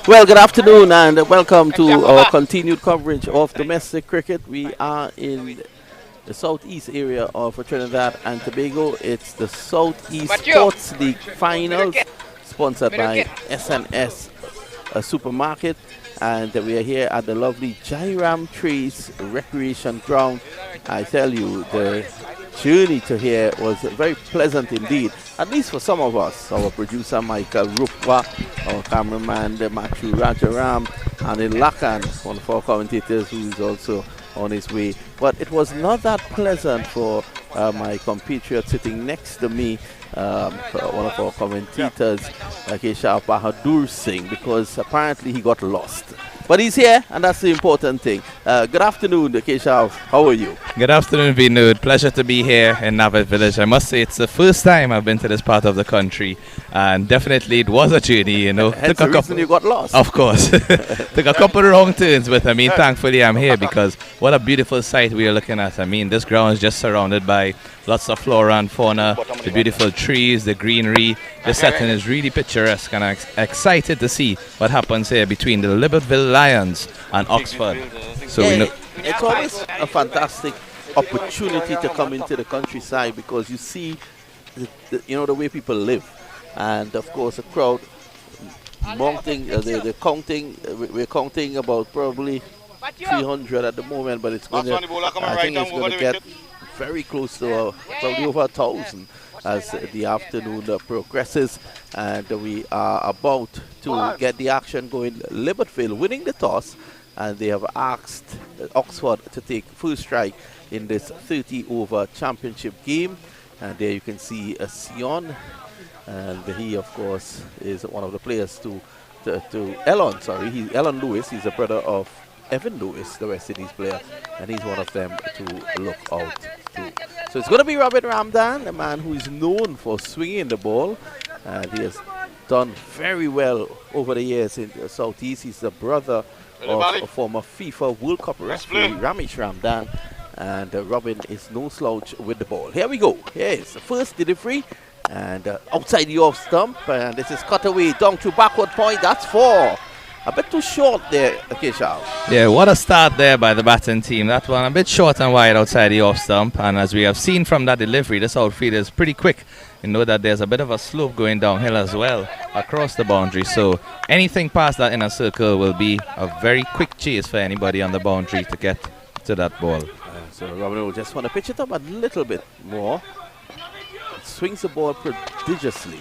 Well, good afternoon and welcome to our continued coverage of domestic cricket. We are in the southeast area of Trinidad and Tobago. It's the Southeast Sports League Finals, sponsored by SNS Supermarket. And we are here at the lovely Jairam Trees Recreation Ground. I tell you, the journey to here was very pleasant indeed, at least for some of us. Our producer Michael Rupwa, our cameraman Matthew Rajaram, and in Lakan, one of our commentators who is also on his way. But it was not that pleasant for my compatriot sitting next to me, one of our commentators, Keshav Bahadur Singh, because apparently he got lost. But he's here, and that's the important thing. Good afternoon, Keshav. How are you? Good afternoon, Vinud. Pleasure to be here in Navat Village. I must say it's the first time I've been to this part of the country, and definitely it was a journey, you know. Hence the reason you got lost. Of course. Took a couple of wrong turns, but I mean, thankfully I'm here because what a beautiful sight we are looking at. I mean, this ground is just surrounded by lots of flora and fauna, the beautiful trees, the greenery. The setting is really picturesque, and I'm excited to see what happens here between the Libertyville Lions and Oxford. So yeah, it's always a fantastic opportunity to come into the countryside because you see, the way people live, and of course, a crowd mounting. They're counting. We're counting about probably 300 at the moment, but it's going to. I think it's going to get very close to probably over 1,000 as the afternoon progresses, and we are about to get the action going. Libertyville winning the toss, and they have asked Oxford to take first strike in this 30-over championship game. And there you can see Sion, and he, of course, is one of the players to Elon. Sorry, Elon Lewis. He's a brother of Evan Lewis, the West Indies player, and he's one of them to look out to. So it's going to be Robert Ramdan, a man who is known for swinging the ball, and he has done very well over the years in the Southeast. He's the brother of a former FIFA World Cup referee, Ramesh Ramdan, and Robin is no slouch with the ball. Here we go. Here is the first delivery, and outside the off stump, and this is cut away down to backward point. That's 4. A bit too short there, Keshav. Yeah, what a start there by the batting team. That one a bit short and wide outside the off stump, and as we have seen from that delivery, this outfield is pretty quick. You know that there's a bit of a slope going downhill as well across the boundary, so anything past that inner circle will be a very quick chase for anybody on the boundary to get to that ball. So Robin will just want to pitch it up a little bit more. Swings the ball prodigiously.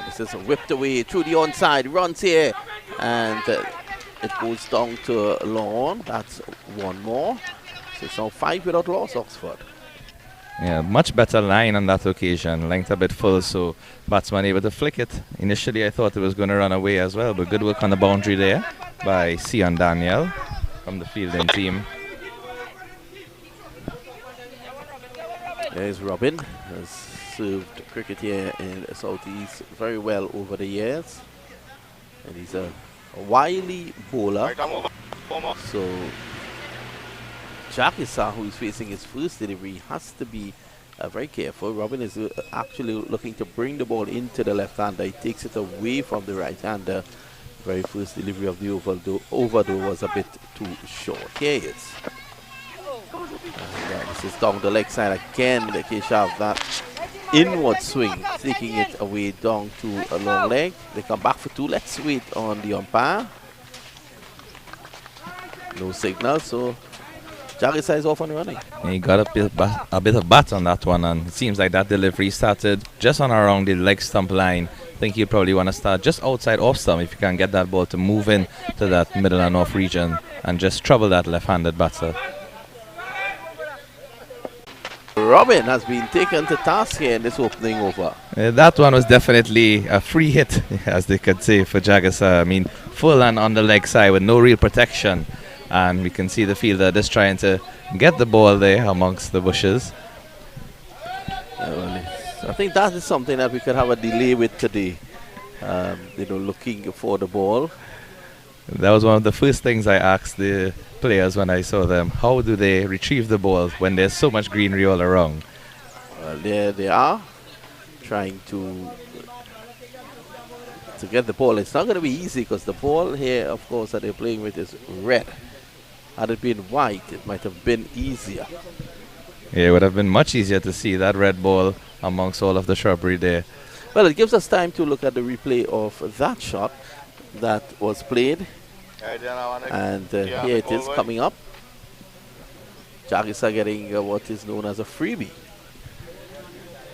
This is whipped away through the onside, runs here, and it goes down to Lawn. That's one more. So it's now 5 without loss, Oxford. Yeah, much better line on that occasion. Length a bit full, so batsman able to flick it. Initially, I thought it was going to run away as well, but good work on the boundary there by Sion Daniel from the fielding team. There's Robin, has served cricket here in the Southeast very well over the years, and he's a wily bowler. So Jack Issa, who is facing his first delivery, has to be very careful. Robin is actually looking to bring the ball into the left-hander. He takes it away from the right-hander. Very first delivery of the over though was a bit too short. Here he is. And this is down the leg side again. The Keshav, that inward swing, taking it away down to a long leg. They come back for 2. Let's wait on the umpire. No signal, so Jagisa is off and running. He got a bit of bat on that one, and it seems like that delivery started just on around the leg stump line. I think you probably want to start just outside off stump if you can get that ball to move in to that middle and off region and just trouble that left-handed batter. Robin has been taken to task here in this opening over. That one was definitely a free hit, as they could say, for Jagasa. I mean, full and on the leg side with no real protection. And we can see the fielder just trying to get the ball there amongst the bushes. I think that is something that we could have a delay with today. Looking for the ball. That was one of the first things I asked the players when I saw them. How do they retrieve the ball when there's so much greenery all around? Well, there they are, trying to to get the ball. It's not going to be easy because the ball here, of course, that they're playing with is red. Had it been white, it might have been easier. Yeah, it would have been much easier to see that red ball amongst all of the shrubbery there. Well, it gives us time to look at the replay of that shot that was played. And here it is coming up. Jagisa getting what is known as a freebie.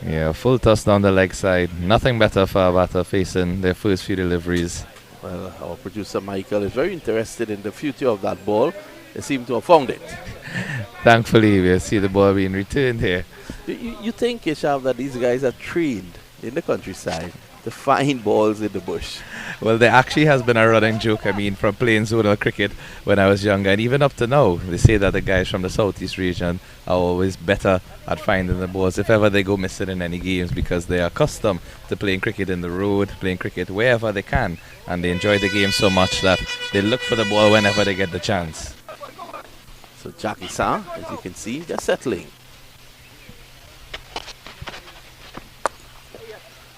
Yeah, full toss down the leg side. Nothing better for a batter facing their first few deliveries. Well, our producer Michael is very interested in the future of that ball. They seem to have found it. Thankfully, we'll see the ball being returned here. You think, Keshav, that these guys are trained in the countryside to find balls in the bush? Well, there actually has been a running joke, I mean, from playing zonal cricket when I was younger, and even up to now, they say that the guys from the southeast region are always better at finding the balls if ever they go missing in any games, because they are accustomed to playing cricket in the road, playing cricket wherever they can, and they enjoy the game so much that they look for the ball whenever they get the chance. So Jackie Sa, as you can see, just settling.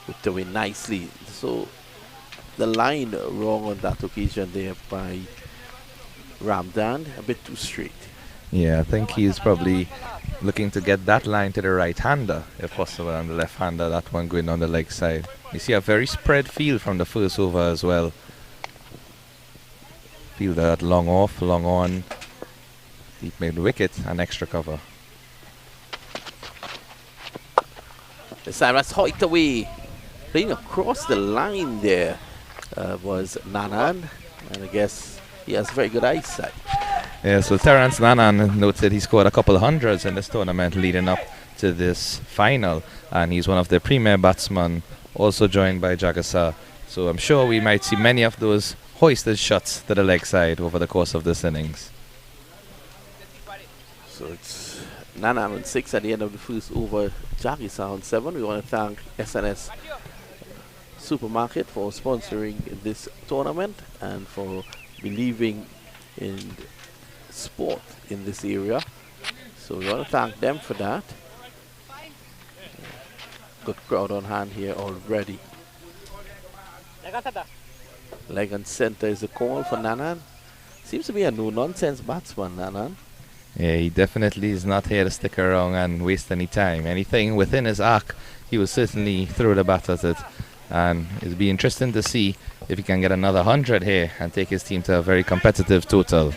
Put away nicely. So the line wrong on that occasion there by Ramdan, a bit too straight. Yeah, I think he's probably looking to get that line to the right-hander, if possible, and the left-hander, that one going on the leg side. You see a very spread field from the first over as well. Field that long off, long on, deep mid wicket, and extra cover. This time that's hoiked away. Playing across the line there was Nanan, and I guess he has very good eyesight. Yeah, so Terence Nanan noted he scored a couple of hundreds in this tournament leading up to this final, and he's one of the premier batsmen, also joined by Jagasa. So I'm sure we might see many of those hoisted shots to the leg side over the course of this innings. So it's Nanan on 6 at the end of the first over, Jagisa on 7. We want to thank SNS Supermarket for sponsoring this tournament and for believing in sport in this area. So we want to thank them for that. Good crowd on hand here already. Leg and center is the call for Nanan. Seems to be a no-nonsense batsman, Nanan. Yeah, he definitely is not here to stick around and waste any time. Anything within his arc, he will certainly throw the bat at it. And it'll be interesting to see if he can get another 100 here and take his team to a very competitive total.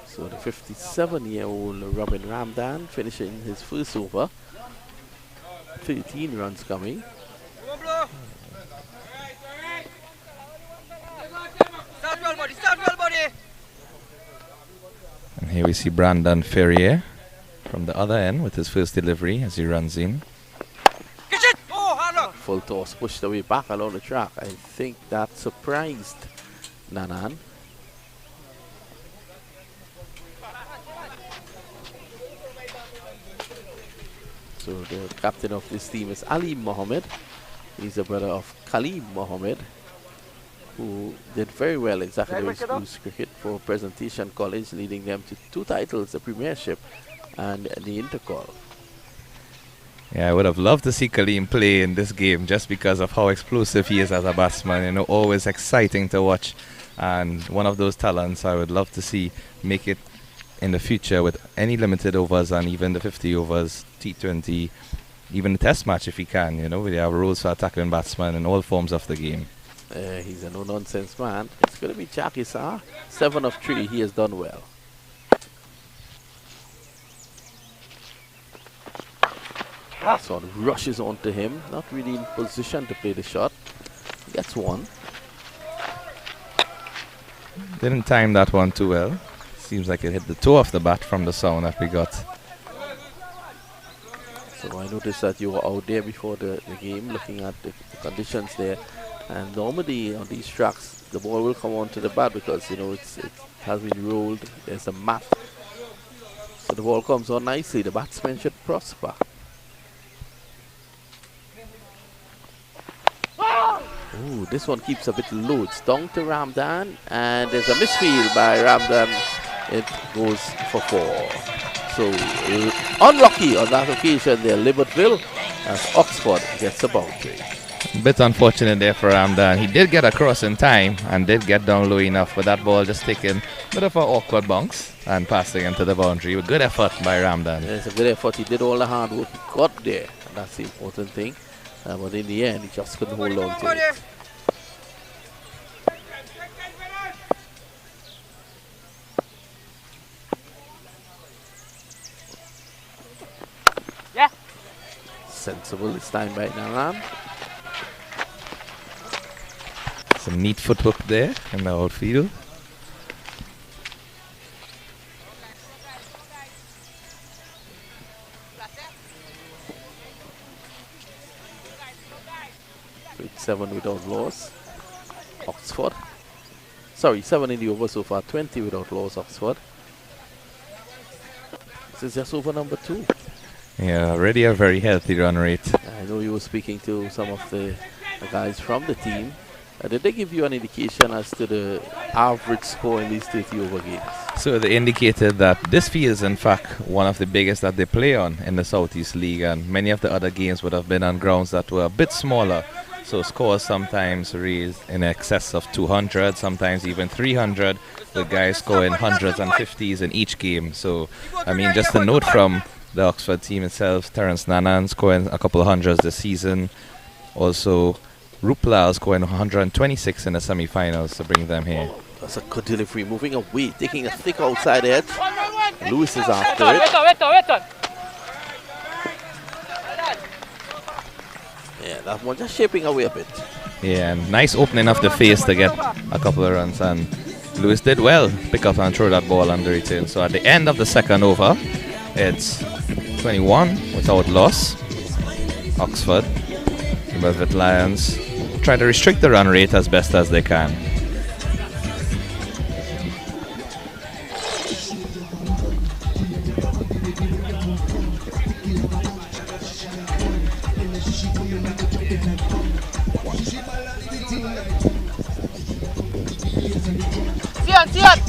So the 57-year-old Robin Ramdan finishing his first over. 13 runs coming. And here we see Brandon Ferrier from the other end with his first delivery as he runs in. Full toss pushed away back along the track. I think that surprised Nanan. So the captain of this team is Ali Mohammed. He's a brother of Khalid Mohammed, who did very well in secondary schools cricket for Presentation College, leading them to 2 titles, the Premiership and the Intercol. Yeah, I would have loved to see Kaleem play in this game just because of how explosive he is as a batsman. You know, always exciting to watch, and one of those talents I would love to see make it in the future with any limited overs and even the 50 overs, T20, even the test match if he can. You know, we have rules for attacking batsmen in all forms of the game. He's a no-nonsense man. It's going to be Jackie Sa. 7 of 3. He has done well. Sort of rushes onto him. Not really in position to play the shot. Gets one. Didn't time that one too well. Seems like it hit the toe of the bat from the sound that we got. So I noticed that you were out there before the game looking at the conditions there. And normally on these tracks, the ball will come onto the bat because, you know, it has been rolled. There's a mat. So the ball comes on nicely. The batsman should prosper. Ooh, this one keeps a bit low. It's down to Ramdan. And there's a misfield by Ramdan. It goes for 4. So unlucky on that occasion there, Libertyville, as Oxford gets a boundary. Bit unfortunate there for Ramdan. He did get across in time and did get down low enough, but that ball just taking a bit of an awkward bounce and passing into the boundary. Good effort by Ramdan. Yeah, it's a good effort. He did all the hard work he got there, and that's the important thing. But in the end, he just couldn't hold on to it. Yeah. Sensible this time by Naran. Some neat footwork there in the outfield. With 7 without loss, Oxford. Sorry, 7 in the over so far, 20 without loss, Oxford. This is just over number 2. Yeah, already a very healthy run rate. I know you were speaking to some of the guys from the team. Did they give you an indication as to the average score in these 30 over games? So they indicated that this field is in fact one of the biggest that they play on in the Southeast League, and many of the other games would have been on grounds that were a bit smaller. So scores sometimes raised in excess of 200, sometimes even 300, with guys scoring hundreds and 50s in each game. So, I mean, just a note from the Oxford team itself, Terence Nanan scoring a couple of hundreds this season. Also, Ruplal scoring 126 in the semi-finals to bring them here. That's a good delivery, moving away, taking a thick outside edge. Lewis is after it. Yeah, that one just shaping away a bit. Yeah, and nice opening of the face to get a couple of runs, and Lewis did well pick up and throw that ball under return. So at the end of the second over, it's 21 without loss. Oxford, the Velvet Lions try to restrict the run rate as best as they can. See it.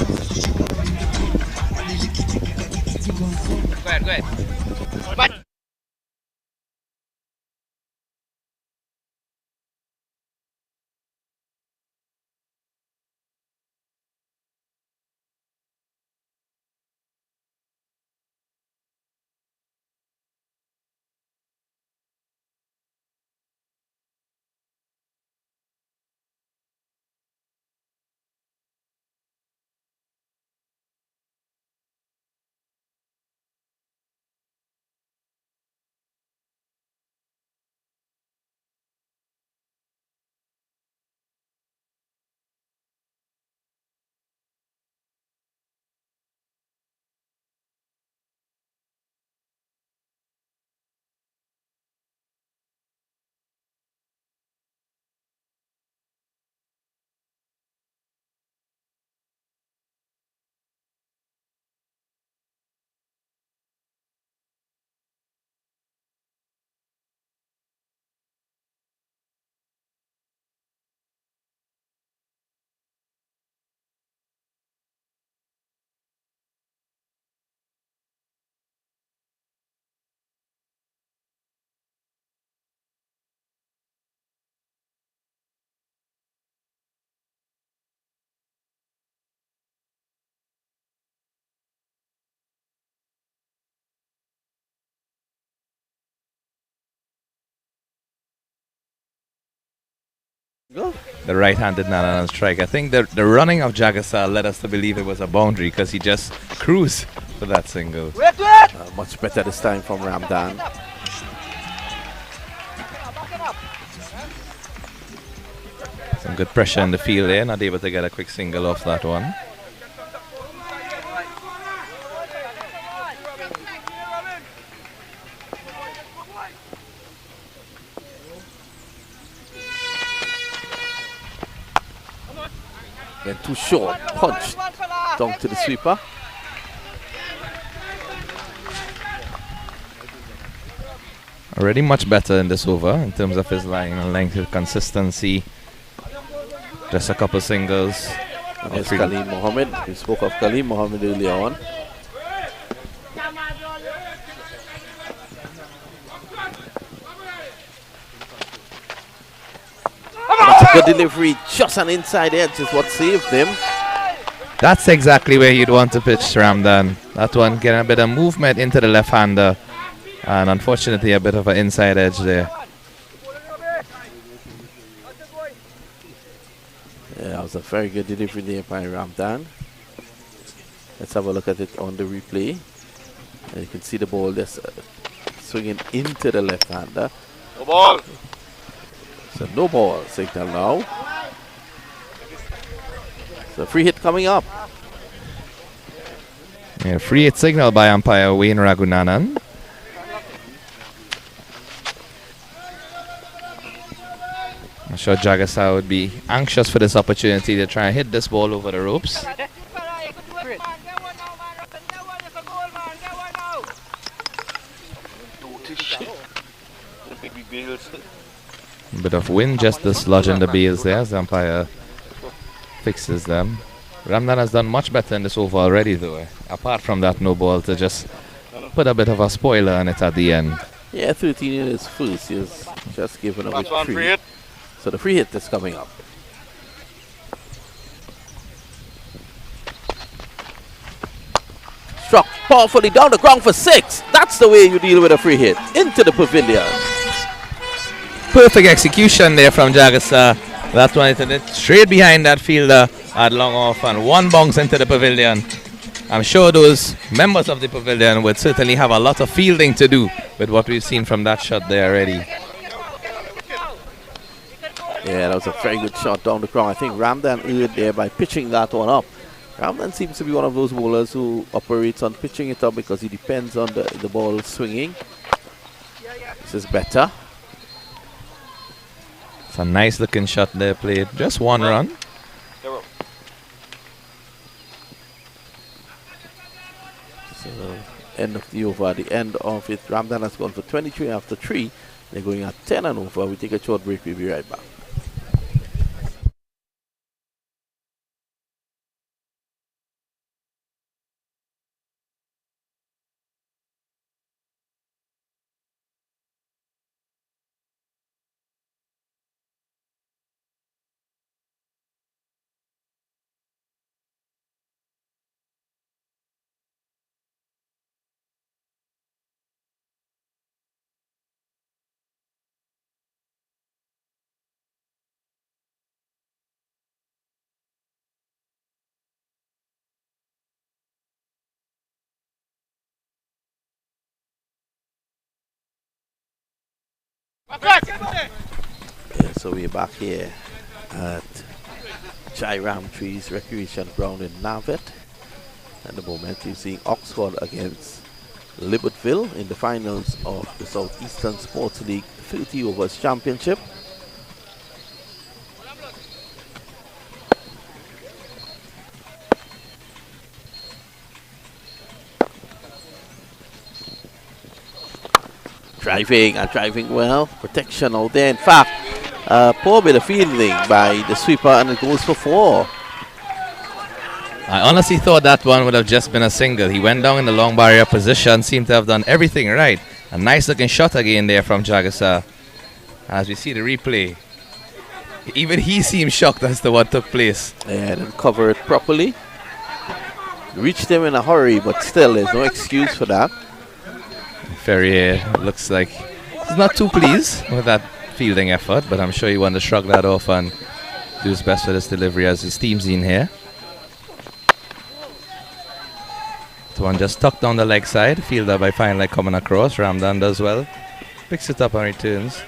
Go ahead. Go. The right-handed Nanan strike. I think the running of Jagasar led us to believe it was a boundary because he just cruised for that single. Much better this time from Ramdan. Some good pressure in the field there, not able to get a quick single off that one. Then too short, punch down to the sweeper. Already much better in this over in terms of his line and length, his consistency. Just a couple singles. And there's Kaleem Mohammed. We spoke of Kaleem Mohammed earlier on. That's a good delivery, just an inside edge is what saved him. That's exactly where you'd want to pitch, Ramdan. That one getting a bit of movement into the left-hander, and unfortunately a bit of an inside edge there. Yeah, that was a very good delivery there by Ramdan. Let's have a look at it on the replay. And you can see the ball just swinging into the left-hander. No ball. So no ball signal now. So free hit coming up. Yeah, free hit signal by umpire Wayne Ragunanan. I'm sure Jagasa would be anxious for this opportunity to try and hit this ball over the ropes. A bit of wind just dislodging the bails there as the umpire fixes them. Ramdan has done much better in this over already though. Apart from that no ball, to just put a bit of a spoiler on it at the end. Yeah, 13 in his first. He's just given away That's one free. free hit. So the free hit is coming up. Struck powerfully down the ground for 6. That's the way you deal with a free hit. Into the pavilion. Perfect execution there from Jagasa. That one hit it straight behind that fielder at long off, and one bounce into the pavilion. I'm sure those members of the pavilion would certainly have a lot of fielding to do with what we've seen from that shot there already. Yeah, that was a very good shot down the ground. I think Ramdan earned there by pitching that one up. Ramdan seems to be one of those bowlers who operates on pitching it up because he depends on the ball swinging. This is better. It's a nice looking shot there played. Just one run. So end of the over, the end of it. Ramdan has gone for 23 after 3. They're going at 10 and over. We take a short break. We'll be right back. Yeah, so we're back here at Jai Ramtree's Recreation Ground in Navet. At the moment, you're seeing Oxford against Libertyville in the finals of the Southeastern Sports League 30 Overs Championship. Driving well. Protection out there. In fact, poor bit of fielding by the sweeper, and it goes for 4. I honestly thought that one would have just been a single. He went down in the long barrier position, seemed to have done everything right. A nice looking shot again there from Jagasa. As we see the replay, even he seems shocked as to what took place. Yeah, didn't cover it properly. Reached him in a hurry, but still, there's no excuse for that. Ferrier looks like he's not too pleased with that fielding effort, but I'm sure he wanted to shrug that off and do his best for this delivery as his team's in here. The one just tucked down the leg side, fielder by Fine Leg coming across. Ramdan does well, picks it up and returns.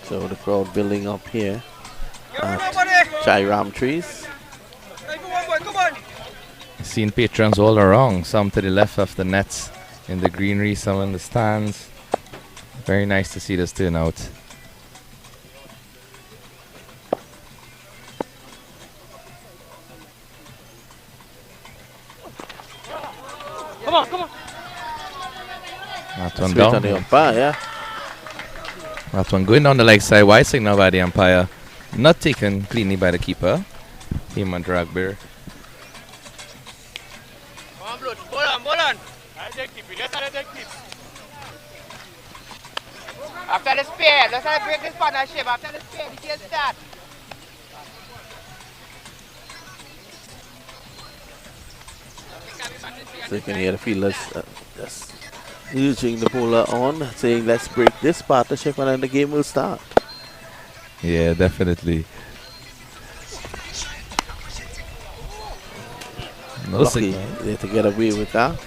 So the crowd building up here at Jai Ramtree's. Seen patrons all around, some to the left of the nets in the greenery, some in the stands. Very nice to see this turnout. Come on, come on. That one Straight down. on the umpire, yeah. That one going down the leg side. Wide signal by the umpire. Not taken cleanly by the keeper. Heyman Dragbeer. Come on, blood. Hold on. After the spare, let's break this partnership. After the spare, the game start. So you can hear the fielders just urging the bowler on, saying let's break this partnership and then the game will start. Yeah, definitely. No Lucky signal. there to get away with that.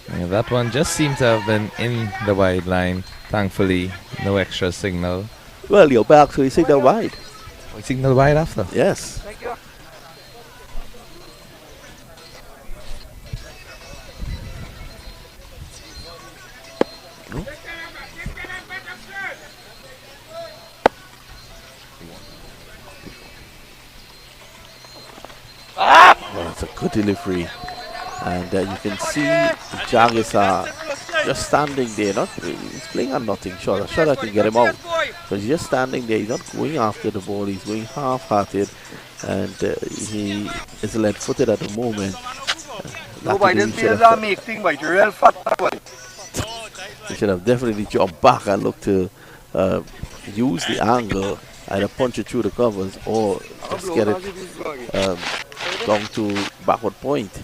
Yeah, that one just seemed to have been in the wide line. Thankfully, no extra signal. Well, you're back, so you signal wide. We signal wide after. Yes. Thank you. Well, it's a good delivery. And you can see the Jaggers are just standing there. He's playing a nothing shot. A shot that can get him out. So he's just standing there. He's not going after the ball. He's going half-hearted. And he is lead-footed at the moment. Nobody this players are make things by the real fat boy. He should have definitely jumped back and looked to use the angle, either punch it through the covers or just get it down to backward point.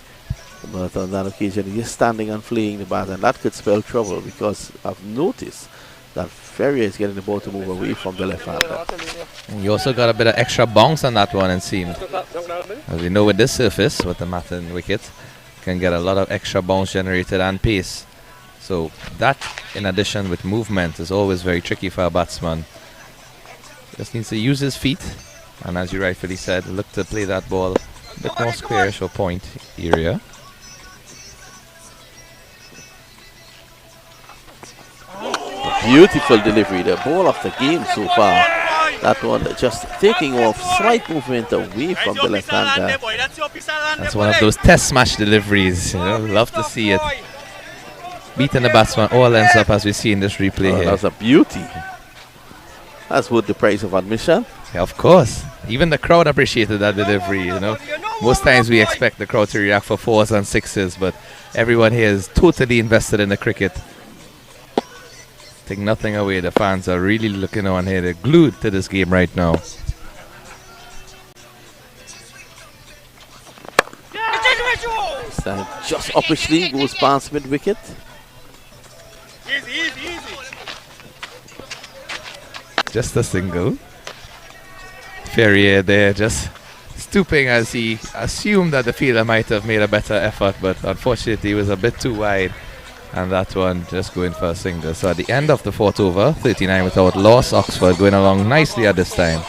But on that occasion, he's just standing and fleeing the bat, and that could spell trouble because I've noticed that Ferrier is getting the ball to move away from the left-hander. You also got a bit of extra bounce on that one, it seemed. As we know with this surface, with the Matin wicket, can get a lot of extra bounce generated and pace. So that, in addition with movement, is always very tricky for a batsman. Just needs to use his feet, and as you rightfully said, look to play that ball a bit more squarish or point area. Beautiful delivery, the ball of the game so far. That one just taking off, slight movement away from the left-hander. That's one of those test smash deliveries. You know, love to see it. Beating the batsman all ends up as we see in this replay here. That's a beauty. That's worth the price of admission. Yeah, of course. Even the crowd appreciated that delivery, you know. Most times we expect the crowd to react for 4s and 6s, but everyone here is totally invested in the cricket. Take nothing away. The fans are really looking on here. They're glued to this game right now. This time just uppishly goes past mid-wicket. Just a single. Ferrier there just stooping as he assumed that the fielder might have made a better effort, but unfortunately he was a bit too wide. And that one just going for a single. So at the end of the 4th over, 39 without loss, Oxford going along nicely at this time.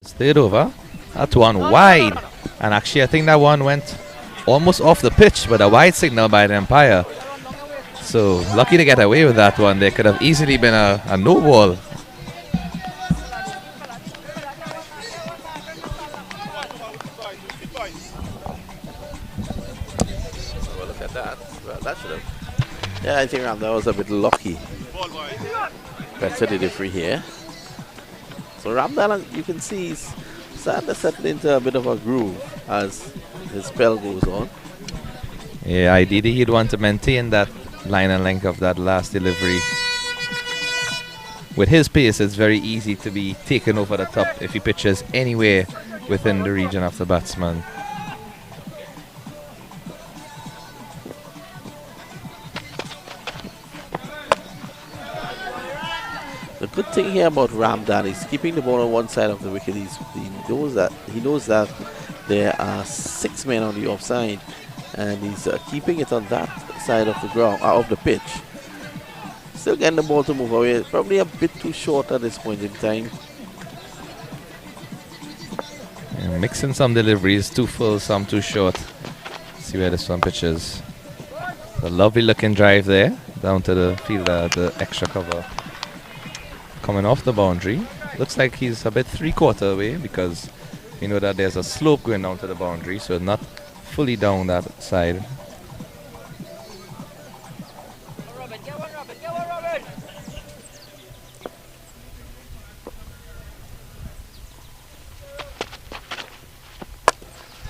Third over, that one wide, and actually I think that one went almost off the pitch, but a wide signal by the umpire. So lucky to get away with that one. There could have easily been a no ball. Well, look at that. Well, that should have. Yeah, I think that was a bit lucky. Better delivery here. So Ramdal, you can see he's starting to settle into a bit of a groove as his spell goes on. Yeah, ideally he'd want to maintain that line and length of that last delivery. With his pace, it's very easy to be taken over the top if he pitches anywhere within the region of the batsman. The good thing here about Ramdan is keeping the ball on one side of the wicket. He knows that there are 6 men on the offside, and he's keeping it on that side of the ground, of the pitch. Still getting the ball to move away. Probably a bit too short at this point in time. And mixing some deliveries, too full, some too short. See where this one pitches. A lovely looking drive there, down to the fielder, the extra cover. Coming off the boundary. Looks like he's a bit 3/4 away because we know that there's a slope going down to the boundary, so not fully down that side.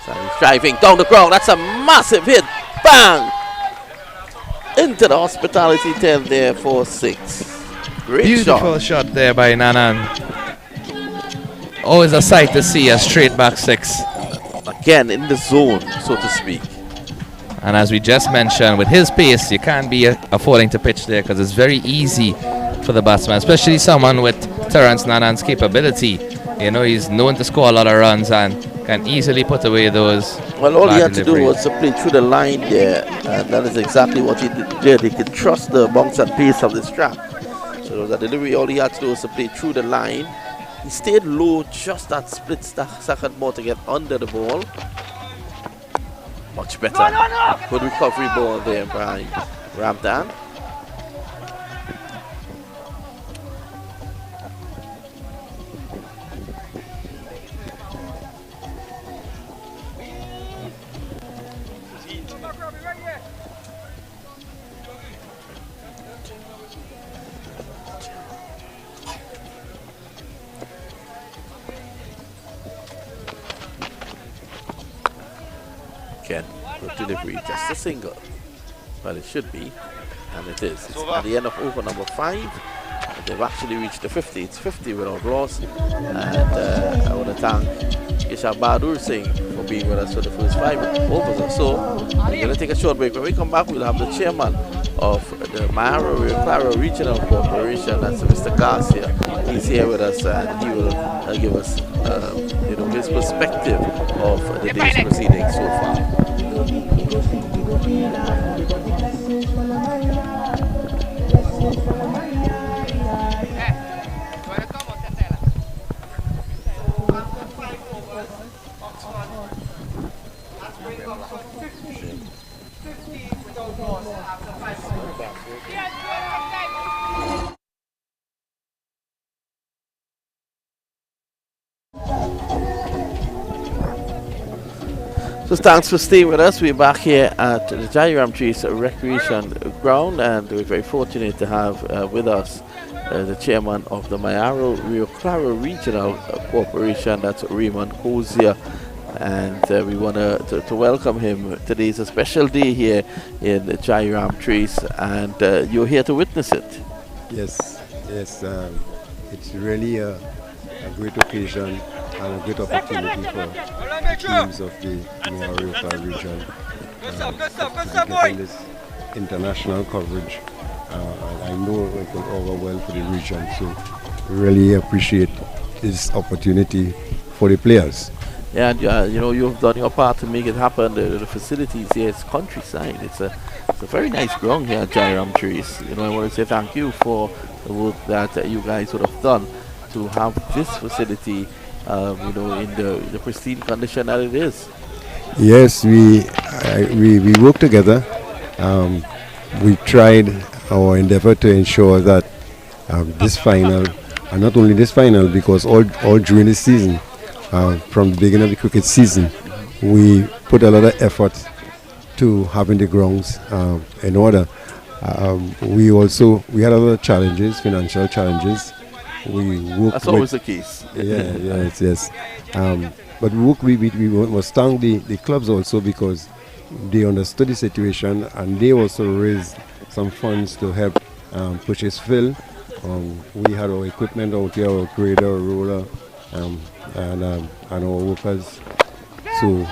So he's driving down the ground. That's a massive hit. Bang! Into the hospitality tent there for 6. Great Beautiful shot there by Nanan. Always a sight to see, a straight back 6. Again in the zone, so to speak. And as we just mentioned, with his pace, you can't be affording to pitch there because it's very easy for the batsman, especially someone with Terence Nanan's capability. You know, he's known to score a lot of runs and can easily put away those. Well, all he had to do was to play through the line there, and that is exactly what he did. He could trust the bounce and pace of the strap. So the delivery, all he had to do was to play through the line. He stayed low just that split second more to get under the ball. Much better. Good recovery ball there by Ramdan. Again, good delivery, just a single. Well, it should be, and it is. It's at the end of over number 5. They've actually reached the 50. It's 50 without loss. And I want to thank Isha Bahadur Singh for being with us for the first 5 overs or so. We're going to take a short break. When we come back, we'll have the chairman of the Mayaro Clara Regional Corporation, that's Mr. Garcia. He's here with us, and he will give us his perspective of the day's proceedings so far. So thanks for staying with us. We're back here at the Jairam Trees Recreation Ground, and we're very fortunate to have with us the chairman of the Mayaro Rio Claro Regional Corporation, that's Raymond Hosier, and we want to welcome him. Today is a special day here in the Jairam Trees, and you're here to witness it. Yes, it's really a great occasion and a great opportunity for teams of the Rio region getting this international coverage. I know it will over well for the region, so we really appreciate this opportunity for the players. Yeah, and you've done your part to make it happen. The facilities here, it's countryside. It's a very nice ground here at Jairam Trees. I want to say thank you for the work that you guys would have done to have this facility in the pristine condition that it is. Yes, we work together. We tried our endeavor to ensure that this final, and not only this final, because all during the season, from the beginning of the cricket season, we put a lot of effort to having the grounds in order. We had a lot of challenges, financial challenges. That's always the case. Yes. But we must thank the clubs also, because they understood the situation, and they also raised some funds to help purchase fill. We had our equipment out here, our grader, our roller, and our workers, so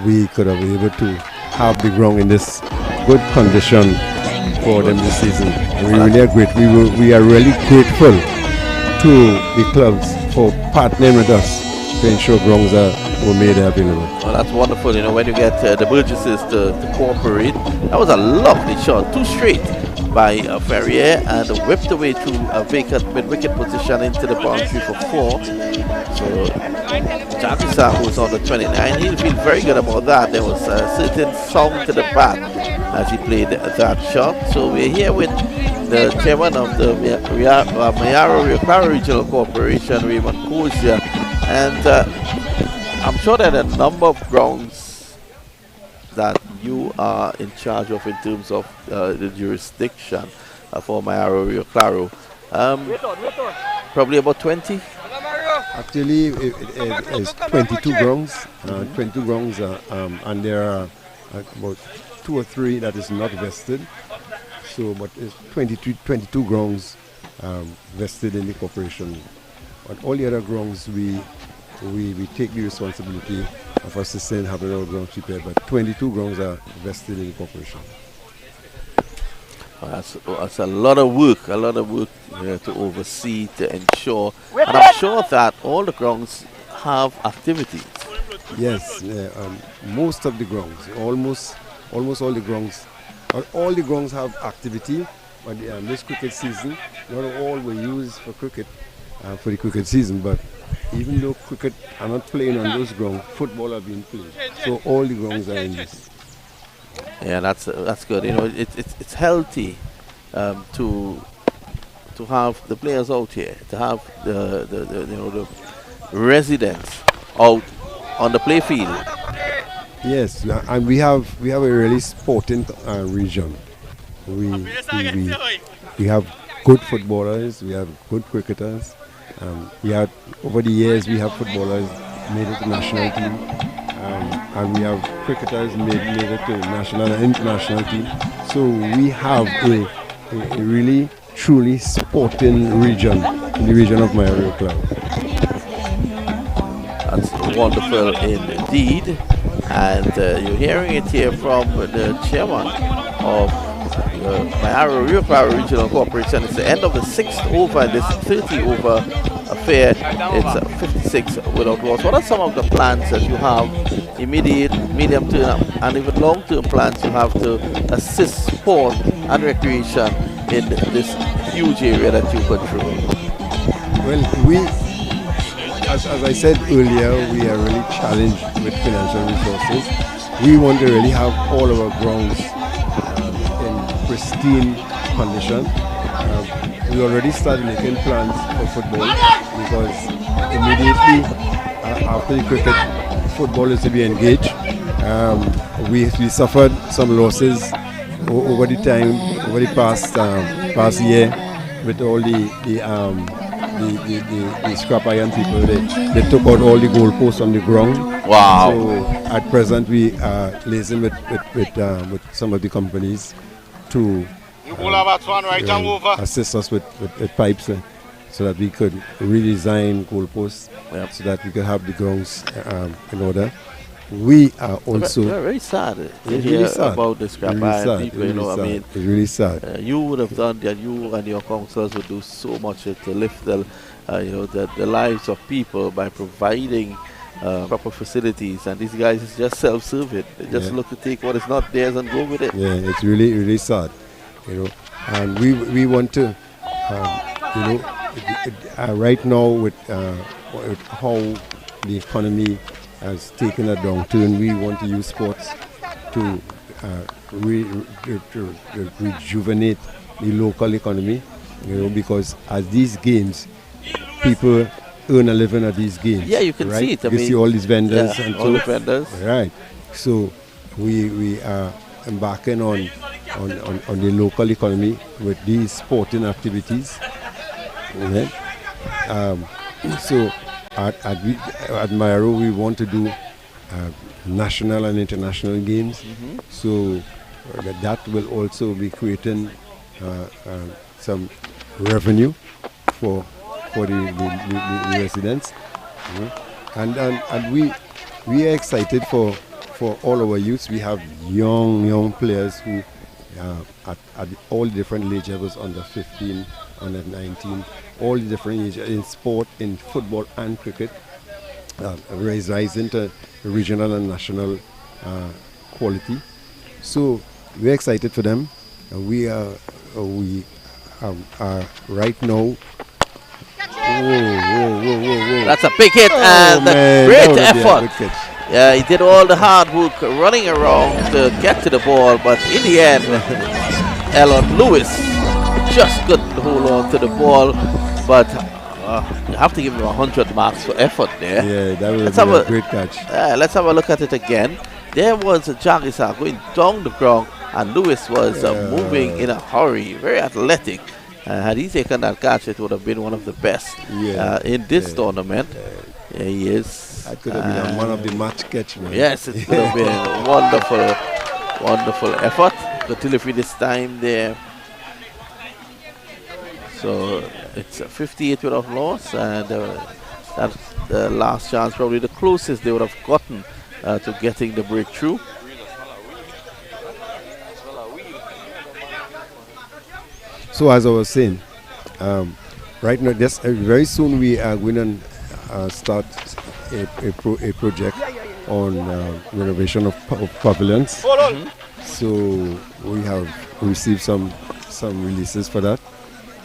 we could have been able to have the ground in this good condition for them this season. And we really are grateful. We are really grateful to the clubs for partnering with us to ensure grounds were made available. Well, that's wonderful, when you get the Burgesses to cooperate. That was a lovely shot, 2 straight by Ferrier, and whipped away to a vacant mid-wicket position into the boundary for 4. So Jakisa, who's on the 29, he'll feel very good about that. There was a certain sound to the bat as he played that shot. So we're here with the chairman of the Mayaro Rio Claro Regional Corporation, Raymond Kozia, and I'm sure that a number of grounds that you are in charge of in terms of the jurisdiction for Mayaro Rio Claro. Probably about 20? Actually, it is 22 grounds. 22 grounds, and there are about 2 or 3 that is not vested. So, but it's 22 grounds vested in the corporation. But all the other grounds, we take the responsibility of assisting having our grounds prepared. But 22 grounds are vested in the corporation. Well, that's a lot of work to oversee, to ensure. And I'm sure that all the grounds have activities. Yes, most of the grounds, almost all the grounds, all the grounds have activity. But this cricket season, not all were used for cricket, for the cricket season. But even though cricket are not playing on those grounds, football are being played. So all the grounds are in use. Yeah, that's good. It's healthy to have the players out here, to have the residents out on the play field. Yes, and we have a really sporting region. We have good footballers, we have good cricketers. We had over the years we have footballers made it to national team, and we have cricketers made it to national and international team. So we have a really truly sporting region in the region of Mayaro Club. That's wonderful indeed, and you're hearing it here from the chairman of Mayaro Rio Claro Regional Corporation. It's the end of the 6th over in this 30-over affair. It's 56 without loss. What are some of the plans that you have, immediate, medium-term, and even long-term plans you have to assist sport and recreation in this huge area that you control? Well, as I said earlier, we are really challenged with financial resources. We want to really have all of our grounds in pristine condition. We already started making plans for football because immediately after the cricket, football is to be engaged. We suffered some losses over the past year with all the scrap iron people. They took out all the goalposts on the ground. Wow. So at present we are liaising with some of the companies to assist us with pipes so that we could redesign goalposts so that we could have the grounds in order. We are also very sad to hear about the scrap iron people. It's really sad. You would have done that. You and your councillors would do so much to lift the lives of people by providing proper facilities, and these guys is just self-serving. They just look to take what is not theirs and go with it. Yeah, it's really sad, and we want to, right now with how the economy has taken a downturn, we want to use sports to rejuvenate the local economy, because as these games, people earn a living at these games. Yeah, you can see it. You see all these vendors and all the vendors. Right. So we are embarking on the local economy with these sporting activities. Okay. So at Mayaro we want to do national and international games. So that will also be creating some revenue for the residents. And we are excited for all our youths. We have young players who at all different age levels, under 15, under 19, all the different ages in sport, in football and cricket, rising to regional and national quality. So we're excited for them. We are right now. Whoa. That's a big hit and a great effort. Yeah, he did all the hard work running around to get to the ball, but in the end, Elon Lewis just couldn't hold on to the ball. But you have to give him 100 marks for effort there. Yeah, that was a great catch. Let's have a look at it again. There was Jagisa going down the ground, and Lewis was moving in a hurry, very athletic. Had he taken that catch, it would have been one of the best in this tournament. Yeah, he is. That could have been one of the match catch, man. Yes, it could have been a wonderful effort. The delivery this time there. So it's 58 without loss, and that's the last chance, probably the closest they would have gotten to getting the breakthrough. So as I was saying, right now, very soon we are going to start a project on renovation of pavilions. So we have received some releases for that.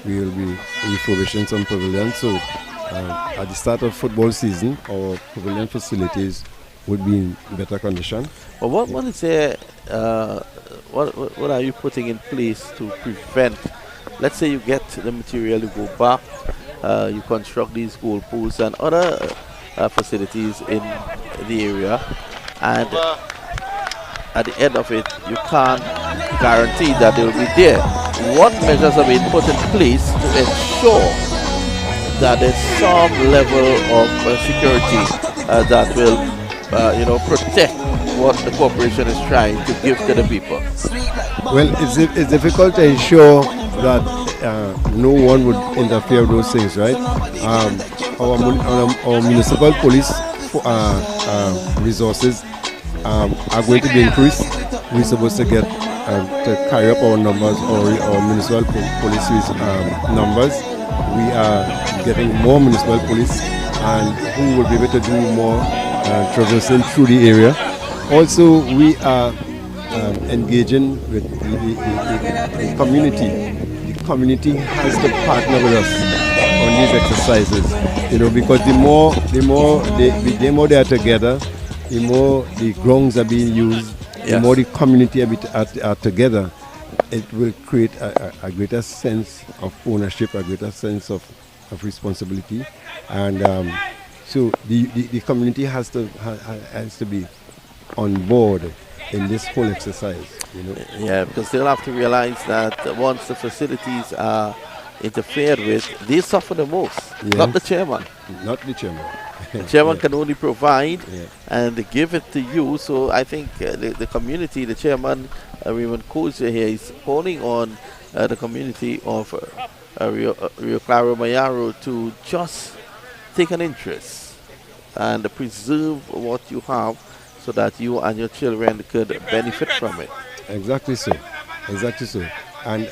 We will be refurbishing some pavilions. So at the start of football season, our pavilion facilities would be in better condition. But what is there? What are you putting in place to prevent? Let's say you get the material, you go back, you construct these goal posts and other facilities in the area, and at the end of it, you can't guarantee that they will be there. What measures are being put in place to ensure that there's some level of security that will, protect what the corporation is trying to give to the people? Well, it's difficult to ensure that no one would interfere with those things, right? Our municipal police resources are going to be increased. We're supposed to get to carry up our numbers, or our municipal police numbers. We are getting more municipal police, and who will be able to do more traversing through the area. Also, we are engaging with the community. The community has to partner with us on these exercises, because the more they are together, the more the grounds are being used, the more the community are together. It will create a greater sense of ownership, a greater sense of responsibility, and so the community has to be on board in this whole exercise. Yeah, because they'll have to realize that once the facilities are interfered with, they suffer the most, not the chairman. Not the chairman. The chairman can only provide and give it to you. So I think the community, the chairman, Raymond Kozier here, is calling on the community of Rio Claro Mayaro to just take an interest and preserve what you have, so that you and your children could benefit from it. Exactly so. And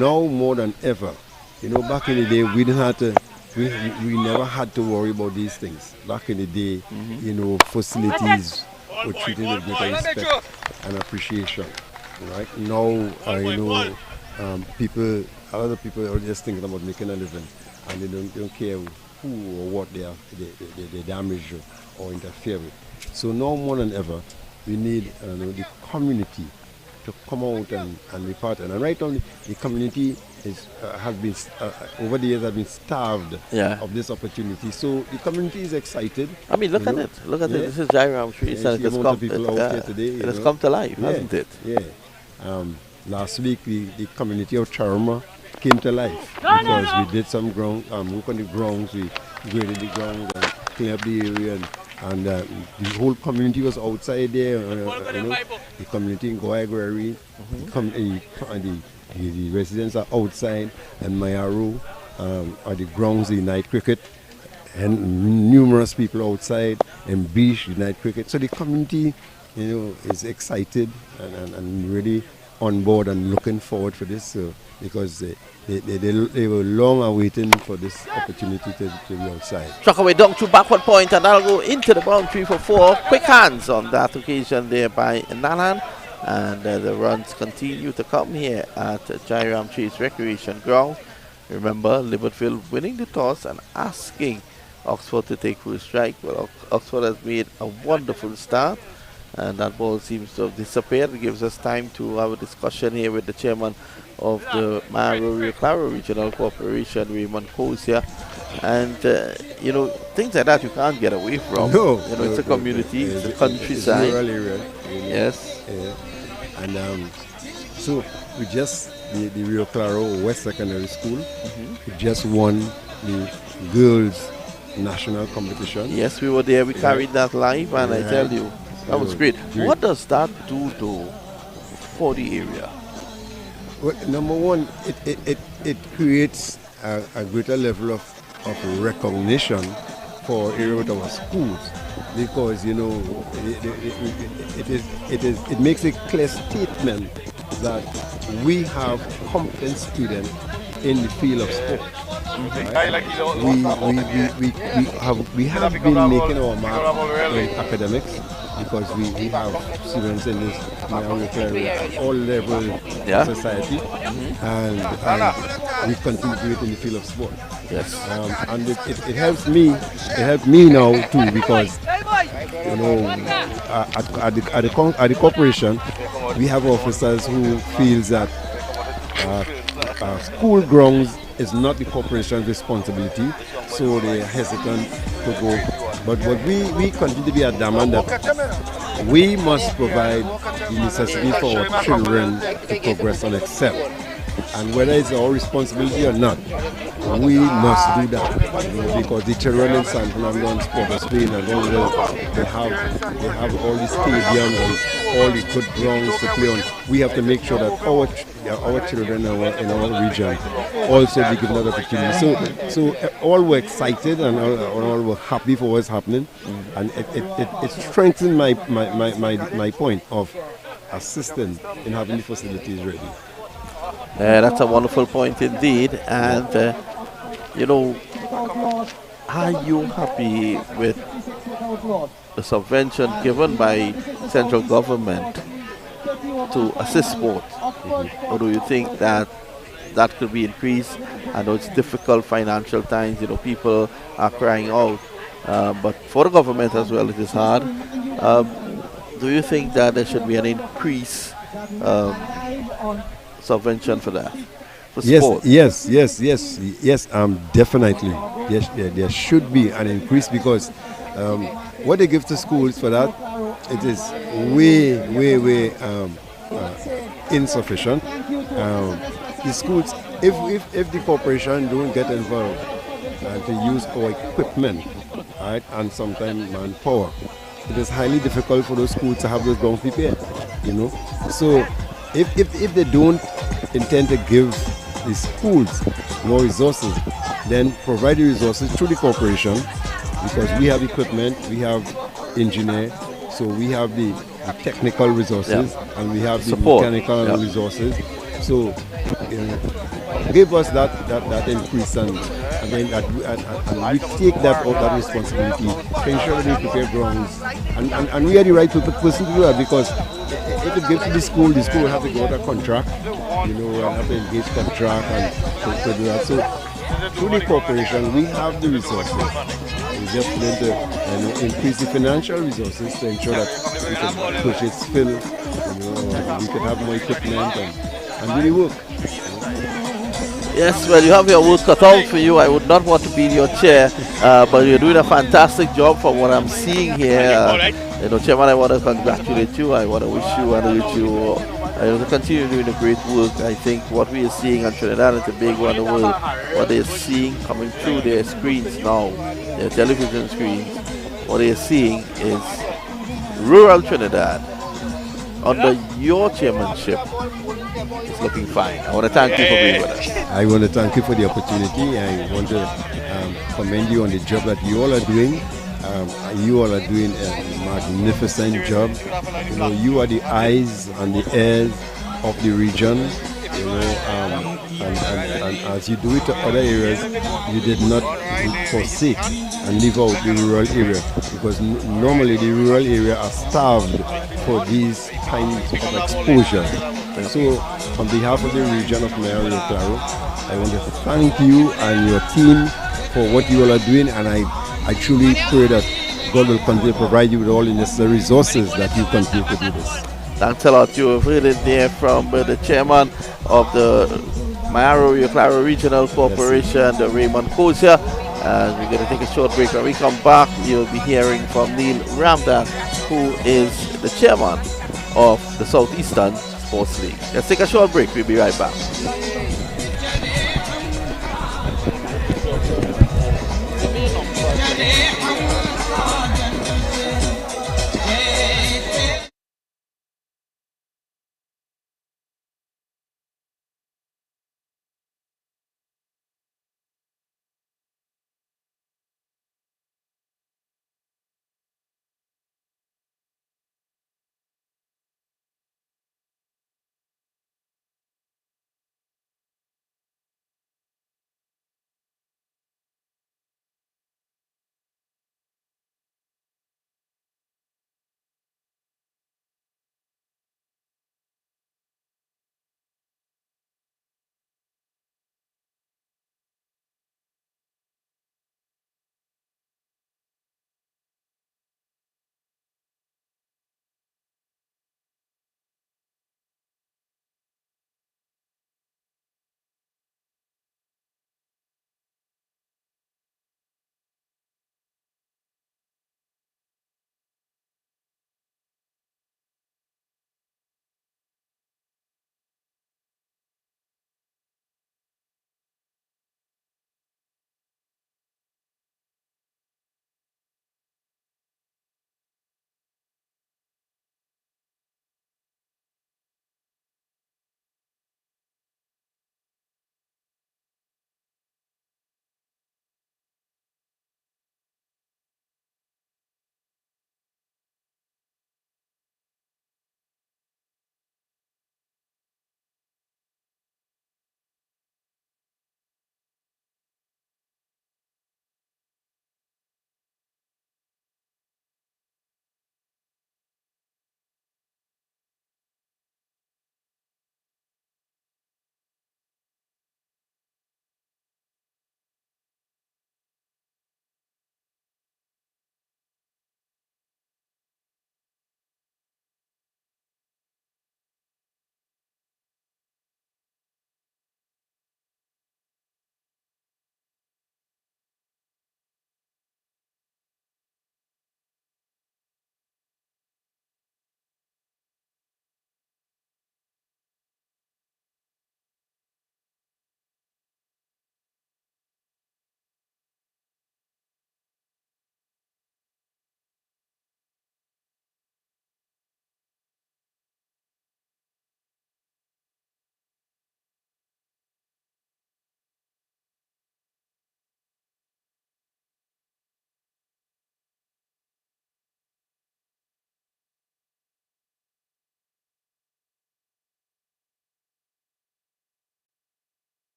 now more than ever, back in the day we didn't have to. We never had to worry about these things. Back in the day, facilities were treated with greater respect and appreciation. Right now, other people are just thinking about making a living, and they don't care who or what they damage or interfere with. So now more than ever, we need the community to come out and be part. And right now, the community has been over the years have been starved of this opportunity. So the community is excited. I mean, look at it. Look at it. This is Jairam Tree. It has come to life, hasn't it? Yeah. Last week, the community of Charma came to life because we did some ground work on the grounds. We graded the grounds and cleaned up the area and and the whole community was outside there. The community in Goiagwari, the residents are outside, and Mayaro are the grounds of Unite Cricket, and numerous people outside, and Beach Unite Cricket. So the community, is excited and really on board and looking forward for this, because they were long awaiting for this opportunity to be outside. Struck away down to backward point, and that'll go into the boundary for 4. Quick hands on that occasion there by Nanan. And the runs continue to come here at Jairam Chase Recreation Ground. Remember, Liverpool winning the toss and asking Oxford to take first strike. Well, Oxford has made a wonderful start, and that ball seems to have disappeared. It gives us time to have a discussion here with the chairman of the Mayaro Rio Claro Regional Corporation, Raymond Kosia. And, things like that you can't get away from. It's a community, it's a countryside. It's rural area. Yes. And so we just, the Rio Claro West Secondary School, we just won the girls' national competition. Yes, we were there. We carried that live, and I tell you, that was great. What does that do, though, for the area? Well, number one, it creates a greater level of recognition for area with our schools, because it makes a clear statement that we have competent students in the field of sport. Right? We have been making our mark in academics, because we have students in this at all levels of society, and we continue to do it in the field of sport. Yes. And it helps me. It helps me now too, because at the corporation we have officers who feels that school grounds is not the corporation's responsibility, so they are hesitant to go. But we continue to be adamant that we must provide the necessity for our children to progress and excel. And whether it's our responsibility or not, we must do that, because the children in San Fernando and Sport of Spain and all they have all the stadiums and all the good grounds to play on. We have to make sure that our children in our region also be given that opportunity. So all were excited and all were happy for what's happening, and it strengthened my point of assisting in having the facilities ready. That's a wonderful point indeed. And, are you happy with the subvention given by central government to assist sport? Or do you think that could be increased? I know it's difficult financial times, people are crying out. But for the government as well, it is hard. Do you think that there should be an increase subvention for that? For sport? Yes, definitely. Yes, there should be an increase, because what they give to schools for that, it is way insufficient. The schools, if the corporation don't get involved to use our equipment, right, and sometimes manpower, it is highly difficult for those schools to have those grounds prepared. So if they don't intend to give the schools more resources, then provide the resources through the corporation, because we have equipment, we have engineer, so we have the technical resources, and we have the support, mechanical resources. So give us that increase, and then we take that responsibility to ensure that we prepare grounds, and we are the right person to do that, because if it gets to the school will have to go out a contract, and have to engage contract and to do that. So through the corporation, we have the resources. We just need to increase the financial resources to ensure that we can push its fill, we can have more equipment and really work. Yes, well, you have your work cut out for you. I would not want to be in your chair, but you're doing a fantastic job from what I'm seeing here. Chairman, I want to congratulate you. I want to wish you and wish you to continue doing the great work. I think what we are seeing on Trinidad and Tobago and the world, what they're seeing coming through their screens now, their television screens, what they're seeing is rural Trinidad under your chairmanship is looking fine. I want to thank you for being with us. I want to thank you for the opportunity. I want to commend you on the job that you all are doing. You all are doing a magnificent job. You know, you are the eyes and the ears of the region. You know, and as you do it to other areas, you did not forsake and leave out the rural area, because normally the rural area are starved for these kinds of exposure. So, on behalf of the region of Mayor Rio Claro, I want to thank you and your team for what you all are doing, and I truly pray that God will continue to provide you with all the necessary resources that you continue to do this. Thanks a lot. You have heard it there from the chairman of the Mayaro Rio Claro Regional Corporation, the Raymond Kosia. And we're going to take a short break. When we come back, you'll be hearing from Neil Ramdan, who is the chairman of the Southeastern Sports League. Let's take a short break. We'll be right back.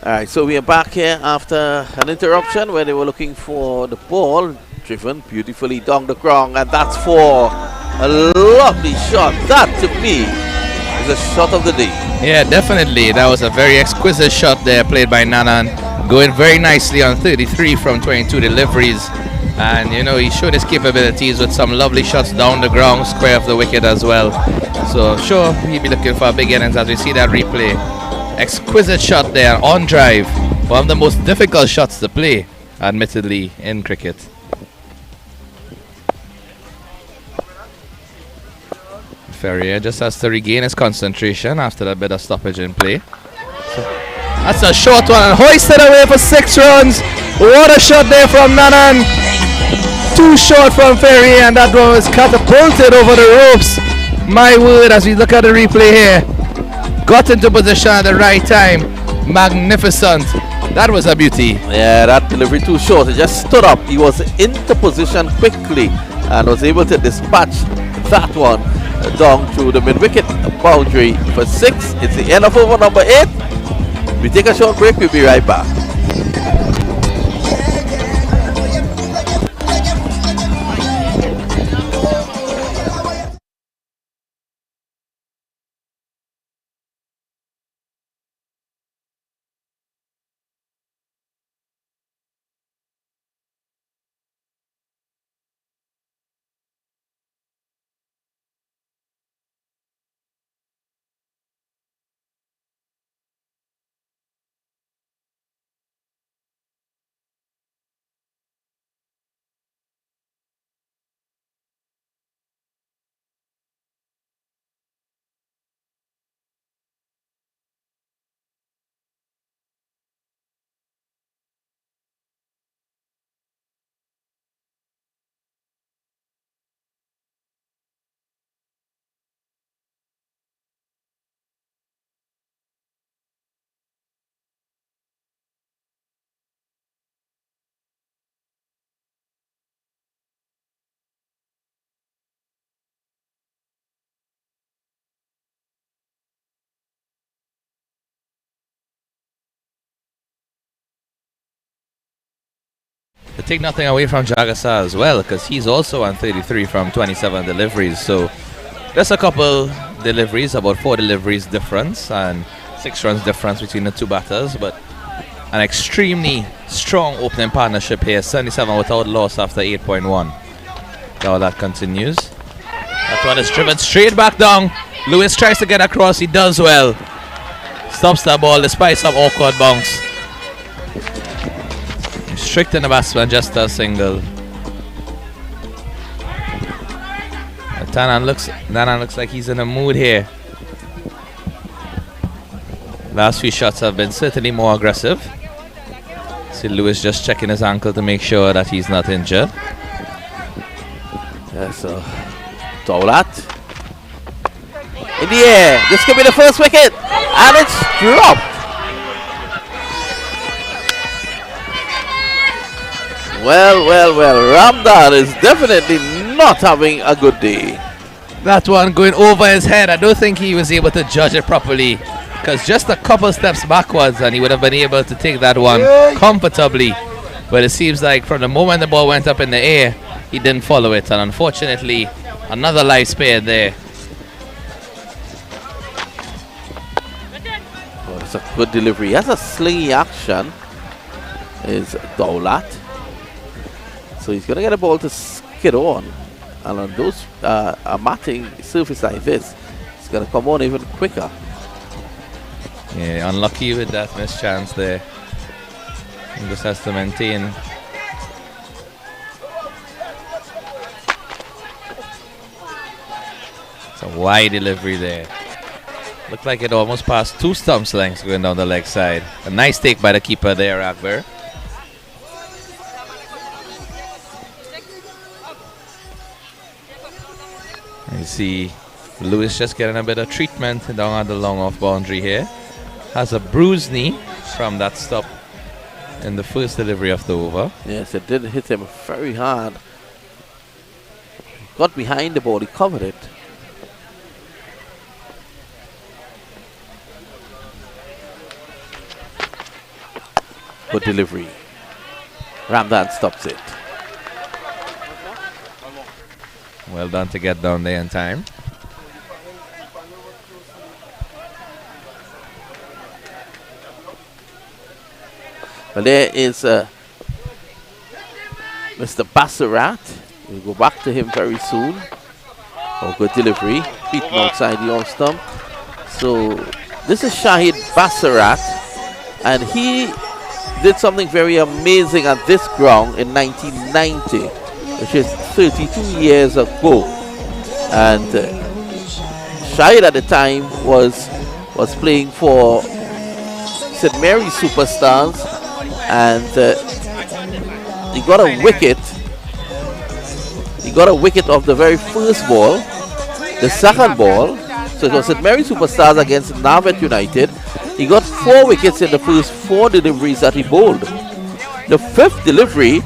All right, so we are back here after an interruption where they were looking for the ball driven beautifully down the ground, and that's for a lovely shot. That, to me, is a shot of the day. Yeah, definitely. That was a very exquisite shot there played by Nanan. Going very nicely on 33 from 22 deliveries. And, you know, he showed his capabilities with some lovely shots down the ground, square of the wicket as well. So, sure, he'll be looking for big innings as we see that replay. Exquisite shot there on drive. One of the most difficult shots to play, admittedly, in cricket. Ferrier just has to regain his concentration after that bit of stoppage in play. So that's a short one and hoisted away for 6 runs. What a shot there from Nanan. Too short from Ferrier, and that one was catapulted over the ropes. My word, as we look at the replay here. Got into position at the right time. Magnificent. That was a beauty. Yeah, that delivery too short. He just stood up. He was into position quickly and was able to dispatch that one down to the mid-wicket boundary for 6. It's the end of over number 8. We take a short break. We'll be right back. To take nothing away from Jagasa as well, because he's also on 33 from 27 deliveries. So there's a couple deliveries, about 4 deliveries difference and 6 runs difference between the two batters. But an extremely strong opening partnership here. 77 without loss after 8.1. Now that continues. That one is driven straight back down. Lewis tries to get across. He does well. Stops the ball despite some awkward bounce. Strict in the batsman, just a single. Nanan looks like he's in a mood here. Last few shots have been certainly more aggressive. See Lewis just checking his ankle to make sure that he's not injured. Yeah, so Daulat in the air. This could be the first wicket, and it's dropped. Well, Ramdal is definitely not having a good day. That one going over his head. I don't think he was able to judge it properly, because just a couple steps backwards and he would have been able to take that one comfortably. But it seems like from the moment the ball went up in the air, he didn't follow it, and unfortunately another life spared there. Oh, it's a good delivery. He has a slingy action, is Daulat. So he's going to get a ball to skid on. And on those a matting surface like this, it's going to come on even quicker. Yeah, unlucky with that missed chance there. He just has to maintain. It's a wide delivery there. Looked like it almost passed 2 stumps lengths going down the leg side. A nice take by the keeper there, Akbar. You see Lewis just getting a bit of treatment down on the long off boundary here. Has a bruised knee from that stop in the first delivery of the over. Yes, it did hit him very hard. Got behind the ball, he covered it. Good delivery. Ramdan stops it. Well done to get down there in time. But there is Mr. Bassarat. We'll go back to him very soon. Oh, good delivery. Beaten outside the off stump. So this is Shahid Bassarat, and he did something very amazing at this ground in 1990, which is 32 years ago. And Shahid at the time was playing for St. Mary's Superstars, and he got a wicket. He got a wicket off the very first ball. The second ball, so it was St. Mary's Superstars against Navet United. He got 4 wickets in the first 4 deliveries that he bowled. The 5th delivery,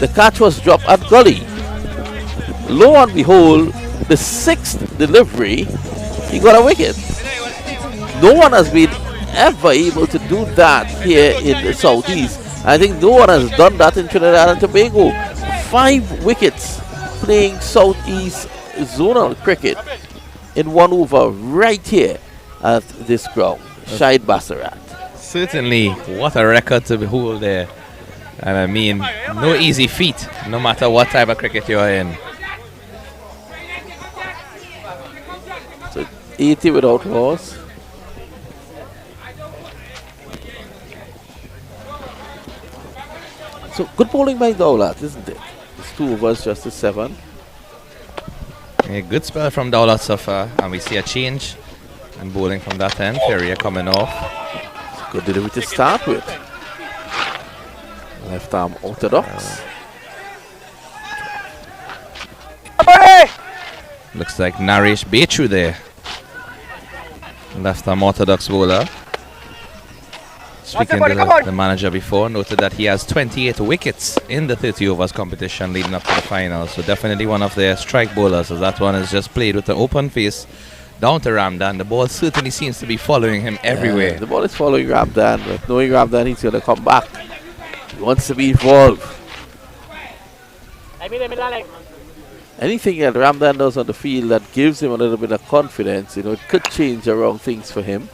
the catch was dropped at gully. Lo and behold, the 6th delivery, he got a wicket. No one has been ever able to do that here in the Southeast. I think no one has done that in Trinidad and Tobago. 5 wickets playing Southeast zonal cricket in 1 over right here at this ground. Shahid Bassarat. Certainly, what a record to behold there. And I mean, no easy feat, no matter what type of cricket you're in. So 80 without loss. So good bowling by Daulat, isn't it? It's 2 overs, just a 7. A good spell from Daulat so far, and we see a change in bowling from that end. Ferrier coming off. Good delivery to start with. Left arm orthodox. Looks like Naresh Bechu there. Left arm orthodox bowler. Speaking to the manager before, noted that he has 28 wickets in the 30 overs competition leading up to the final. So definitely one of their strike bowlers, as that one is just played with an open face down to Ramdan. The ball certainly seems to be following him everywhere. The ball is following Ramdan, but knowing Ramdan, he's going to come back. He wants to be involved. Anything that Ramdan does on the field that gives him a little bit of confidence, you know, it could change around things for him.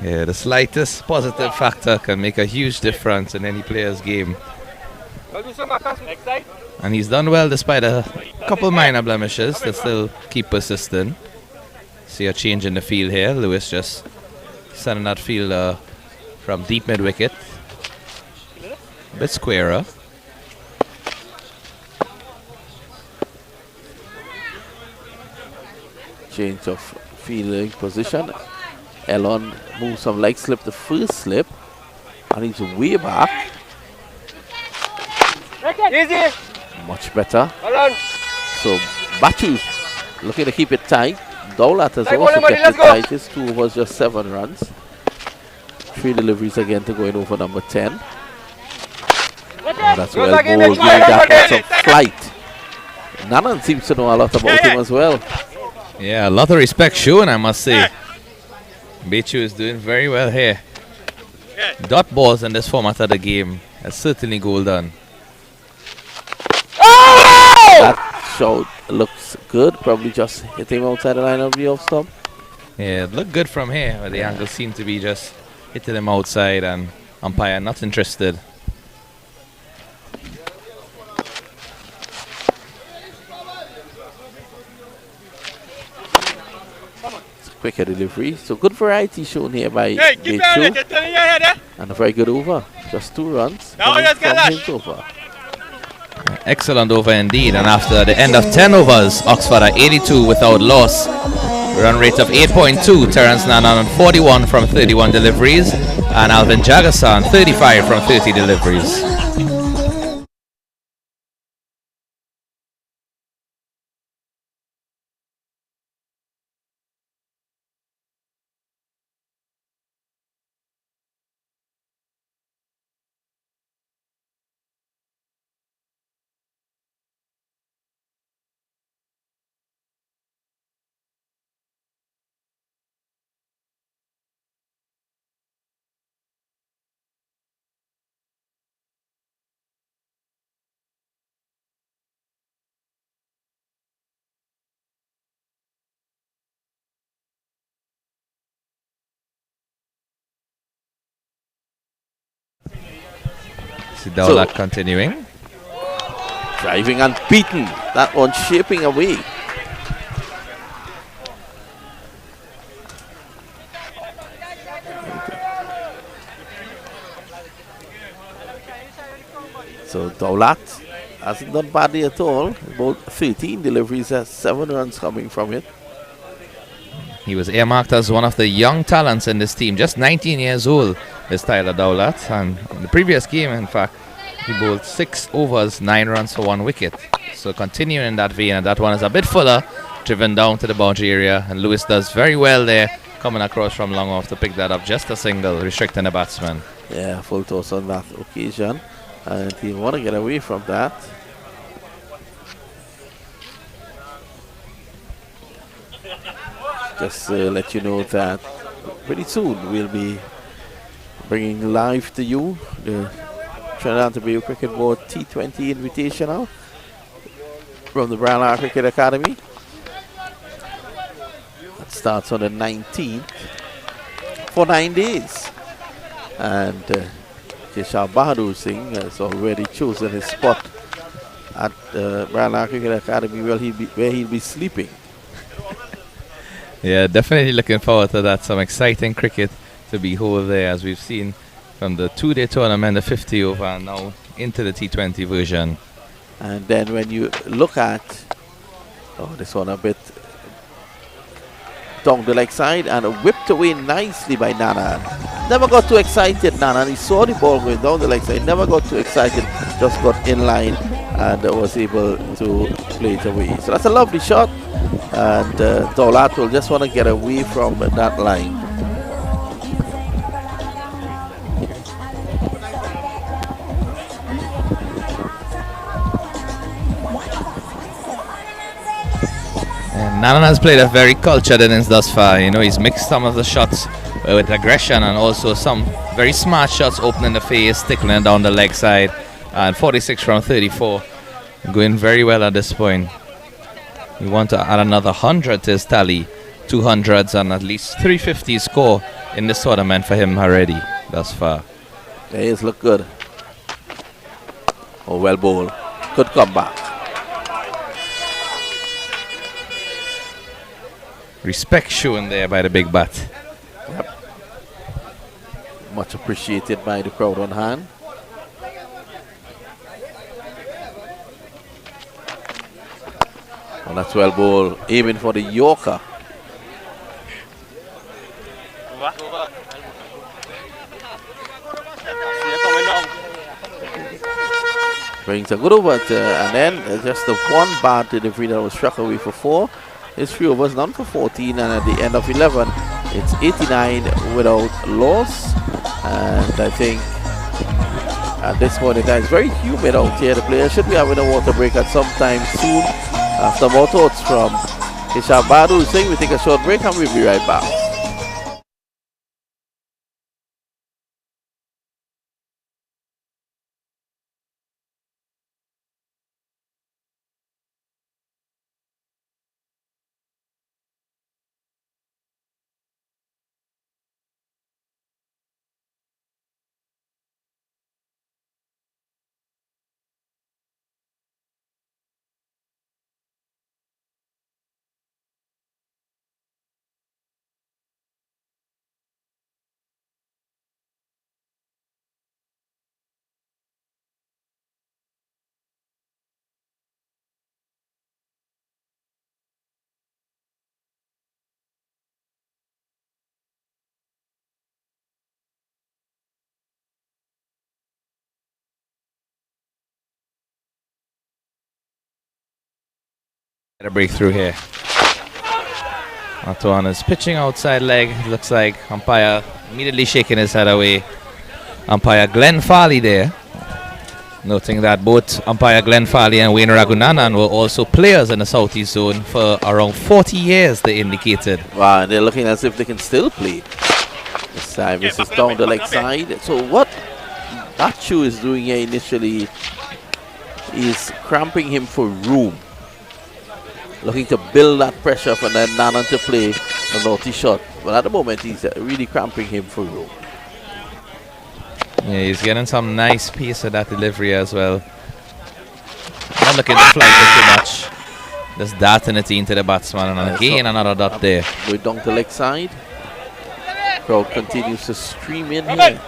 Yeah, the slightest positive factor can make a huge difference in any player's game. And he's done well despite a couple minor blemishes that still keep persistent. See a change in the field here. Lewis just sending that fielder from deep mid wicket. A bit squarer. Change of fielding position. Elon moves some leg slip, the first slip, and he's way back. Easy. Much better. Hold on. So Bachu's looking to keep it tight. Daulat has Like also bowling, kept let's it go. tight. His 2 overs, just 7 runs. 3 deliveries again to go in over number 10. Oh, that's well bowled, giving that some flight. Nanan seems to know a lot about him as well. Yeah, a lot of respect shown, I must say. Bechu is doing very well here. Dot balls in this format of the game is certainly goal done. That shot looks good. Probably just hit him outside the line of the off stump. Yeah, it looked good from here, but the angle seemed to be just hitting him outside and umpire not interested. Quicker delivery. So good variety shown here by Bechu. And a very good over. Just 2 runs from his over. Excellent over indeed, and after the end of 10 overs, Oxford are 82 without loss. Run rate of 8.2, Terence Nanan on 41 from 31 deliveries, and Alvin Jagasan 35 from 30 deliveries. See Dowlat continuing. Driving and beaten. That one shaping away. So Dowlat hasn't done badly at all. About 13 deliveries, 7 runs coming from it. He was earmarked as one of the young talents in this team. Just 19 years old is Tyler Dowlat. And in the previous game, in fact, he bowled 6 overs, 9 runs for 1 wicket. So continuing in that vein, and that one is a bit fuller, driven down to the boundary area. And Lewis does very well there, coming across from long off to pick that up. Just a single, restricting the batsman. Yeah, full toss on that occasion. And he want to get away from that. Just let you know that pretty soon we'll be bringing live to you the Trinidad and Tobago Cricket Board T20 Invitational from the Brown Cricket Academy. That starts on the 19th for 9 days. And Keshal Bahadur Singh has already chosen his spot at the Brown Cricket Academy where he'll be sleeping. Yeah, definitely looking forward to that. Some exciting cricket to behold there, as we've seen from the 2-day tournament, the 50 over, and now into the T20 version. And then when you look at this one a bit down the leg side and whipped away nicely by Nana. Never got too excited, Nana. He saw the ball going down the leg side, never got too excited, just got in line and was able to play it away. So that's a lovely shot. And Dowlat will just want to get away from that line. And Nanan has played a very cultured innings thus far. You know, he's mixed some of the shots with aggression and also some very smart shots, opening the face, tickling down the leg side. And 46 from 34. Going very well at this point. We want to add another 100 to his tally. 200s and at least 350 score in this tournament for him already thus far. There he is, look good. Oh, well bowled. Good comeback. Respect shown there by the big bat. Yep. Much appreciated by the crowd on hand. Well, that's well bowled, aiming for the Yorker. Brings a good over, and then just the one bad delivery that was struck away for 4. It's 3 overs, none for 14, and at the end of 11, it's 89 without loss. And I think at this point in time, it's very humid out here. The players should be having a water break at some time soon. After more thoughts from Keshal Bahadur Singh, we take a short break and we'll be right back. A breakthrough here. Antoine is pitching outside leg. Looks like umpire immediately shaking his head away. Umpire Glenn Farley there. Noting that both umpire Glenn Farley and Wayne Ragunanan were also players in the Southeast Zone for around 40 years, they indicated. Wow, and they're looking as if they can still play. This time, this is down the leg side. So what Achu is doing here initially is cramping him for room. Looking to build that pressure for then Nanan to play a naughty shot. But at the moment, he's really cramping him for room. Yeah, he's getting some nice piece of that delivery as well. Not looking to flight it too much. Just darting it into the batsman, and again another dot there. Going down the leg side. Crowd continues to stream in here.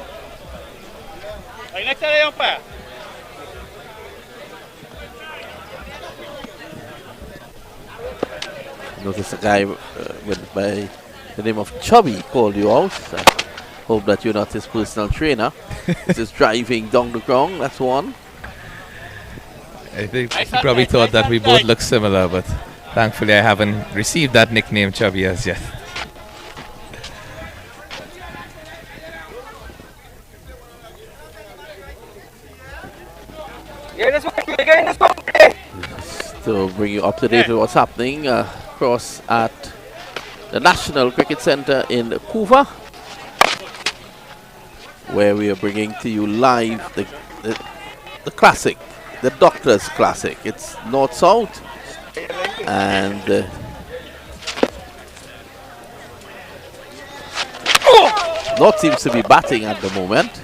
Notice a guy by the name of Chubby called you out. Hope that you're not his personal trainer. This is driving down the ground. That's one. I think he probably thought that we both look similar, but thankfully I haven't received that nickname Chubby as yet. To bring you up to date with what's happening across at the National Cricket Centre in Couva, where we are bringing to you live the classic, the Doctor's Classic. It's North-South, and North seems to be batting at the moment,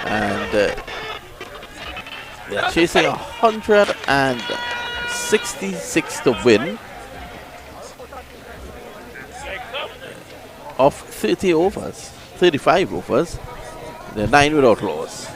and they're chasing 166 to win of 30 overs, 35 overs. They're 9 without loss.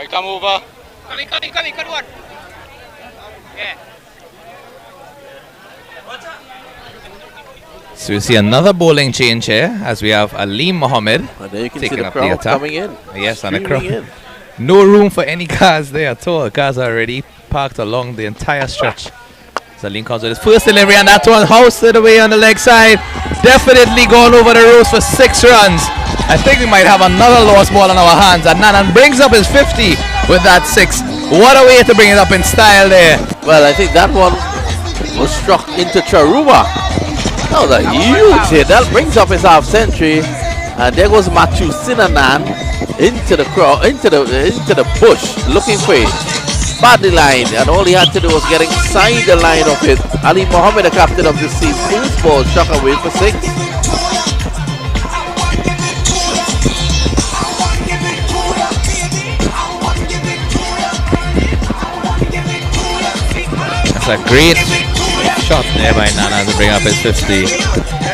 Come over. Coming, good one. Yeah. So we see another bowling change here as we have Aleem Mohammed And there you can see taking the up the crowd attack. coming in. Yes, and the Streaming crowd. in. No room for any cars there at all. Cars are already parked along the entire stretch. Aleem comes with his first delivery, and that one housed away on the leg side. Definitely gone over the rows for 6 runs. I think we might have another lost ball on our hands, and Nanan brings up his 50 with that 6. What a way to bring it up in style there. Well, I think that one was struck into Charuba. That was a huge hit. That brings up his half century, and there goes Matthew Sinanan into the crowd, into the bush, looking for it. Badly lined, and all he had to do was get inside the line of it. Ali Mohammed, the captain of the team, first ball struck away for 6. That's a great shot there by Nana to bring up his 50.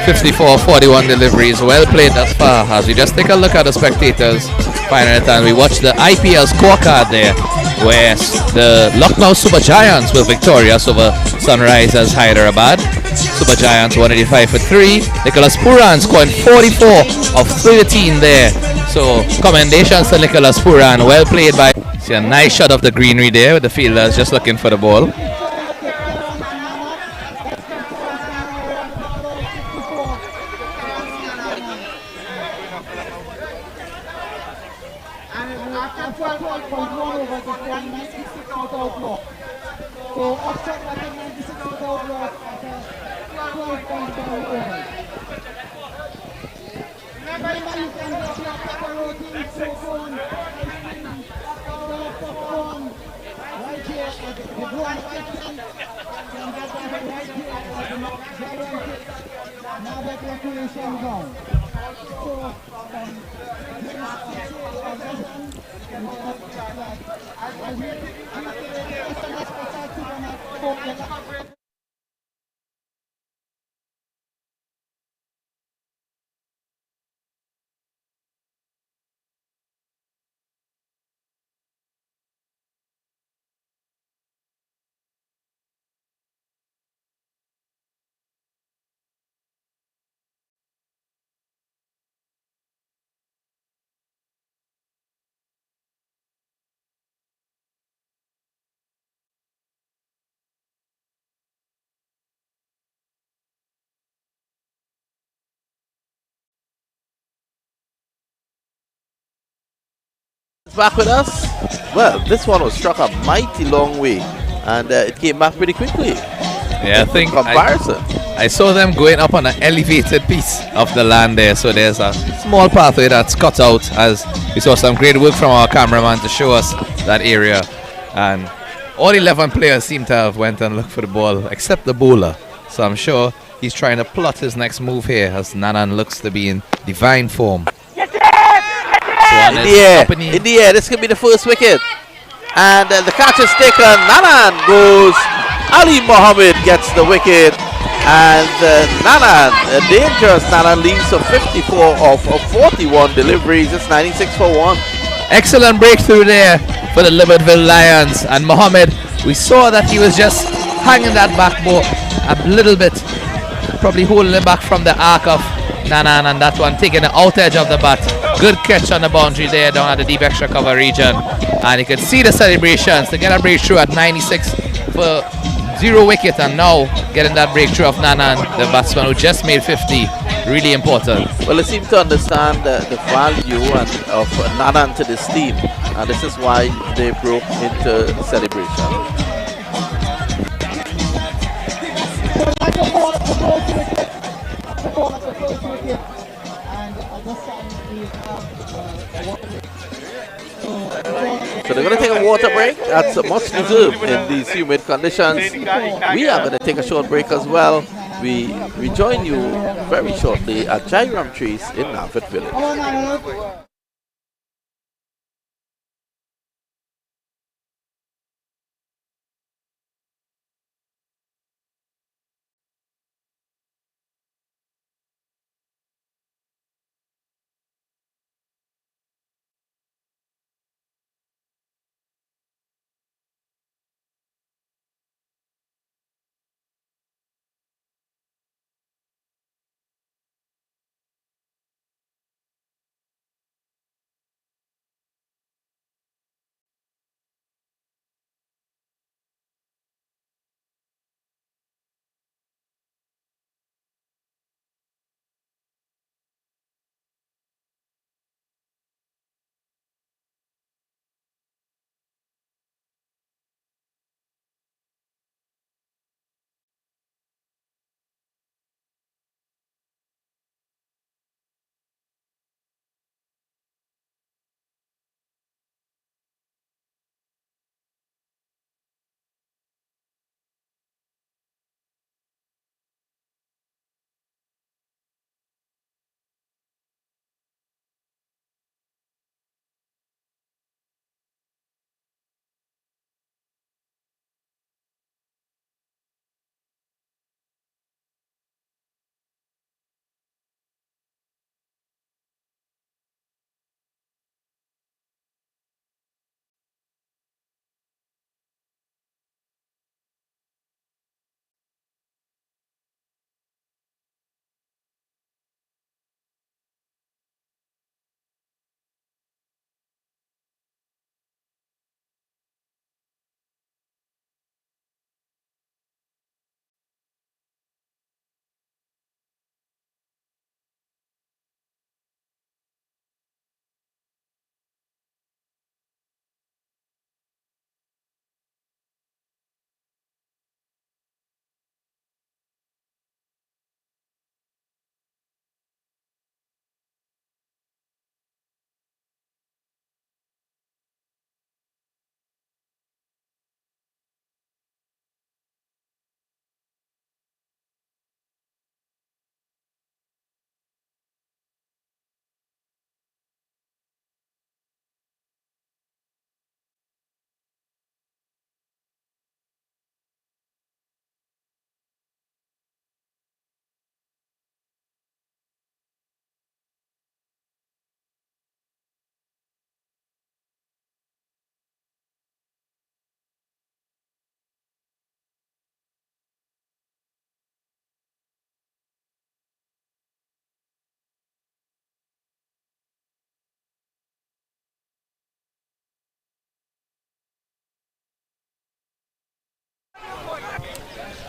54-41 deliveries. Well played thus far. As we just take a look at the spectators, final time we watch the IPL scorecard there, where the Lucknow Super Giants were victorious over Sunrisers Hyderabad. Super Giants 185 for 3. Nicholas Puran scoring 44 of 13 there. So commendations to Nicholas Puran. Well played by. See a nice shot of the greenery there with the fielders just looking for the ball. back with us. Well, this one was struck a mighty long way, and it came back pretty quickly. Yeah, I think comparison. I saw them going up on an elevated piece of the land there, so there's a small pathway that's cut out, as we saw some great work from our cameraman to show us that area. And all 11 players seem to have went and looked for the ball, except the bowler. So I'm sure he's trying to plot his next move here, as Nanan looks to be in divine form. In the air, this could be the first wicket. And the catch is taken. Nanan goes. Ali Mohammed gets the wicket. And Nanan, dangerous Nanan, leads to 54 of 41 deliveries. It's 96 for 1. Excellent breakthrough there for the Liverpool Lions. And Mohammed, we saw that he was just hanging that back ball a little bit, probably holding it back from the arc of Nanan, and that one taking the out edge of the bat. Good catch on the boundary there down at the deep extra cover region. And you can see the celebrations to get a breakthrough at 96 for 0 wicket, and now getting that breakthrough of Nanan, the batsman who just made 50. Really important. Well, they seem to understand the value of Nanan to this team, and this is why they broke into celebration. So they're going to take a water break. That's much deserved in these humid conditions. We are going to take a short break as well. We rejoin you very shortly at Jairam Trees in Narford Village.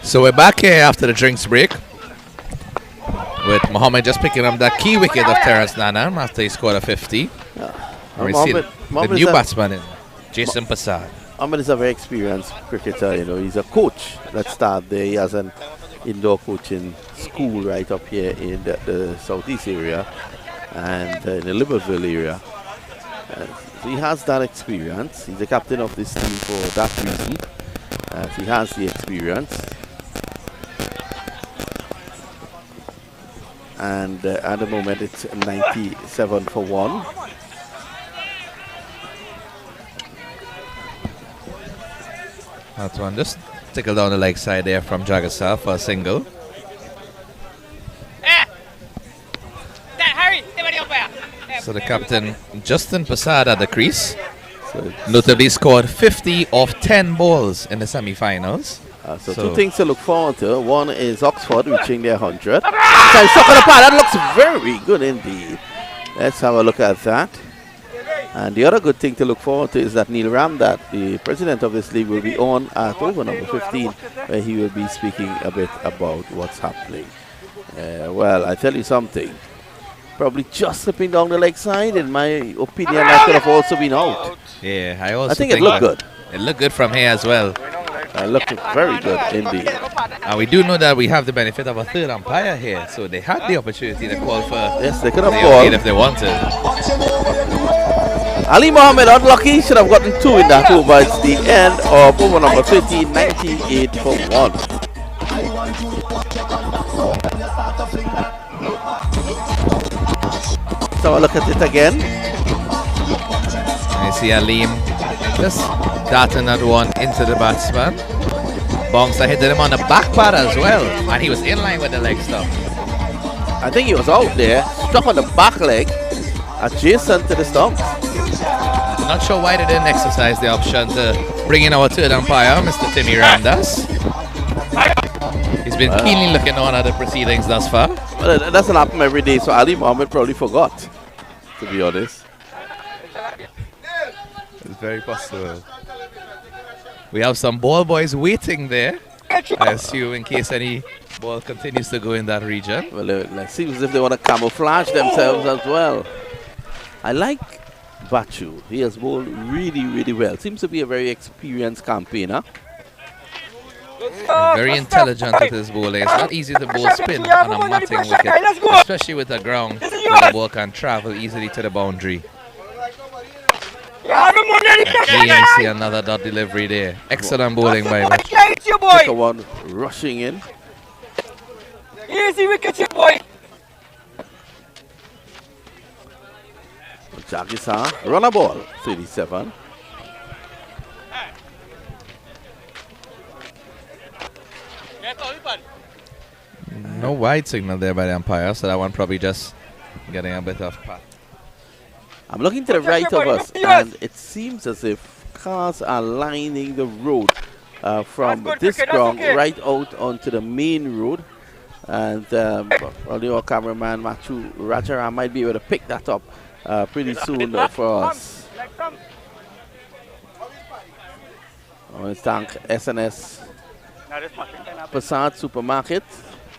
So we're back here after the drinks break, with Mohammed just picking up that key wicket of Terence Nanan after he scored a 50. And we see the Mohammed new batsman in Jason Passad. Ahmed is a very experienced cricketer. You know, he's a coach that started there. He has an indoor coaching school right up here in the southeast area and in the Liverpool area. So he has that experience. He's the captain of this team for that reason. He has the experience. And at the moment it's 97 for 1. That's one. Just tickle down the leg side there from Jagasar for a single. So the captain, Justin Passad, at the crease. So Notably scored 50 off 10 balls in the semi-finals. So two things to look forward to. One is Oxford reaching their 100. So stuck on the pad. That looks very good indeed. Let's have a look at that. And the other good thing to look forward to is that Neil Ramdat, the president of this league, will be on at over number 15, where he will be speaking a bit about what's happening. Well, I tell you something. Probably just slipping down the leg side. In my opinion, that could have also been out. Yeah, I think it looked good. It looked good from here as well. It looked very good indeed. And we do know that we have the benefit of a third umpire here, so they had the opportunity to call for Yes, they could have the called. update if they wanted. Ali Mohammed unlucky, should have gotten 2 in that over. It's the end of over number 13, 98 for 1. So look at it again. I see Alim just darting that one into the batsman. Bouncer hit him on the back pad as well, and he was in line with the leg stuff. I think he was out there, struck on the back leg, adjacent to the stumps. Not sure why they didn't exercise the option to bring in our third umpire, Mr. Timmy Ramdas. He's been keenly looking on at the proceedings thus far. Well, it doesn't happen every day, so Ali Mohammed probably forgot, to be honest. It's very possible. We have some ball boys waiting there, I assume, in case any ball continues to go in that region. Well, it seems as if they want to camouflage themselves as well. I like Bachu. He has bowled really, really well. Seems to be a very experienced campaigner. Very intelligent with his bowling. It's not easy to bowl spin on a matting wicket, especially with the ground where the ball can travel easily to the boundary. Again, you see another dot delivery there. Excellent bowling by him. Second one rushing in. Easy wicket, you boy. Jagisar, run a ball, 37. No wide signal there by the umpire, so that one probably just getting a bit of pat. I'm looking to the right of us, and it seems as if cars are lining the road from this ground right out onto the main road. And our cameraman Machu Rajaram might be able to pick that up pretty soon for us. I want to thank SNS Passad Supermarket.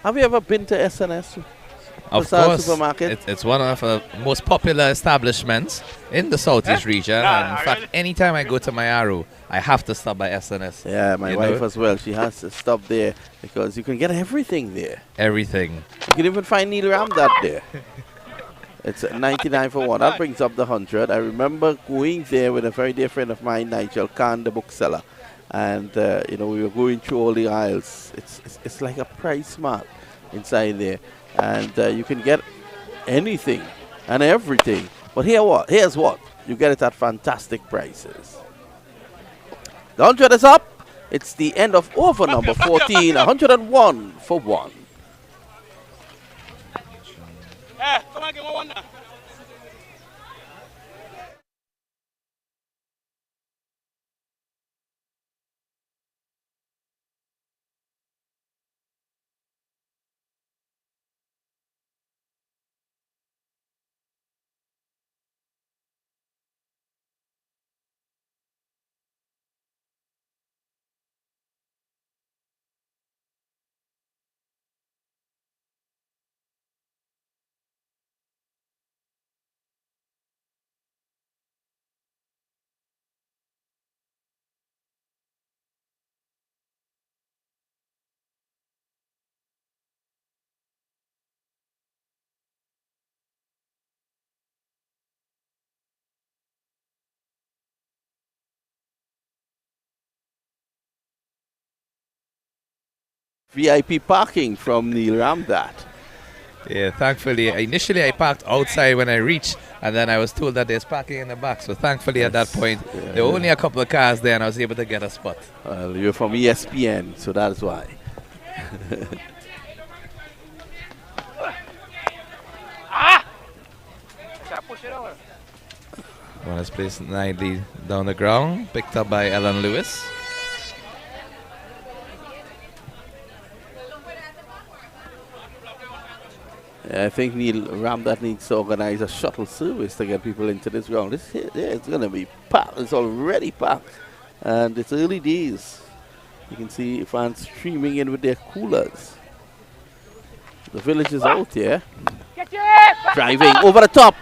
Have you ever been to SNS? Of course, it's one of the most popular establishments in the Southeast region. And in fact, anytime I go to Mayaro, I have to stop by SNS. Yeah, my wife as well. She has to stop there because you can get everything there. Everything. You can even find Neil Ramdat there. It's 99 for 1. That brings up the 100. I remember going there with a very dear friend of mine, Nigel Khan, the bookseller. And, we were going through all the aisles. It's like a price mark inside there. And you can get anything and everything. But here's what. You get it at fantastic prices. The 100 is up. It's the end of over number 14, 101 for 1. Come on, give me one now. VIP parking from Neil Ramdat. Yeah, thankfully, initially I parked outside when I reached, and then I was told that there's parking in the back. So thankfully at that point, there were only a couple of cars there and I was able to get a spot. Well, you're from ESPN, so that's why. Push it over. One is placed nicely down the ground, picked up by Ellen Lewis. I think Neil Ramdat needs to organize a shuttle service to get people into this ground. This here, yeah, it's going to be packed. It's already packed. And it's early days. You can see fans streaming in with their coolers. The village is out here. Driving over the top.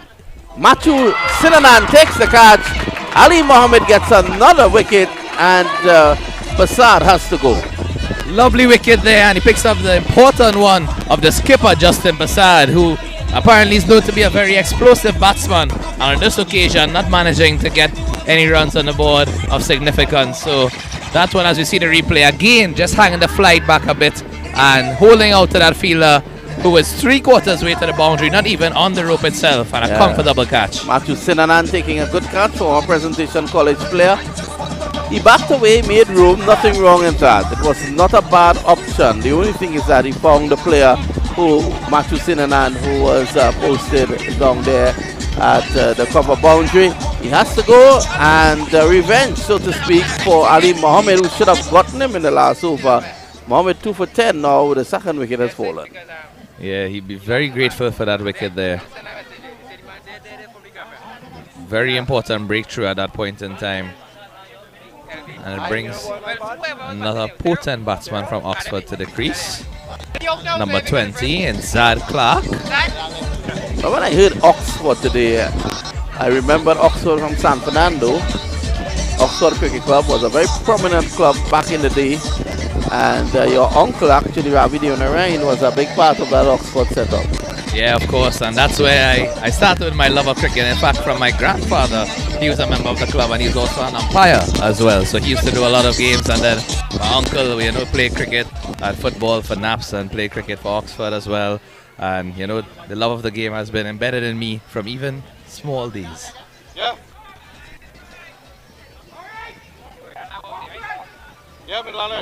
Matthew Sinanan takes the catch. Ali Mohammed gets another wicket. And Basad has to go. Lovely wicket there, and he picks up the important one of the skipper, Justin Basad, who apparently is known to be a very explosive batsman, and on this occasion not managing to get any runs on the board of significance. So that one, as we see the replay again, just hanging the flight back a bit and holding out to that fielder who was 3/4 way to the boundary, not even on the rope itself, and a comfortable catch. Matthew Sinanan taking a good catch for a Presentation College player. He backed away, made room, nothing wrong in that. It was not a bad option. The only thing is that he found the player Matthew Sinanan, who was posted down there at the cover boundary. He has to go, and revenge, so to speak, for Ali Mohammed, who should have gotten him in the last over. Mohammed 2 for 10 now, the second wicket has fallen. Yeah, he'd be very grateful for that wicket there. Very important breakthrough at that point in time. And it brings another potent batsman from Oxford to the crease. Number 20 in Zad Clark. But when I heard Oxford today, I remembered Oxford from San Fernando. Oxford Cricket Club was a very prominent club back in the day. And your uncle, actually, Ravi Deonarain, was a big part of that Oxford setup. Yeah, of course, and that's where I started with my love of cricket. In fact, from my grandfather, he was a member of the club, and he was also an umpire as well. So he used to do a lot of games, and then my uncle, played cricket and football for Naps and played cricket for Oxford as well. And, the love of the game has been embedded in me from even small days. Yeah.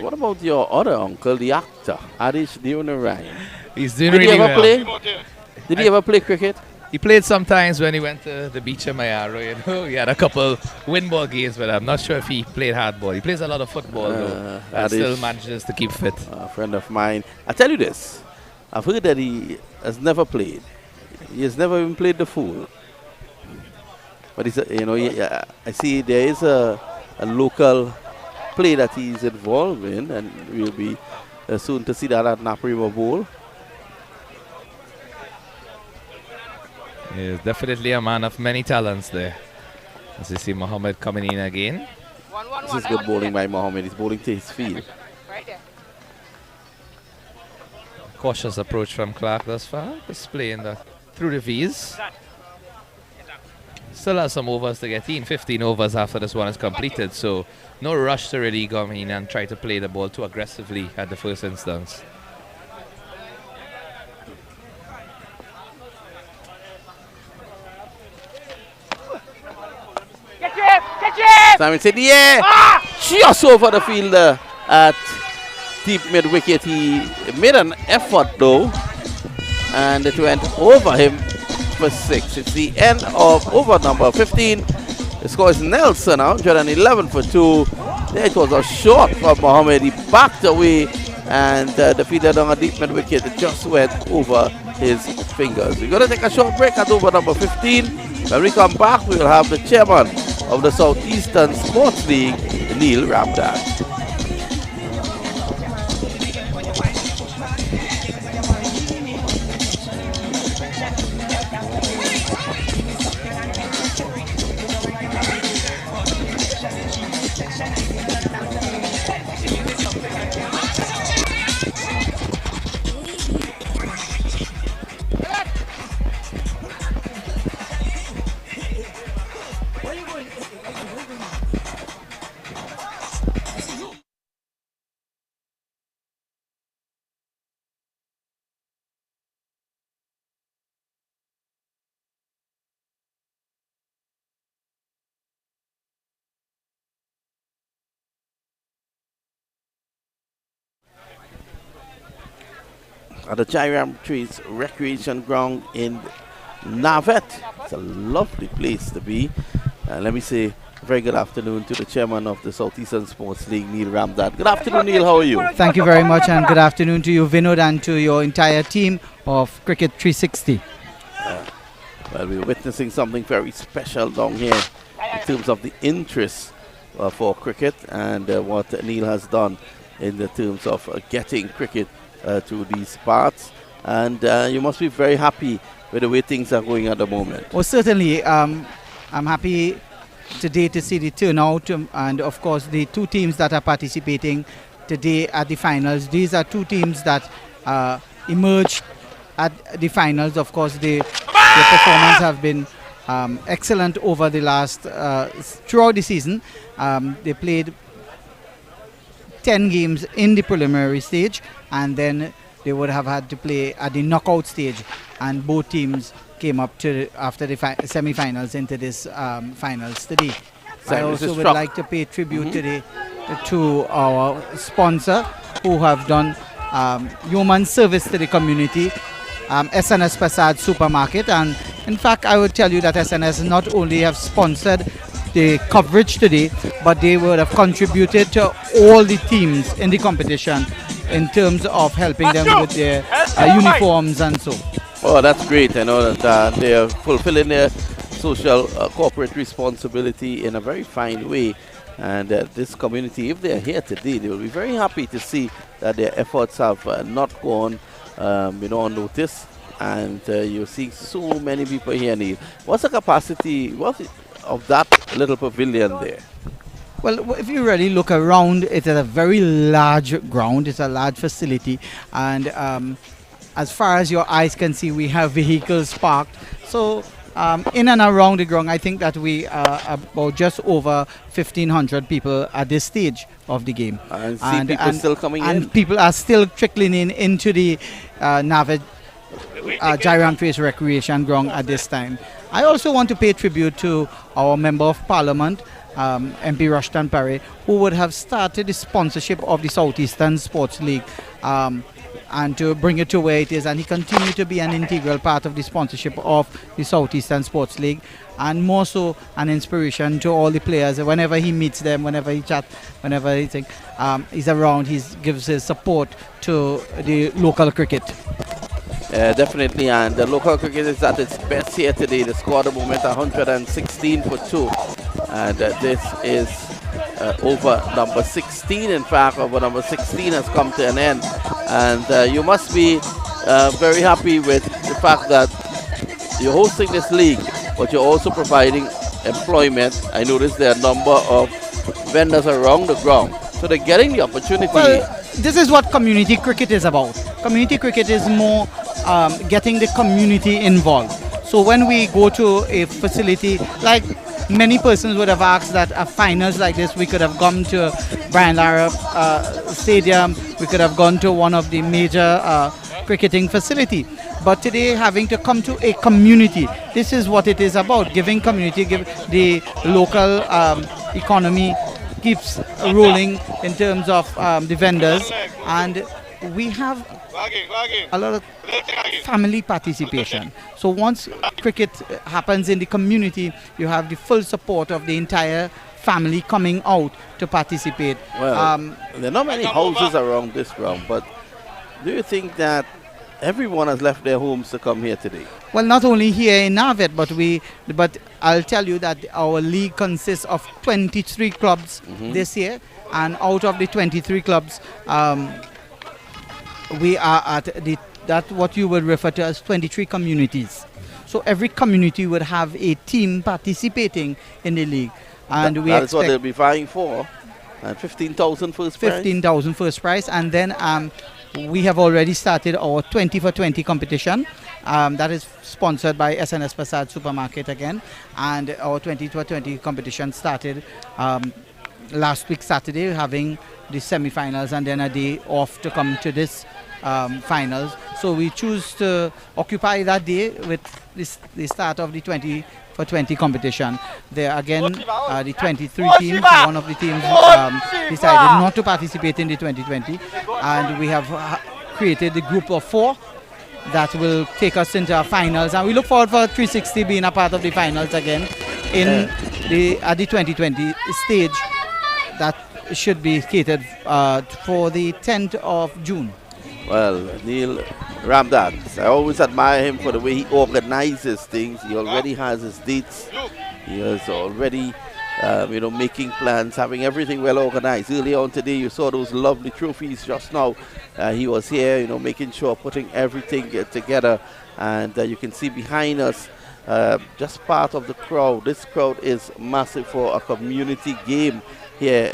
What about your other uncle, the actor, Adish Deonarain? He's doing Did he really ever well. play? Did he ever play cricket? He played sometimes when he went to the beach in Mayaro. He had a couple win-ball games, but I'm not sure if he played hardball. He plays a lot of football, though, and still manages to keep fit. A friend of mine. I tell you this, I've heard that he has never played. He has never even played the fool. But he's, I see there is a local play that he's involved in, and we'll be soon to see that at Nap River Bowl. He's definitely a man of many talents there. As you see Mohammed coming in again. This is good bowling by Mohammed. He's bowling to his field. Right there. Cautious approach from Clark thus far, displaying that through the V's. Still has some overs to get in, 15 overs after this one is completed, so no rush to really come in and try to play the ball too aggressively at the first instance. Simon said, just over the fielder at deep mid wicket. He made an effort though, and it went over him for 6. It's the end of over number 15. The score is Nelson, 111 for 2. There it was a shot from Mohammed. He backed away, and the fielder down a deep mid wicket. It just went over his fingers. We're going to take a short break at over number 15. When we come back, we will have the chairman of the Southeastern Sports League, Neil Ramdat. at the Jairam Trees Recreation Ground in Navet. It's a lovely place to be. Let me say a very good afternoon to the chairman of the Southeastern Sports League, Neil Ramdad. Good afternoon, Neil. How are you? Thank you very much, and good afternoon to you, Vinod, and to your entire team of Cricket 360. Well, we're witnessing something very special down here in terms of the interest for cricket and what Neil has done in the terms of getting cricket to these parts. And you must be very happy with the way things are going at the moment. Well, certainly, I'm happy today to see the turnout, and of course the two teams that are participating today at the finals. These are two teams that emerged at the finals. Of course, their performance have been excellent over the last throughout the season. They played 10 games in the preliminary stage, and then they would have had to play at the knockout stage, and both teams came up to after the semi-finals into this finals today. I also would like to pay tribute today to our sponsor, who have done human service to the community, SNS Prasad Supermarket. And in fact, I would tell you that SNS not only have sponsored the coverage today, but they would have contributed to all the teams in the competition in terms of helping them with their uniforms and so. Oh, that's great. I know that they are fulfilling their social corporate responsibility in a very fine way. And this community, if they're here today, they will be very happy to see that their efforts have not gone unnoticed. And you're seeing so many people here, Neil. What's the capacity of that little pavilion there? Well, if you really look around, it's a very large ground. It's a large facility. And as far as your eyes can see, we have vehicles parked. So in and around the ground, I think that we are about just over 1,500 people at this stage of the game. And people still coming in. And people are still trickling into the Navid Jairam Trace Recreation Ground at this time. I also want to pay tribute to our Member of Parliament, MP Rushton Parry, who would have started the sponsorship of the Southeastern Sports League and to bring it to where it is, and he continued to be an integral part of the sponsorship of the Southeastern Sports League, and more so an inspiration to all the players. Whenever he meets them, whenever he chats, whenever he's around, he gives his support to the local cricket. Definitely, and the local cricket is at its best here today. The score at the moment 116 for 2, and this is over number 16. In fact, over number 16 has come to an end, and you must be very happy with the fact that you're hosting this league, but you're also providing employment. I noticed there are a number of vendors around the ground, so they're getting the opportunity. Well, this is what community cricket is about. Community cricket is more getting the community involved. So when we go to a facility, like many persons would have asked that a finals like this, we could have gone to Brian Lara Stadium, we could have gone to one of the major cricketing facility. But today, having to come to a community, this is what it is about, giving community, give the local economy keeps rolling in terms of the vendors, and we have a lot of family participation. So once cricket happens in the community, you have the full support of the entire family coming out to participate. Well, there are not many houses around this ground, but do you think that everyone has left their homes to come here today? Well, not only here in Navet, but I'll tell you that our league consists of 23 clubs this year, and out of the 23 clubs, we are at that what you would refer to as 23 communities. So every community would have a team participating in the league, and that is what they'll be vying for. And 15,000 first prize. 15,000 first prize, and then we have already started our 20 for 20 competition. That is sponsored by SNS Prasad Supermarket again, and our 20 for 20 competition started last week Saturday, having the semi-finals and then a day off to come to this finals. So we choose to occupy that day with the start of the 20 for 20 competition. There again, the 23 teams, one of the teams decided not to participate in the 2020, and we have created the group of 4 that will take us into our finals, and we look forward for 360 being a part of the finals again at the 2020 stage that should be catered for the 10th of June. Well, Neil Ramdas, I always admire him for the way he organizes things. He already has his dates. He is already, making plans, having everything well organized. Earlier on today, you saw those lovely trophies just now. He was here, making sure, putting everything together. And you can see behind us, just part of the crowd. This crowd is massive for a community game here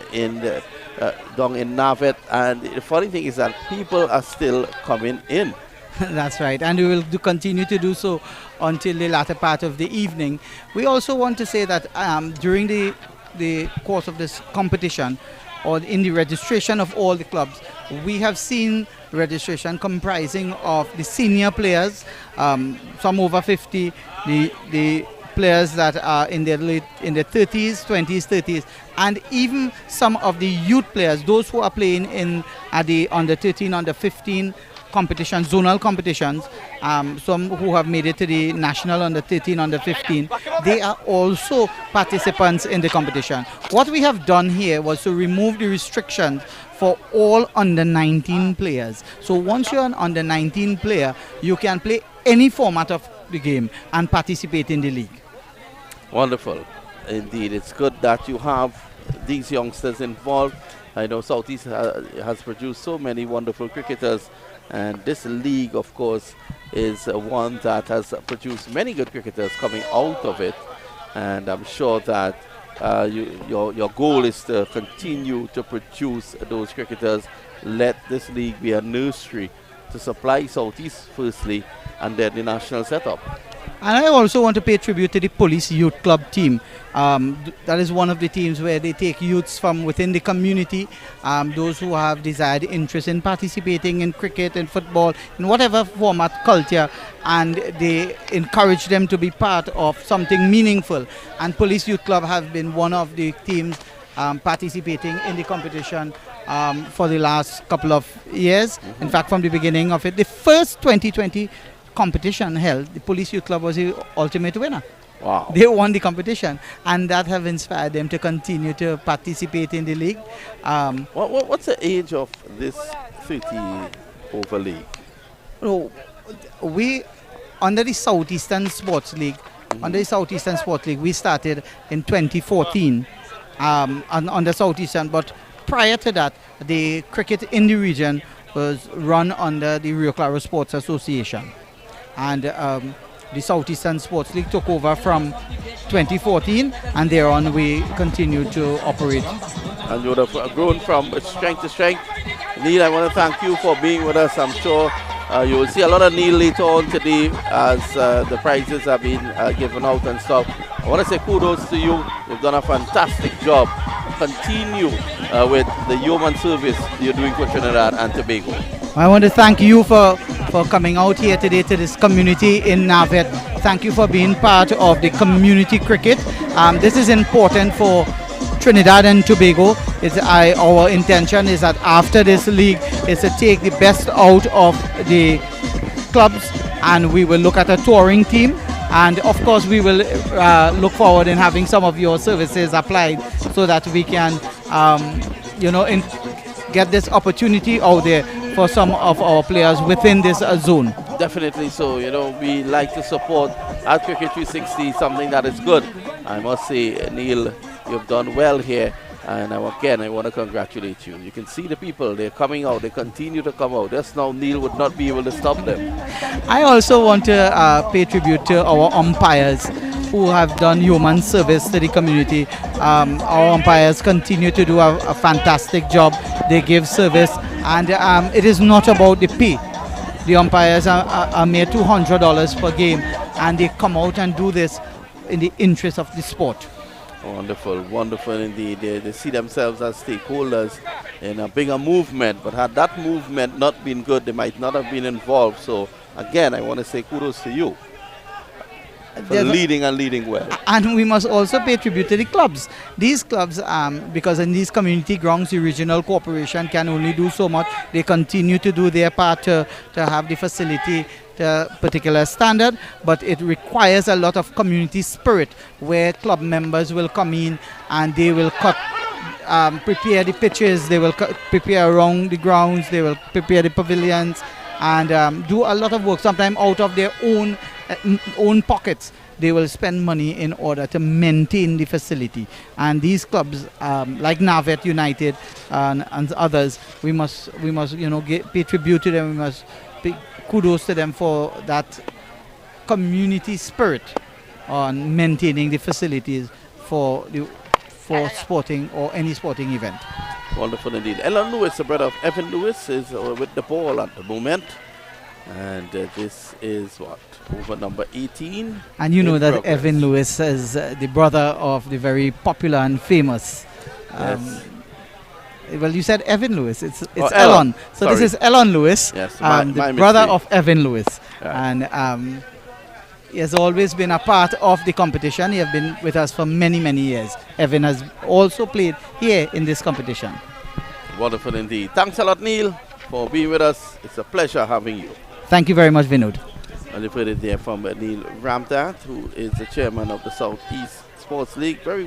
down in Navet. And the funny thing is that people are still coming in. That's right, and we will continue to do so until the latter part of the evening. We also want to say that during the course of this competition, or in the registration of all the clubs, we have seen registration comprising of the senior players, some over 50, the players that are in their 30s, 20s, 30s, and even some of the youth players, those who are playing at the under 13, under 15 competitions, zonal competitions, some who have made it to the national under 13, under 15, they are also participants in the competition. What we have done here was to remove the restrictions for all under 19 players. So once you're an under 19 player, you can play any format of the game and participate in the league. Wonderful. Indeed, it's good that you have these youngsters involved. I know Southeast has produced so many wonderful cricketers, and this league, of course, is one that has produced many good cricketers coming out of it. And I'm sure that your goal is to continue to produce those cricketers. Let this league be a nursery to supply Southeast firstly, and then the national setup. And I also want to pay tribute to the Police Youth Club team. That is one of the teams where they take youths from within the community, those who have desired interest in participating in cricket and football, in whatever format, culture, and they encourage them to be part of something meaningful. And Police Youth Club have been one of the teams participating in the competition for the last couple of years. In fact, from the beginning of it, the first 2020 competition held, the Police Youth Club was the ultimate winner. Wow. They won the competition, and that have inspired them to continue to participate in the league. What's the age of this 30 over league? We, under the Southeastern Sports League, we started in 2014 on the Southeastern, but prior to that, the cricket in the region was run under the Rio Claro Sports Association. And the Southeastern Sports League took over from 2014, and thereon we continued to operate. And you would have grown from strength to strength. Neil, I want to thank you for being with us. I'm sure you will see a lot of Neil later on today as the prizes have been given out and stuff. I want to say kudos to you. You've done a fantastic job. Continue with the human service you're doing for Trinidad and Tobago. I want to thank you for coming out here today to this community in Navet. Thank you for being part of the community cricket. This is important for Trinidad and Tobago. Our intention is that after this league is to take the best out of the clubs, and we will look at a touring team. And of course, we will look forward in having some of your services applied so that we can, get this opportunity out there for some of our players within this zone. Definitely so. We like to support at Cricket 360, something that is good. I must say, Neil, you've done well here. And again, I want to congratulate you. You can see the people, they're coming out, they continue to come out. Just now, Neil would not be able to stop them. I also want to pay tribute to our umpires who have done human service to the community. Our umpires continue to do a fantastic job. They give service, and it is not about the pay. The umpires are made $200 per game, and they come out and do this in the interest of the sport. Wonderful, wonderful indeed. They see themselves as stakeholders in a bigger movement, but had that movement not been good, they might not have been involved. So again, I want to say kudos to you. leading and leading well. And we must also pay tribute to the clubs. These clubs, because in these community grounds, the regional corporation can only do so much. They continue to do their part to have the facility to a particular standard, but it requires a lot of community spirit where club members will come in and they will prepare the pitches, they will prepare around the grounds, they will prepare the pavilions and do a lot of work, sometimes out of their own pockets. They will spend money in order to maintain the facility. And these clubs, like Navet United and others, we must pay tribute to them. We must pay kudos to them for that community spirit on maintaining the facilities for sporting or any sporting event. Wonderful indeed. Ellen Lewis, the brother of Evan Lewis, is with the ball at the moment. And this is over number 18. And you know that Evan Lewis is the brother of the very popular and famous. Yes. Well, you said Evan Lewis. It's Ellen. Ellen. So Sorry. this is Ellen Lewis, Yes, the brother mistake. of Evan Lewis. Right. And he has always been a part of the competition. He has been with us for many, many years. Evan has also played here in this competition. Wonderful indeed. Thanks a lot, Neil, for being with us. It's a pleasure having you. Thank you very much, Vinod. And you've heard it there from Neil Ramdat, who is the chairman of the Southeast Sports League. Very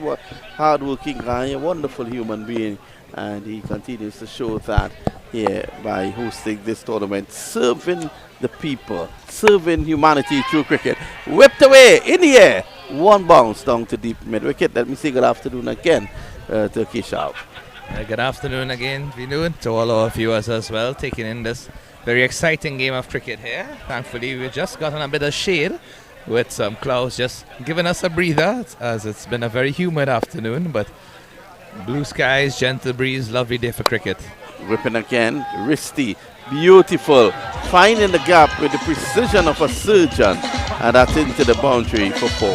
hard-working guy, a wonderful human being, and he continues to show that here by hosting this tournament, serving the people, serving humanity through cricket. Whipped away in the air, one bounce down to deep mid-wicket. Let me say good afternoon again to Kishab. Good afternoon again, Vinod, to all our viewers as well, taking in this very exciting game of cricket here. Thankfully, we've just gotten a bit of shade with some clouds just giving us a breather, as it's been a very humid afternoon, but blue skies, gentle breeze, lovely day for cricket. Whipping again, wristy, beautiful, finding the gap with the precision of a surgeon, and that's into the boundary for 4.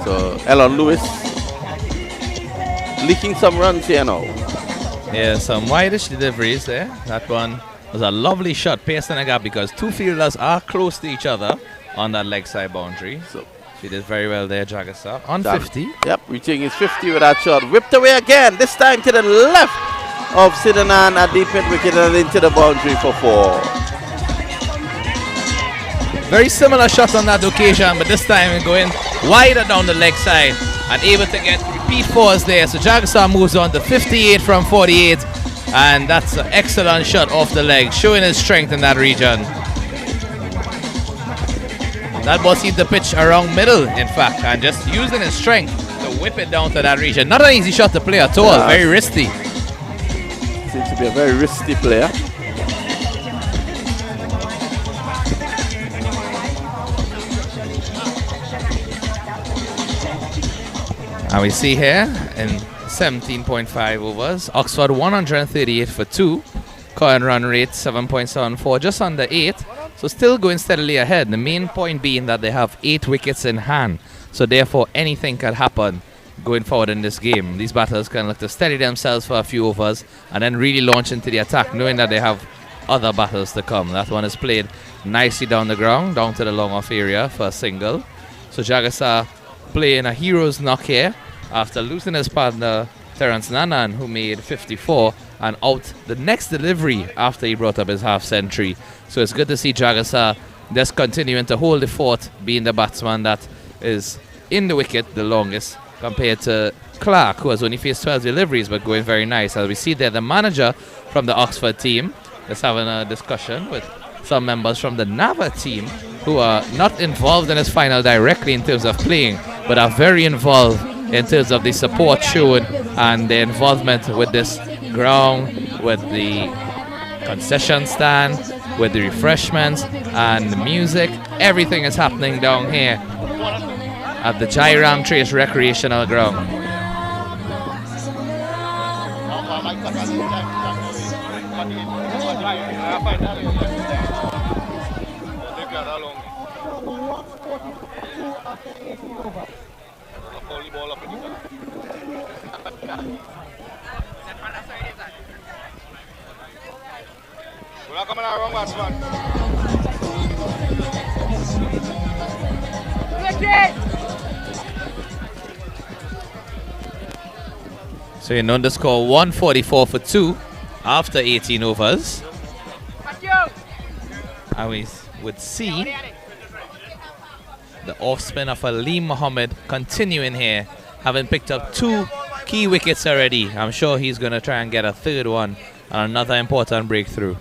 So Ellen Lewis leaking some runs here now. Yeah, some wideish deliveries there. That one was a lovely shot, piercing a gap because two fielders are close to each other on that leg side boundary. So she did very well there, Jagasa. On 50. Yep, reaching his 50 with that shot. Whipped away again, this time to the left of Sidanan at deep mid wicket and into the boundary for 4. Very similar shot on that occasion, but this time going wider down the leg side and able to get repeat 4s there. So Jagasa moves on to 58 from 48, and that's an excellent shot off the leg, showing his strength in that region. That ball seemed to pitch around middle, in fact, and just using his strength to whip it down to that region. Not an easy shot to play at all, very risky. Seems to be a very risky player. And we see here in 17.5 overs, Oxford 138 for 2, current run rate 7.74, just under 8, so still going steadily ahead. The main point being that they have 8 wickets in hand, so therefore anything can happen going forward in this game. These batters can look to steady themselves for a few overs and then really launch into the attack, knowing that they have other batters to come. That one is played nicely down the ground, down to the long off area for a single. So Jagasa playing a hero's knock here after losing his partner Terence Nanan, who made 54 and out the next delivery after he brought up his half century. So it's good to see Jagasa just continuing to hold the fort, being the batsman that is in the wicket the longest compared to Clark, who has only faced 12 deliveries but going very nice. As we see there, the manager from the Oxford team is having a discussion with some members from the Nava team who are not involved in this final directly in terms of playing, but are very involved in terms of the support shown and the involvement with this ground, with the concession stand, with the refreshments and the music. Everything is happening down here at the Jairam Trace Recreational Ground. We're not coming out wrong, batsman. So you know the score 144 for 2 after 18 overs. And we would see the off spin of Ali Mohammed continuing here, having picked up 2 key wickets already. I'm sure he's going to try and get a third one and another important breakthrough.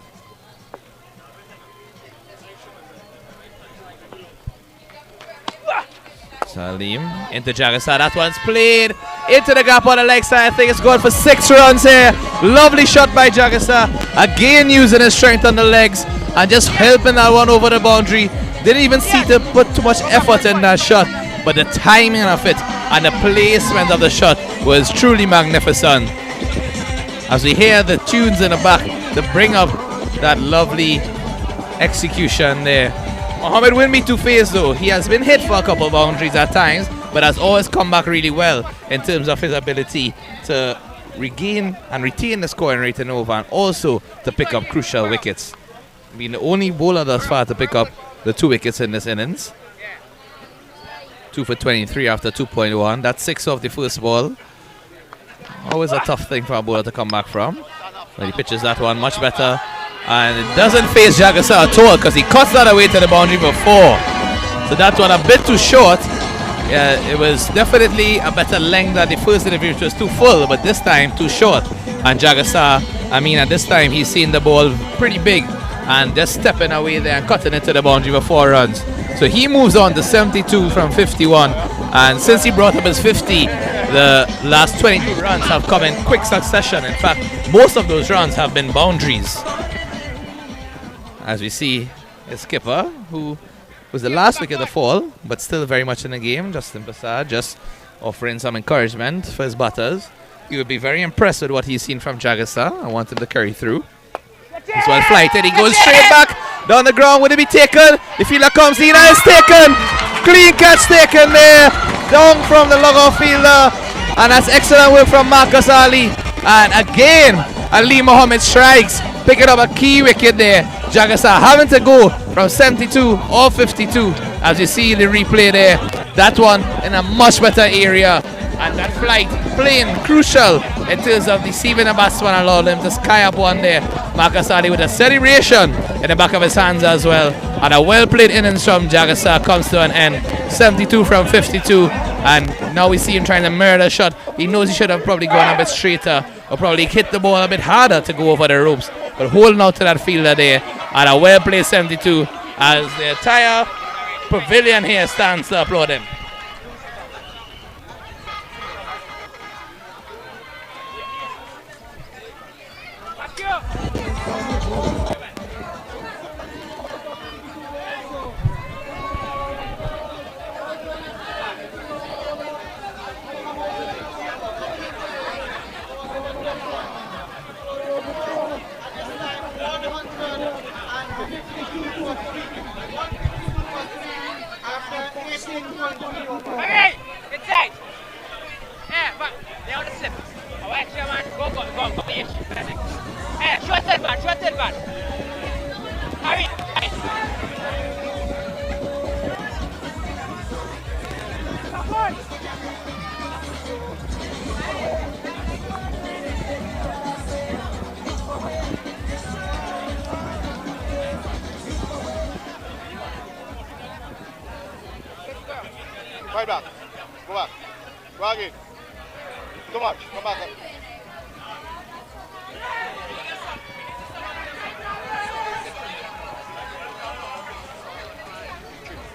Salim into Jagasa. That one's played into the gap on the leg side. I think it's going for 6 runs here. Lovely shot by Jagasa. Again using his strength on the legs and just helping that one over the boundary. Didn't even see to put too much effort in that shot, but the timing of it and the placement of the shot was truly magnificent. As we hear the tunes in the back to bring up that lovely execution there. Mohammed wouldn't be two-faced though. He has been hit for a couple of boundaries at times, but has always come back really well in terms of his ability to regain and retain the scoring rate in over and also to pick up crucial wickets. Being the only bowler thus far to pick up the 2 wickets in this innings. 2 for 23 after 2.1. That's 6 off the first ball. Always a tough thing for a bowler to come back from. But he pitches that one much better. And it doesn't face Jagasa at all because he cuts that away to the boundary before. So that one a bit too short. Yeah, it was definitely a better length than the first delivery, which was too full, but this time too short. And Jagasa, I mean, at this time he's seen the ball pretty big and just stepping away there and cutting it to the boundary for 4 runs. So he moves on to 72 from 51. And since he brought up his 50, the last 22 runs have come in quick succession. In fact, most of those runs have been boundaries. As we see his skipper, who was the last wicket to fall, but still very much in the game, Justin Prasad, just offering some encouragement for his batters. He would be very impressed with what he's seen from Jagasa. I want him to carry through. This one flighted, he goes straight back down the ground. Would it be taken? The fielder comes in and it's taken. Clean catch taken there, down from the logout fielder. And that's excellent work from Marcus Ali. And again, Ali Mohammed strikes, picking up a key wicket there. Jagasa having to go from 72 or 52 as you see the replay there. That one in a much better area. And that flight playing crucial in terms of deceiving the batsman, allowed him to sky up one there. Marcus Ali with a celebration in the back of his hands as well. And a well played innings from Jagasa comes to an end. 72 from 52. And now we see him trying to mirror the shot. He knows he should have probably gone a bit straighter or probably hit the ball a bit harder to go over the ropes. But holding out to that fielder there. And a well played 72 as the entire pavilion here stands to applaud him. Hey, inside. Yeah, but they on the slip. Oh, actually, man, go. Hey, short it, man. Hurry. Right back. Go back. Go again. Too much. Come back.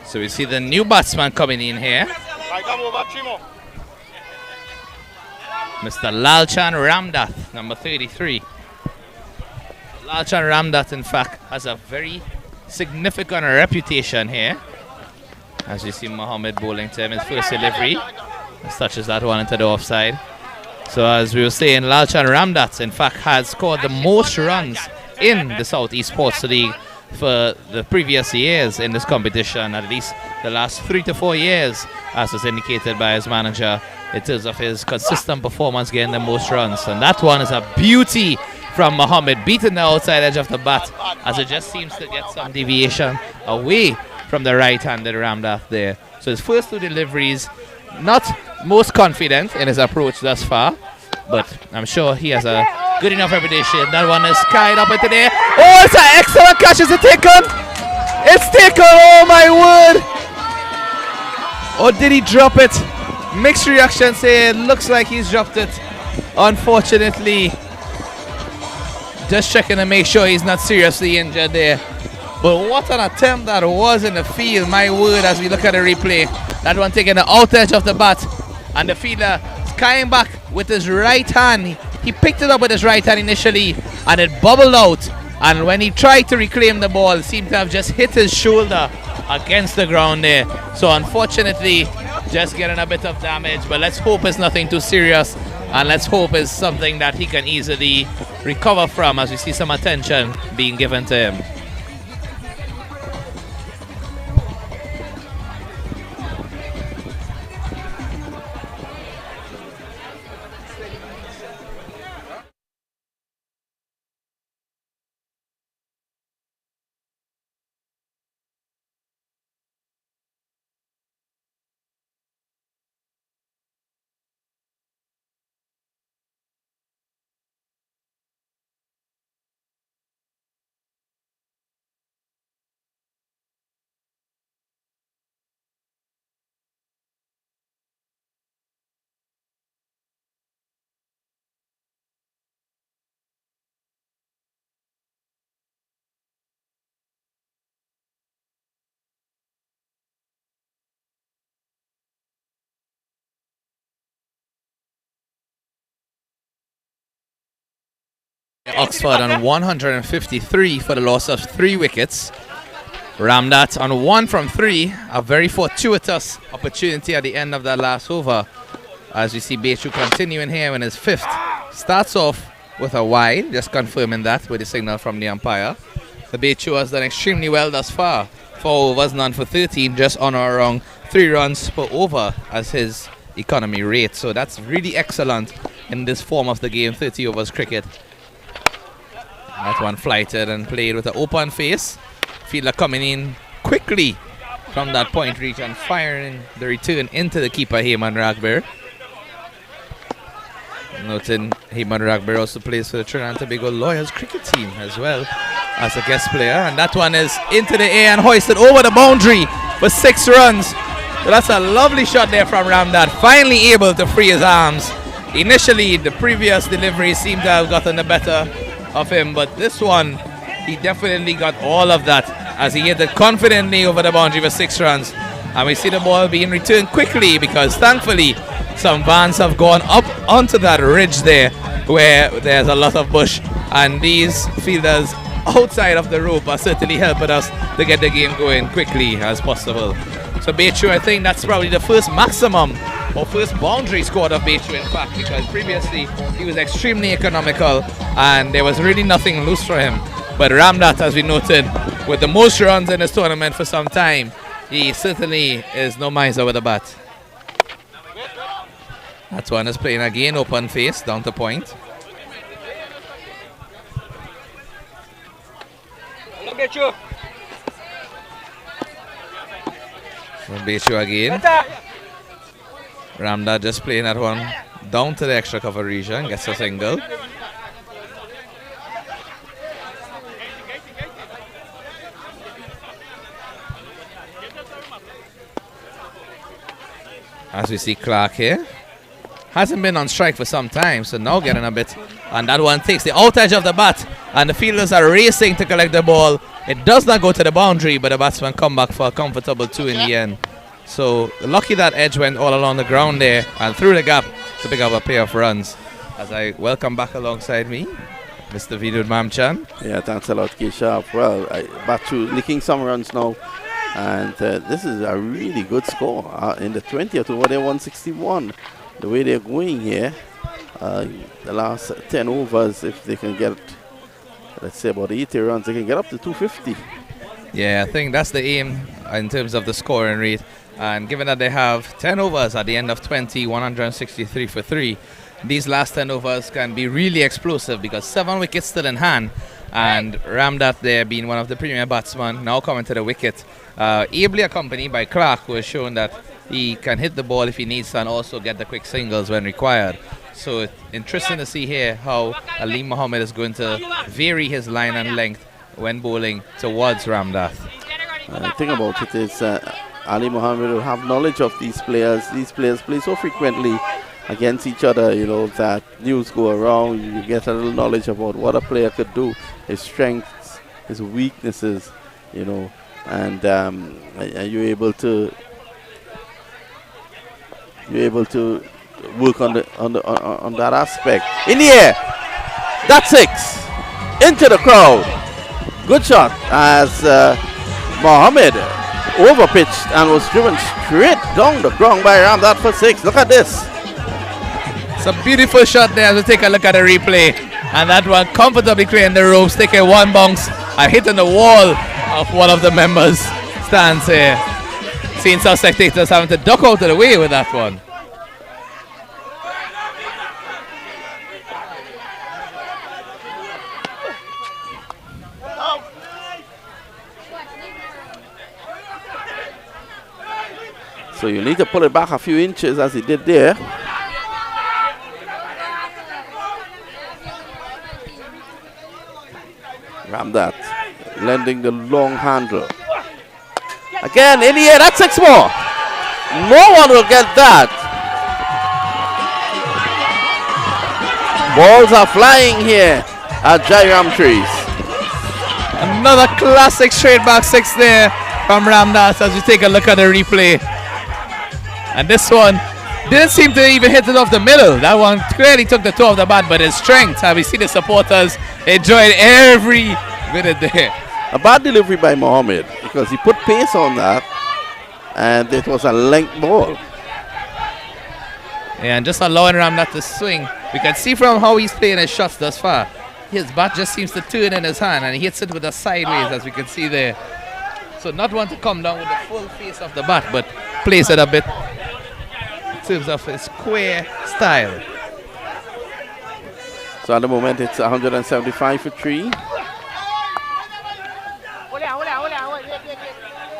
So we see the new batsman coming in here. Right, come over, Chimo. Mr. Lalchan Ramdath, number 33. Lalchan Ramdath, in fact, has a very significant reputation here. As you see Mohammed bowling to him his first delivery. Just touches that one into the offside. So as we were saying, Lalchan Ramdath, in fact, has scored the most runs in the Southeast Sports League for the previous years in this competition. At least the last 3 to 4 years, as was indicated by his manager, in terms of his consistent performance getting the most runs. And that one is a beauty from Mohammed, beating the outside edge of the bat, as it just seems to get some deviation away from the right-handed Ramdath there. So his first 2 deliveries, not most confident in his approach thus far, but I'm sure he has a good enough reputation. That one is carried up into there. Oh, it's an excellent catch. Is it taken? It's taken. Oh, my word. Or did he drop it? Mixed reaction say it looks like he's dropped it. Unfortunately, just checking to make sure he's not seriously injured there. But what an attempt that was in the field, my word, as we look at the replay. That one taking the out edge of the bat, and the fielder is carrying back with his right hand. He picked it up with his right hand initially, and it bubbled out. And when he tried to reclaim the ball, it seemed to have just hit his shoulder against the ground there. So unfortunately, just getting a bit of damage. But let's hope it's nothing too serious, and let's hope it's something that he can easily recover from, as we see some attention being given to him. Oxford on 153 for the loss of 3 wickets. Ramdath on 1 from 3. A very fortuitous opportunity at the end of that last over, as we see Bechu continuing here in his 5th. Starts off with a wide, just confirming that with the signal from the umpire. The Bechu has done extremely well thus far. 4 overs, none for 13, just on or around 3 runs per over as his economy rate. So that's really excellent in this form of the game, 30 overs cricket. That one flighted and played with an open face. Fielder coming in quickly from that point reach and firing the return into the keeper, Heyman Ragbir. Noting Heyman Ragbir also plays for the Trinidad and Tobago Lawyers cricket team as well as a guest player. And that one is into the air and hoisted over the boundary for 6 runs. So that's a lovely shot there from Ramdath, finally able to free his arms. Initially, the previous delivery seemed to have gotten the better of him, but this one, he definitely got all of that as he hit it confidently over the boundary for 6 runs. And we see the ball being returned quickly, because thankfully some vans have gone up onto that ridge there where there's a lot of bush, and these fielders outside of the rope are certainly helping us to get the game going quickly as possible. So Bechu, I think that's probably the first maximum or first boundary scored of Bechu, in fact, because previously he was extremely economical and there was really nothing loose for him. But Ramdath, as we noted, with the most runs in this tournament for some time, he certainly is no miser with the bat. That one is playing again, open face, down to point. Bechu. Bechu again. Ramdath just playing that one down to the extra cover region, gets a single. As we see Clark here, hasn't been on strike for some time, so now getting a bit, and that one takes the out edge of the bat, and the fielders are racing to collect the ball. It does not go to the boundary, but the batsman come back for a comfortable 2 in the end. So lucky that edge went all along the ground there and through the gap to pick up a pair of runs. As I welcome back alongside me, Mr. Vinod Mamchan. Yeah, thanks a lot, K-Sharp. Well, Batu licking some runs now, and this is a really good score. In the 20th over, they're 161. The way they're going here, the last 10 overs, if they can get, let's say, about 80 runs, they can get up to 250. Yeah, I think that's the aim in terms of the scoring rate. And given that they have 10 overs at the end of 20, 163 for 3, these last 10 overs can be really explosive because 7 wickets still in hand. And Ramdat there being one of the premier batsmen, now coming to the wicket, ably accompanied by Clark, who has shown that he can hit the ball if he needs to and also get the quick singles when required. So it's interesting to see here how Ali Mohammed is going to vary his line and length when bowling towards Ramdat. The thing about it is Ali Mohammed will have knowledge of these players. These players play so frequently against each other, you know, that news go around. You get a little knowledge about what a player could do, his strengths, his weaknesses, you know, and you're able to work on that aspect. In the air, that's 6 into the crowd. Good shot as Mohammed overpitched and was driven straight down the ground by Ramdat for 6. Look at this. It's a beautiful shot there. We'll take a look at the replay. And that one comfortably clearing the ropes, taking one bounce and hitting the wall of one of the members' stands here. Seeing some spectators having to duck out of the way with that one. So you need to pull it back a few inches as he did there. Ramdat lending the long handle. Again in the air, that's 6 more. No one will get that. Balls are flying here at Jairam Trees. Another classic straight back 6 there from Ramdat as we take a look at the replay. And this one didn't seem to even hit it off the middle. That one clearly took the toe of the bat, but his strength, we see the supporters enjoyed every minute there. A bad delivery by Mohammed because he put pace on that and it was a length ball. Yeah, and just allowing Ramdat to swing. We can see from how he's playing his shots thus far. His bat just seems to turn in his hand and he hits it with a sideways as we can see there. So not want to come down with the full face of the bat, but place it a bit in terms of his square style. So at the moment it's 175 for 3.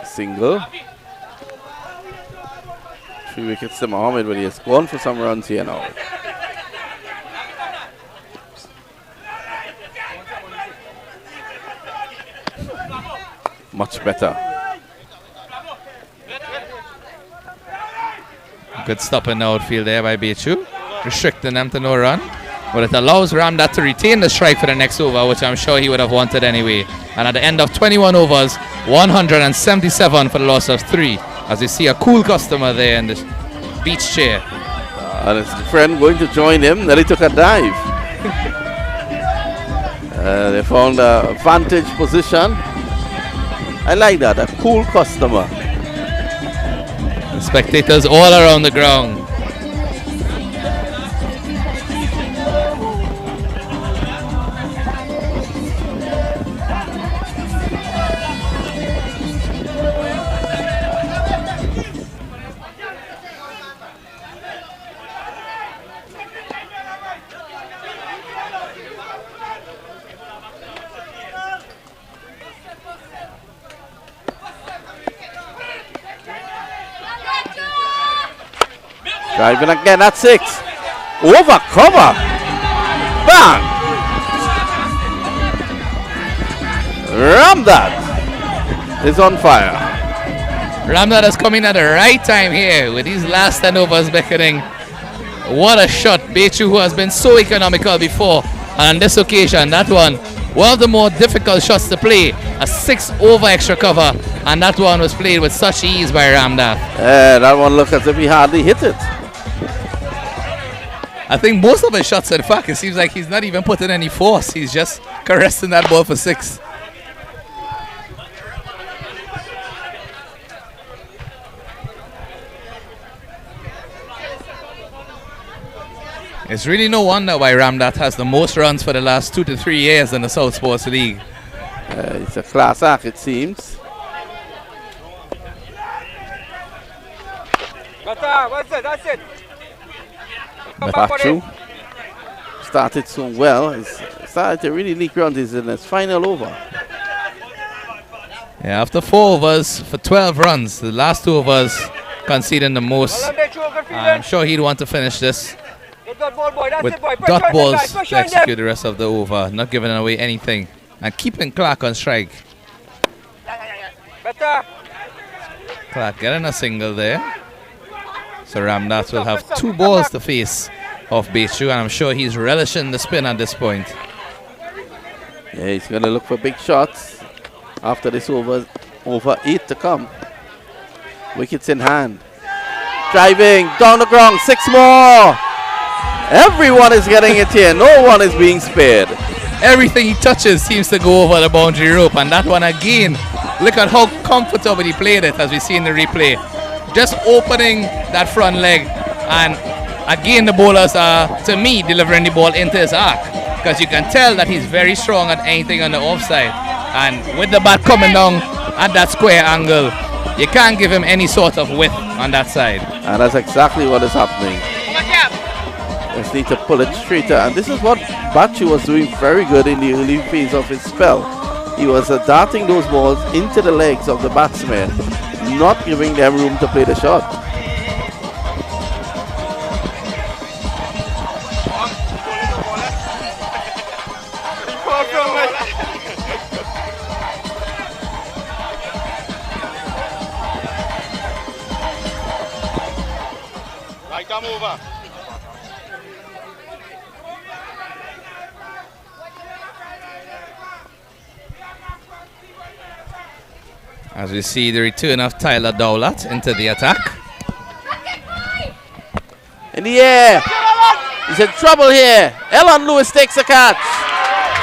Single. 3 wickets to Mohammed, but he has gone for some runs here now. Much better. Good stop in the outfield there by Bechu, restricting them to no run. But it allows Ramdat to retain the strike for the next over, which I'm sure he would have wanted anyway. And at the end of 21 overs, 177 for the loss of 3. As you see a cool customer there in this beach chair. And his friend going to join him, then he took a dive. They found a vantage position. I like that, a cool customer. The spectators all around the ground. Driving again at 6. Over cover. Bang. Ramdat is on fire. Ramdat has come in at the right time here with these last 10 overs beckoning. What a shot. Bechu, who has been so economical before, and on this occasion, that one of the more difficult shots to play. A 6 over extra cover, and that one was played with such ease by Ramdat. That one looked as if he hardly hit it. I think most of his shots, in fact, it seems like he's not even putting any force. He's just caressing that ball for 6. It's really no wonder why Ramdat has the most runs for the last 2 to 3 years in the South Sports League. It's a class act, it seems. That's it. Bachu started so well. It's started to really leak ground. Is in his final over. Yeah, after 4 overs for 12 runs, the last 2 overs conceding the most. I'm sure he'd want to finish this with dot balls to execute the rest of the over, not giving away anything and keeping Clark on strike. Clark getting a single there. So Ramnath will have 2 balls to face off Bechu, and I'm sure he's relishing the spin at this point. Yeah, he's going to look for big shots after this over 8 to come. Wickets in hand. Driving down the ground, 6 more. Everyone is getting it here. No one is being spared. Everything he touches seems to go over the boundary rope, and that one again, look at how comfortable he played it as we see in the replay. Just opening that front leg, and again the bowlers are, to me, delivering the ball into his arc, because you can tell that he's very strong at anything on the offside, and with the bat coming down at that square angle, you can't give him any sort of width on that side. And that's exactly what is happening. Just need to pull it straighter, and this is what Bachu was doing very good in the early phase of his spell. He was darting those balls into the legs of the batsmen, not giving them room to play the shot. Right arm over. As we see the return of Tyler Dowlatt into the attack. In the air. He's in trouble here. Elon Lewis takes a catch.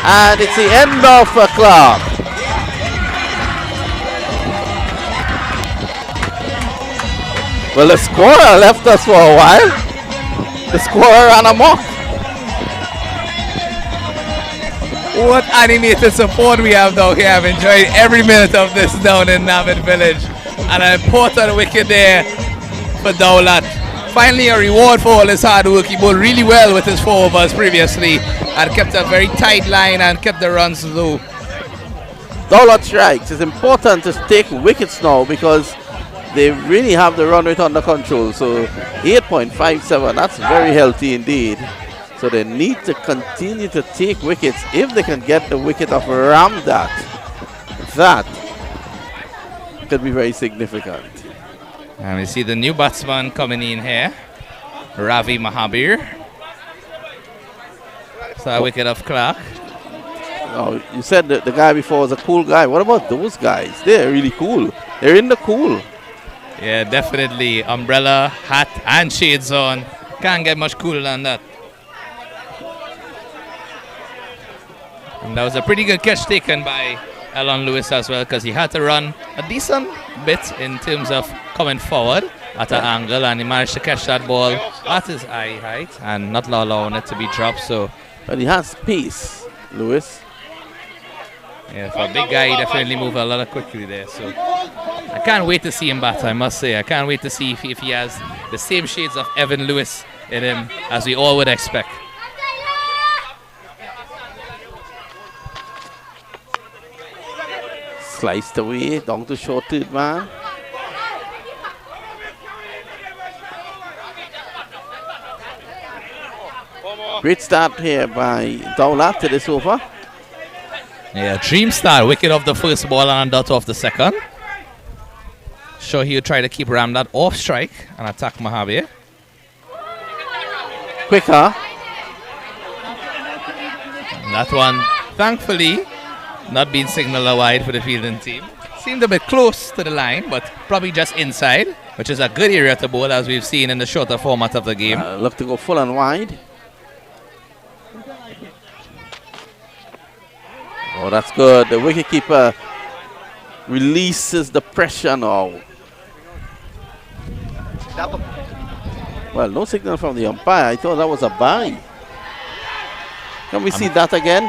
And it's the end of Clark. Well, the scorer left us for a while. The scorer ran amok. What animated support we have down here. I've enjoyed every minute of this down in Navid Village. And an important wicket there for Dowlatt. Finally a reward for all his hard work. He bowled really well with his 4 overs previously and kept a very tight line and kept the runs low. Dowlatt strikes. It's important to take wickets now because they really have the run rate under control. So 8.57, that's very healthy indeed. So they need to continue to take wickets. If they can get the wicket of Ramdat, that could be very significant. And we see the new batsman coming in here, Ravi Mahabir. So a wicket of Clark. Oh, you said that the guy before was a cool guy. What about those guys? They're really cool. They're in the cool. Yeah, definitely. Umbrella, hat, and shades on. Can't get much cooler than that. And that was a pretty good catch taken by Elon Lewis as well, because he had to run a decent bit in terms of coming forward at an angle, and he managed to catch that ball at his eye height and not allowing it to be dropped. So, but he has pace, Lewis. Yeah, for a big guy, he definitely moved a lot quickly there. So I can't wait to see him bat, I must say. I can't wait to see if he has the same shades of Evan Lewis in him as we all would expect. Sliced away, down to short third man. Great start here by Dowlatt to this over. Yeah, dream start. Wicket off the first ball and dot off the second. Sure, he'll try to keep Ramdat off strike and attack Mahabir. Quicker. And that one, thankfully, not being signaled wide for the fielding team. Seemed a bit close to the line, but probably just inside, which is a good area to bowl as we've seen in the shorter format of the game. Look to go full and wide. Oh, that's good. The wicketkeeper releases the pressure now. Well, no signal from the umpire. I thought that was a bye. Can we see that again?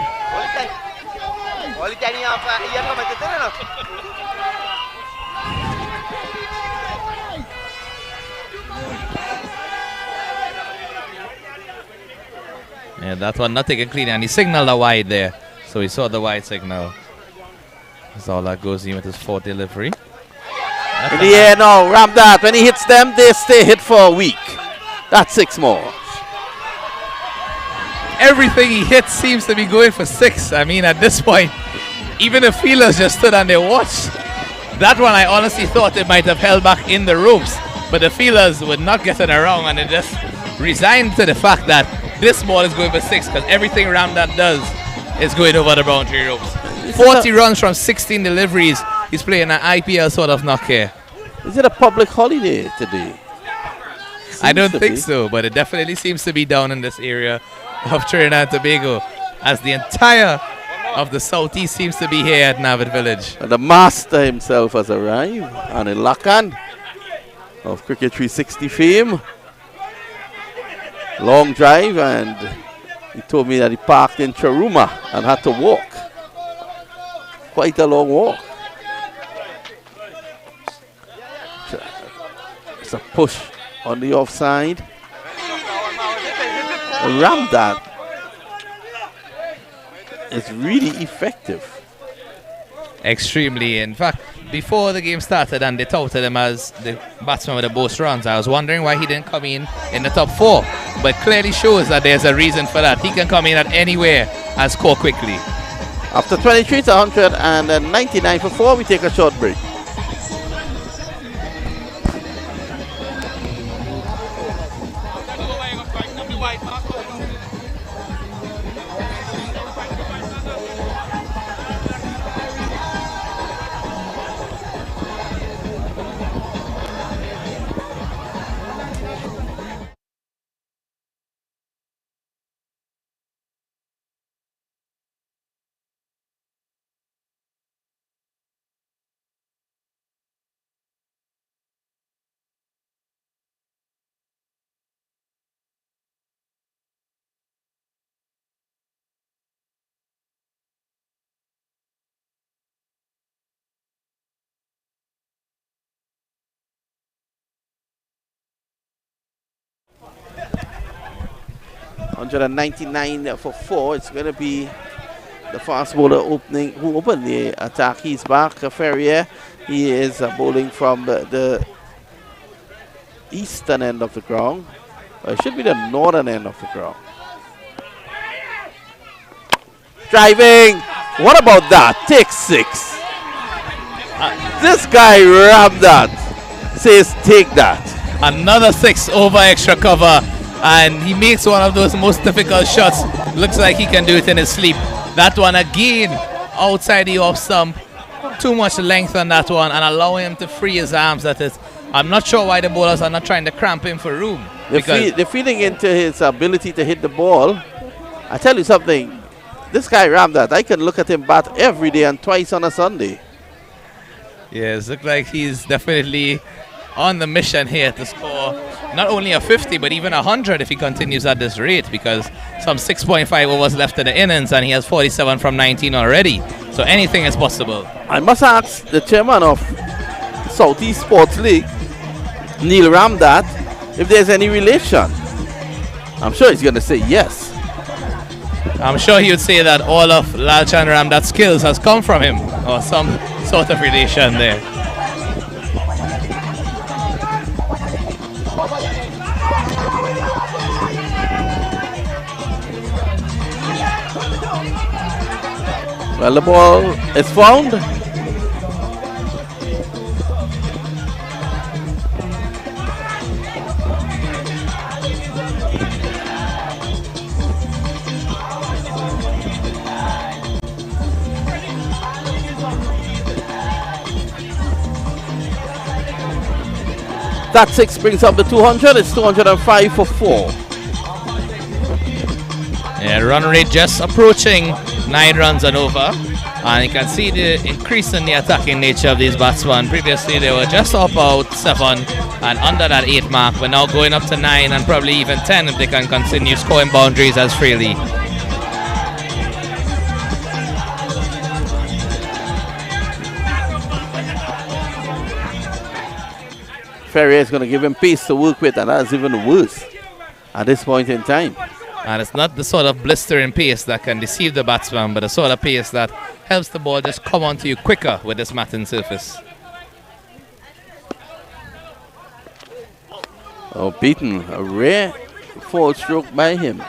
Yeah, that one not taken clean, and he signaled a wide there. So he saw the wide signal. That's all that goes in with his fourth delivery. In the air now, ram that. When he hits them, they stay hit for a week. That's 6 more. Everything he hits seems to be going for 6. I mean, at this point, even the fielders just stood on their watch. That one, I honestly thought it might have held back in the ropes, but the fielders were not getting around, and they just resigned to the fact that this ball is going for 6 because everything Ramdat does is going over the boundary ropes. 40 runs from 16 deliveries. He's playing an IPL sort of knock here. Is it a public holiday today? I don't think so, but it definitely seems to be down in this area of Trinidad and Tobago, as the entire of the southeast seems to be here at Navid Village. And the master himself has arrived, Anil Lakan of Cricket 360 fame. Long drive, and he told me that he parked in Charuma and had to walk. Quite a long walk. It's a push on the offside. Ramdat is really effective. Extremely. In fact, before the game started and they touted him as the batsman with the most runs, I was wondering why he didn't come in the top 4. But clearly shows that there's a reason for that. He can come in at anywhere and score quickly. After 23 to 199 for 4, we take a short break. $199 for 4. It's going to be the fast bowler who opened the attack. He's back, Ferrier. He is bowling from the eastern end of the ground. It should be the northern end of the ground. Driving. What about that? Take 6. This guy rammed that. Says take that. Another 6 over extra cover. And he makes one of those most difficult shots. Looks like he can do it in his sleep. That one again, outside the off stump. Too much length on that one and allowing him to free his arms. That is, I'm not sure why the bowlers are not trying to cramp him for room. They're feeding into his ability to hit the ball. I tell you something, this guy Ramdat, I can look at him bat every day and twice on a Sunday. Yes, looks like he's definitely on the mission here to score not only a 50 but even 100 if he continues at this rate, because some 6.5 overs left in the innings and he has 47 from 19 already, so anything is possible. I must ask the chairman of Southeast Sports League, Neil Ramdat, if there's any relation. I'm sure he's going to say yes. I'm sure he would say that all of Lalchan Ramdat's skills has come from him, or some sort of relation there. Well, the ball is found. That 6 brings up the 200. It's 205 for 4. Yeah, run rate just approaching 9 runs and over. And you can see the increase in the attacking nature of these batsmen. Previously they were just about 7 and under that 8 mark. We're now going up to 9 and probably even 10 if they can continue scoring boundaries as freely. Ferrier is going to give him pace to work with, and that's even worse at this point in time. And it's not the sort of blistering pace that can deceive the batsman, but the sort of pace that helps the ball just come onto you quicker with this matting surface. Oh, beaten. A rare foul stroke by him.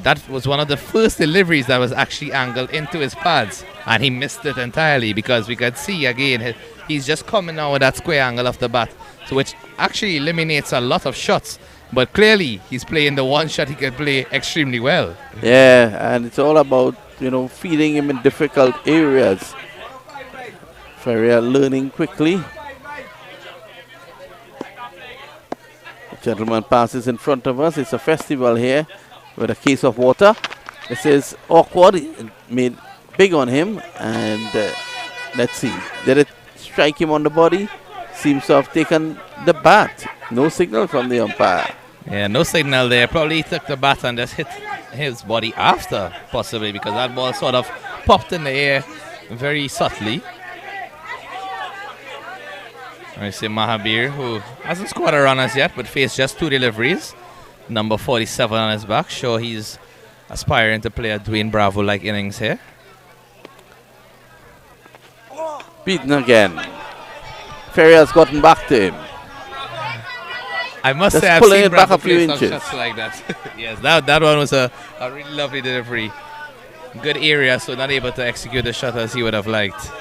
That was one of the first deliveries that was actually angled into his pads, and he missed it entirely because we could see again he's just coming out with that square angle of the bat, so which actually eliminates a lot of shots. But clearly he's playing the one shot he can play extremely well. Yeah, and it's all about, you know, feeding him in difficult areas. Ferrier learning quickly. The gentleman passes in front of us. It's a festival here with a case of water. This is awkward. It made big on him. And let's see. Did it strike him on the body? Seems to have taken the bat. No signal from the umpire. Yeah, no signal there. Probably he took the bat and just hit his body after, possibly, because that ball sort of popped in the air very subtly. I see Mahabir, who hasn't scored a run as yet, but faced just 2 deliveries. Number 47 on his back. Sure, he's aspiring to play a Dwayne Bravo-like innings here. Beaten again. Ferrier's gotten back to him. I must Just say I've pulling seen it back Bravo a few play some inches. shots like that. Yes, that one was a really lovely delivery. Good area, so not able to execute the shot as he would have liked.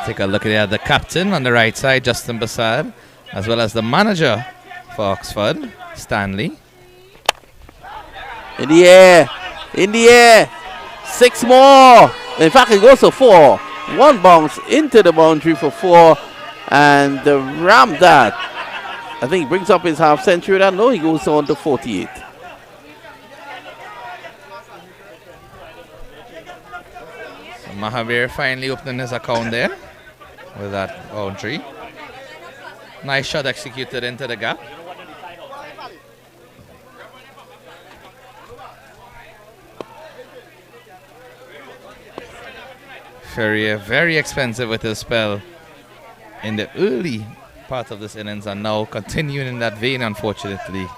Take a look at the captain on the right side, Justin Bassad, as well as the manager for Oxford, Stanley. In the air. In the air. 6 more. In fact, it goes to 4. 1 bounce into the boundary for 4. And Ram that. I think brings up his half century. I know he goes on to 48. So Mahavir finally opening his account there with that boundary. Nice shot executed into the gap. Ferrier very expensive with his spell in the early part of this innings and now continuing in that vein, unfortunately.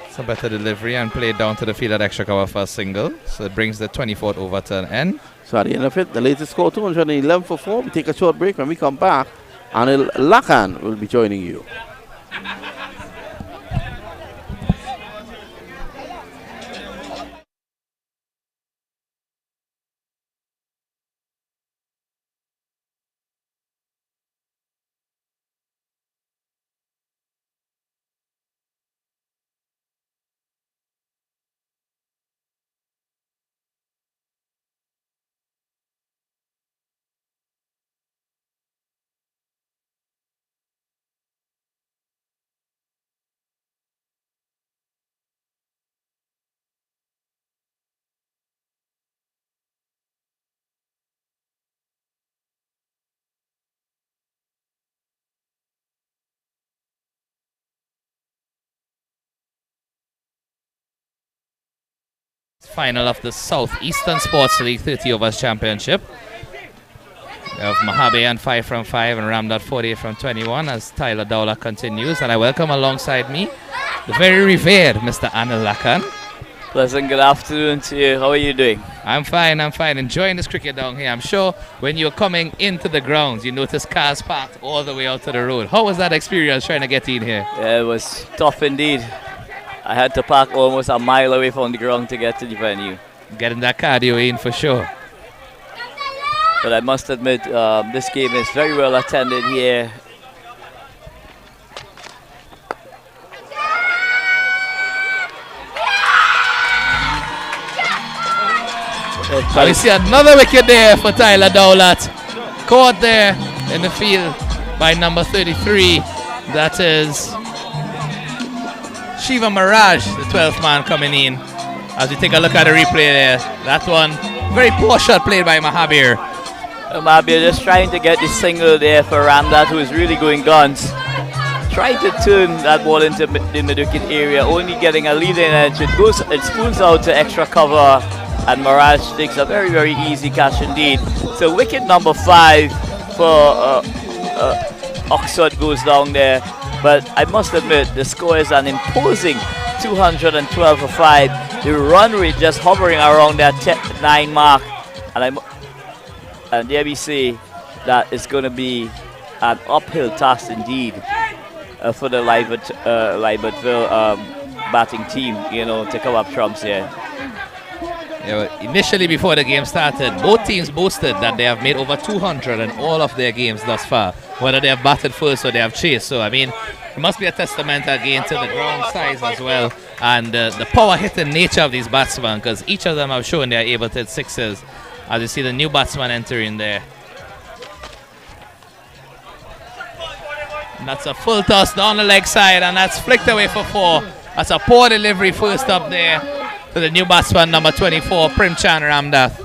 It's a better delivery and played down to the field at extra cover for a single. So it brings the 24th over to an end. So at the end of it, the latest score 211 for 4. We take a short break. When we come back, Anil Lakan will be joining you. Final of the Southeastern Sports League 30 overs championship. We have Mahabe on 5 from 5 and Ramdad 48 from 21 as Tyler Dowler continues. And I welcome alongside me the very revered Mr. Anil Lakan. Pleasant good afternoon to you. How are you doing? I'm fine. Enjoying this cricket down here. I'm sure when you're coming into the grounds, you noticed cars parked all the way out to the road. How was that experience trying to get in here? Yeah, it was tough indeed. I had to park almost a mile away from the ground to get to the venue. Getting that cardio in for sure. But I must admit, this game is very well attended here. So we see another wicket there for Tyler Dowlett. Caught there in the field by number 33. That is Shiva Mirage, the 12th man coming in. As we take a look at the replay there, that one, very poor shot played by Mahabir. Mahabir just trying to get the single there for Ramdad, who is really going guns. Trying to turn that ball into the mid-wicket area, only getting a leading edge. It spoons out to extra cover, and Mirage takes a very, very easy catch indeed. So wicket number 5 for Oxford goes down there. But I must admit, the score is an imposing 212 for 5. The run rate just hovering around that 9 mark. And there we see that it's going to be an uphill task indeed for the Libertville batting team, to come up trumps here. Yeah, initially, before the game started, both teams boasted that they have made over 200 in all of their games thus far, whether they have batted first or they have chased. So, I mean, it must be a testament again to the ground size as well and the power hitting nature of these batsmen, because each of them have shown they are able to hit sixes. As you see the new batsman entering there. And that's a full toss down the leg side, and that's flicked away for 4. That's a poor delivery first up there to the new batsman, number 24, Primchan Ramdath.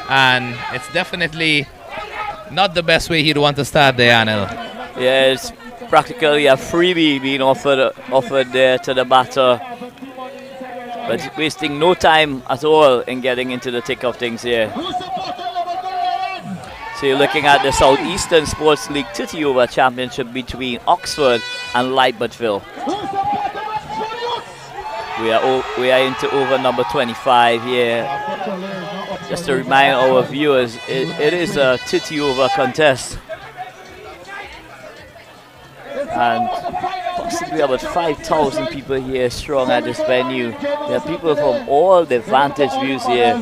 And it's definitely not the best way he'd want to start there, Anil. Yeah, it's practically a freebie being offered there to the batter. But wasting no time at all in getting into the thick of things here. So you're looking at the Southeastern Sports League 30 over championship between Oxford and Libertville. We are into over number 25 here. Just to remind our viewers, it is a 30 over contest. And possibly about 5,000 people here strong at this venue. There are people from all the vantage views here,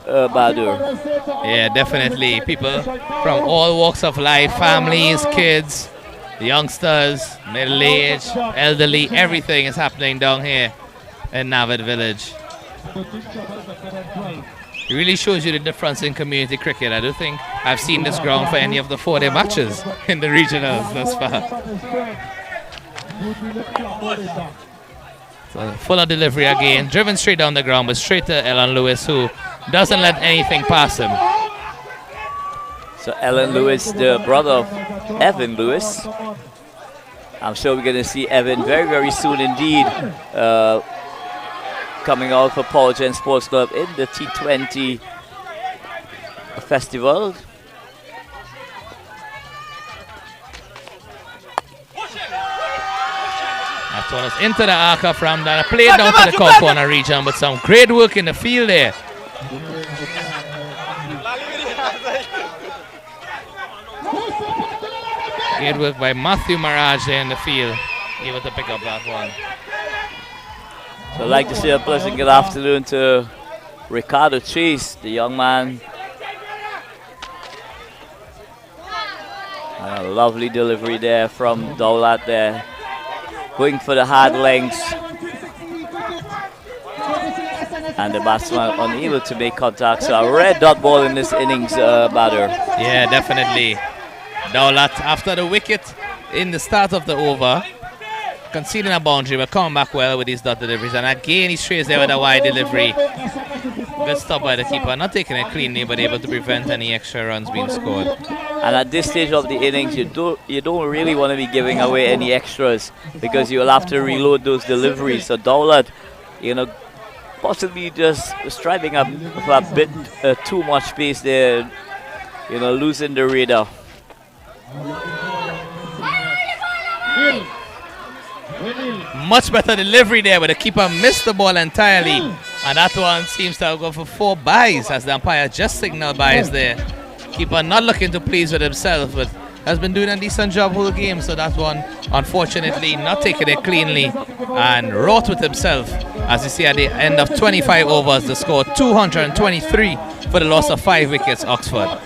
Badur. Yeah, definitely. People from all walks of life, families, kids, youngsters, middle-aged, elderly, everything is happening down here in Navid Village. It really shows you the difference in community cricket. I don't think I've seen this ground for any of the 4-day matches in the regionals thus far. So fuller delivery again, driven straight down the ground, but straight to Ellen Lewis, who doesn't let anything pass him. So Ellen Lewis, the brother of Evan Lewis. I'm sure we're going to see Evan very, very soon indeed. Coming out for Power Gen Sports Club in the T20 festival. That one is into the arc of Ramdan. Played down to the Cow Corner region, but some great work in the field there. Great work by Matthew Mirage there in the field. Able to pick up that one. So I'd like to say a pleasant good afternoon to Ricardo Chase, the young man. And a lovely delivery there from Daulat there. Going for the hard lengths. And the batsman unable to make contact. So a red dot ball in this innings, Bader. Yeah, definitely. Daulat after the wicket in the start of the over, conceding a boundary, but coming back well with his dot deliveries. And again, he strays there with a wide delivery. Good stop by the keeper, not taking it cleanly, but able to prevent any extra runs being scored. And at this stage of the innings, you don't really want to be giving away any extras, because you will have to reload those deliveries. So Daulat, possibly just striving for a bit too much space there, losing the radar. Much better delivery there, but the keeper missed the ball entirely. And that one seems to have gone for 4 byes, as the umpire just signaled byes there. Keeper not looking to please with himself, but has been doing a decent job whole game. So that one, unfortunately, not taking it cleanly and wrought with himself. As you see at the end of 25 overs, the score 223 for the loss of 5 wickets, Oxford.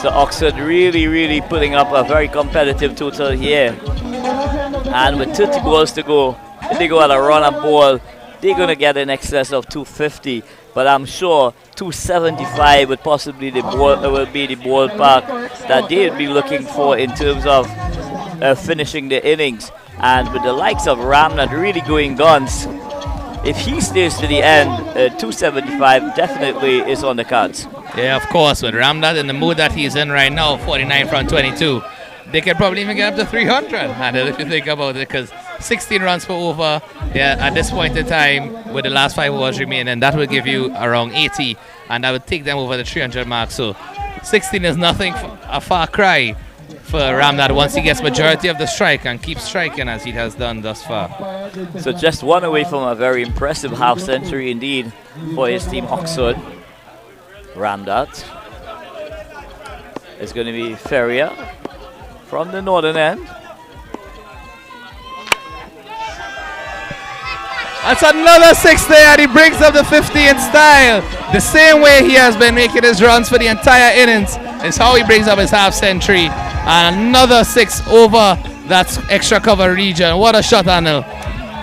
So Oxford really, really putting up a very competitive total here. And with 30 balls to go, if they go at a run-up ball, they're going to get in excess of 250. But I'm sure 275 would possibly be the ballpark that they'd be looking for in terms of finishing the innings. And with the likes of Ramnath really going guns, if he stays to the end, 275 definitely is on the cards. Yeah, of course, with Ramnath in the mood that he's in right now, 49 from 22. They can probably even get up to 300, if you think about it, because 16 runs per over. Yeah, at this point in time, with the last 5 overs remaining, that will give you around 80, and that would take them over the 300 mark. So 16 is nothing, a far cry for Ramdad once he gets majority of the strike and keeps striking as he has done thus far. So just one away from a very impressive half century indeed for his team Oxford. Ramdad is going to be Ferrier from the northern end. That's another 6 there, and he brings up the 50 in style. The same way he has been making his runs for the entire innings is how he brings up his half century. And another 6 over that extra cover region. What a shot, Anil.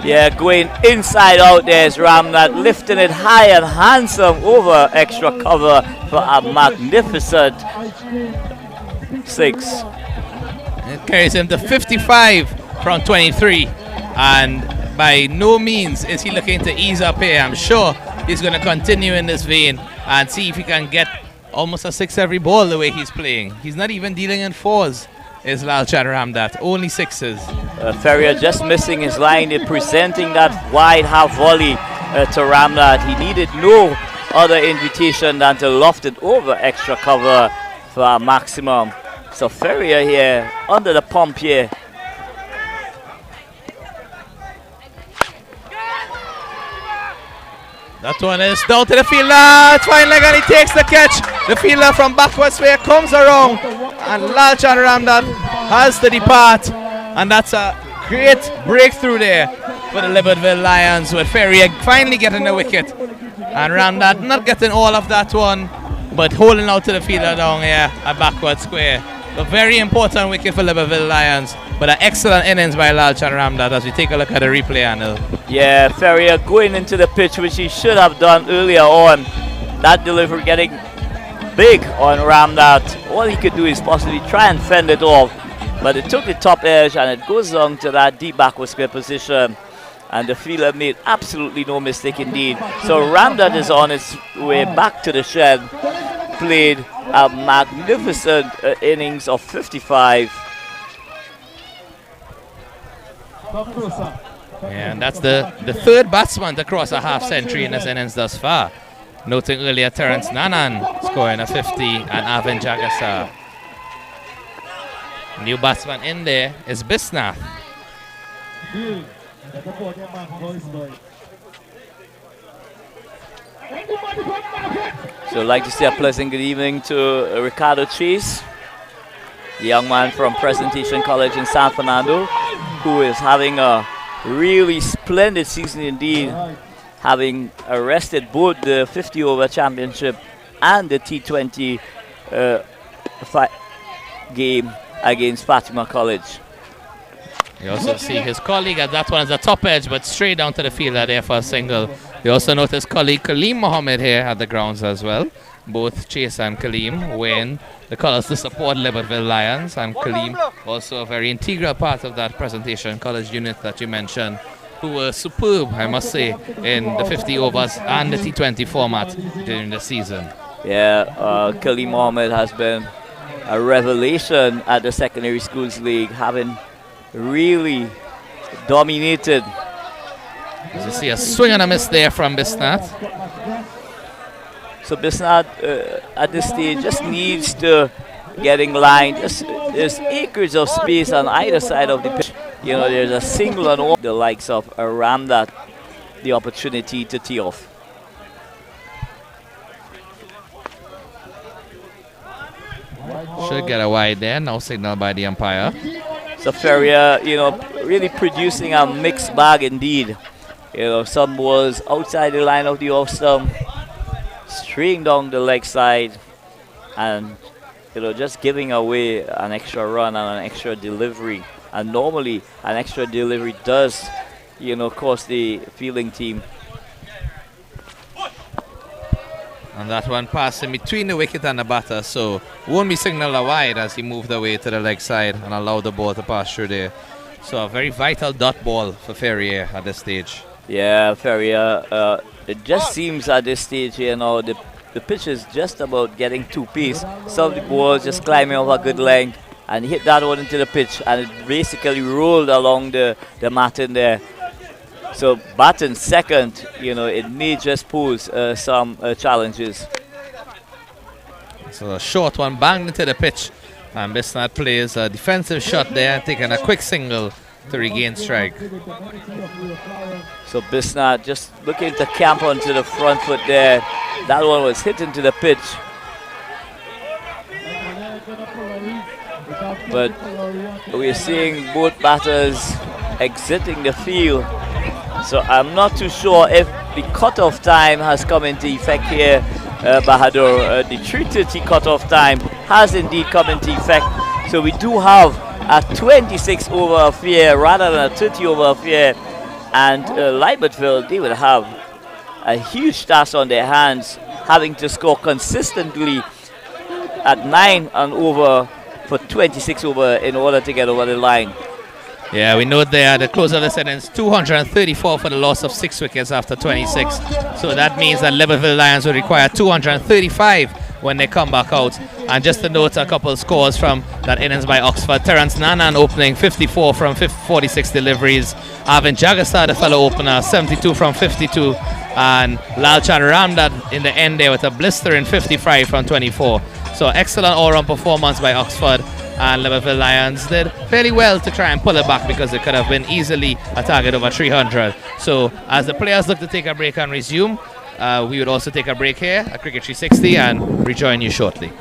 Yeah, going inside out there is Ramnath, lifting it high and handsome over extra cover for a magnificent 6. It carries him to 55 from 23, and by no means is he looking to ease up here. I'm sure he's going to continue in this vein and see if he can get almost a 6 every ball the way he's playing. He's not even dealing in 4s, is Lalchand Ramnath, only 6s. Ferrier just missing his line in presenting that wide half volley to Ramnath. He needed no other invitation than to loft it over extra cover for a maximum. So Ferrier here under the pump here. That one is down to the fielder, fine leg, and he takes the catch. The fielder from backwards way comes around, and Lalchand Ramnath has to depart, and that's a great breakthrough there for the Libertyville Lions, with Ferrier finally getting the wicket, and Ramnath not getting all of that one, but holding out to the fielder down here at backward square. A very important wicket for Libertyville Lions, but an excellent innings by Lalchand Ramnath as we take a look at the replay, Anil. Yeah, Ferrier going into the pitch, which he should have done earlier on. That delivery getting big on Ramnath. All he could do is possibly try and fend it off, but it took the top edge and it goes on to that deep backward square position. And the fielder made absolutely no mistake indeed. So Ramnath is on his way back to the shed. Played a magnificent innings of 55. And that's the third batsman to cross a half century in this innings thus far. Noting earlier Terence Nanan scoring a 50 and Avin Jagasar. New batsman in there is Bisnath. So I'd like to say a pleasant good evening to Ricardo Chase, the young man from Presentation College in San Fernando, who is having a really splendid season indeed, having arrested both the 50-over championship and the T20 game against Fatima College. You also see his colleague at that one as a top edge, but straight down to the fielder there for a single. You also notice colleague Kaleem Mohammed here at the grounds as well. Both Chase and Kaleem wearing the colours to support Libertyville Lions, and Kaleem also a very integral part of that Presentation College unit that you mentioned, who were superb, I must say, in the 50 overs and the T20 format during the season. Yeah, Kaleem Mohammed has been a revelation at the Secondary Schools League, having really dominated. As you see a swing and a miss there from Bisnath. So Bisnath at this stage just needs to get in line. There's acres of space on either side of the pitch. You know, there's a single and all the likes of Ramnath the opportunity to tee off. Should get a wide there, no signal by the umpire. So Ferrier, you know, really producing a mixed bag indeed. You know, some balls outside the line of the off stump, straight down the leg side, and you know, just giving away an extra run and an extra delivery. And normally, an extra delivery does, you know, cost the fielding team. And that one passing between the wicket and the batter, so won't be signaled a wide as he moved away to the leg side and allowed the ball to pass through there. So a very vital dot ball for Ferrier at this stage. Yeah, Ferrier, it just seems at this stage, you know, the pitch is just about getting two-piece. Some of the balls just climbing over good length, and hit that one into the pitch, and it basically rolled along the mat in there. So batting second, it may just pose some challenges. So a short one banged into the pitch, and Bisnath plays a defensive shot there, taking a quick single to regain strike. So Bisnath just looking to camp onto the front foot there. That one was hit into the pitch. But we're seeing both batters exiting the field. So I'm not too sure if the cutoff time has come into effect here, Bahadur. The 3:30 cutoff time has indeed come into effect. So we do have a 26 over affair rather than a 30 over affair. And Leibertville, they will have a huge task on their hands, having to score consistently at 9 and over for 26 over in order to get over the line. Yeah, we know there at the close of the sentence, 234 for the loss of 6 wickets after 26. So that means that Liverpool Lions will require 235 when they come back out. And just to note a couple scores from that innings by Oxford. Terence Nanan opening 54 from 46 deliveries. Arvind Jagasar, the fellow opener, 72 from 52. And Lalchan Ramdat in the end there with a blistering 55 from 24. So excellent all-round performance by Oxford. And Liverpool Lions did fairly well to try and pull it back, because it could have been easily a target over 300. So as the players look to take a break and resume, we would also take a break here at Cricket 360 and rejoin you shortly.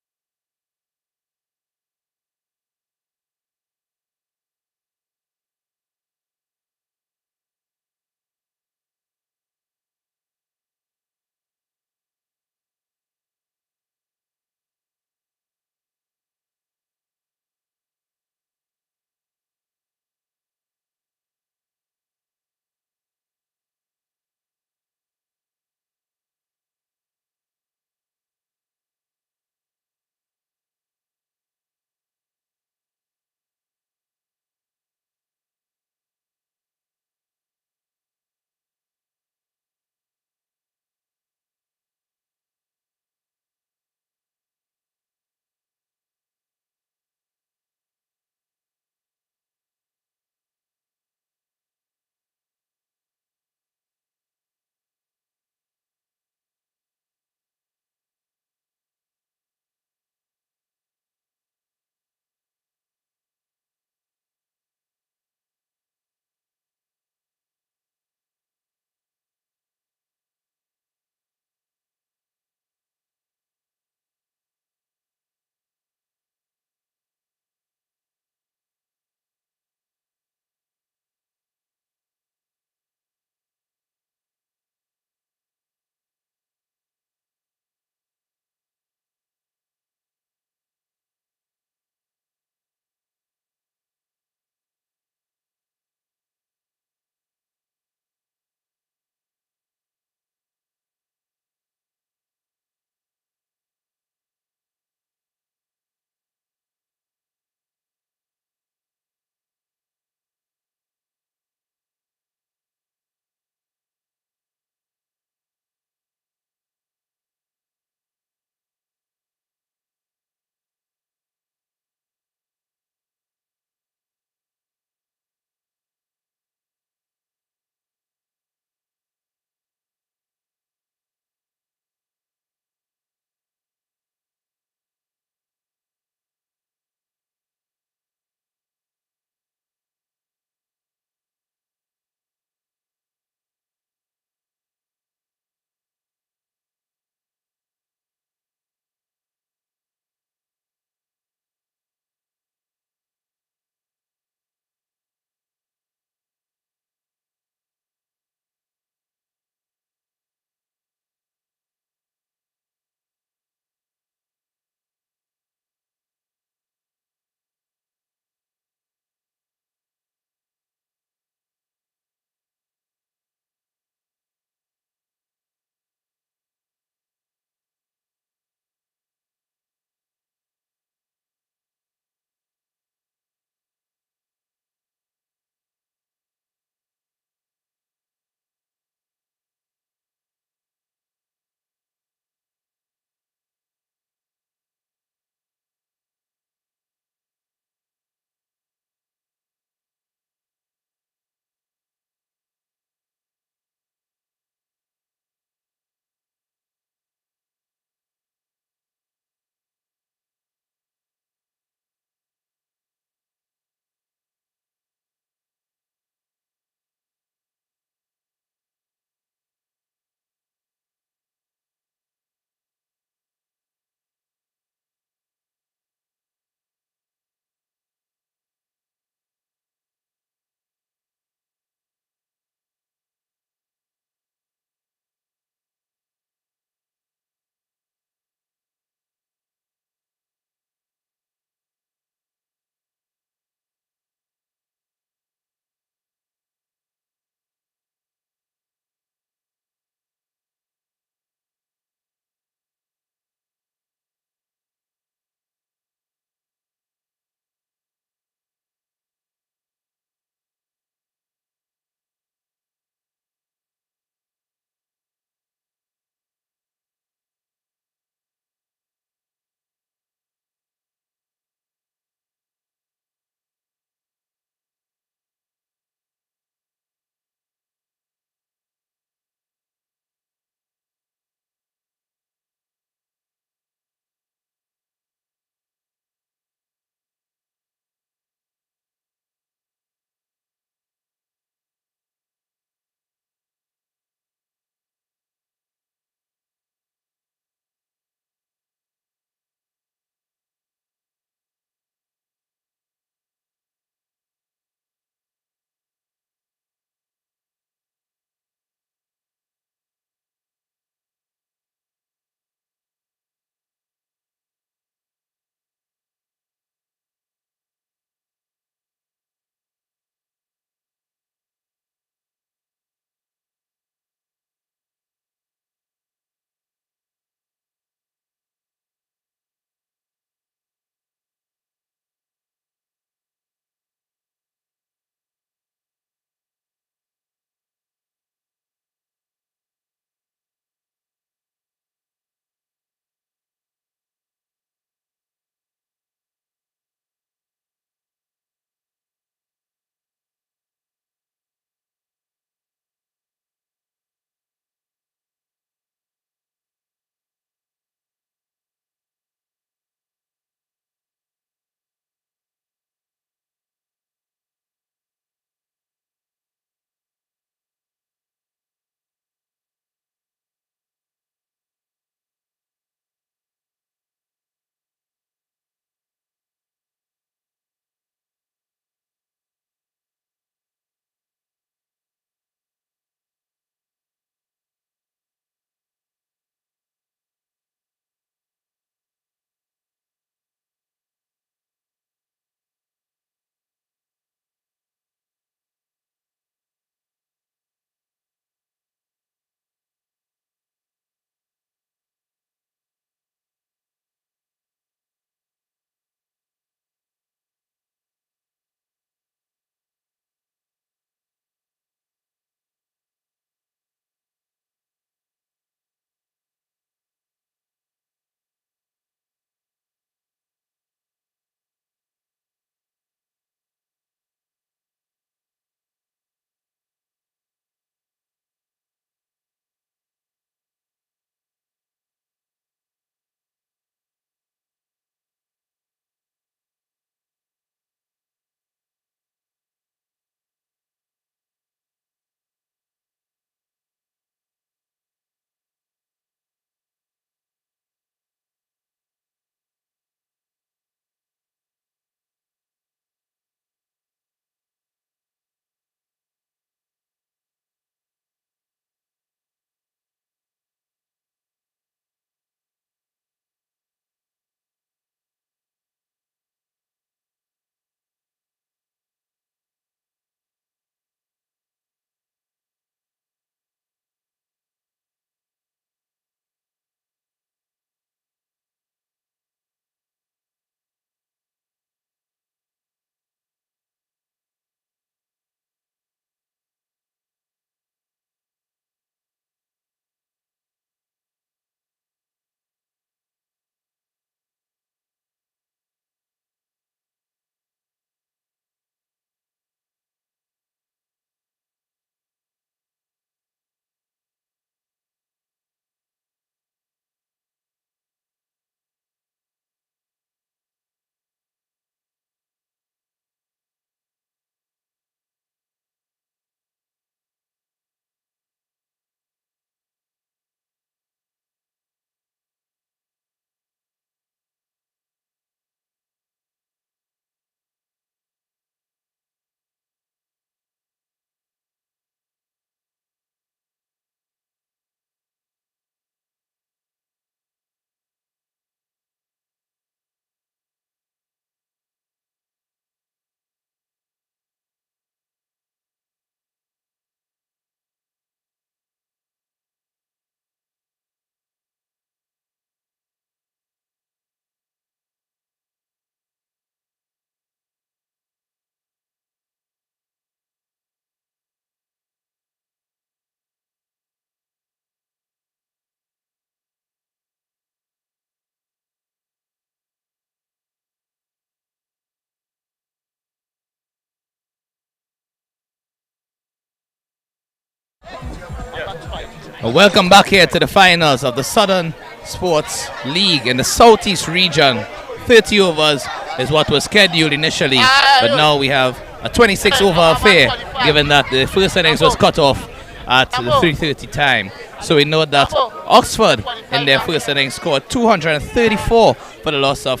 Welcome back here to the finals of the Southern Sports League in the Southeast region. 30 overs is what was scheduled initially, but now we have a 26 over affair, given that the first innings was cut off at the 3:30 time. So we know that Oxford in their first innings scored 234 for the loss of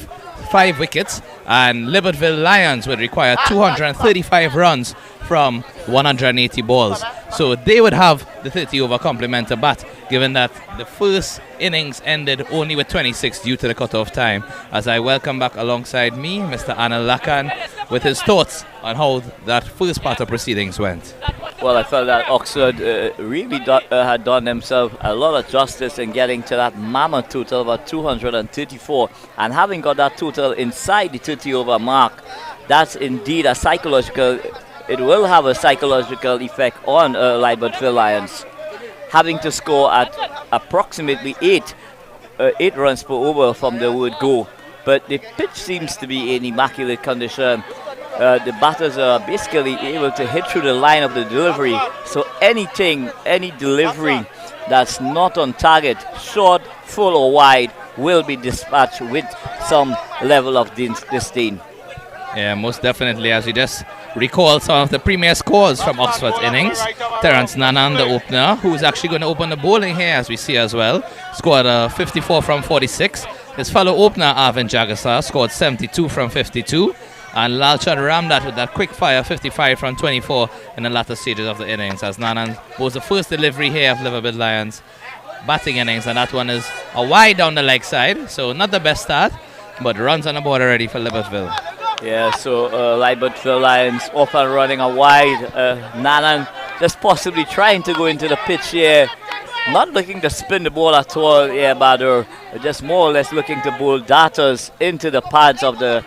5 wickets, and Libertyville Lions would require 235 runs from 180 balls. So they would have the 30 over complement to bat, given that the first innings ended only with 26 due to the cut-off time. As I welcome back alongside me, Mr. Anil Lakan, with his thoughts on how that first part of proceedings went. Well, I felt that Oxford really had done themselves a lot of justice in getting to that mammoth total of 234, and having got that total inside the 30 over mark, that's indeed a psychological. It will have a psychological effect on Libertyville Lions, having to score at approximately 8 runs per over from the word go. But the pitch seems to be in immaculate condition. The batters are basically able to hit through the line of the delivery. So any delivery that's not on target, short, full or wide, will be dispatched with some level of disdain. Yeah, most definitely. As you just recall some of the premier scores from Oxford's innings, Terence Nanan, the opener, who's actually going to open the bowling here, as we see as well, scored 54 from 46. His fellow opener, Arvind Jagasar, scored 72 from 52. And Lalchand Ramdat with that quick fire 55 from 24 in the latter stages of the innings, as Nanan was the first delivery here of Libertyville Lions batting innings, and that one is a wide down the leg side, so not the best start, but runs on the board already for Libertyville. Yeah, so Libertyville Lions off and running a wide. Nanan just possibly trying to go into the pitch here, not looking to spin the ball at all here, Badur, just more or less looking to bowl darters into the pads of the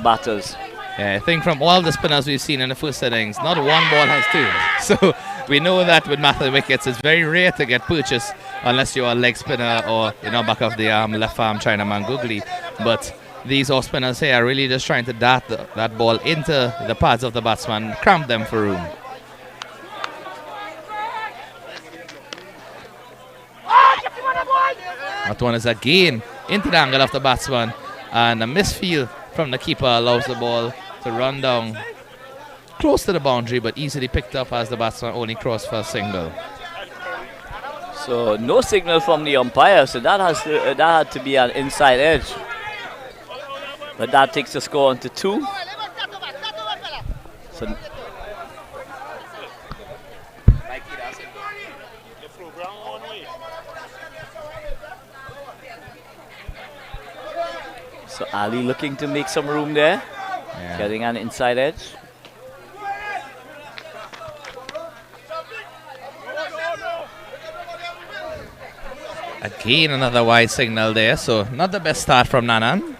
batters. Yeah, I think from all the spinners we've seen in the first innings, not one ball has turned. So we know that with Matthew wickets, it's very rare to get purchased unless you're a leg spinner or back of the arm, left arm Chinaman googly. But these off spinners here are really just trying to dart that ball into the pads of the batsman, cramp them for room. That one is again into the angle of the batsman, and a misfield from the keeper allows the ball to run down close to the boundary, but easily picked up as the batsman only crossed for a single. So no signal from the umpire, so that had to be an inside edge. But that takes the score on to 2. So Ali looking to make some room there, getting an inside edge. Again another wide signal there, so not the best start from Nanan.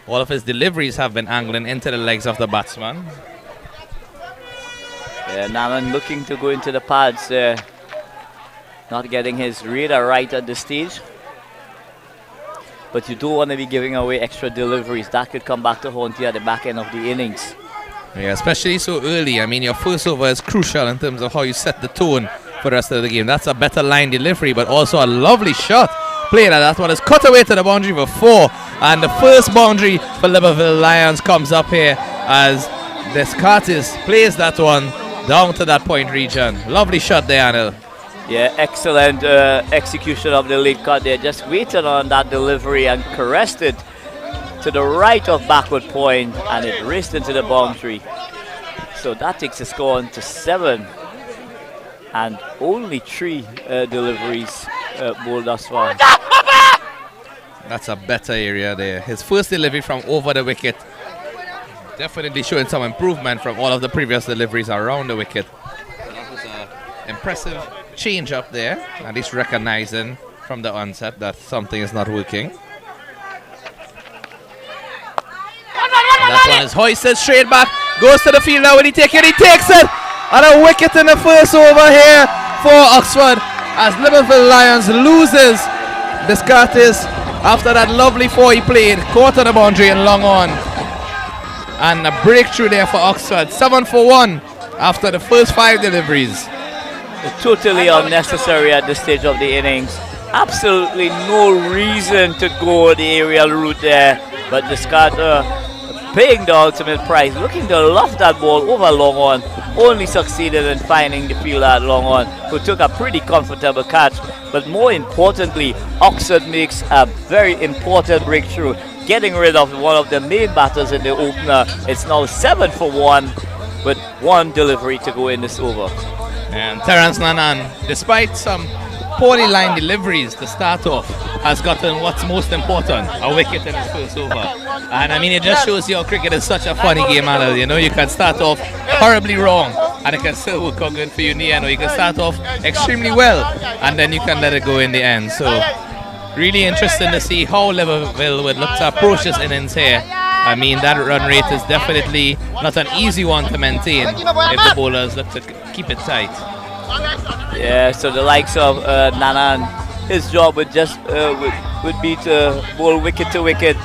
All of his deliveries have been angling into the legs of the batsman. Yeah, Nanan looking to go into the pads there, not getting his radar right at this stage. But you don't want to be giving away extra deliveries. That could come back to haunt you at the back end of the innings. Yeah, especially so early. I mean, your first over is crucial in terms of how you set the tone for the rest of the game. That's a better line delivery, but also a lovely shot played. That one is cut away to the boundary for 4. And the first boundary for Libertyville Lions comes up here as Descartes plays that one down to that point region. Lovely shot there, Anil. Yeah, excellent execution of the late cut there. Just waited on that delivery and caressed it to the right of backward point, and it raced into the boundary. So that takes the score on to 7. And only 3 deliveries bowled thus far. That's a better area there. His first delivery from over the wicket, definitely showing some improvement from all of the previous deliveries around the wicket. So that was an impressive change up there, at least recognizing from the onset that something is not working. And that one is hoisted straight back, goes to the field now. When he takes it, he takes it, and a wicket in the first over here for Oxford as Libertyville Lions loses Descartes after that lovely 4 he played, caught on the boundary and long on. And a breakthrough there for Oxford, 7 for 1 after the first 5 deliveries. totally unnecessary at this stage of the innings. Absolutely no reason to go the aerial route there, but the Carter paying the ultimate price, looking to loft that ball over long on, only succeeded in finding the fielder at long on, who took a pretty comfortable catch. But more importantly, Oxford makes a very important breakthrough, getting rid of one of the main batters in the opener. It's now 7 for 1 with one delivery to go in this over. And Terence Nanan, despite some poorly lined deliveries to start off, has gotten what's most important, a wicket in his first over. And I mean, it just shows you how cricket is such a funny game, Alan. You know, you can start off horribly wrong and it can still work out good for you in the end, or you can start off extremely well and then you can let it go in the end. So really interesting to see how Liverpool would look to approach this innings here. I mean, that run rate is definitely not an easy one to maintain if the bowlers look to keep it tight. Yeah, so the likes of Nanan, his job would just would be to bowl wicket to wicket,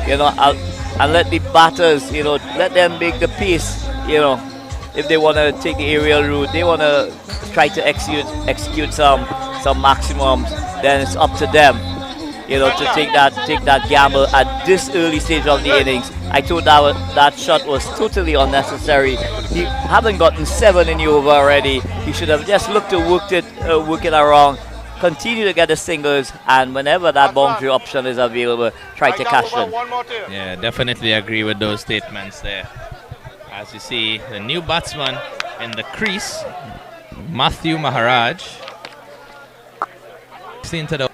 you know, and let the batters, you know, let them make the pace, you know. If they want to take the aerial route, they want to try to execute some maximums, then it's up to them, you know, to take that gamble at this early stage of the innings. I thought that shot was totally unnecessary. He haven't gotten 7 in the over already. He should have just looked to work it around, continue to get the singles, and whenever that boundary option is available, try to cash them. Yeah, definitely agree with those statements there. As you see, the new batsman in the crease, Matthew Maharaj. Into the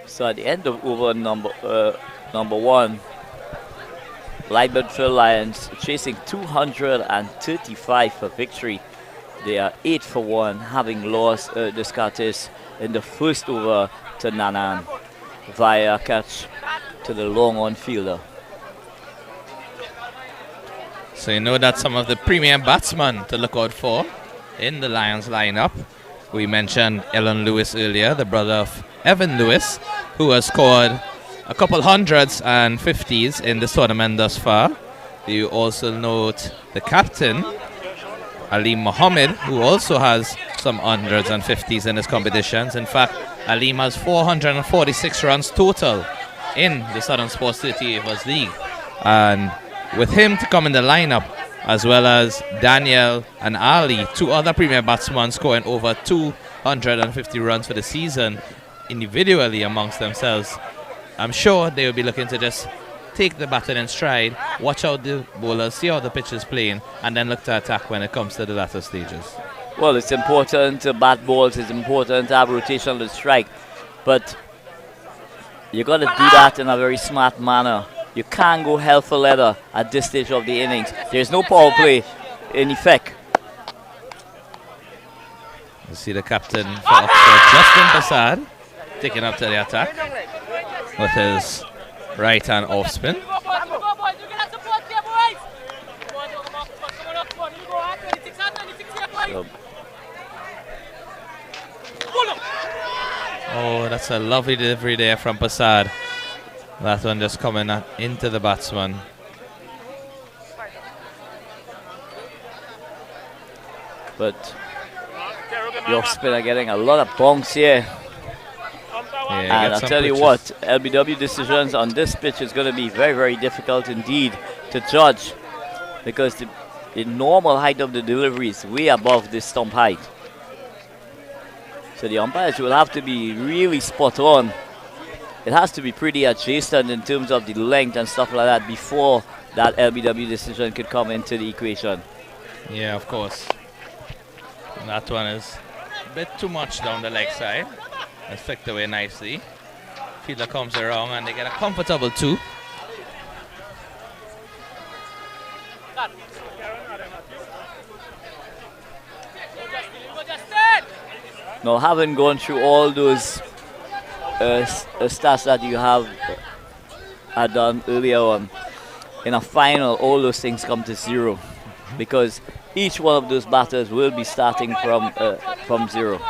So at the end of over number 1, Lightbird Lions chasing 235 for victory. They are 8 for 1, having lost Descartes in the first over to Nanan via a catch to the long on fielder. So you know that's some of the premium batsmen to look out for in the Lions lineup. We mentioned Ellen Lewis earlier, the brother of Evan Lewis, who has scored a couple hundreds and 50s in this tournament thus far. You also note the captain, Aleem Mohammed, who also has some hundreds and 50s in his competitions. In fact, Aleem has 446 runs total in the Southern Sports 38 Overs League. And with him to come in the lineup, as well as Daniel and Ali, 2 other premier batsmen scoring over 250 runs for the season individually amongst themselves, I'm sure they will be looking to just take the batting in stride, watch out the bowlers, see how the pitch is playing, and then look to attack when it comes to the latter stages. Well, it's important to bat balls, it's important to have rotation to strike, but you got to do that in a very smart manner. You can't go hell for leather at this stage of the innings. There's no power play in effect. You see the captain for Oxford, Justin Prasad, taking up to the attack with his right hand off spin. Oh, that's a lovely delivery there from Prasad. That one just coming into the batsman. But the off spinner getting a lot of bounce here. Yeah, and I'll tell you what, LBW decisions on this pitch is going to be very, very difficult indeed to judge, because the normal height of the delivery is way above this stump height. So the umpires will have to be really spot on. It has to be pretty adjacent in terms of the length and stuff like that before that LBW decision could come into the equation. Yeah, of course. And that one is a bit too much down the leg side. It's flicked away nicely. Fielder comes around and they get a comfortable 2. Now, having gone through all those stats that you have had done earlier on, in a final, all those things come to 0, because each one of those batters will be starting from 0.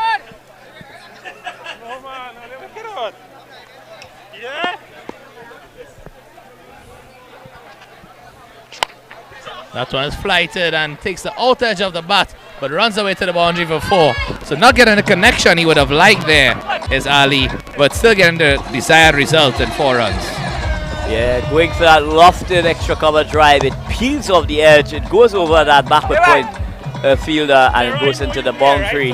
That one is flighted and takes the out edge of the bat, but runs away to the boundary for 4. So not getting the connection he would have liked there is Ali, but still getting the desired result in 4 runs. Yeah, going for that lofted extra cover drive. It peels off the edge. It goes over that backward point fielder and it goes into the boundary.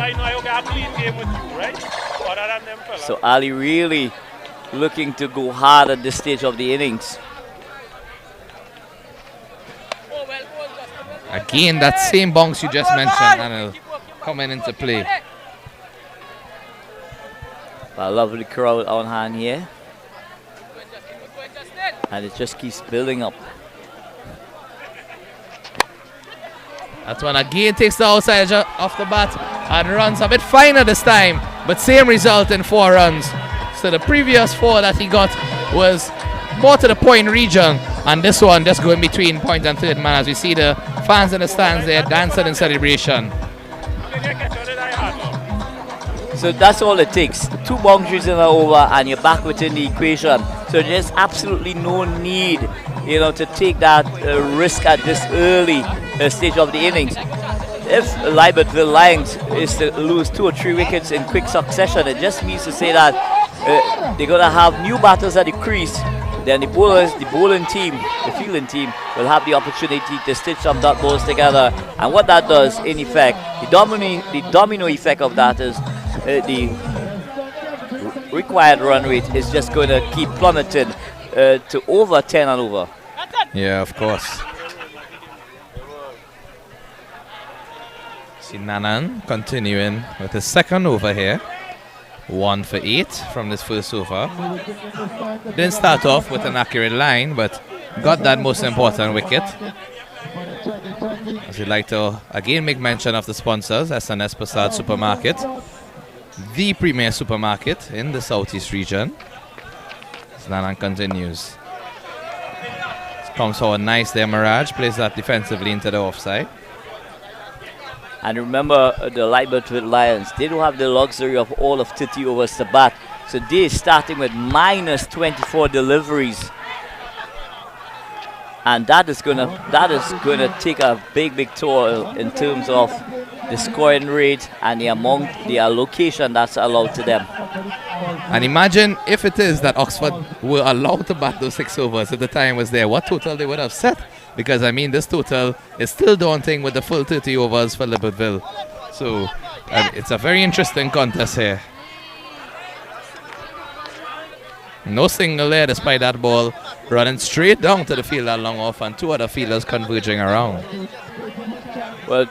So Ali really looking to go hard at this stage of the innings. Again, that same bounce you just mentioned, Anil, coming into play. A lovely crowd on hand here. And it just keeps building up. That one again takes the outside edge off the bat and runs a bit finer this time, but same result in 4 runs. So the previous 4 that he got was more to the point region, and this one just going between point and third man as we see the fans in the stands there dancing in celebration. So that's all it takes. 2 boundaries in an over and you're back within the equation. So there's absolutely no need, to take that risk at this early stage of the innings. If Libertyville Lions is to lose 2 or 3 wickets in quick succession, it just means to say that they're going to have new batters at the crease. Then the bowling team, the fielding team will have the opportunity to stitch some dot balls together. And what that does, in effect, the domino effect of that is the required run rate is just going to keep plummeting to over 10 and over. Yeah, of course. See Nanan continuing with his second over here. 1 for 8 from this first over. Didn't start off with an accurate line, but got that most important wicket. As we'd like to again make mention of the sponsors, SNS Prasad Supermarket, the premier supermarket in the southeast region. Nanan continues. Comes forward nice there, Mirage plays that defensively into the offside. And remember, the Libertyville Lions, they don't have the luxury of all of 30 overs to bat. So they're starting with minus 24 deliveries. And that is gonna take a big toll in terms of the scoring rate and the allocation that's allowed to them. And imagine if it is that Oxford were allowed to bat those 6 overs if the time was there, what total they would have set. Because this total is still daunting with the full 30 overs for Libertyville. So it's a very interesting contest here. No single there despite that ball running straight down to the fielder long off and 2 other fielders converging around. Well,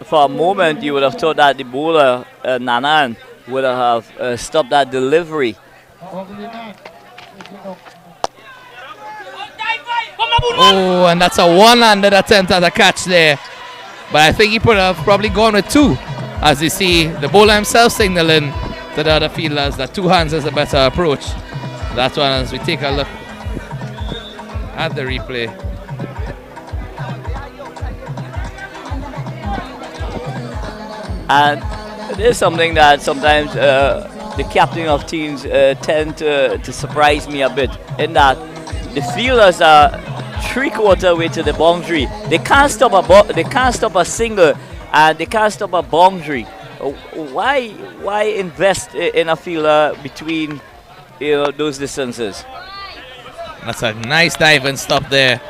for a moment you would have thought that the bowler, Nanan, would have stopped that delivery. Oh, and that's a one-handed attempt at a catch there. But I think he would have probably gone with 2. As you see, the bowler himself signaling to the other fielders that 2 hands is a better approach. That one as we take a look at the replay. And it is something that sometimes the captain of teams tend to surprise me a bit, in that the fielders are 3/4 way to the boundary. They can't stop a single, and they can't stop a boundary. Why invest in a fielder between those distances? That's a nice dive and stop there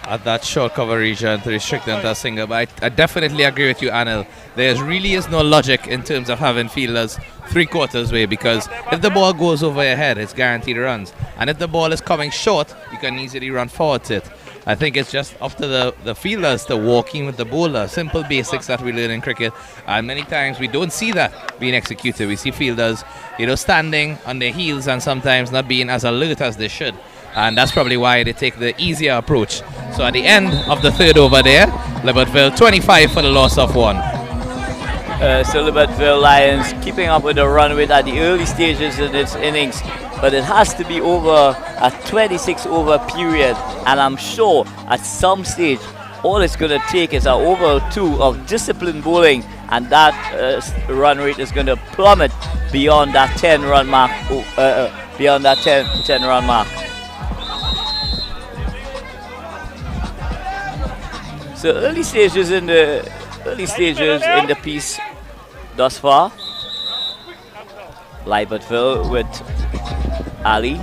at that short cover region to restrict them to a single. But I definitely agree with you, Anil. There really is no logic in terms of having fielders 3/4 way, because if the ball goes over your head, it's guaranteed runs. And if the ball is coming short, you can easily run forward to it. I think it's just up to the fielders to walk in with the bowler. Simple basics that we learn in cricket. And many times we don't see that being executed. We see fielders, standing on their heels and sometimes not being as alert as they should. And that's probably why they take the easier approach. So at the end of the 3rd over there, Libertyville 25 for the loss of 1. So Libertyville Lions keeping up with the run rate at the early stages in its innings, but it has to be over a 26 over period, and I'm sure at some stage all it's going to take is an over 2 of disciplined bowling, and that run rate is going to plummet beyond that 10 run mark. Beyond that 10 run mark. So early stages in the piece thus far. Libertville with Ali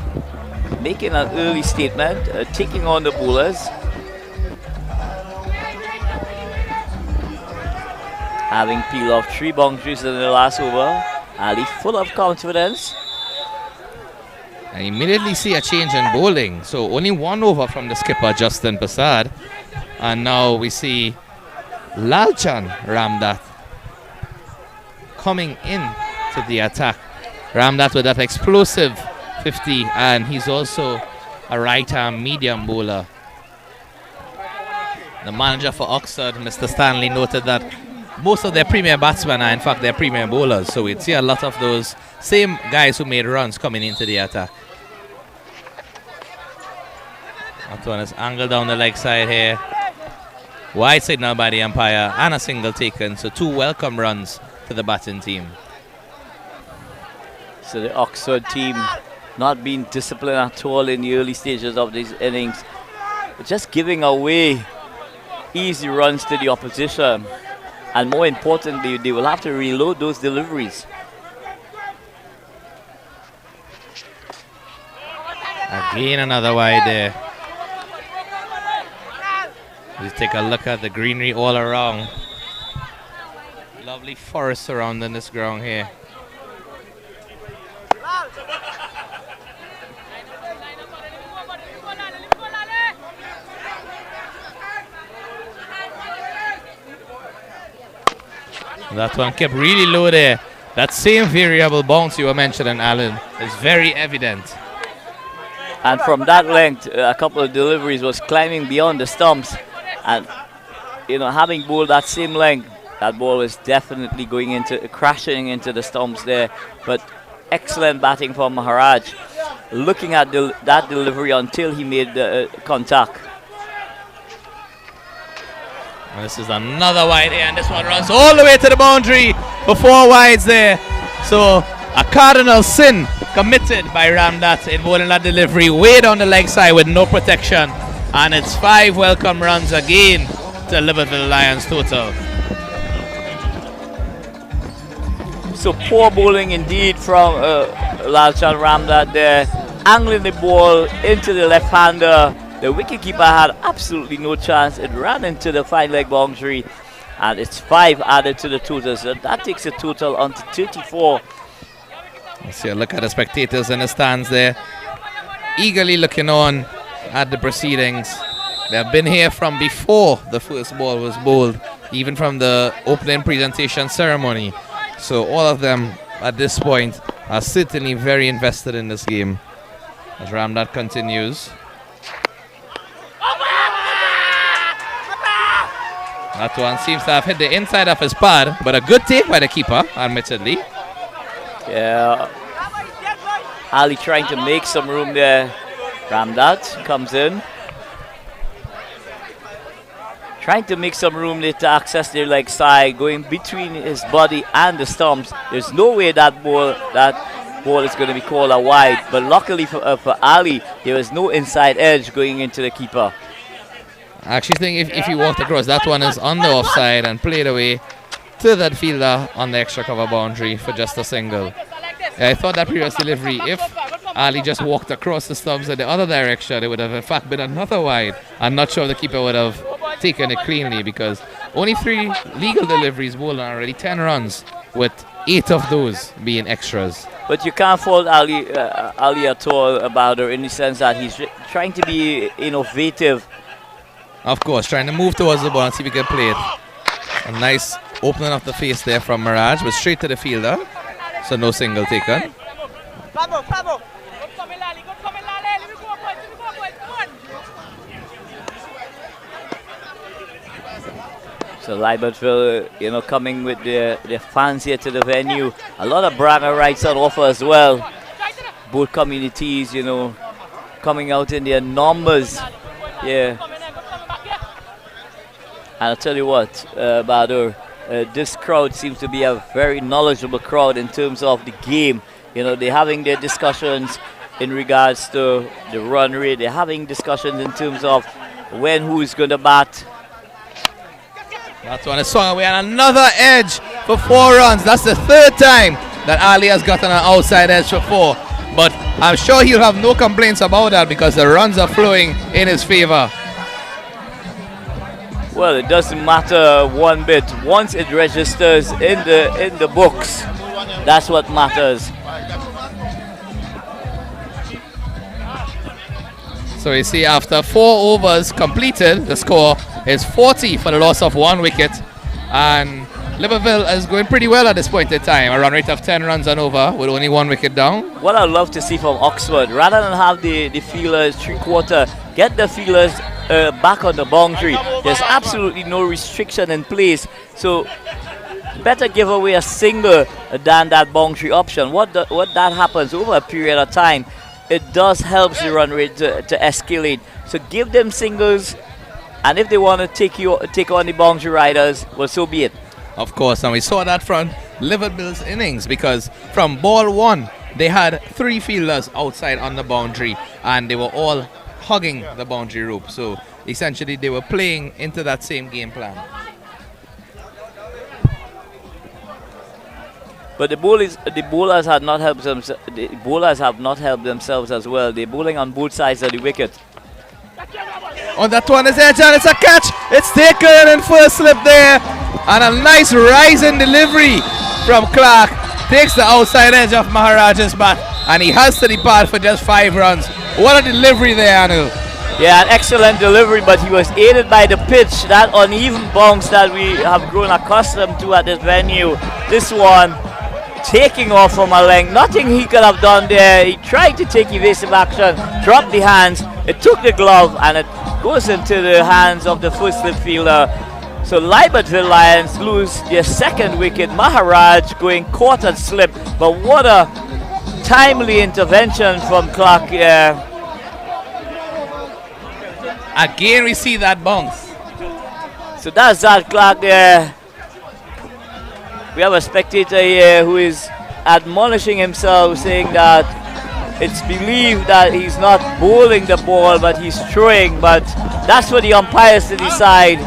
making an early statement, taking on the bowlers. Having peeled off 3 boundaries in the last over, Ali full of confidence. And immediately see a change in bowling. So only 1 over from the skipper, Justin Prasad. And now we see Lalchan Ramdat coming in to the attack. Ramdat with that explosive 50, and he's also a right-arm medium bowler. The manager for Oxford, Mr. Stanley, noted that most of their premier batsmen are in fact their premier bowlers. So we'd see a lot of those same guys who made runs coming into the attack. That one is angled down the leg side here. Wide signal by the umpire and a single taken. So 2 welcome runs to the batting team. So the Oxford team not being disciplined at all in the early stages of these innings. Just giving away easy runs to the opposition. And more importantly, they will have to reload those deliveries. Again another wide there. Let's take a look at the greenery all around. Lovely forest surrounding this ground here. That one kept really low there. That same variable bounce you were mentioning, Alan, is very evident. And from that length, a couple of deliveries was climbing beyond the stumps. And, having bowled that same length, that ball was definitely crashing into the stumps there. But excellent batting from Maharaj. Looking at that delivery until he made the contact. And this is another wide here, and this one runs all the way to the boundary for 4 wides there. So a cardinal sin committed by Ramdat in bowling that delivery way down the leg side with no protection. And it's 5 welcome runs again to Liverpool Lions total. So poor bowling indeed from Lalchan Ramdat there. Angling the ball into the left-hander. The wicketkeeper had absolutely no chance. It ran into the 5 leg boundary, and it's 5 added to the total. So that takes the total on to 34. Let's see a look at the spectators in the stands there, eagerly looking on at the proceedings. They have been here from before the first ball was bowled, even from the opening presentation ceremony. So all of them at this point are certainly very invested in this game. As Ramdat continues. That one seems to have hit the inside of his pad, but a good take by the keeper, admittedly. Yeah. Ali trying to make some room there. Ramdat comes in. Trying to make some room there to access their leg side, going between his body and the stumps. There's no way that ball is going to be called a wide. But luckily for Ali, there was no inside edge going into the keeper. I actually think if he walked across, that one is on the offside and played away to that fielder on the extra cover boundary for just a single. I thought that previous delivery, if Ali just walked across the stumps in the other direction, it would have in fact been another wide. I'm not sure the keeper would have taken it cleanly, because only 3 legal deliveries bowled and already 10 runs, with 8 of those being extras. But you can't fault Ali at all about her, in the sense that he's trying to be innovative. Of course, trying to move towards the ball and see if he can play it. A nice opening of the face there from Mirage, but straight to the fielder. So no single taken. So Libertville, coming with their fans here to the venue. A lot of bragging rights on offer as well. Both communities, coming out in their numbers. Yeah. And I'll tell you what, Bahadur, this crowd seems to be a very knowledgeable crowd in terms of the game. They're having their discussions in regards to the run rate. They're having discussions in terms of who is going to bat. That one is swung away, and another edge for 4 runs. That's the 3rd time that Ali has gotten an outside edge for 4. But I'm sure he'll have no complaints about that because the runs are flowing in his favor. Well, it doesn't matter one bit. Once it registers in the books, that's what matters. So you see, after 4 overs completed, the score is 40 for the loss of 1 wicket. And Liverpool is going pretty well at this point in time. A run rate of 10 runs and over with only 1 wicket down. What I'd love to see from Oxford, rather than have the fielders 3/4, get the fielders back on the boundary. There's absolutely no restriction in place. So better give away a single than that boundary option. What that happens over a period of time, it does help the run rate to escalate. So give them singles, and if they want to take on the boundary riders, well, so be it. Of course, and we saw that from Liverpool's innings because from ball 1, they had 3 fielders outside on the boundary, and they were all hugging the boundary rope. So essentially, they were playing into that same game plan. But the bowlers have not helped themselves. The bowlers have not helped themselves as well. They're bowling on both sides of the wicket. On that one is edge, and it's a catch. It's taken in first slip there, and a nice rising delivery from Clark takes the outside edge of Maharaj's bat, and he has to depart for just 5 runs. What a delivery there, Anil. Yeah, an excellent delivery, but he was aided by the pitch, that uneven bounce that we have grown accustomed to at this venue. This one taking off from a length, nothing he could have done there. He tried to take evasive action, dropped the hands, it took the glove, and it goes into the hands of the first slip fielder. So Libertville Lions lose their 2nd wicket. Maharaj going caught and slip, but what a timely intervention from Clark here. Again, we see that bounce. So that's that Clark there. We have a spectator here who is admonishing himself, saying that it's believed that he's not bowling the ball, but he's throwing. But that's for the umpires to decide.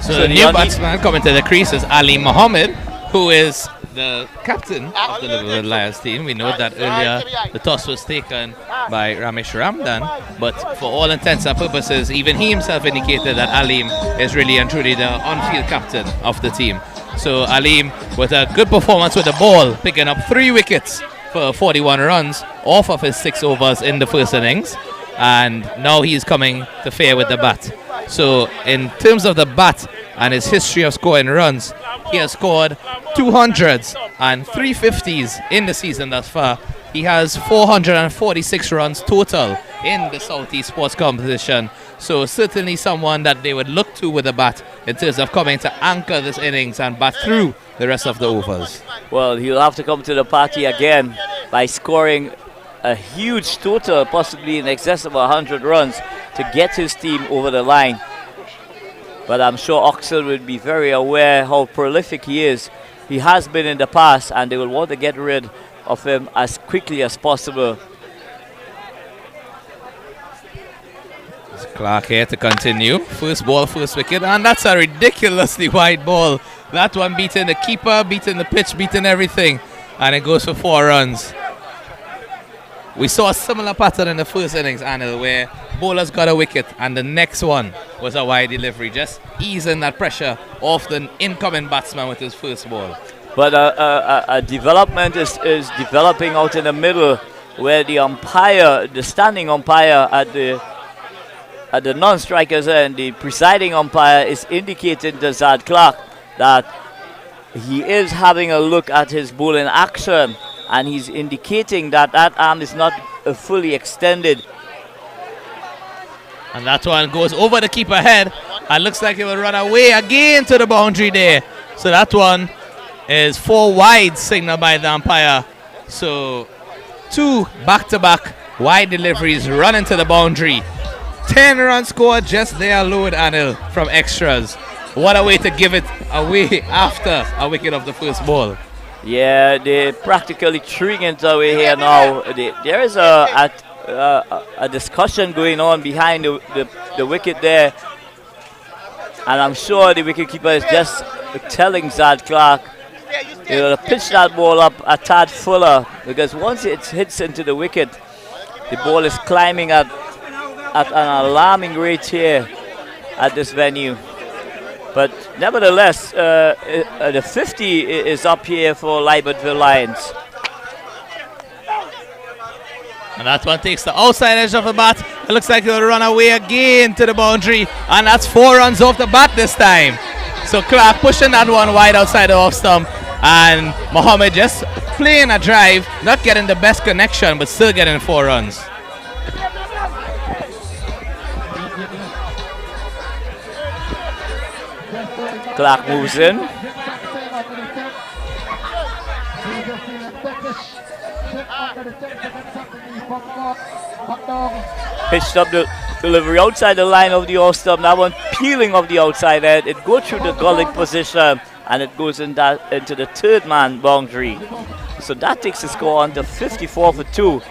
So the new batsman coming to the crease is Ali Mohammed, who is the captain of the Liverpool Lions team. We know that earlier the toss was taken by Ramesh Ramdan, but for all intents and purposes, even he himself indicated that Alim is really and truly the on-field captain of the team. So Alim, with a good performance with the ball, picking up 3 wickets for 41 runs off of his 6 overs in the first innings, and now he's coming to fare with the bat. So in terms of the bat and his history of scoring runs, he has scored 200s and 350s in the season thus far. He has 446 runs total in the Southeast Sports Competition. So certainly someone that they would look to with a bat in terms of coming to anchor this innings and bat through the rest of the overs. Well, he'll have to come to the party again by scoring a huge total, possibly in excess of 100 runs, to get his team over the line. But I'm sure Oxford will be very aware how prolific he is. He has been in the past, and they will want to get rid of him as quickly as possible. Clark here to continue. First ball, first wicket, and that's a ridiculously wide ball. That one beating the keeper, beating the pitch, beating everything, and it goes for 4 runs. We saw a similar pattern in the first innings, Anil, where bowlers got a wicket and the next one was a wide delivery, just easing that pressure off the incoming batsman with his first ball. But a development is developing out in the middle, where the umpire, the standing umpire at the non-strikers end, the presiding umpire is indicating to Zad Clark that he is having a look at his bowling action, and he's indicating that that arm is not fully extended. And that one goes over the keeper head and looks like it will run away again to the boundary there. So that one is 4 wide signal by the umpire. So 2 back-to-back wide deliveries run into the boundary. 10-run score just there alone, Anil, from extras. What a way to give it away after a wicket of the first ball. Yeah, they're practically 3 innings away here now. There is a discussion going on behind the wicket there. And I'm sure the wicketkeeper is just telling Zad Clark, you know, to pitch that ball up a tad fuller, because once it hits into the wicket, the ball is climbing at an alarming rate here at this venue. But nevertheless, the 50 is up here for Libertyville Lions. And that one takes the outside edge of the bat. It looks like he'll run away again to the boundary. And that's 4 runs off the bat this time. So Clark pushing that one wide outside the off stump. And Mohammed just playing a drive, not getting the best connection, but still getting 4 runs. Clark moves in. Pitched up the delivery outside the line of the off stump. That one peeling off the outside edge. It goes through the gullet position and it goes into the 3rd man boundary. So that takes the score on to 54 for 2.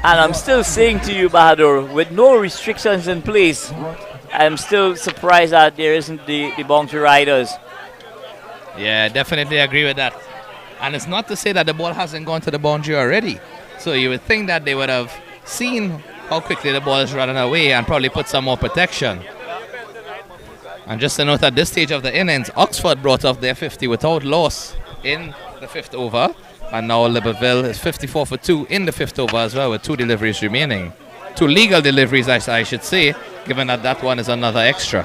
And I'm still saying to you, Bahadur, with no restrictions in place, I'm still surprised that there isn't the boundary riders. Yeah, definitely agree with that. And it's not to say that the ball hasn't gone to the boundary already. So you would think that they would have seen how quickly the ball is running away and probably put some more protection. And just to note, at this stage of the innings, Oxford brought off their 50 without loss in the 5th over. And now Libertyville is 54 for 2 in the 5th over as well, with 2 deliveries remaining. 2 legal deliveries, I should say, given that that one is another extra.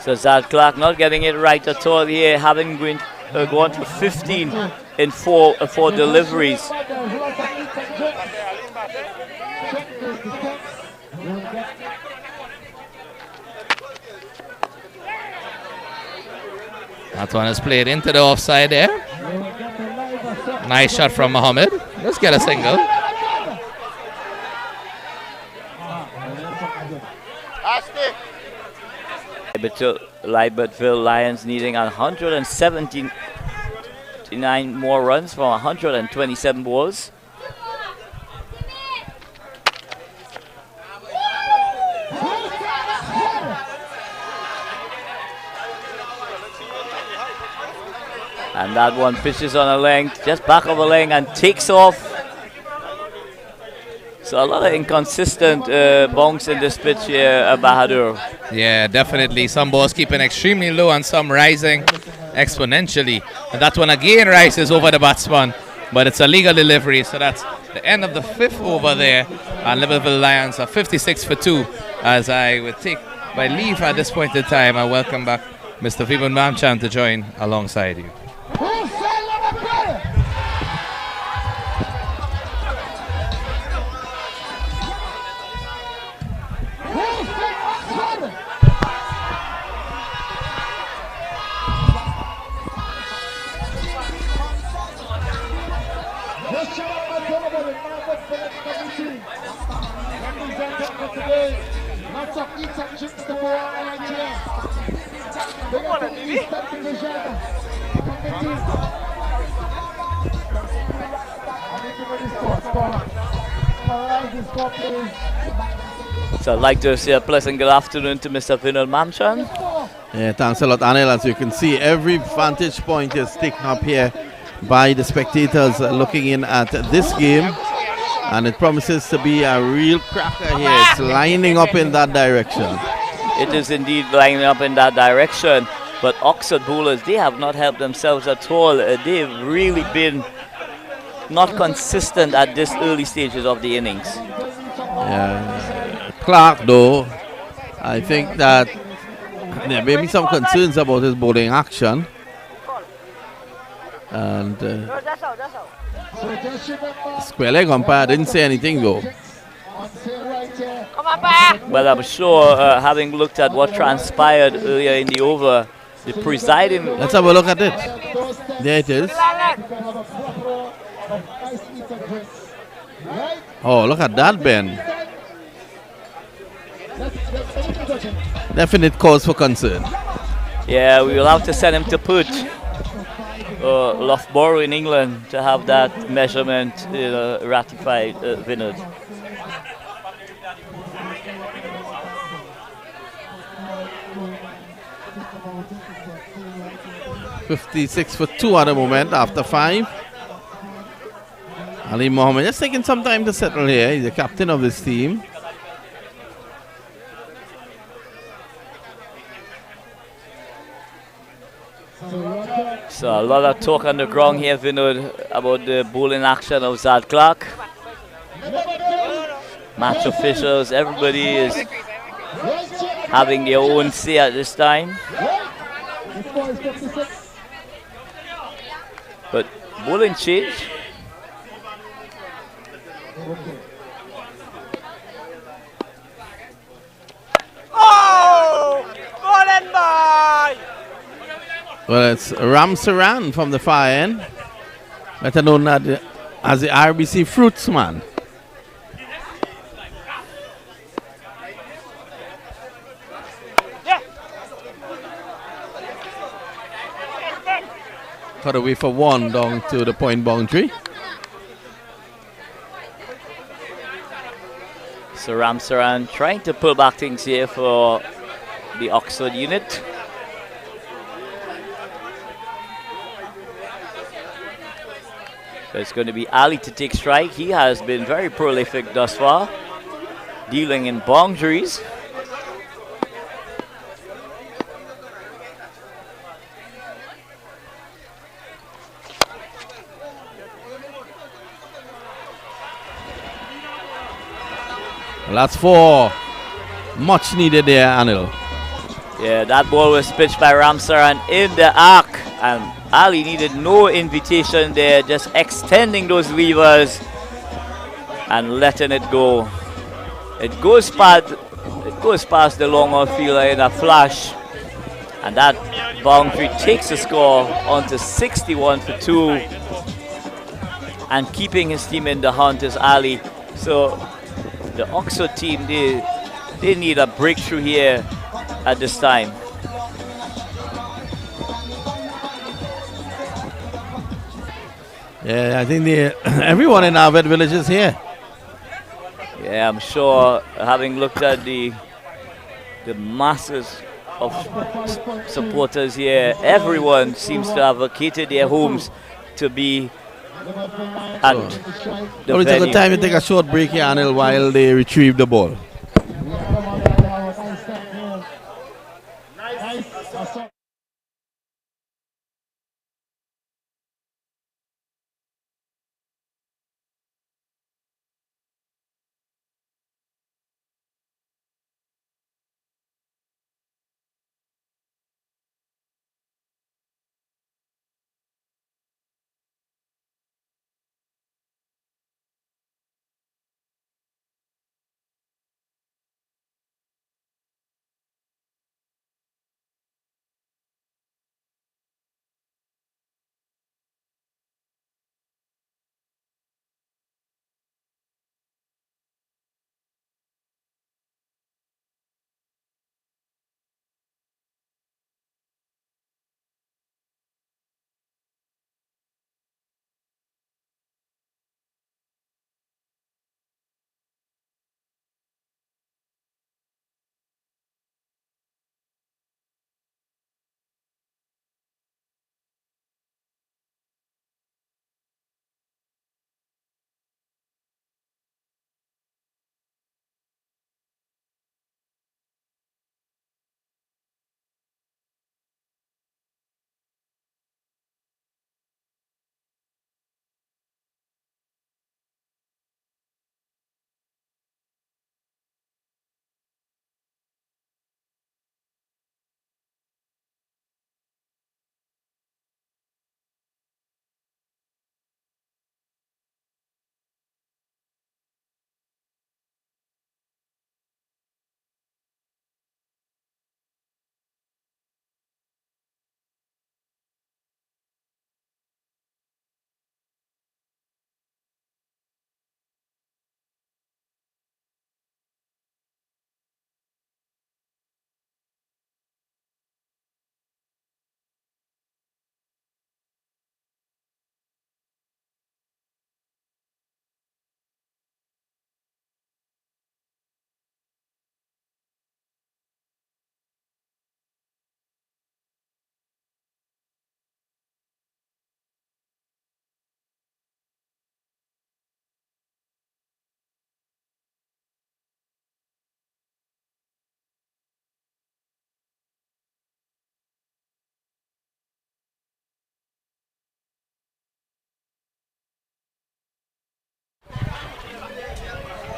So Zad Clark not getting it right at all here, having gone to 15 in 4 deliveries. That one is played into the offside there. Nice shot from Mohammed. Let's get a single. Libertyville Lions needing 179 more runs from 127 balls. And that one pitches on a length, just back of a length, and takes off. So a lot of inconsistent bonks in this pitch here, Bahadur. Yeah, definitely. Some balls keeping extremely low and some rising exponentially. And that one again rises over the batsman, but it's a legal delivery. So that's the end of the 5th over there. And Libertyville Lions are 56 for 2. As I would take my leave at this point in time, I welcome back Mr. Vivian Mamchan to join alongside you. So I'd like to say a pleasant good afternoon to Mr. Vinod Mamchan. Yeah, thanks a lot, Anil. As you can see, every vantage point is taken up here by the spectators looking in at this game. And it promises to be a real cracker here. It's lining up in that direction. It is indeed lining up in that direction. But Oxford bowlers, they have not helped themselves at all. They've really been not consistent at this early stages of the innings. Yeah. Clark, though, I think that there may be some concerns about his bowling action. And square leg umpire didn't say anything, though. Well, I'm sure, having looked at what transpired earlier in the over, the presiding... Let's have a look at it. There it is. Oh, look at that, Ben. Definite cause for concern. Yeah, we will have to send him to put Loughborough in England to have that measurement ratified, Vinod. .56 for 2 at the moment after 5. Ali Mohammed just taking some time to settle here. He's the captain of this team. So a lot of talk on the ground here, Vinod, about the bowling action of Zad Clark. Match officials, everybody is having their own say at this time. But bowling change. Oh! Golden boy! Well, it's Ram Saran from the far end, better known as the RBC Fruits man. Cut away for 1 down to the point boundary. So Ram Saran trying to pull back things here for the Oxford unit. So it's going to be Ali to take strike. He has been very prolific thus far, dealing in boundaries. Well, that's 4. Much needed there, Anil. Yeah, that ball was pitched by Ram Saran in the arc, and Ali needed no invitation there, just extending those levers and letting it go. It goes past the long on fielder in a flash, and that boundary takes the score onto 61 for 2. And keeping his team in the hunt is Ali. So the Oxford team, they need a breakthrough here at this time. Yeah, I think everyone in Arved Village is here. Yeah, I'm sure, having looked at the masses of supporters here, everyone seems to have vacated their homes to be at the Only took a venue. time to take a short break here, Anil, while they retrieve the ball.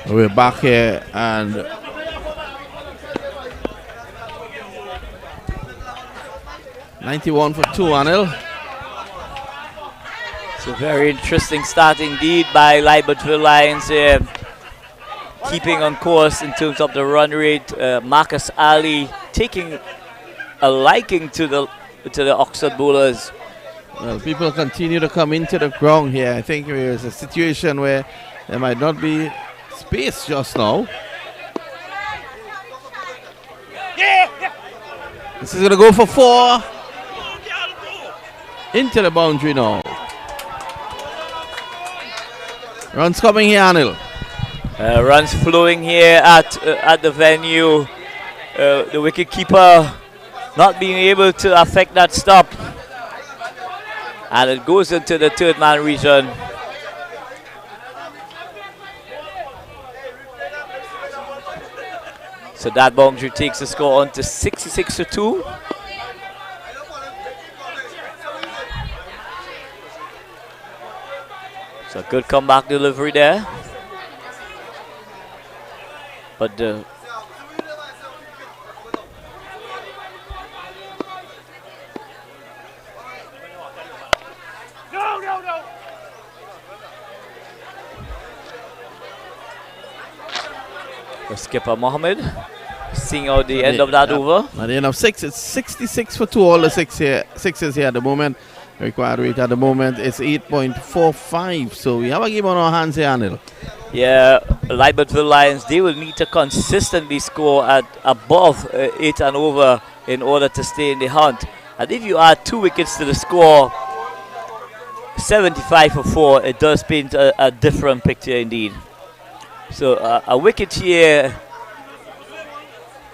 We're back here and $91 for 2, Anil. It's a very interesting start indeed by Libertyville Lions here. Keeping on course in terms of the run rate. Marcus Ali taking a liking to the Oxford bowlers. Well, people continue to come into the ground here. I think there's a situation where there might not be space just now. This is going to go for 4. Into the boundary now. Runs coming here, Anil. Runs flowing here at the venue. The wicketkeeper not being able to affect that stop. And it goes into the third man region. So that boundary takes the score on to 66 for 2. So good comeback delivery there. But the skipper Mohammed seeing out the end of that over. At the end of 6, it's 66 for 2. All the sixes here at the moment. Required rate at the moment is 8.45. So we have a game on our hands here, Anil. Yeah, Libertyville Lions, they will need to consistently score at above 8 and over in order to stay in the hunt. And if you add 2 wickets to the score, 75 for 4, it does paint a different picture indeed. So a wicket here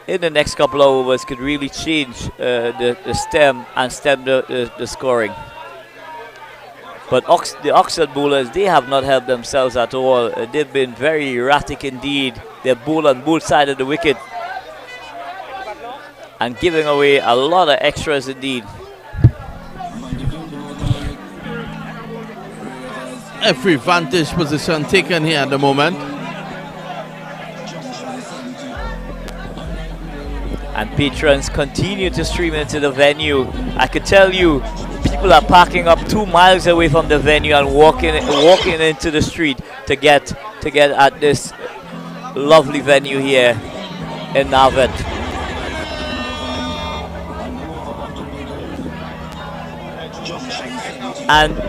in the next couple of overs could really change the stem the scoring. But the Oxford bowlers, they have not helped themselves at all. They've been very erratic indeed. They bowl on both sides of the wicket and giving away a lot of extras indeed. Every vantage position taken here at the moment. And patrons continue to stream into the venue. I could tell you, people are parking up 2 miles away from the venue and walking into the street to get at this lovely venue here in Narvet. And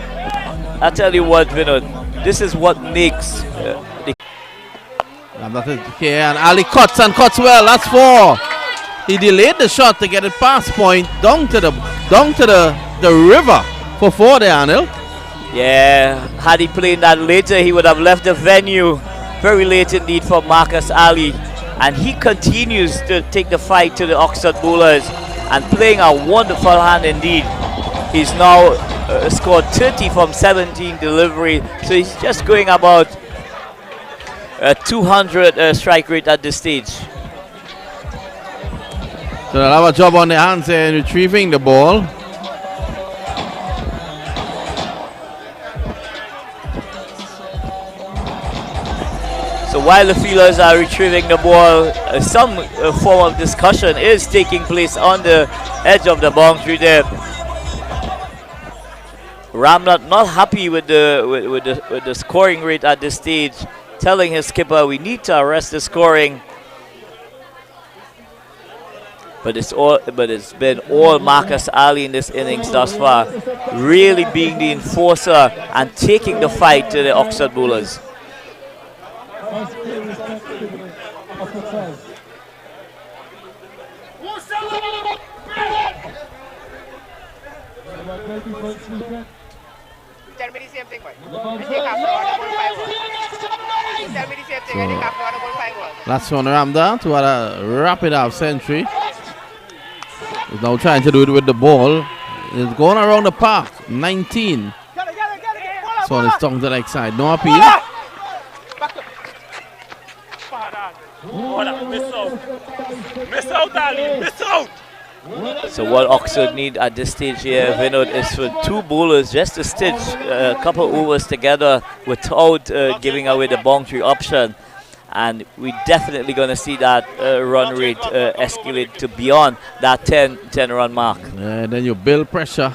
I tell you what, Vinod, this is what makes And that is here, and Ali cuts well. That's 4. He delayed the shot to get it past point down to the river for 4 there, Anil. Yeah, had he played that later, he would have left the venue very late indeed for Marcus Ali. And he continues to take the fight to the Oxford bowlers and playing a wonderful hand indeed. He's now scored 30 from 17 delivery, so he's just going about 200 strike rate at this stage. So they'll have a job on their hands here in retrieving the ball. So while the fielders are retrieving the ball, some form of discussion is taking place on the edge of the boundary there. Ramnath not happy with the scoring rate at this stage, telling his skipper we need to arrest the scoring. But it's been all Marcus Ali in this innings thus far, really being the enforcer and taking the fight to the Oxford bowlers. Tell me the same thing, boy. I take half Tell me the same thing, I take half Last one Ramda to a rapid half century. He's now trying to do it with the ball. He's going around the park. 19. This one is tongue to the leg side. No appeal. Miss out, Ali. Miss out. So what Oxford need at this stage here, Vinod, is for 2 bowlers just to stitch a couple overs together without giving away the boundary option. And we're definitely going to see that run rate escalate to beyond that 10 run mark. And then you build pressure.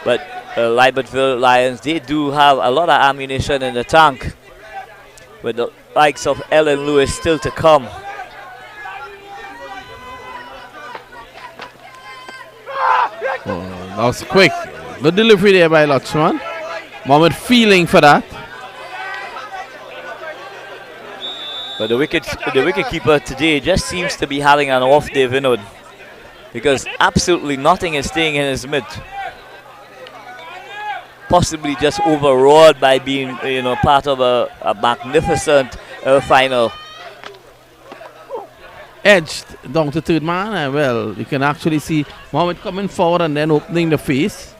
But Libertville Lions, they do have a lot of ammunition in the tank, with the likes of Ellen Lewis still to come. Oh, that was quick. Good delivery there by Lutchman. Mohammed feeling for that. But the wicket keeper today just seems to be having an off day, Vinod, because absolutely nothing is staying in his mitt. Possibly just overawed by being, part of a magnificent final. Edged down to third man, and well, you can actually see Mohammed coming forward and then opening the face.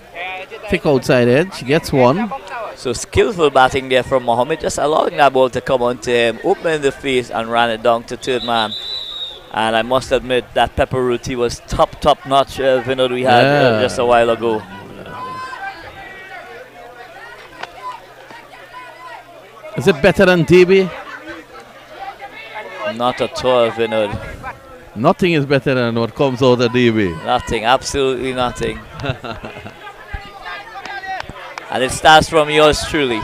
Thick outside edge, gets one. So skillful batting there from Mohammed, just allowing that ball to come onto him, opening the face and ran it down to third man. And I must admit that pepper routine was top notch, Vinod, we had just a while ago. Is it better than DB? Not at all, Vinod. Nothing is better than what comes out of DB. Nothing, absolutely nothing. And it starts from yours truly.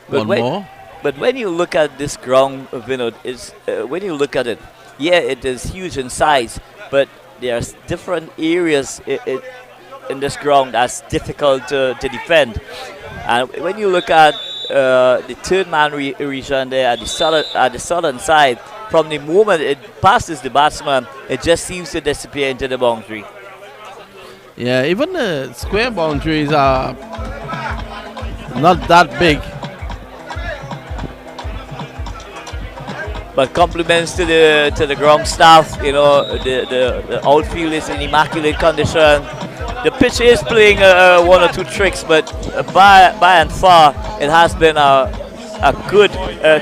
But when you look at this ground, Vinod, when you look at it, it is huge in size, but there's different areas in this ground that's difficult to defend. And when you look at the third man region there at the southern side, from the moment it passes the batsman, it just seems to disappear into the boundary. Yeah, even the square boundaries are not that big. But compliments to the ground staff. The outfield is in immaculate condition. The pitch is playing one or two tricks, but by and far, it has been a good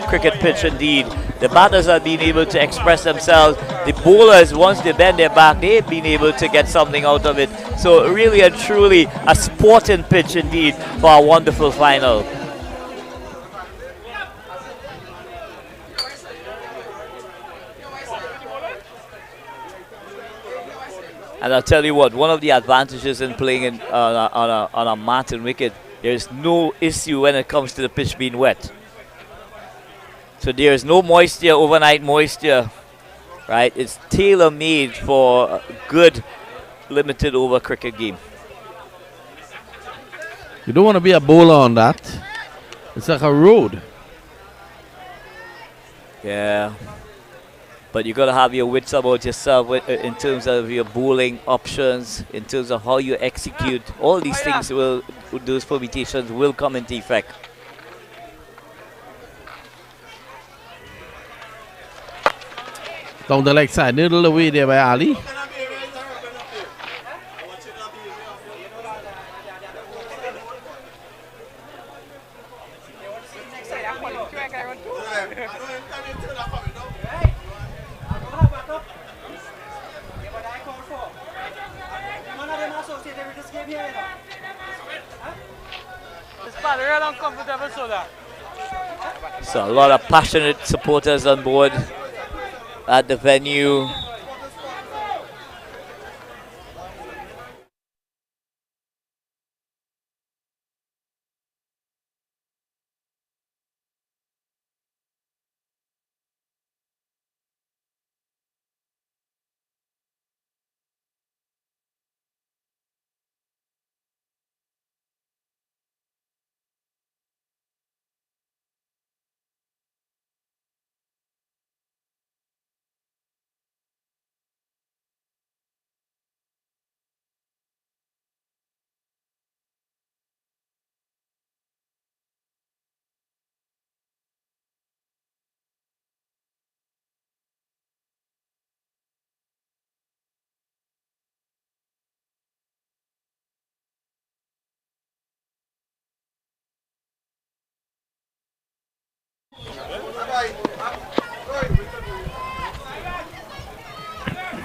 cricket pitch indeed. The batters have been able to express themselves. The bowlers, once they bend their back, they've been able to get something out of it. So really and truly, a sporting pitch indeed for a wonderful final. And I'll tell you what, one of the advantages in playing on a Martin wicket, there's no issue when it comes to the pitch being wet. So there's no moisture, overnight moisture, right? It's tailor-made for a good limited over cricket game. You don't want to be a bowler on that. It's like a road. Yeah. But you got to have your wits about yourself in terms of your bowling options, in terms of how you execute. All these things those permutations will come into effect. Down the leg side, middle away there by Ali. So a lot of passionate supporters on board at the venue.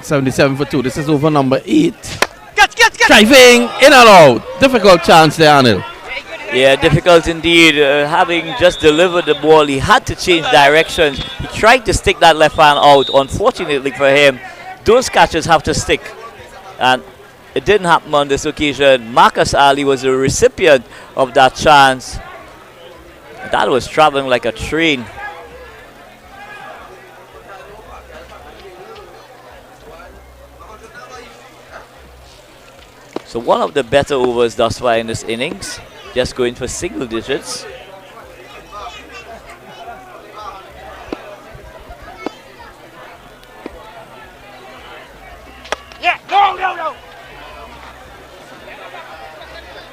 77 for 2. This is over number 8. Driving in and out. Difficult chance there, Anil. Yeah, difficult indeed. Having just delivered the ball, he had to change directions. He tried to stick that left hand out. Unfortunately for him, those catches have to stick. And it didn't happen on this occasion. Marcus Ali was the recipient of that chance. That was traveling like a train. So one of the better overs thus far in this innings. Just going for single digits. Yeah, no.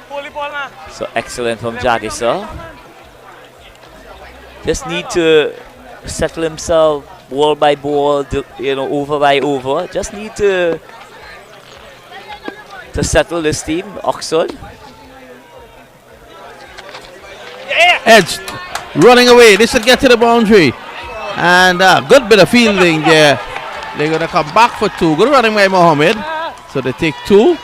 Pull the ball, man. So excellent from Jagisa. Just need to settle himself ball by ball, over by over. Just need to settle this team, Oxford. Edge running away. They should get to the boundary. And a good bit of fielding there. They're going to come back for 2. Good running by Mohammed. So they take 2.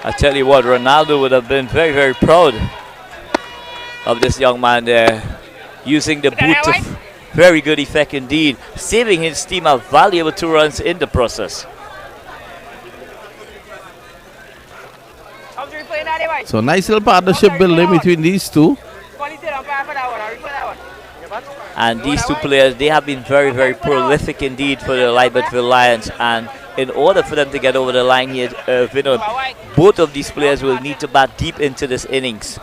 I tell you what, Ronaldo would have been very, very proud of this young man there. Using the boot to very good effect indeed. Saving his team a valuable 2 runs in the process. So nice little partnership building between these two. And these two players, they have been very, very prolific indeed for the Libertyville Lions. And in order for them to get over the line here, Vinod, both of these players will need to bat deep into this innings.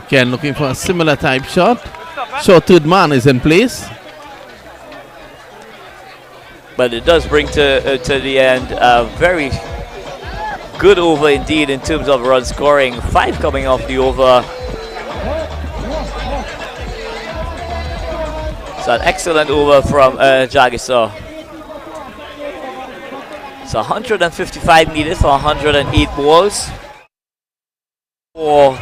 Again, looking for a similar type shot. Short third man is in place. But it does bring to the end a very good over indeed in terms of run scoring. 5 coming off the over. So an excellent over from Jagisa. So 155 needed for 108 balls. For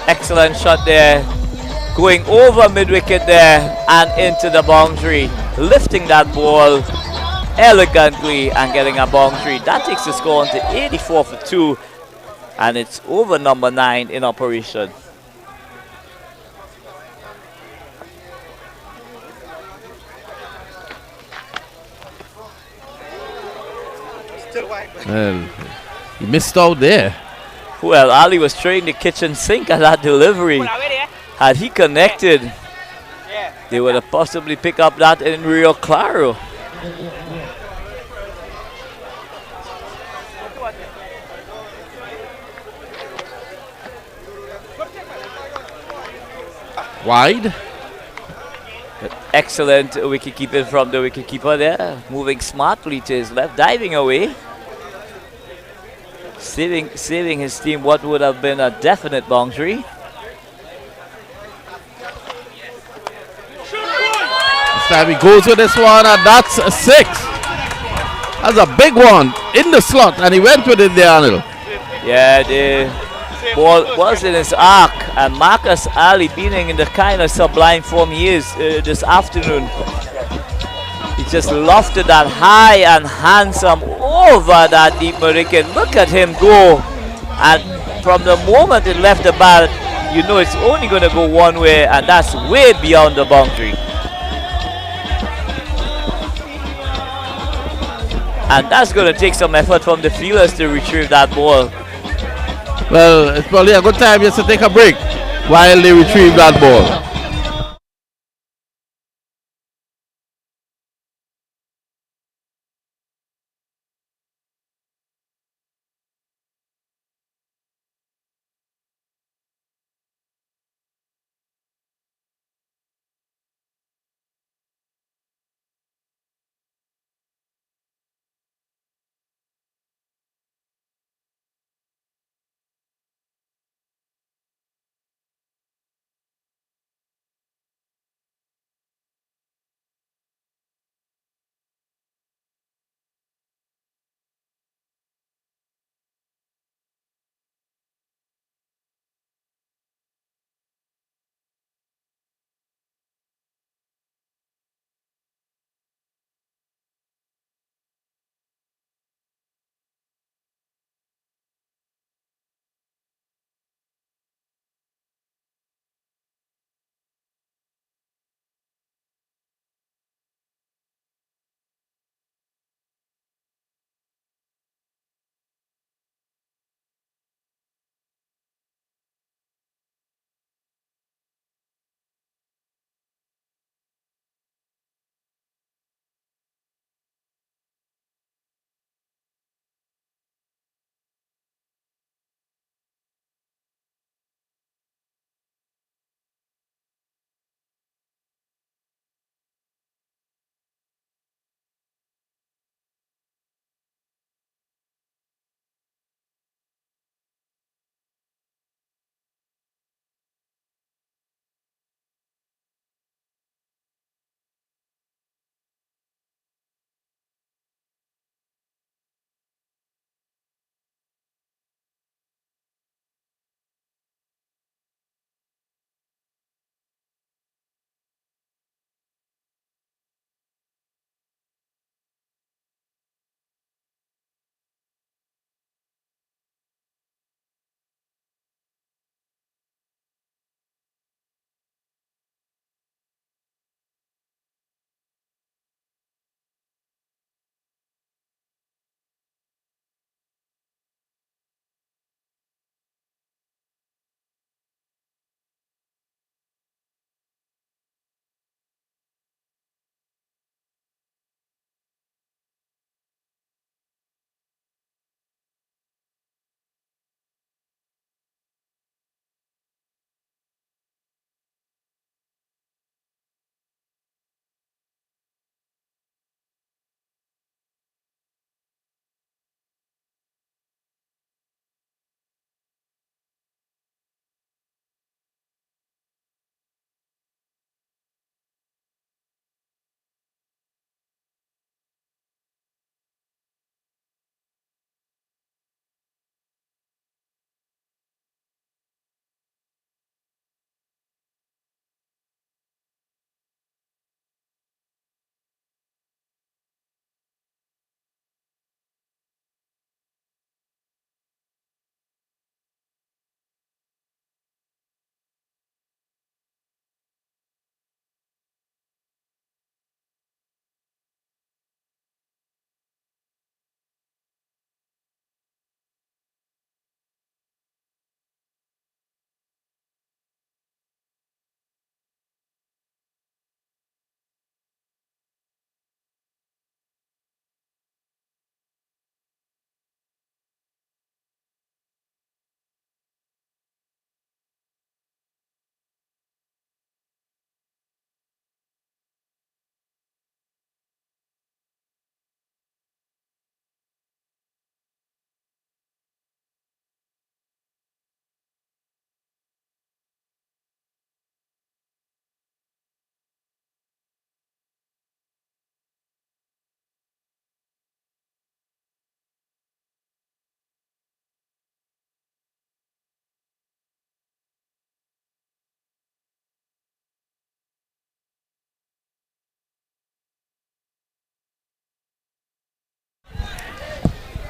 excellent shot there, going over mid-wicket there and into the boundary, lifting that ball elegantly and getting a boundary. That takes the score on to 84 for 2, and it's over number 9 in operation. Well, he missed out there. Well, Ali was trying the kitchen sink at that delivery. Had he connected, they would have possibly picked up that in Rio Claro. Wide. Excellent wicket keeping from the wicket keeper there. Moving smartly to his left, diving away. Saving his team what would have been a definite boundary. This time he goes with this one, and that's a 6. That's a big one in the slot, and he went with it there, Anil. Yeah, the ball was in his arc, and Marcus Ali being in the kind of sublime form he is this afternoon. He just lofted that high and handsome over that deep American. Look at him go. And from the moment it left the bat, you know it's only going to go one way, and that's way beyond the boundary. And that's going to take some effort from the fielders to retrieve that ball. Well, it's probably a good time just to take a break while they retrieve that ball.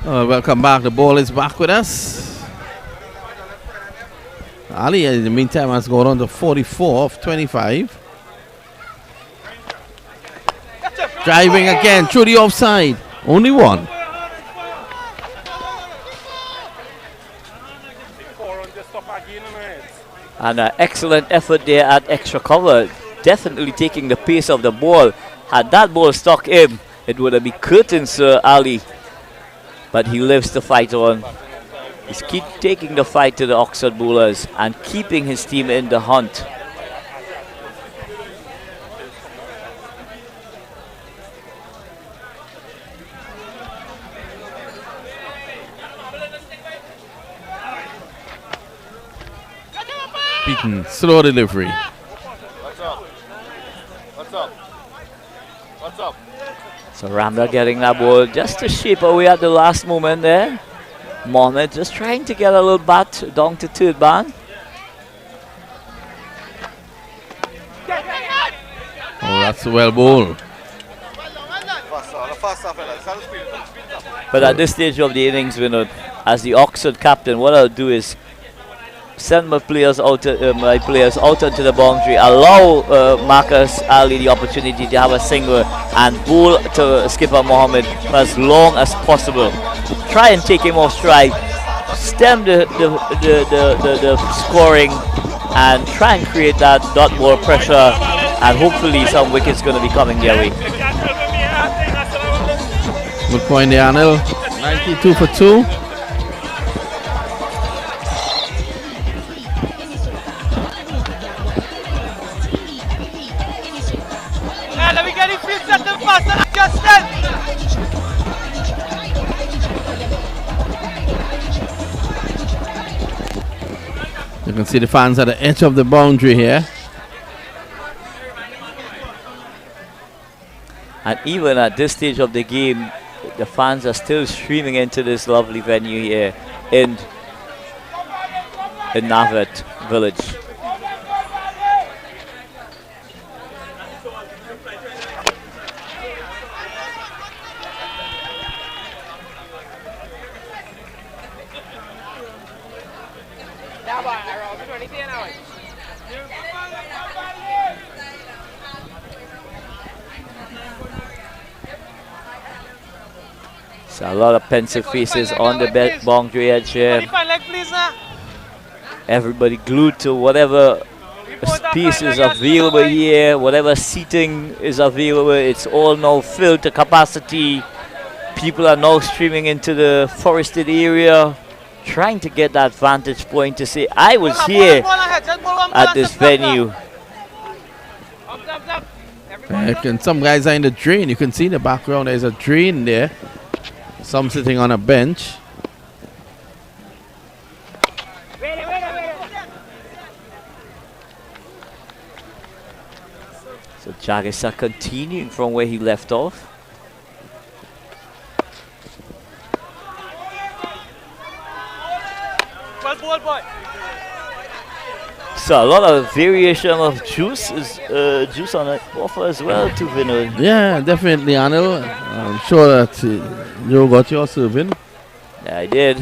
Welcome back. The ball is back with us. Ali, in the meantime, has gone on to 44 of 25. Driving again through the offside. Only one. And an excellent effort there at extra cover. Definitely taking the pace of the ball. Had that ball stuck in, it would have been curtains, Ali. But he lives the fight on. He's keep taking the fight to the Oxford bowlers and keeping his team in the hunt. Beaten, slow delivery. What's up? What's up? What's up? So Ramla getting that ball just to shape away at the last moment there. Mohammed just trying to get a little bat down to third man. Oh, that's a well ball. But at this stage of the innings, Vinod, as the Oxford captain, what I'll do is send my players out onto the boundary, allow Marcus Ali the opportunity to have a single and bowl to skipper Mohammed for as long as possible. Try and take him off stride, stem the scoring, and try and create that dot ball pressure, and hopefully some wickets going to be coming their way. Good point there, Anil. 92 for 2. Let me get him free, set them fast, and Justin! You can see the fans at the edge of the boundary here. And even at this stage of the game, the fans are still streaming into this lovely venue here in Navat village. So a lot of pensive faces on the boundary edge here. Everybody glued to whatever space is available here, whatever seating is available. It's all now filled to capacity. People are now streaming into the forested area, trying to get that vantage point to say, I was here at this venue. Some guys are in the drain. You can see in the background there's a drain there. Some sitting on a bench. So Jagisa continuing from where he left off. Well ball, boy. So a lot of variation of juice on the offer as well to Vinod. Yeah, definitely, Anil. I'm sure that you got your serving. Yeah, I did.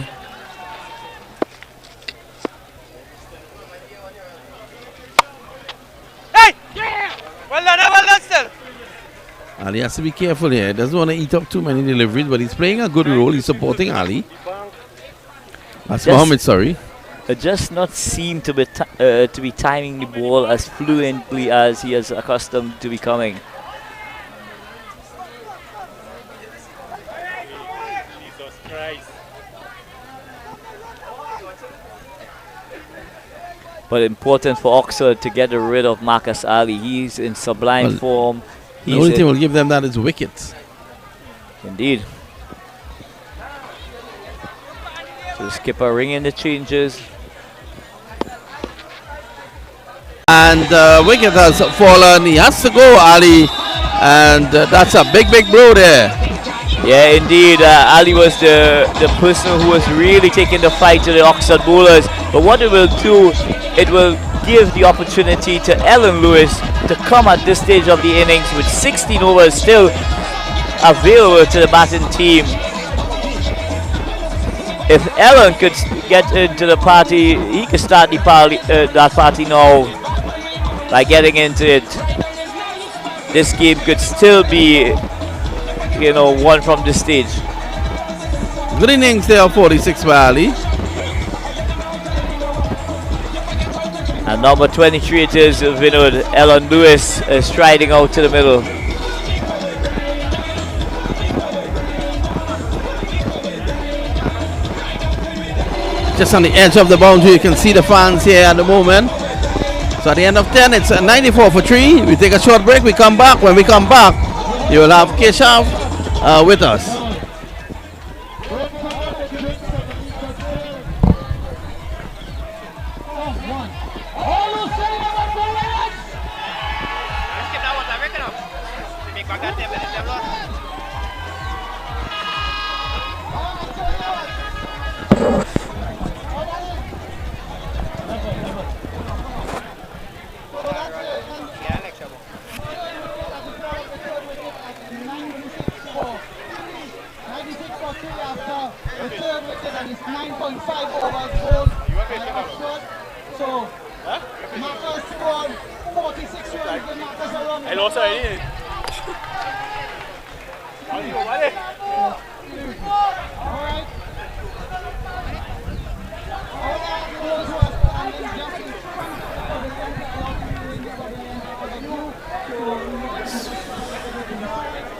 Hey! Yeah! Well done still. Ali has to be careful here. He doesn't want to eat up too many deliveries, but he's playing a good role. He's supporting Ali. That's Mohammed, sorry. Just not seem to be timing the ball as fluently as he is accustomed to becoming. Jesus Christ. But important for Oxford to get rid of Marcus Ali. He's in sublime form. The only thing will give them that is wickets. Indeed. So the skipper ringing the changes. And wicket has fallen. He has to go, Ali. And that's a big blow there. Yeah, indeed. Ali was the person who was really taking the fight to the Oxford bowlers. But what it will do, it will give the opportunity to Ellen Lewis to come at this stage of the innings with 16 overs still available to the batting team. if Ellen could get into the party, he could start the party, that party now by getting into it. This game could still be, won from this stage. Good innings there, 46 by Ali. And number 23 it is Vinod. Ellen Lewis striding out to the middle. Just on the edge of the boundary, you can see the fans here at the moment. So at the end of 10, it's 94 for 3. We take a short break, we come back. When we come back, you will have Keshav with us.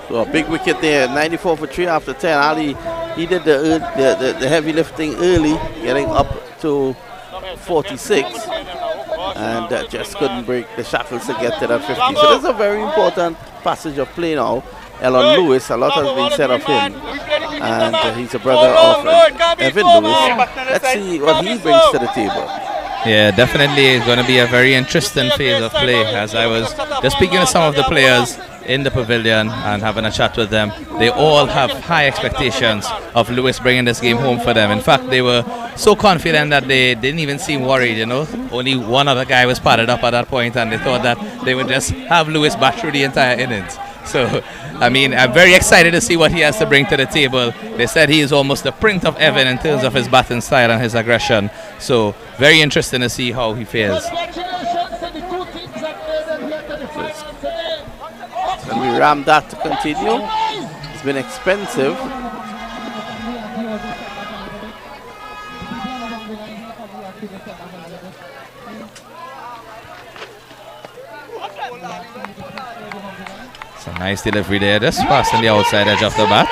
So a big wicket there, 94 for 3 after 10. Ali, he did the heavy lifting early, getting up to 46, and just couldn't break the shackles to get to that 50. So this is a very important passage of play now. Elon Lewis, a lot has been said of him, and he's a brother of Evan Lewis. Let's see what he brings to the table. Yeah, definitely it's going to be a very interesting phase of play. As I was just speaking to some of the players in the pavilion and having a chat with them, they all have high expectations of Lewis bringing this game home for them. In fact, they were so confident that they didn't even seem worried, Only one other guy was padded up at that point, and they thought that they would just have Lewis bat through the entire innings. So, I'm very excited to see what he has to bring to the table. They said he is almost the print of Evan in terms of his batting style and his aggression. So, very interesting to see how he fares. Can we ram that to continue? It's been expensive. It's a nice delivery there, just passing the outside edge of the bat.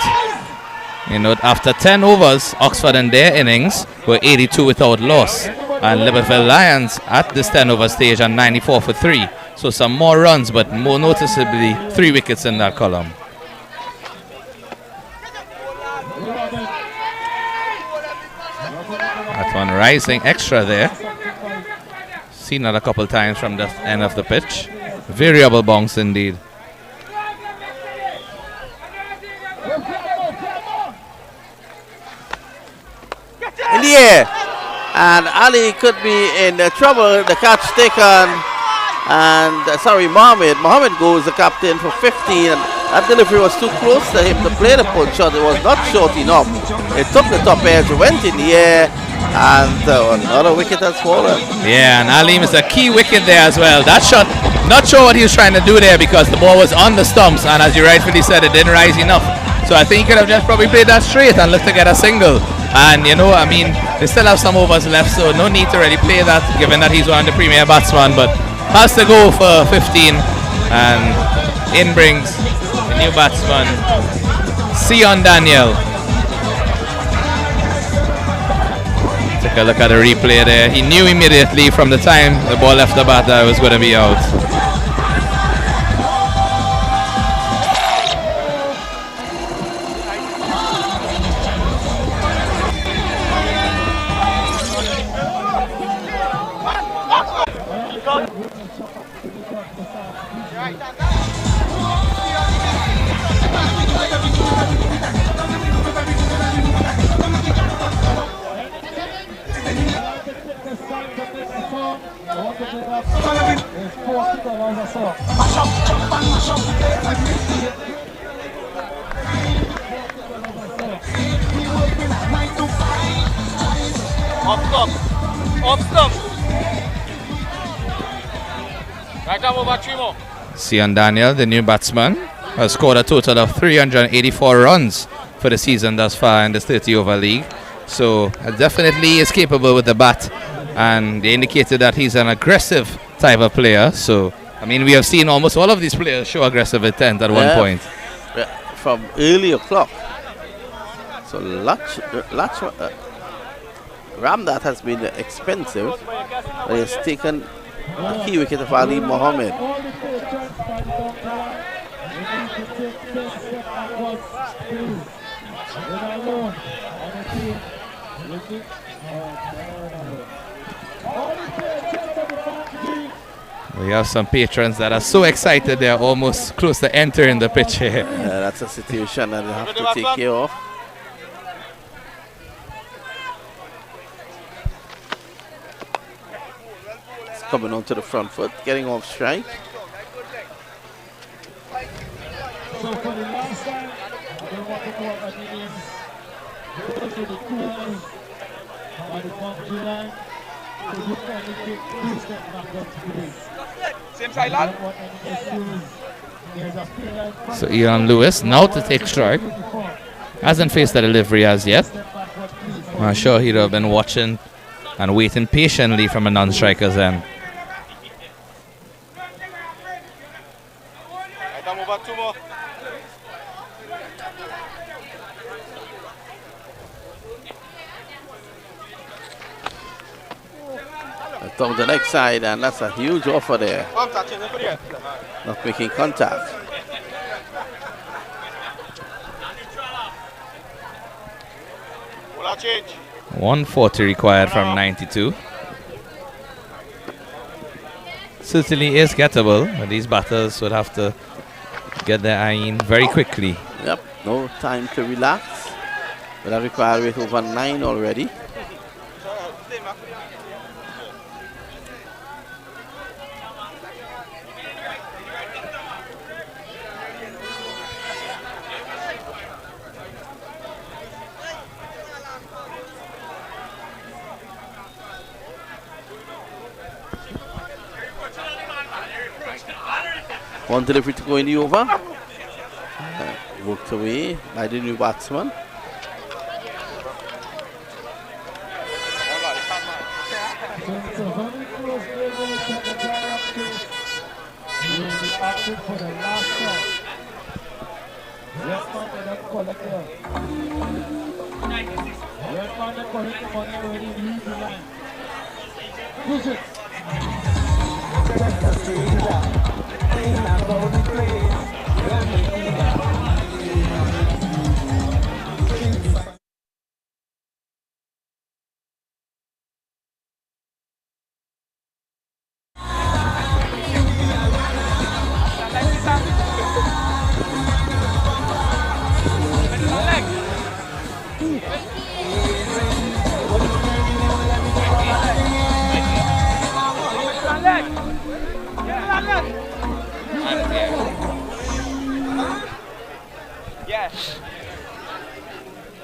After 10 overs, Oxford in their innings were 82 without loss. And Liverpool Lions at this 10 over stage are 94 for 3. So some more runs, but more noticeably 3 wickets in that column. That one rising extra there. Seen that a couple times from the end of the pitch. Variable bounce indeed. In the air, and Ali could be in trouble. The catch taken, and Mohammed goes the captain for 15, and that delivery was too close to him to play the punch shot. It was not short enough. It took the top edge, went in the air, and another wicket has fallen. Yeah, and Ali is a key wicket there as well. That shot, not sure what he was trying to do there, because the ball was on the stumps, and as you rightfully said, it didn't rise enough. So I think he could have just probably played that straight and looked to get a single. And they still have some overs left, so no need to really play that, given that he's one of the premier batsmen. But has to go for 15, and in brings the new batsman, Sion Daniel. Take a look at the replay there. He knew immediately from the time the ball left the bat that it was going to be out. Off stump. Off stump. Right arm over 3 more. Sion Daniel, the new batsman, has scored a total of 384 runs for the season thus far in this 30-over league. So definitely is capable with the bat, and they indicated that he's an aggressive type of player. So I mean, we have seen almost all of these players show aggressive intent at one point. From early o'clock. So Ramdat has been expensive. He has taken a key wicket of Ali Mohammed. We have some patrons that are so excited they are almost close to entering the pitch here. That's a situation that you have to take care of. It's coming onto the front foot, getting off strike. So for the last time, I don't want to go up at the end. Go to the 2 lines by the boundary line. So you can take 2 steps back up to the base. Same side, lad. So Ian Lewis now to take strike. Hasn't faced the delivery as yet. I'm sure he'd have been watching and waiting patiently from a non-striker's end. Right arm over 2 more. Down the next side, and that's a huge offer there. Not making contact. Change. 140 required from 92. Certainly is gettable, but these batters would have to get their eye in very quickly. Yep, no time to relax. But that required weight over 9 already. One delivery to go in the over. Worked away by the new batsman.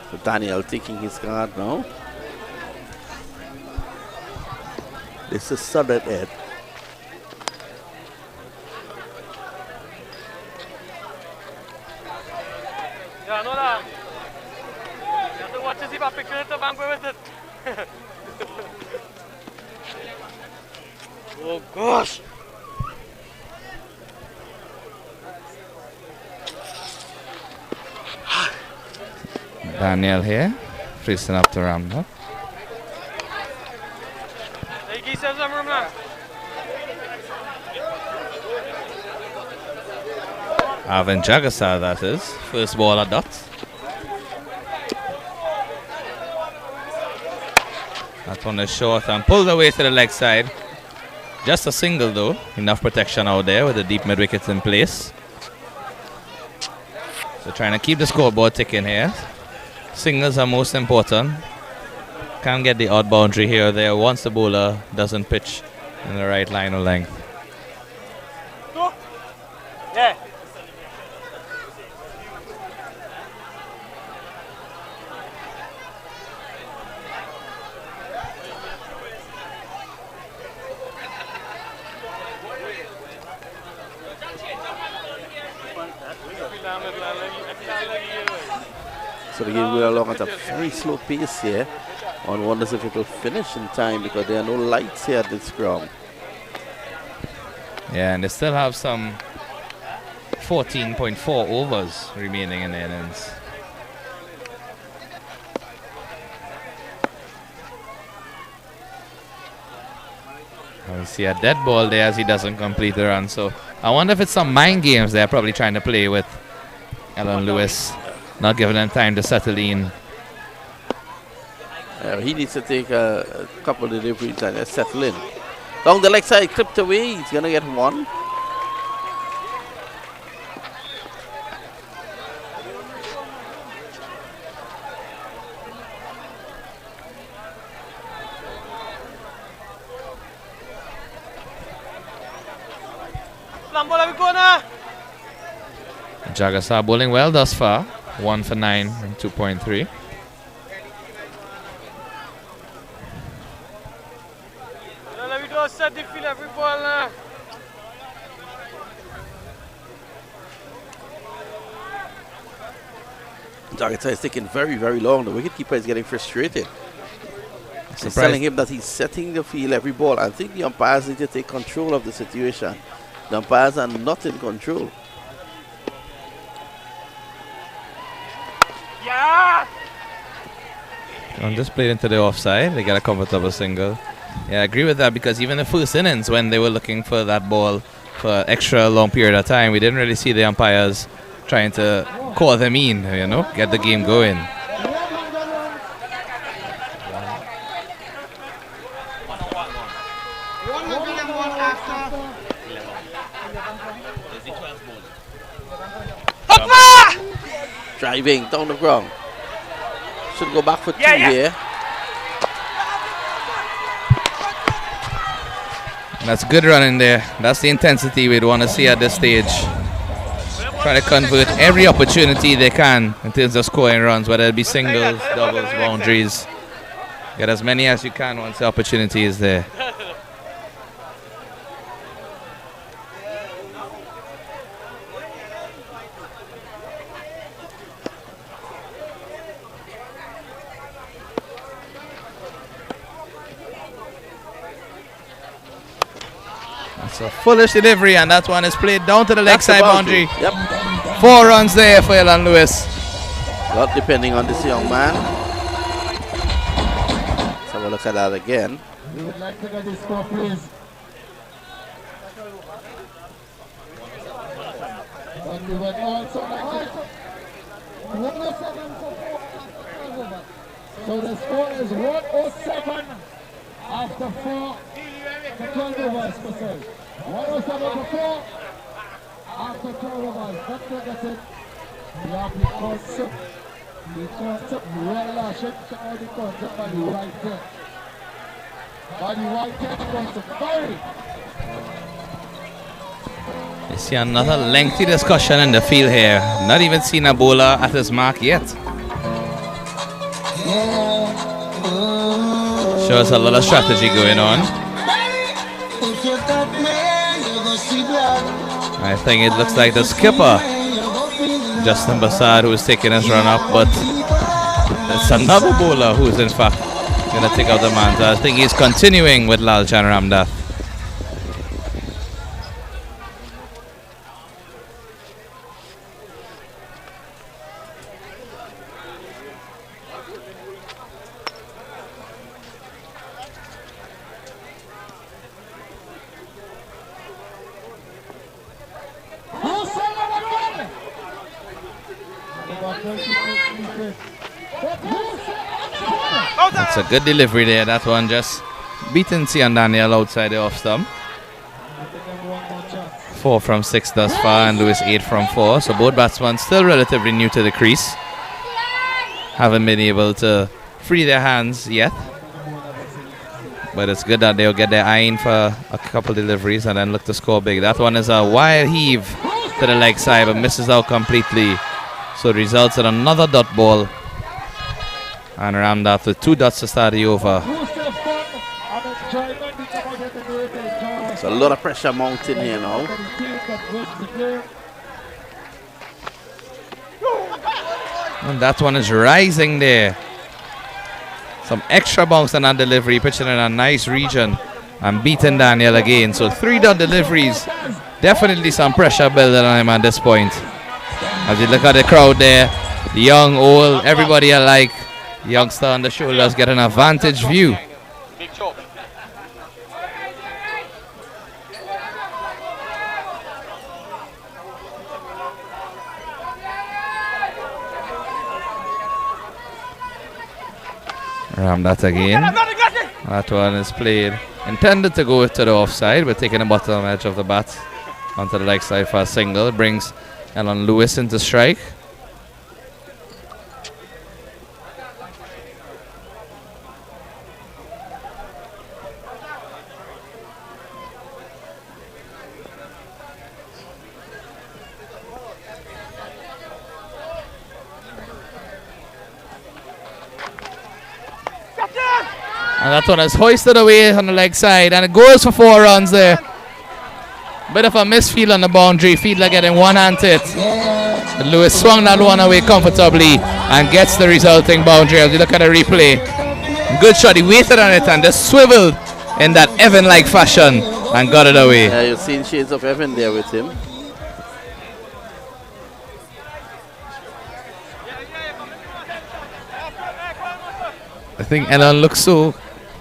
So Daniel taking his card now. This is sudden end. Yeah, no, no. You have to watch this if I pick it up and go with it. Oh gosh. Daniel here, facing up to Ramda. Arvind Jagasar, that is. First ball at dot. That one is short and pulled away to the leg side. Just a single though. Enough protection out there with the deep mid wickets in place. So trying to keep the scoreboard ticking here. Singles are most important. Can't get the odd boundary here or there once the bowler doesn't pitch in the right line of length. Yeah. So the game will along at a very slow pace here. One wonders if it will finish in time because there are no lights here at this ground. Yeah, and they still have some 14.4 overs remaining in the innings. I see a dead ball there as he doesn't complete the run. So I wonder if it's some mind games they're probably trying to play with Alan Lewis, not giving them time to settle in. He needs to take a couple of deliveries and settle in. Down the leg side, clipped away. He's going to get one. Jagasar bowling well thus far. 1 for 9 and 2.3. Let me go set the field every ball now. Jagasar is taking very, very long. The wicketkeeper is getting frustrated. He's telling him that he's setting the field every ball. I think the umpires need to take control of the situation. The umpires are not in control. Yeah! I'm just played into the offside. They got a comfortable single. Yeah, I agree with that because even the first innings when they were looking for that ball for extra long period of time, we didn't really see the umpires trying to call them in, you know, get the game going. Driving down the ground. Should go back for two here. That's good running there. That's the intensity we'd want to see at this stage. Try to convert every opportunity they can in terms of scoring runs, whether it be singles, doubles, boundaries. Get as many as you can once the opportunity is there. It's a foolish delivery, and that one is played down to the leg side boundary. Yep. 4 runs there for Alan Lewis. Not depending on this young man. Let's have a look at that again. We would like to get this score, please. And we went also like 107 for 4. So the score is 107 after 4 for 12 overs per se. 107 for 4 after 12 overs. Don't forget it. We have the concept. The concept well lashing to all the concept by the right hand. By the right hand concept. Very. You see another lengthy discussion in the field here. Not even seen a bowler at his mark yet. Shows a lot of strategy going on. I think it looks like the skipper, Justin Bassard, who is taking his run up, but it's another bowler who is in fact going to take out the man. So I think he's continuing with Lalchan Ramdath. That's a good delivery there. That one just beaten Sian Daniel outside the off stump. 4 from 6 thus far, and Lewis 8 from 4. So both batsmen still relatively new to the crease. Haven't been able to free their hands yet. But it's good that they'll get their eye in for a couple deliveries and then look to score big. That one is a wild heave to the leg side, but misses out completely. So it results in another dot ball. And Ramdath with 2 dots to start the over. There's a lot of pressure mounting here now. And that one is rising there. Some extra bounce on that delivery, pitching in a nice region and beating Daniel again. So 3 dot deliveries. Definitely some pressure building on him at this point. As you look at the crowd there, the young, old, everybody alike. The youngster on the shoulders get an advantage view. Big choke. Ram that again. That one is played. Intended to go to the offside, but taking the bottom edge of the bat onto the leg side for a single. It brings Alan Lewis into strike. And that one is hoisted away on the leg side, and it goes for 4 runs there. Bit of a misfield on the boundary. Fiedler getting one hand to it. But Lewis swung that one away comfortably and gets the resulting boundary. As you look at the replay, good shot. He waited on it and just swiveled in that Evan-like fashion and got it away. Yeah, you've seen shades of Evan there with him. I think Elon looks so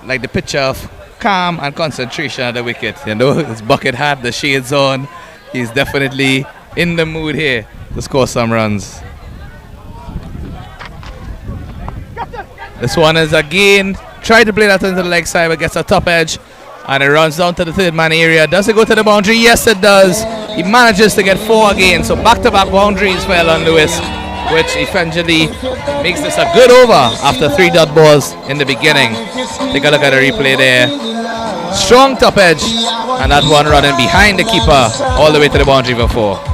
like the picture of calm and concentration at the wicket. You know, his bucket hat, the shades on. He's definitely in the mood here to score some runs. This one is again, tried to play that into the leg side, but gets a top edge. And it runs down to the 3rd man area. Does it go to the boundary? Yes, it does. He manages to get 4 again. So back-to-back boundaries for Elon Lewis, which eventually makes this a good over after 3 dot balls in the beginning. Take a look at the replay there. Strong top edge, and that one running behind the keeper all the way to the boundary for 4.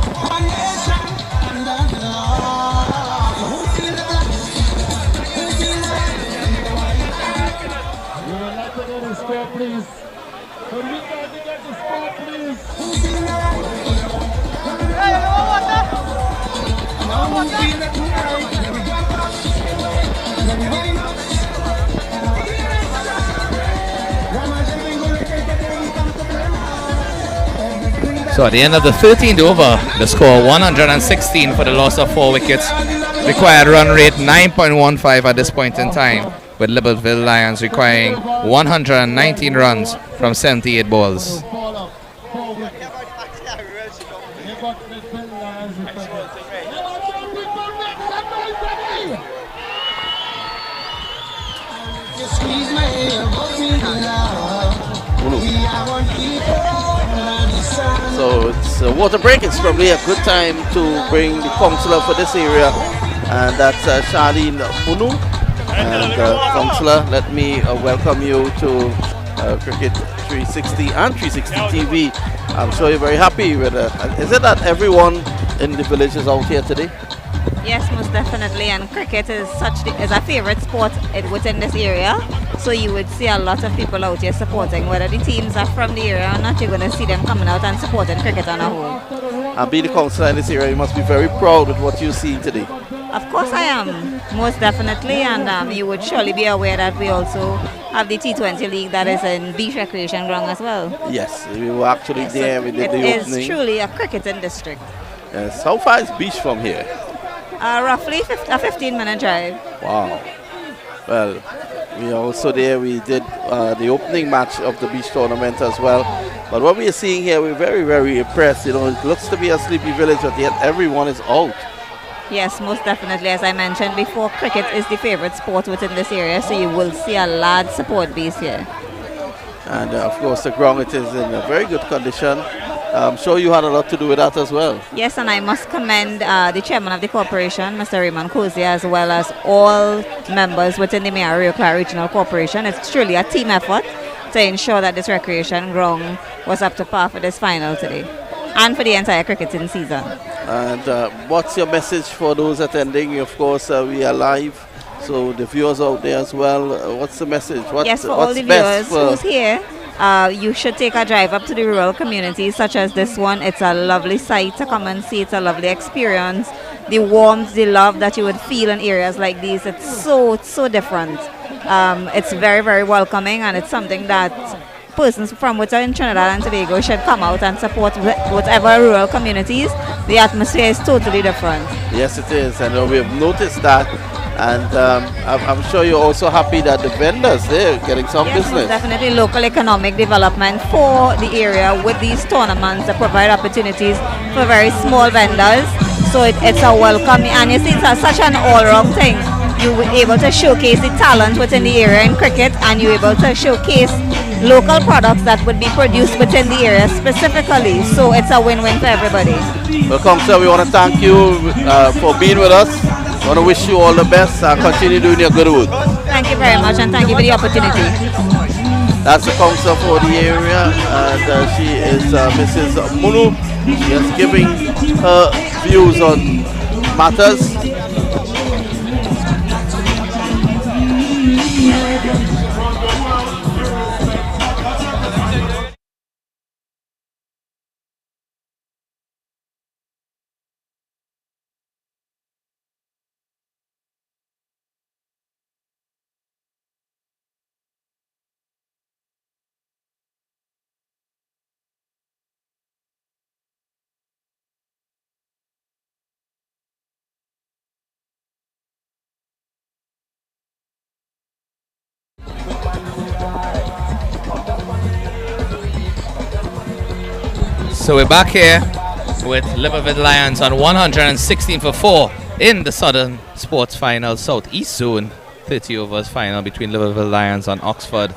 So at the end of the 13th over, the score 116 for the loss of 4 wickets. Required run rate 9.15 at this point in time, with Liverpool Lions requiring 119 runs from 78 balls. So it's a water break. It's probably a good time to bring the councillor for this area, and that's Charlene Munu. And councillor, let me welcome you to Cricket 360 and 360 TV. I'm sure you're very happy with it. Is it that everyone in the village is out here today? Yes, most definitely, and cricket is a favorite sport within this area. So you would see a lot of people out here supporting, whether the teams are from the area or not. You're going to see them coming out and supporting cricket on a whole. And being the councillor in this area, you must be very proud with what you see today. Of course I am, most definitely, and you would surely be aware that we also have the T20 League that is in Beach Recreation Ground as well. Yes, we were actually there. So we did the opening. It is truly a cricketing district. Yes. How far is Beach from here? Roughly a 15-minute drive. Wow. Well, we are also there. We did the opening match of the beach tournament as well. But what we are seeing here, we're very, very impressed. You know, it looks to be a sleepy village, but yet everyone is out. Yes, most definitely. As I mentioned before, cricket is the favorite sport within this area, so you will see a large support base here. And of course, the ground, it is in a very good condition. I'm sure you had a lot to do with that as well. Yes, and I must commend the chairman of the corporation, Mr. Raymond Cozier, as well as all members within the Mayor Rio Clara Regional Corporation. It's truly a team effort to ensure that this recreation ground was up to par for this final today and for the entire cricketing season. And what's your message for those attending? Of course, we are live, so the viewers out there as well. What's the message? Yes, for all the viewers who's here, you should take a drive up to the rural communities such as this one. It's a lovely sight to come and see. It's a lovely experience. the warmth, the love that you would feel in areas like these. It's so different. It's very, very welcoming, and it's something that persons from within Trinidad and Tobago should come out and support whatever rural communities. The atmosphere is totally different. Yes, it is, and we've noticed that. And I'm sure you're also happy that the vendors, they're getting some Yes, business. definitely local economic development for the area with these tournaments that provide opportunities for very small vendors. So it's a welcome, and you see it's such an all-round thing. You were able to showcase the talent within the area in cricket, and you're able to showcase local products that would be produced within the area specifically. So it's a win-win for everybody. Welcome, sir. We want to thank you for being with us. I want to wish you all the best. Continue doing your good work. Thank you very much, and thank you for the opportunity. That's the council for the area, and she is Mrs. Munu. She is giving her views on matters. So we're back here with Liverpool Lions on 116 for 4 in the Southern Sports Final Southeast Zone 30 overs final between Liverpool Lions and Oxford.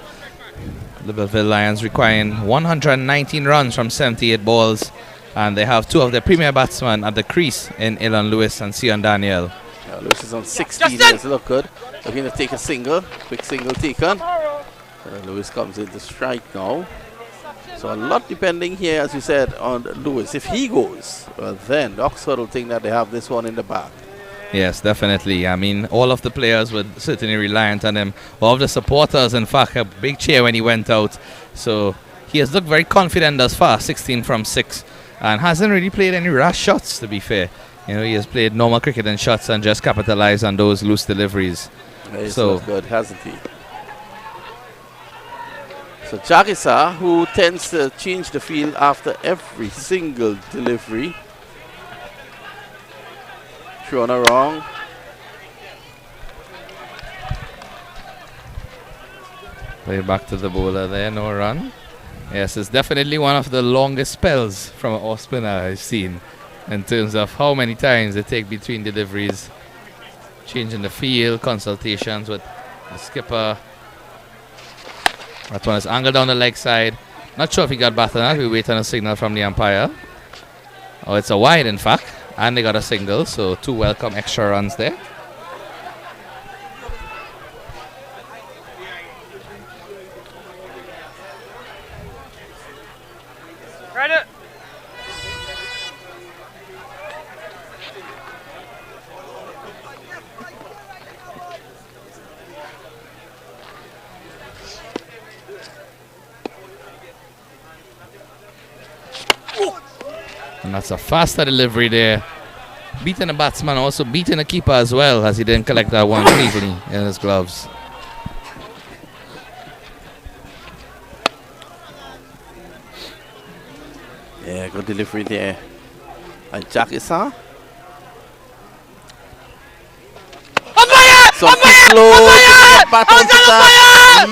Liverpool Lions requiring 119 runs from 78 balls, and they have two of their premier batsmen at the crease in Elon Lewis and Sion Daniel. Lewis is on 16 years, look good. Looking to take a single, quick single taken. Lewis comes into strike now. So a lot depending here, as you said, on Lewis. If he goes, well, then Oxford will think that they have this one in the bag. Yes, definitely. I mean, all of the players were certainly reliant on him. All of the supporters, in fact, a big cheer when he went out. So he has looked very confident thus far, 16 from 6, and hasn't really played any rash shots, to be fair. You know, he has played normal cricket and shots and just capitalized on those loose deliveries. He's looked good, hasn't he? So Jagisa, who tends to change the field after every single delivery. Thrown around. Play back to the bowler there, no run. Yes, it's definitely one of the longest spells from an off spinner I've seen in terms of how many times they take between deliveries, changing the field, consultations with the skipper. That one is angled down the leg side. Not sure if he got batted or not. We wait on a signal from the umpire. Oh, it's a wide, in fact. And they got a single, so 2 welcome extra runs there. Ready? And that's a faster delivery there. Beating the batsman, also beating the keeper as well, as he didn't collect that one easily in his gloves. Yeah, good delivery there. And Jagisa. Something slow.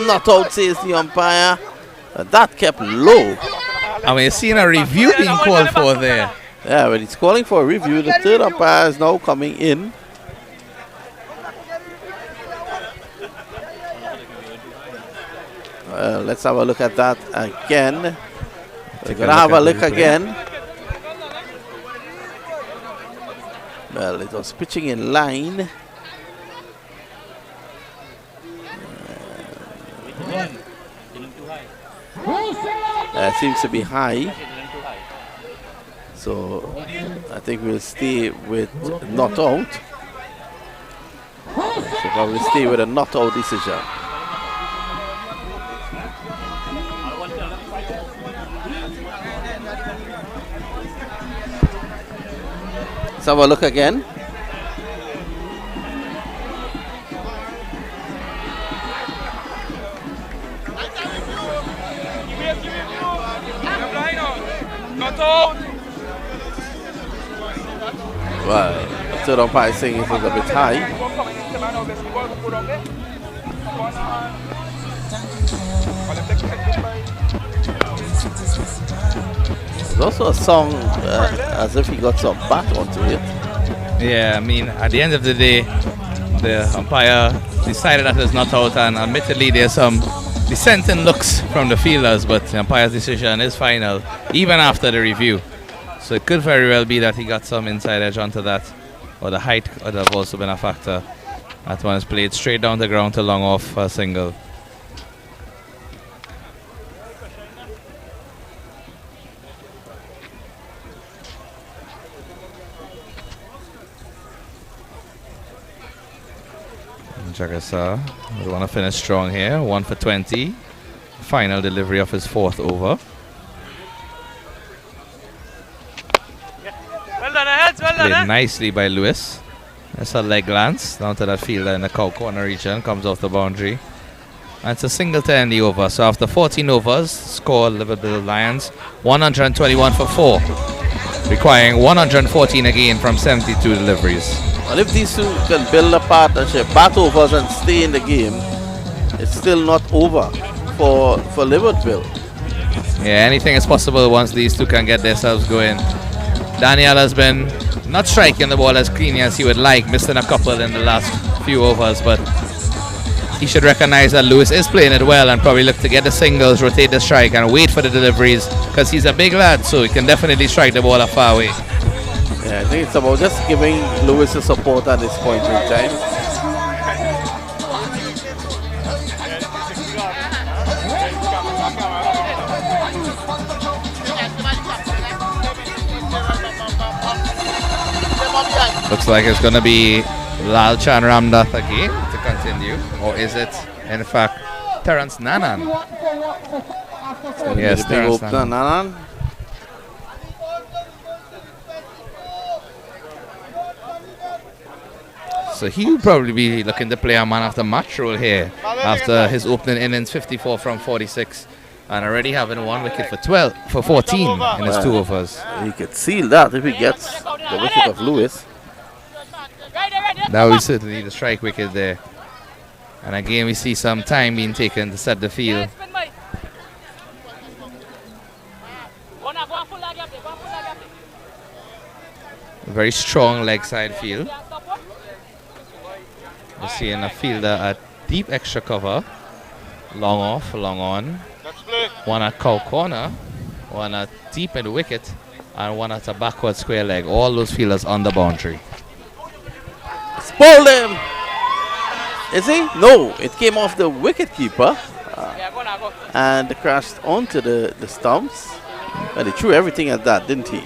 Not out, says the umpire. That kept low. I mean, you're seeing a review being called for there. Yeah, when he's calling for a review, the third umpire is now coming in. Let's have a look at that again. We're going to have a look again. Well, it was pitching in line. Seems to be high. So I think we'll stay with not out. So probably stay with a not out decision. Let's have a look again. Not out. Well, the third umpire is saying it was a bit high. There's also a song as if he got some bat onto it. Yeah, I mean, at the end of the day, the umpire decided that it's not out, and admittedly there's some dissenting looks from the fielders, but the umpire's decision is final, even after the review. So it could very well be that he got some inside edge onto that, or the height would have also been a factor. That one is played straight down the ground to long off for a single. Jagasa will want to finish strong here, 1 for 20. Final delivery of his 4th over. Well done, heads, well done. Played nicely by Lewis. That's a leg glance down to that fielder in the cow corner region, comes off the boundary. And it's a single to end the over. So after 14 overs, score Liverpool Lions 121 for 4, requiring 114 again from 72 deliveries. Well, if these two can build a partnership, bat overs and stay in the game, it's still not over for Liverpool. Yeah, anything is possible once these two can get themselves going. Daniel has been not striking the ball as cleanly as he would like, missing a couple in the last few overs, but he should recognize that Lewis is playing it well and probably look to get the singles, rotate the strike, and wait for the deliveries, because he's a big lad, so he can definitely strike the ball a far away. Yeah, I think it's about just giving Lewis the support at this point in time. Looks like it's going to be Lal Chan Ramnath again to continue, or is it, in fact, Terence Nanan? Yes, Terence Nanan. So he will probably be looking to play a man of the match role here after his opening innings, 54 from 46, and already having 1 wicket for 14 in his 2 overs. He could seal that if he gets the wicket of Lewis. That will certainly the strike wicket there. And again, we see some time being taken to set the field. A very strong leg side field. We're seeing a fielder at deep extra cover. Long off, long on. One at cow corner, one at deep in the wicket, and one at a backward square leg. All those fielders on the boundary. Spoiled him! Is he? No, it came off the wicket keeper and crashed onto the stumps. But he threw everything at that, didn't he?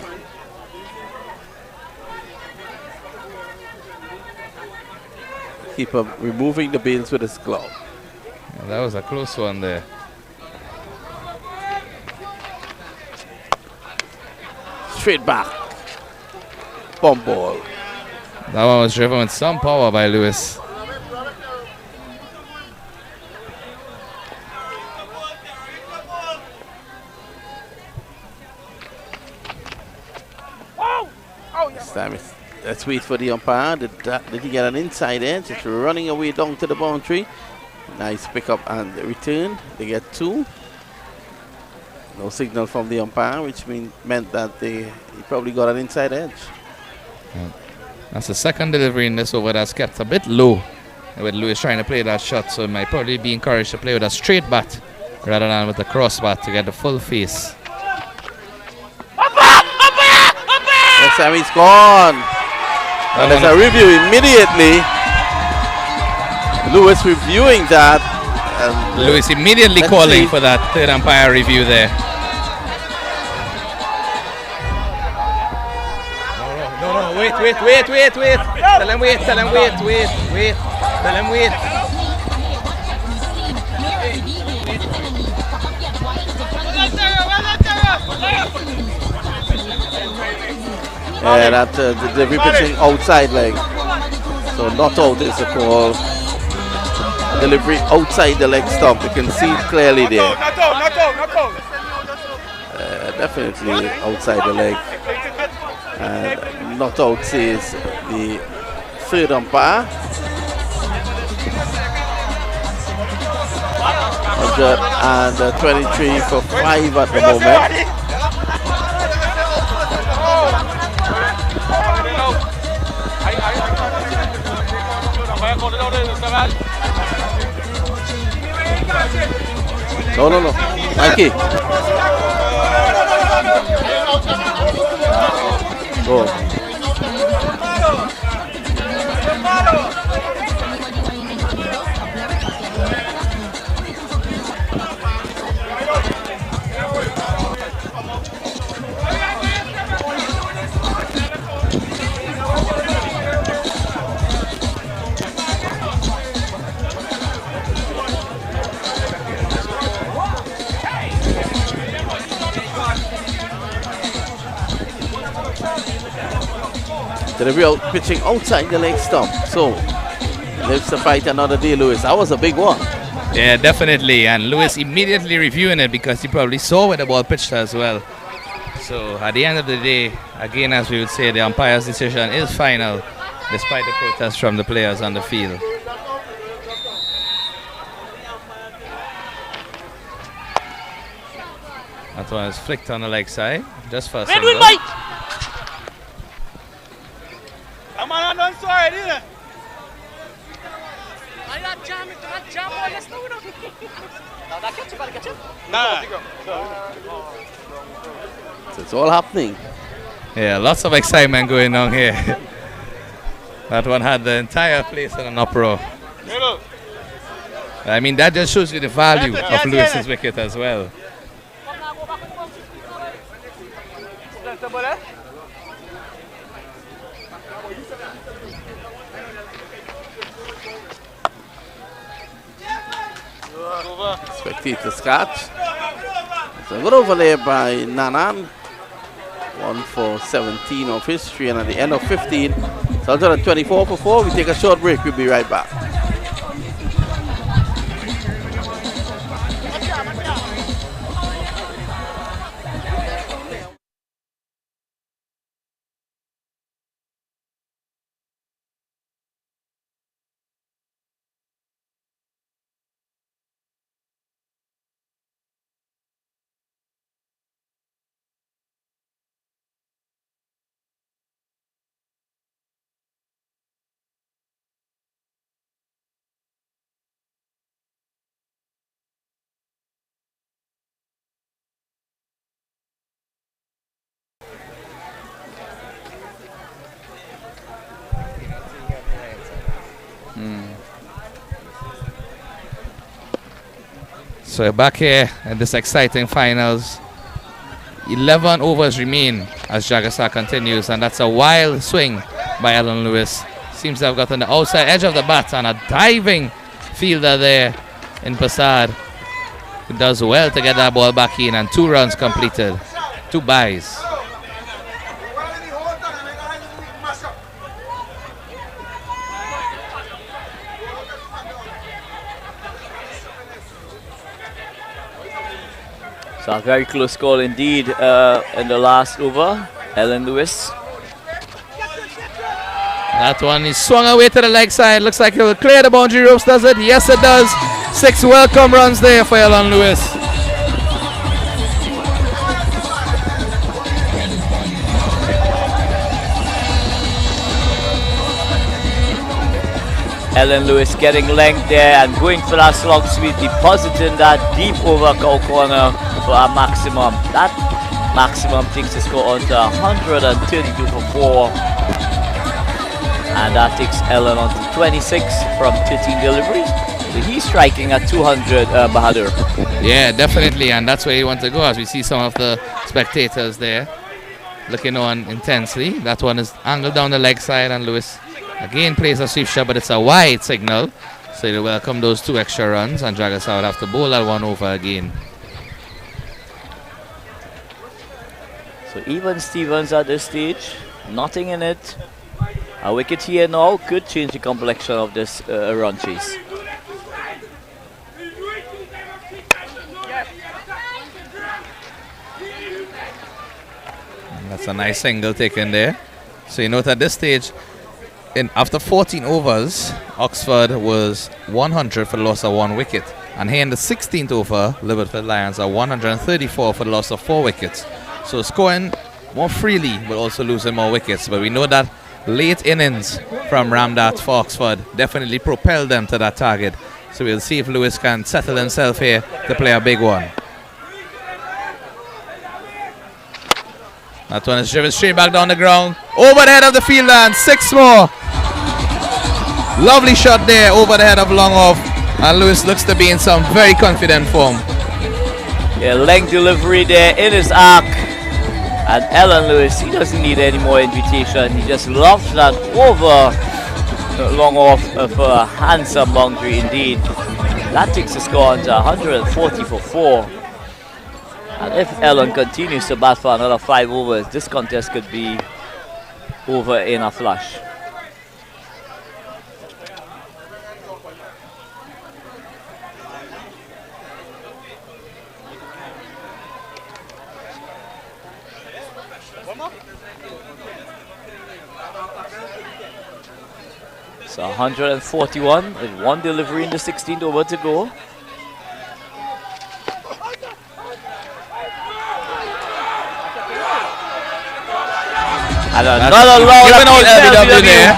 Keeper removing the bails with his glove. Yeah, that was a close one there. Straight back. Bomb ball. That one was driven with some power by Lewis. This time let's wait for the umpire. Did he get an inside edge? It's running away down to the boundary. Nice pick up and return. They get 2. No signal from the umpire, which meant that he probably got an inside edge. Yeah. That's the second delivery in this over that's kept a bit low with Lewis trying to play that shot, so he might probably be encouraged to play with a straight bat rather than with a cross bat to get the full face. This time he's gone. And there's a review immediately. Lewis reviewing that. Lewis immediately calling for that third umpire review there. No, wait. Tell him wait. Tell him wait. Yeah, that the repitching outside leg. So not out is the call. Delivery outside the leg stump. You can see it clearly there. Not out. definitely outside the leg. And not out says the third umpire. 123 for 5 at the moment. No. Mikey. Go. The real pitching outside the leg stump. So lives to fight another day, Lewis. That was a big one. Yeah, definitely. And Lewis immediately reviewing it because he probably saw where the ball pitched as well. So at the end of the day, again, as we would say, the umpire's decision is final, despite the protest from the players on the field. That one is flicked on the leg side, just for a single. I'm on side, isn't it? I got jam it, I jam all this now. Now that catch it. Nah. So it's all happening. Yeah, lots of excitement going on here. That one had the entire place in an uproar. I mean, that just shows you the value of Lewis's wicket as well. Spectators catch. So good over there by Nanan. 1 for 17 of history, and at the end of 15, so 124 for 4. We take a short break. We'll be right back. So we're back here at this exciting finals. 11 overs remain as Jagasar continues, and that's a wild swing by Alan Lewis. Seems to have gotten the outside edge of the bat, and a diving fielder there in Passad who does well to get that ball back in, and 2 runs completed, 2 byes. So a very close call indeed in the last over. Alan Lewis. That one is swung away to the leg side. Looks like it will clear the boundary ropes, does it? Yes, it does. 6 welcome runs there for Alan Lewis. Alan Lewis getting length there and going for that slog sweep, depositing that deep over cow corner for a maximum. That maximum takes the score on to 132 for 4. And that takes Alan on to 26 from 13 deliveries. So he's striking at 200, Bahadur. Yeah, definitely, and that's where you want to go, as we see some of the spectators there looking on intensely. That one is angled down the leg side, and Lewis again plays a sweep shot, but it's a wide signal. So he'll welcome those 2 extra runs, and Jagasar would have to bowl that one over again. So even Stevens at this stage, nothing in it. A wicket here now could change the complexion of this run chase. That's a nice single taken there. So you note at this stage, after 14 overs, Oxford was 100 for the loss of 1 wicket. And here in the 16th over, Liverpool Lions are 134 for the loss of 4 wickets. So scoring more freely, but also losing more wickets. But we know that late innings from Ramdat for Oxford definitely propelled them to that target. So we'll see if Lewis can settle himself here to play a big one. That one is driven straight back down the ground. Over the head of the fielder and 6 more. Lovely shot there over the head of long off. And Lewis looks to be in some very confident form. Yeah, length delivery there in his arc. And Alan Lewis, he doesn't need any more invitation. He just loves that over long off for a handsome boundary indeed. That takes the score on to 140 for 4. And if Ellen continues to bat for another 5 overs, this contest could be over in a flash. So 141 with 1 delivery in the 16th over to go. And another low given out LBW there.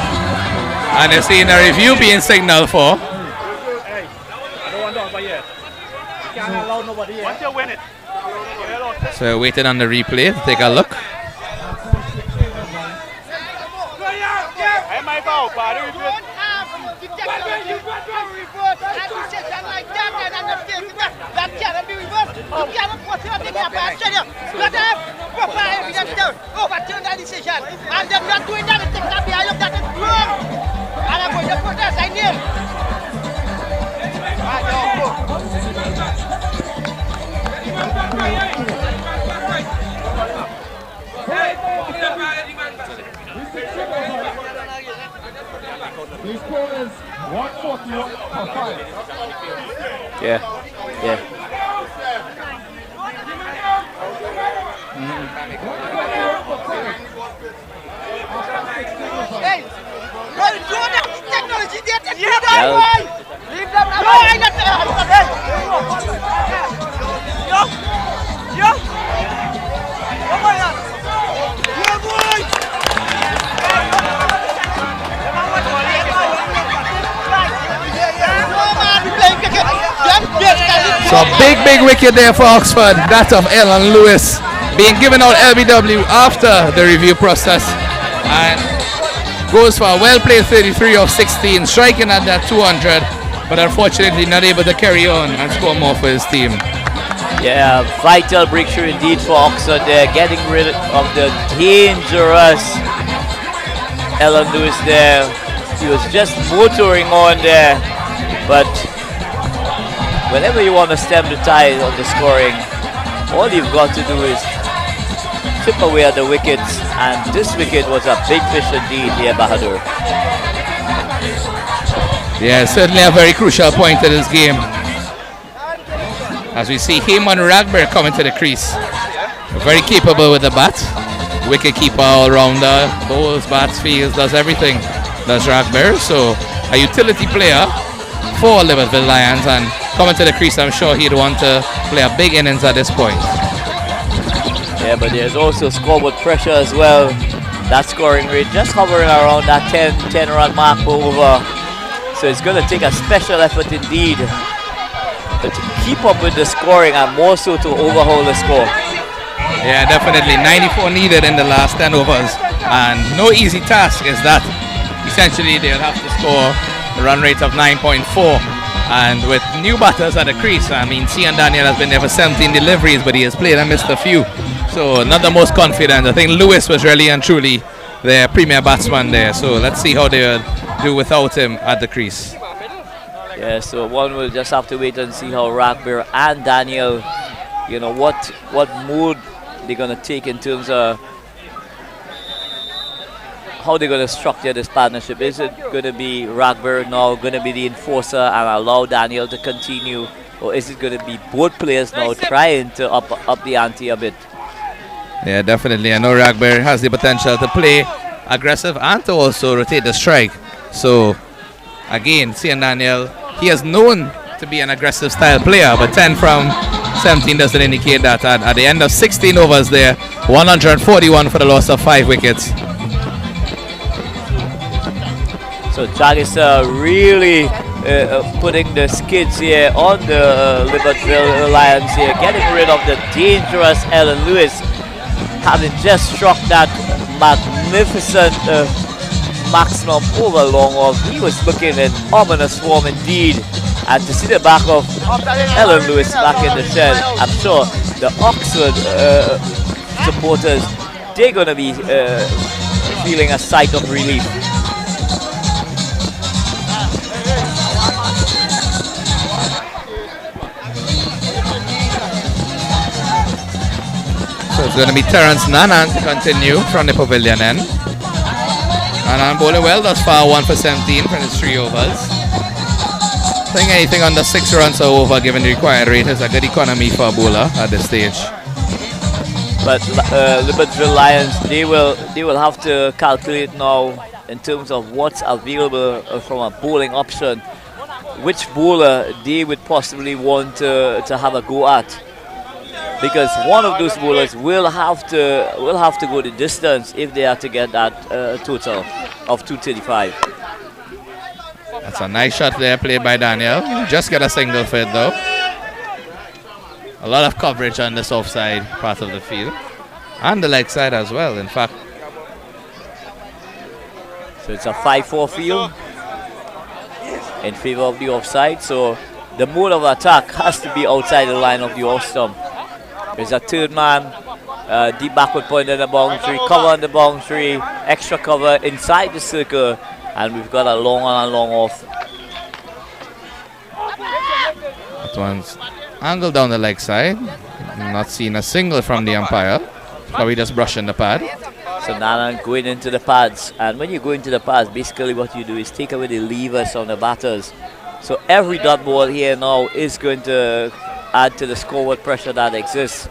And you're seeing a review being signaled for. Hey, I don't want to over yet. You can't allow nobody yet. Once you win it. So we're waiting on the replay to take a look. Hey, my bow, buddy. That cannot be reversed. You cannot put it in the stadium. You have to have proper evidence to overturn that decision. And they're not doing that. It takes that behind you. That is wrong. And I'm going to protest. I kneel. The score is 141 for 5. Yeah. Hey, well, do that technology there. Leave them alone. Leave them alone. No, I'm not there. Yo. Come on, yeah. Yeah, boy. So big wicket there for Oxford. That of Alan Lewis being given out LBW after the review process. And goes for a well-played 33 of 16, striking at that 200, but unfortunately not able to carry on and score more for his team. Yeah, vital breakthrough indeed for Oxford there, getting rid of the dangerous Alan Lewis there. He was just motoring on there, but whenever you want to stem the tide of the scoring, all you've got to do is chip away at the wickets, and this wicket was a big fish indeed here, Bahadur. Yeah, certainly a very crucial point to this game. As we see Heyman Ragber coming to the crease. Very capable with the bat. Wicket keeper, all-rounder, bowls, bats, fields, does everything. Does Ragber, so a utility player for Liverpool Lions, and coming to the crease, I'm sure he'd want to play a big innings at this point. Yeah, but there's also scoreboard pressure as well. That scoring rate just hovering around that 10 run mark per over. So it's going to take a special effort indeed to keep up with the scoring, and more so to overhaul the score. Yeah, definitely 94 needed in the last 10 overs, and no easy task is that. Essentially they'll have to score a run rate of 9.4, and with new batters at the crease, I mean, Cian Daniel has been there for 17 deliveries, but he has played and missed a few, so not the most confident. I think Lewis was really and truly their premier batsman there, so let's see how they'll do without him at the crease. Yeah, so one will just have to wait and see how Ragber and Daniel, you know, what mood they're going to take in terms of how they're going to structure this partnership. Is it going to be Ragber now going to be the enforcer and allow Daniel to continue, or is it going to be both players now trying to up the ante a bit? Yeah, definitely. I know Ragbear has the potential to play aggressive and to also rotate the strike. So, again, St. Daniel, he is known to be an aggressive style player, but 10 from 17 doesn't indicate that. At the end of 16 overs there, 141 for the loss of 5 wickets. So Jaggis really putting the skids here on the Liverpool Lions here, getting rid of the dangerous Ellen Lewis, having just struck that magnificent maximum over long off. He was looking in ominous form indeed. And to see the back of Ellen Lewis back in the shed, I'm sure the Oxford supporters, they're going to be feeling a sight of relief. So it's going to be Terence Nanan to continue from the pavilion end. Nanan bowling well thus far, 1 for 17 from his 3 overs. I think anything under 6 runs or over given the required rate is a good economy for a bowler at this stage. But Liverpool Lions, they will have to calculate now in terms of what's available from a bowling option, which bowler they would possibly want to have a go at. Because one of those bowlers will have to go the distance if they are to get that total of 235. That's a nice shot there played by Daniel. Just got a single for it though. A lot of coverage on this offside part of the field. And the leg side as well, in fact. So it's a 5-4 field in favor of the offside. So the mode of attack has to be outside the line of the off stump. There's a third man, deep backward point in the boundary, cover on the boundary, extra cover inside the circle, and we've got a long on and long off. That one's angled down the leg side. Not seeing a single from the umpire. Probably just brushing the pad. So Nana going into the pads, and when you go into the pads, basically what you do is take away the levers on the batters. So every dot ball here now is going to add to the scoreboard pressure that exists.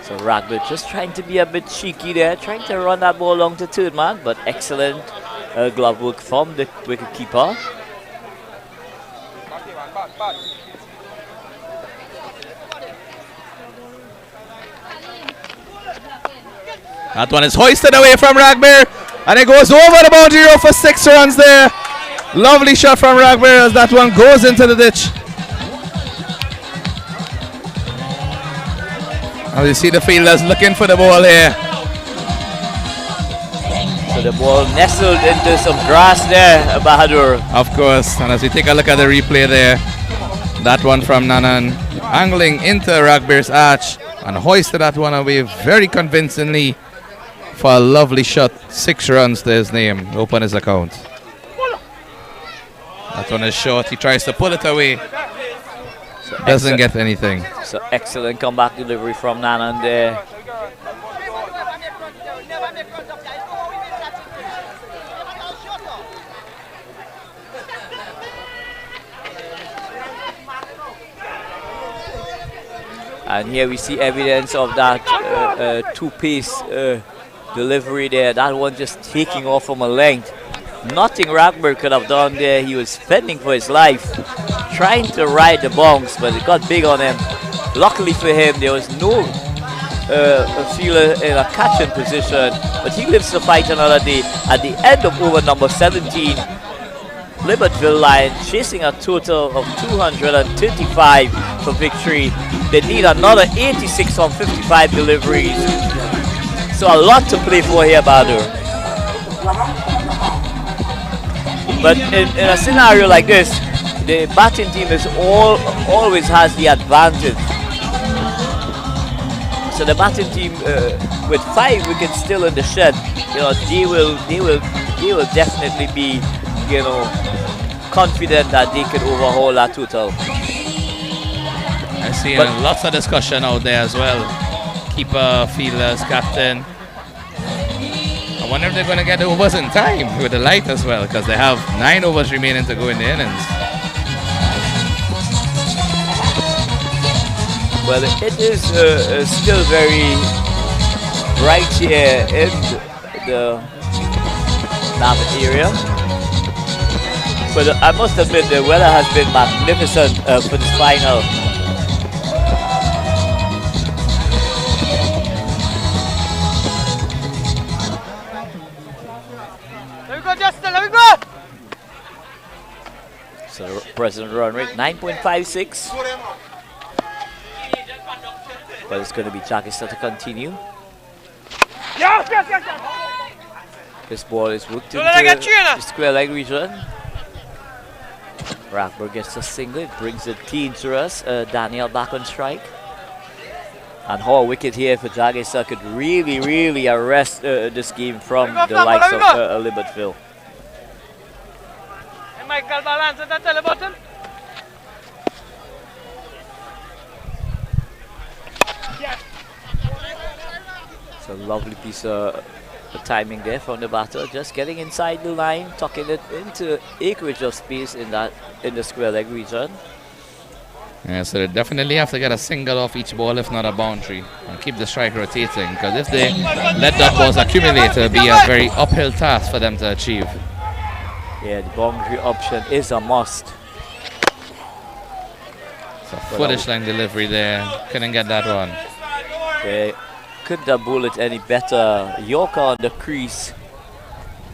So Ragbear just trying to be a bit cheeky there, trying to run that ball along to third man, but excellent glove work from the wicket keeper. That one is hoisted away from Ragbear, and it goes over the boundary row for 6 runs there. Lovely shot from Ragbear as that one goes into the ditch. Now you see the fielders looking for the ball here. So the ball nestled into some grass there, Bahadur. Of course, and as we take a look at the replay there, that one from Nanan angling into Ragbear's arch and hoisted that one away very convincingly for a lovely shot. 6 runs to his name, open his account. That one is short, he tries to pull it away. So doesn't get anything. So excellent comeback delivery from Nanan there. And here we see evidence of that two-pace delivery there. That one just taking off from a length. Nothing Ragbear could have done there. He was fending for his life, trying to ride the bounce, but it got big on him. Luckily for him, there was no fielder in a catching position, but he lives to fight another day. At the end of over number 17, Liverpool Lions chasing a total of 235 for victory. They need another 86 on 55 deliveries. So a lot to play for here, Bahadur. But in a scenario like this, the batting team is always has the advantage. So the batting team, with 5 wickets still in the shed, you know, they will definitely be, you know, confident that they can overhaul that total. I see lots of discussion out there as well. Keeper, fielders, captain. I wonder if they're going to get the overs in time with the light as well, because they have 9 overs remaining to go in the innings. Well, it is still very bright here in the Navan area. But I must admit the weather has been magnificent for this final. Let me go, Justin, let me go! So the present run rate 9.56. But it's going to be Jackista to continue. Yes. This ball is worked into the square leg region. Rathburn gets a single, it brings the team to us. Daniel back on strike. And how a wicket here for Jackista could really arrest this game from the likes of Libertville. Hey, Michael, balance at the tele button. It's a lovely piece of timing there from the batter, just getting inside the line, tucking it into acreage of space in the square leg region. Yeah, so they definitely have to get a single off each ball, if not a boundary, and keep the strike rotating, because if they let that balls accumulate, it'll be a very uphill task for them to achieve. Yeah, the boundary option is a must. So foolish line delivery there, couldn't get that one. They couldn't have bowled it any better. Yorker on the crease.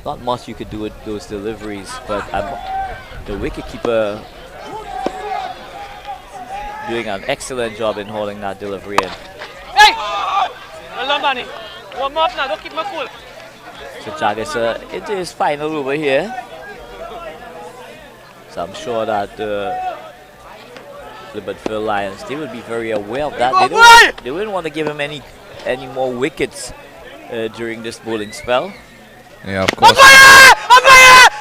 Not much you could do with those deliveries, but the wicketkeeper doing an excellent job in holding that delivery in. Hey! Well done, Danny. Warm up now, don't keep me cool. So Jackista into his final over here. So I'm sure that the Libertville Lions, they will be very aware of that. They wouldn't want to give him any more wickets during this bowling spell. Yeah, of course.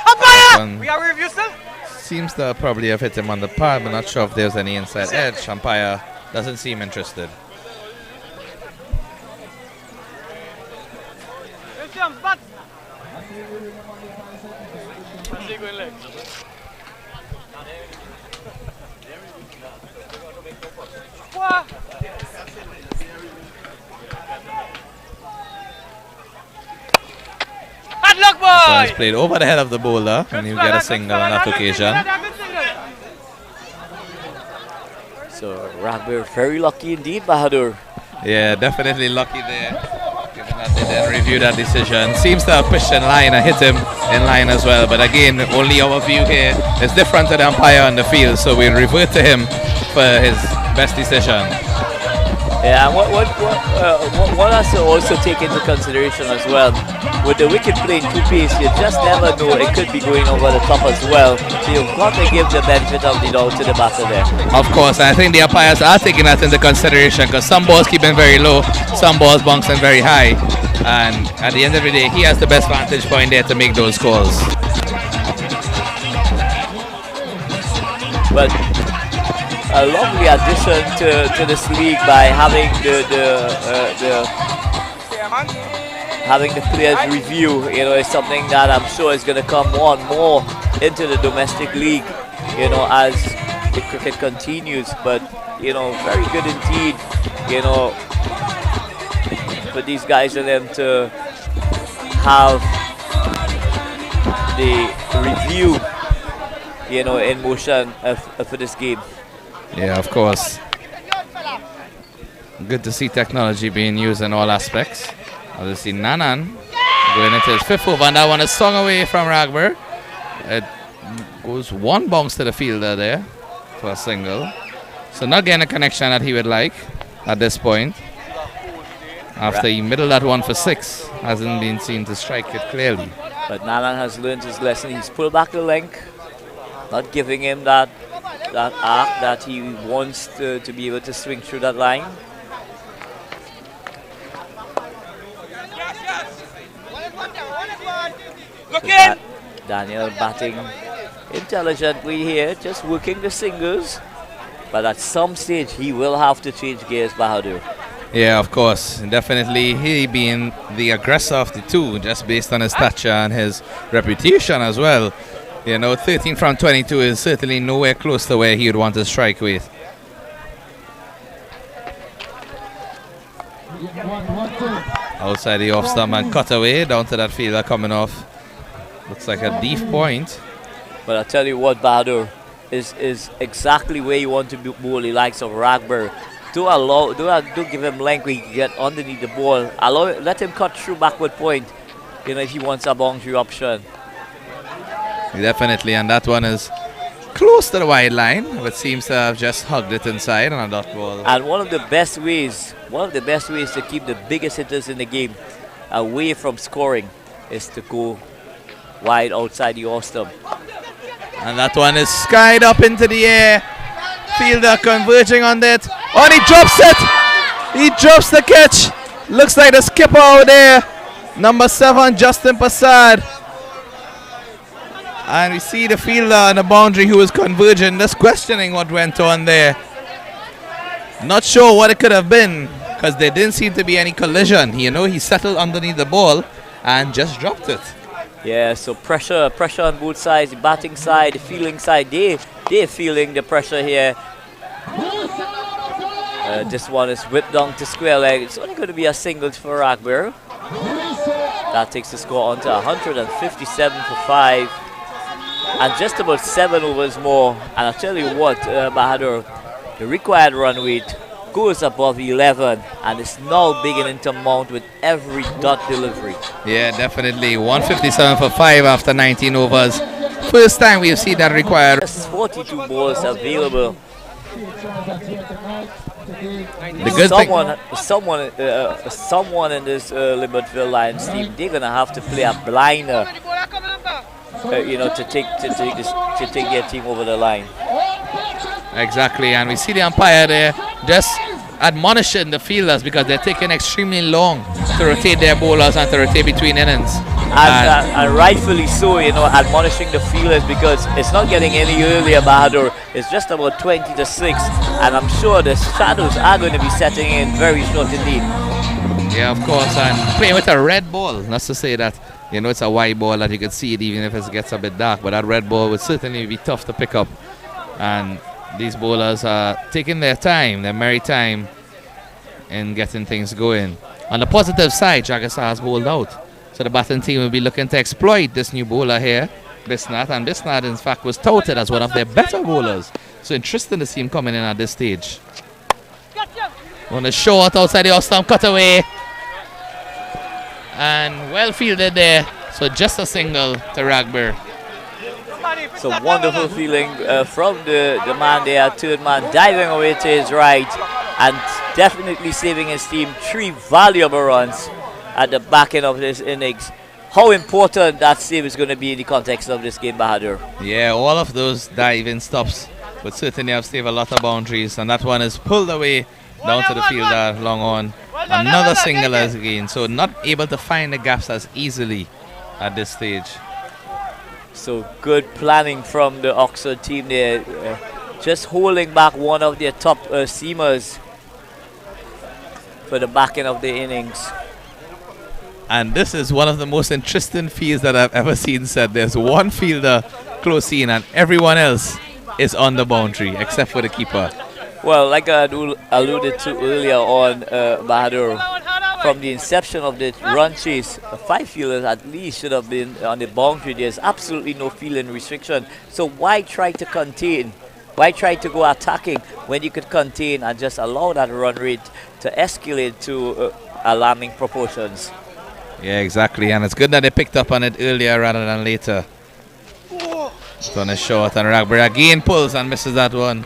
Umpire! We are review still? Seems to probably have hit him on the pad, but not sure if there's any inside edge. Umpire doesn't seem interested. Luck, boy! So he's played over the head of the bowler, and he'll get a single on that occasion. So Rathburn very lucky indeed, Bahadur. Yeah, definitely lucky there, given that they didn't review that decision. Seems to have pushed in line and hit him in line as well, but again, only our view here is different to the umpire on the field, so we'll revert to him for his best decision. Yeah, and what has to also take into consideration as well, with the wicket playing two pace, you just never know, it could be going over the top as well. So you've got to give the benefit of the doubt to the batter there. Of course, I think the umpires are taking that into consideration, because some balls keeping very low, some balls bouncing very high, and at the end of the day, he has the best vantage point there to make those calls. But a lovely addition to this league by having having the players review, is something that I'm sure is going to come more and more into the domestic league, as the cricket continues. But, very good indeed, for these guys and them to have the review, in motion for this game. Yeah, of course. Good to see technology being used in all aspects. Obviously, Nanan going into his fifth over, and that one is swung away from Rathburn. It goes one bounce to the fielder there for a single. So not getting a connection that he would like at this point. After he middled that one for 6, hasn't been seen to strike it clearly. But Nanan has learned his lesson. He's pulled back the length, not giving him that arc that he wants to be able to swing through that line. So Daniel batting intelligently here, just working the singles. But at some stage, he will have to change gears, Bahadur. Yeah, of course. Definitely he being the aggressor of the two, just based on his stature and his reputation as well. 13 from 22 is certainly nowhere close to where he would want to strike with. Outside the off stump and cut away down to that fielder coming off. Looks like a deep point. But I tell you what, Bahadur is exactly where you want to bowl the likes of Ragber. Do give him length where he can get underneath the ball. Let him cut through backward point, if he wants a boundary option. Definitely, and that one is close to the wide line, but seems to have just hugged it inside on a dot ball. And one of the best ways to keep the biggest hitters in the game away from scoring is to go wide outside the off stump. And that one is skied up into the air. Fielder converging on that. Oh, and he drops it. He drops the catch. Looks like the skipper out there. Number 7, Justin Passad. And we see the fielder on the boundary who is converging, just questioning what went on there. Not sure what it could have been, because there didn't seem to be any collision. He settled underneath the ball and just dropped it. Yeah, so pressure on both sides, the batting side, the fielding side, they're feeling the pressure here. This one is whipped down to square leg. It's only going to be a single for Ragber. That takes the score on to 157 for 5. And just about 7 overs more. And I'll tell you what, Bahadur, the required run rate goes above 11 and it's now beginning to mount with every dot delivery. Yeah, definitely. 157 for 5 after 19 overs. First time we've seen that required. There's 42 balls available. The good someone in this Libertyville Lions team, they're gonna have to play a blinder, to take their team over the line. Exactly, and we see the umpire there just admonishing the fielders because they're taking extremely long to rotate their bowlers and to rotate between innings. And rightfully so, admonishing the fielders because it's not getting any earlier, Bahadur. It's just about 20 to 6, and I'm sure the shadows are going to be setting in very short indeed. Yeah, of course, and playing with a red ball. Not to say that, it's a white ball that you can see it even if it gets a bit dark, but that red ball would certainly be tough to pick up. And these bowlers are taking their time, their merry time in getting things going. On the positive side, Jagasar has bowled out. So the batting team will be looking to exploit this new bowler here, Bisnath. And Bisnath, in fact, was touted as one of their better bowlers. So interesting to see him coming in at this stage. On the short outside the off-stump, cut away. And well fielded there. So just a single to Ragber. So wonderful feeling from the man there, third man diving away to his right and definitely saving his team 3 valuable runs at the back end of this innings. How important that save is going to be in the context of this game, Bahadur? Yeah, all of those diving stops would certainly have saved a lot of boundaries, and that one is pulled away down to the fielder, long on. Another single as again, so not able to find the gaps as easily at this stage. So good planning from the Oxford team there, just holding back one of their top seamers for the back end of the innings. And this is one of the most interesting fields that I've ever seen set. There's one fielder close in and everyone else is on the boundary except for the keeper. Well, like I alluded to earlier on, Bahadur, from the inception of the run chase, 5 fielders at least should have been on the boundary. There's absolutely no fielding restriction. So why try to contain? Why try to go attacking when you could contain and just allow that run rate to escalate to alarming proportions? Yeah, exactly. And it's good that they picked up on it earlier rather than later. It's on a short and Ragber again pulls and misses that one.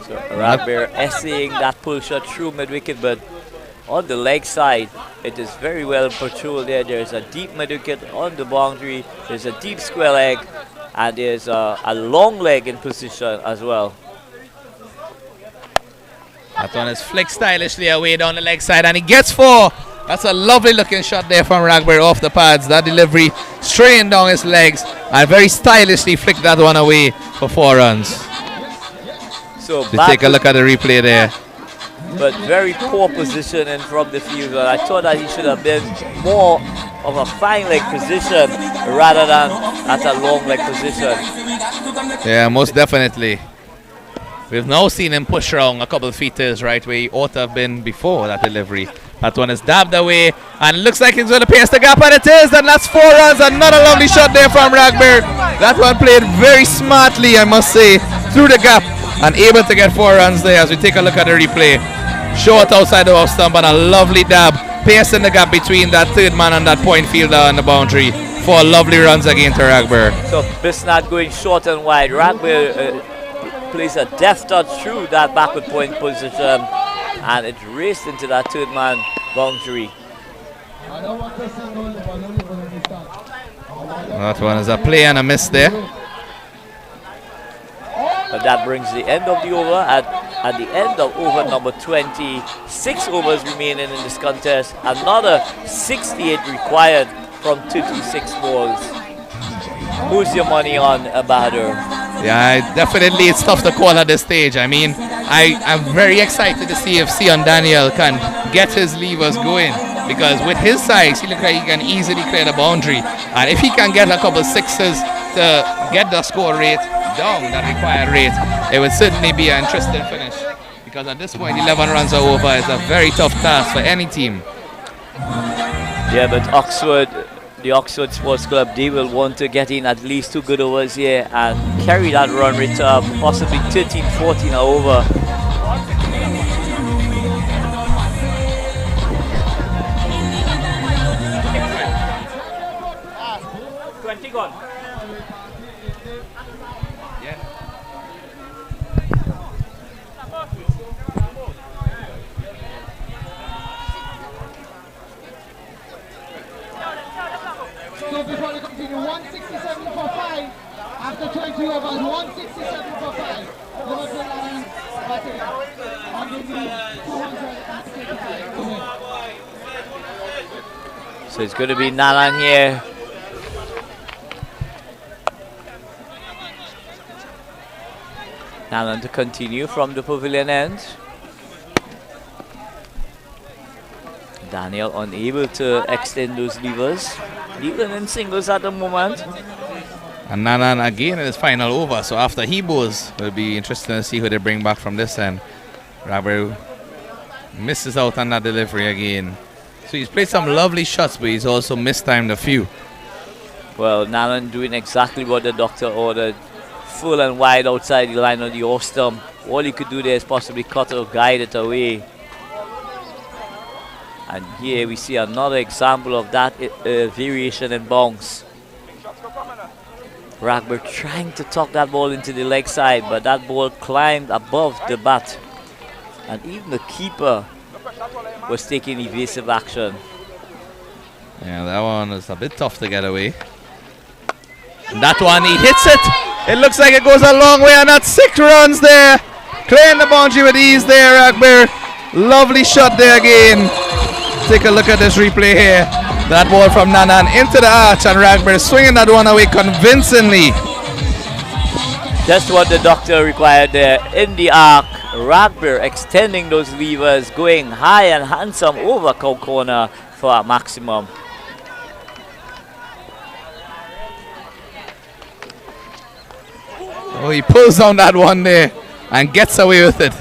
So Ragber essaying that pull shot through mid-wicket, but on the leg side, it is very well patrolled there. There's a deep mid-wicket on the boundary, there's a deep square leg, and there's a long leg in position as well. That one is flicked stylishly away down the leg side, and he gets 4. That's a lovely looking shot there from Ragber off the pads. That delivery straight down his legs, and very stylishly flicked that one away for 4 runs. So take a look at the replay there. But very poor positioning from the fielder. I thought that he should have been more of a fine leg position rather than at a long leg position. Yeah, most definitely. We've now seen him push around a couple of feet to his right where he ought to have been before that delivery. That one is dabbed away, and looks like it's going to pierce the gap, and it is, and that's 4 runs. Another lovely shot there from Ragbear. That one played very smartly, I must say, through the gap, and able to get 4 runs there as we take a look at the replay. Short outside the off stump, and a lovely dab, piercing the gap between that third man and that point fielder on the boundary for lovely runs again to Ragbear. So Bisnath going short and wide. Ragbear plays a deft touch through that backward point position, and it raced into that third man boundary. That one is a play and a miss there. But that brings the end of the over. At the end of over number 20, 6 overs remaining in this contest. Another 68 required from 36 balls. Who's your money on, Bahadur? Yeah, definitely it's tough to call at this stage. I mean, I'm very excited to see if Sion Daniel can get his levers going, because with his size, he looks like he can easily clear the boundary. And if he can get a couple sixes to get the score rate down, that required rate, it would certainly be an interesting finish. Because at this point, 11 runs are over. It's a very tough task for any team. Yeah, but the Oxford Sports Club, they will want to get in at least 2 good overs here and carry that run rate up, possibly 13, 14 over. Gone. So before we continue, 167 for 5. After 20 overs, 167 for 5. Liverpool Lions batting on the lead, 265. So it's going to be Nalan here. Nalan to continue from the pavilion end. Daniel unable to extend those levers, even in singles at the moment. And Nalan again in his final over, so after he bowls, it'll be interesting to see who they bring back from this end. Ragbear misses out on that delivery again. So he's played some lovely shots, but he's also mistimed a few. Well, Nalan doing exactly what the doctor ordered. Full and wide outside the line of the off stump. All he could do there is possibly cut or guide it away. And here we see another example of that variation in bounce. Ragbear trying to tuck that ball into the leg side, but that ball climbed above the bat. And even the keeper was taking evasive action. Yeah, that one is a bit tough to get away. And that one, he hits it. It looks like it goes a long way, and that's 6 runs there. Clearing the boundary with ease there, Ragbear. Lovely shot there again. Take a look at this replay here. That ball from Nanan into the arch, and Ragbear swinging that one away convincingly. That's what the doctor required there in the arc. Ragbear extending those levers, going high and handsome over cow corner for a maximum. Oh, he pulls down that one there and gets away with it.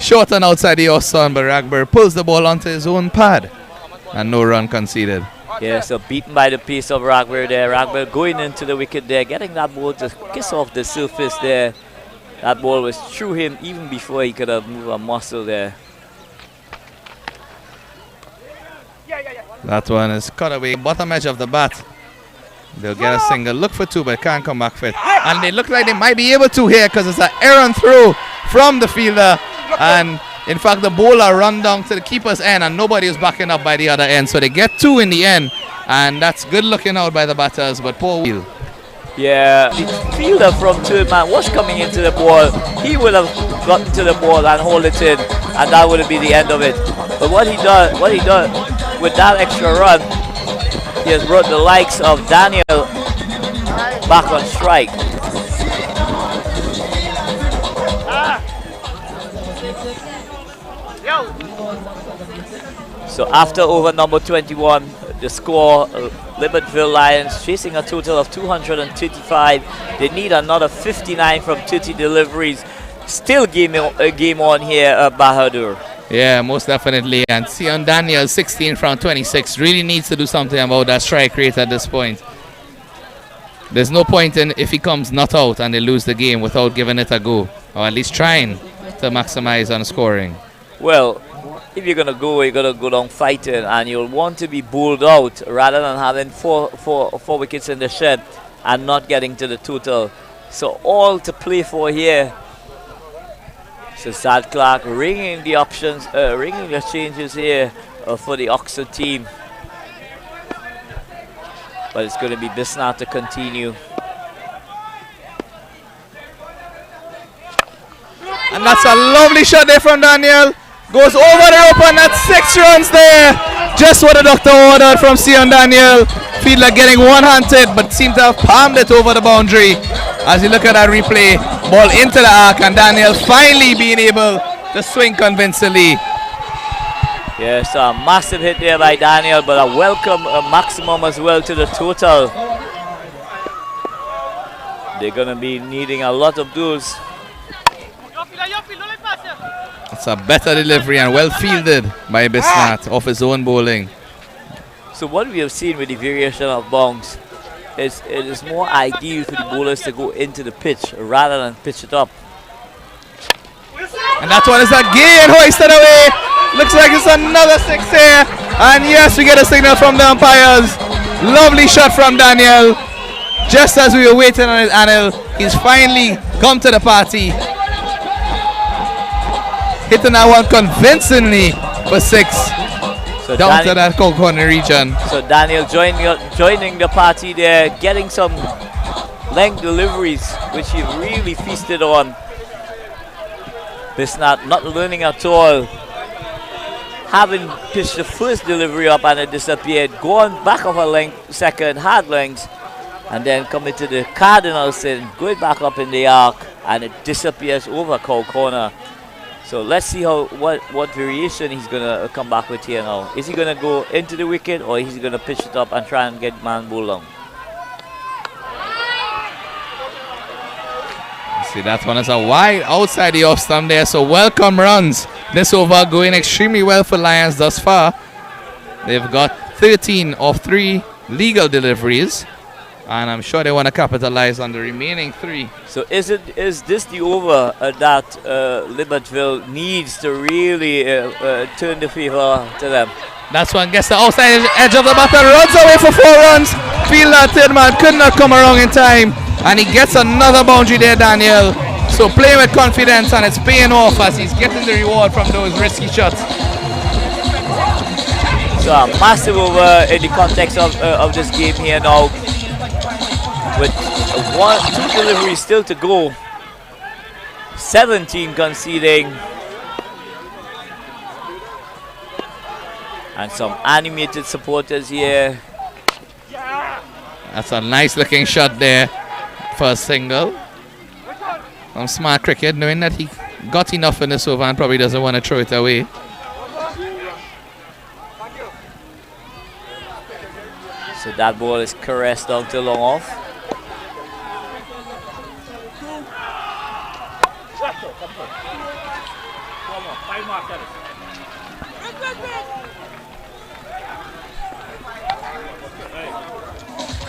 Short and outside the off-sun, but Ragbear pulls the ball onto his own pad and no run conceded. Yeah, so beaten by the pace of Ragbear there. Ragbear going into the wicket there, getting that ball to kiss off the surface there. That ball was through him even before he could have moved a muscle there. That one is cut away, bottom edge of the bat. They'll get a single, look for 2, but can't come back fit. And they look like they might be able to here because it's an errant throw from the fielder. And in fact, the bowler run down to the keeper's end and nobody is backing up by the other end. So they get 2 in the end. And that's good looking out by the batters, but poor wheel. Yeah, the fielder from third man was coming into the ball. He would have gotten to the ball and hold it in, and that would have been the end of it. But what he done with that extra run, he has brought the likes of Daniel back on strike. So after over number 21, the score, Liverpool Lions chasing a total of 235. They need another 59 from 30 deliveries. Still game on here, Bahadur. Yeah, most definitely. And Sion Daniel, 16 from 26, really needs to do something about that strike rate at this point. There's no point in if he comes not out and they lose the game without giving it a go, or at least trying to maximize on scoring. Well, if you're going to go, you're going to go down fighting, and you'll want to be bowled out rather than having four wickets in the shed and not getting to the total. So all to play for here. So Sad Clark ringing the options, ringing the changes here for the Oxford team. But it's going to be Bisnath to continue. And that's a lovely shot there from Daniel. Goes over the rope, and that's 6 runs there. Just what the doctor ordered from Sion Daniel. Feel like getting one-handed, but seemed to have palmed it over the boundary. As you look at that replay, ball into the arc, and Daniel finally being able to swing convincingly. Yes, a massive hit there by Daniel, but a welcome maximum as well to the total. They're going to be needing a lot of those. It's a better delivery and well fielded by Bisnath off his own bowling. So what we have seen with the variation of bounce is it is more ideal for the bowlers to go into the pitch rather than pitch it up. And that one is again hoisted away. Looks like it's another 6 here. And yes, we get a signal from the umpires. Lovely shot from Daniel. Just as we were waiting on his anil, he's finally come to the party. Hitting that one convincingly for 6. So down to that corner region. So Daniel joining the party there, getting some length deliveries, which he really feasted on. Bisnath not learning at all. Having pitched the first delivery up and it disappeared, going back of a length, second, hard lengths, and then coming to the cardinal sin, going back up in the arc, and it disappears over cow corner. So let's see what variation he's going to come back with here now. Is he going to go into the wicket, or is he going to pitch it up and try and get man bowled down? See, that one is a wide outside the off stump there, so welcome runs. This over going extremely well for Lions thus far. They've got 13 of 3 legal deliveries, and I'm sure they want to capitalize on the remaining 3. So is this the over that Libertyville needs to really turn the favor to them? That's one gets the outside edge of the batter, runs away for 4 runs. Feel that third man could not come around in time, and he gets another boundary there, Daniel. So playing with confidence, and it's paying off as he's getting the reward from those risky shots. So a massive over in the context of this game here now, with 2 deliveries still to go. 17 conceding. And some animated supporters here. That's a nice looking shot there for a single. Some smart cricket, knowing that he got enough in this over and probably doesn't want to throw it away. So that ball is caressed down to long off.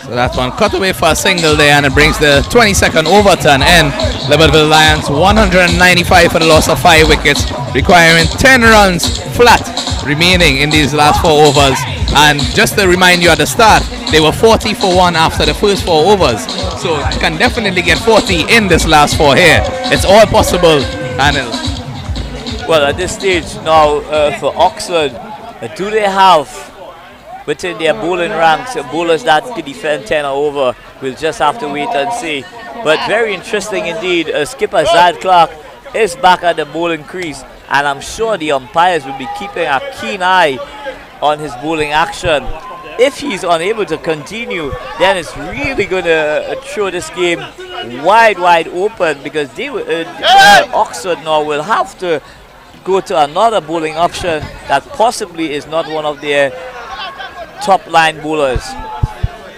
So that one cut away for a single there, and it brings the 22nd over to an end. Libertyville Lions 195 for the loss of 5 wickets, requiring 10 runs flat remaining in these last 4 overs. And just to remind you at the start, they were 40 for 1 after the first 4 overs. So can definitely get 40 in this last 4 here. It's all possible, Anil. Well, at this stage now for Oxford, do they have within their bowling ranks bowlers that can defend 10 or over? We'll just have to wait and see. But very interesting indeed. Skipper Zad Clark is back at the bowling crease, and I'm sure the umpires will be keeping a keen eye on his bowling action. If he's unable to continue, then it's really going to throw this game wide open, because they Oxford now will have to go to another bowling option that possibly is not one of their top line bowlers.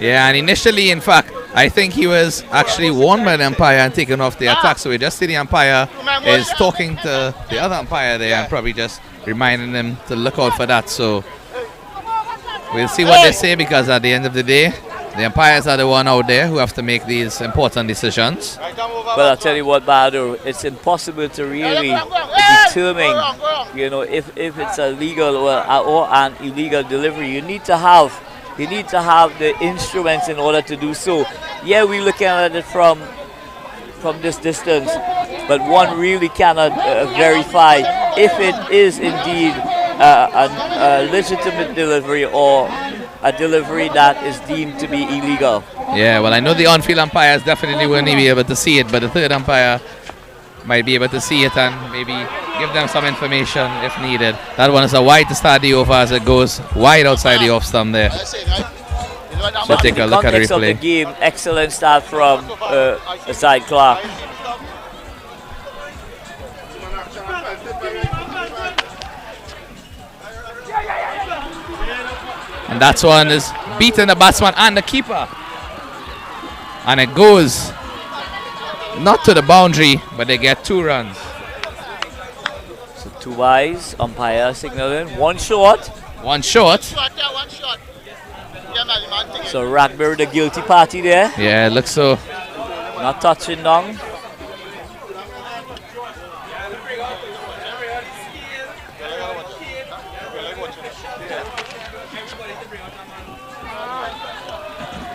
Yeah, and initially, in fact, I think he was actually warned by the umpire and taken off the attack. So we just see the umpire is talking to the other umpire there and probably just reminding them to look out for that. So we'll see what they say, because at the end of the day, the umpires are the one out there who have to make these important decisions. But I'll tell you what, Bahadur, it's impossible to really determine, you know, if it's a legal or an illegal delivery. You need to have the instruments in order to do so. Yeah, we're looking at it from this distance, but one really cannot verify if it is indeed a legitimate delivery or a delivery that is deemed to be illegal. Yeah, well, I know the on-field umpires definitely won't be able to see it, but the third umpire might be able to see it and maybe give them some information if needed. That one is a wide to start the over as it goes wide outside the off stump there. So take a look at the replay. Of the game, excellent start from Zyd Clark. And that one is beating the batsman and the keeper. And it goes not to the boundary, but they get 2 runs. So 2 eyes, umpire signaling. 1 short. 1 short. So Ragbir, the guilty party there. Yeah, it looks so. Not touching down.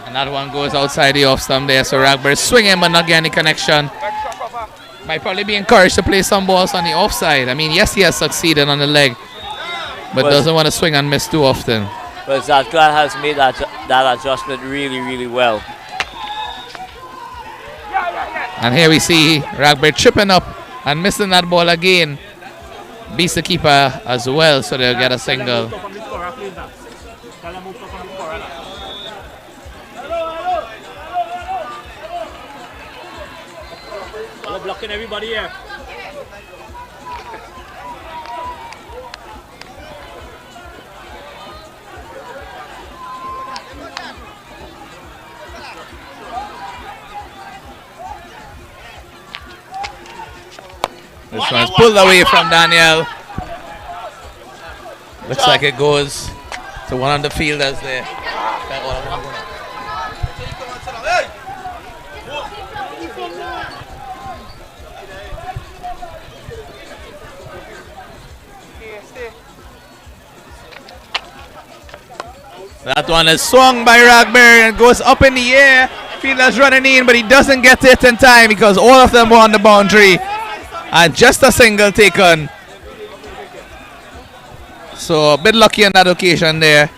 And that one goes outside the off stump there. So Ragbir swinging but not getting any connection. Might probably be encouraged to play some balls on the offside. I mean, yes, he has succeeded on the leg, but doesn't want to swing and miss too often. But Zyd Clark has made that adjustment really, really well. And here we see Ragbir chipping up and missing that ball again. Beats the keeper as well, so they'll get a single. Blocking everybody here. This one's pulled away from Daniel. Looks like it goes to one of the fielders there. That one is swung by Ragbir and goes up in the air. Fielder's running in, but he doesn't get it in time because all of them were on the boundary. And just a single taken. So a bit lucky on that occasion there.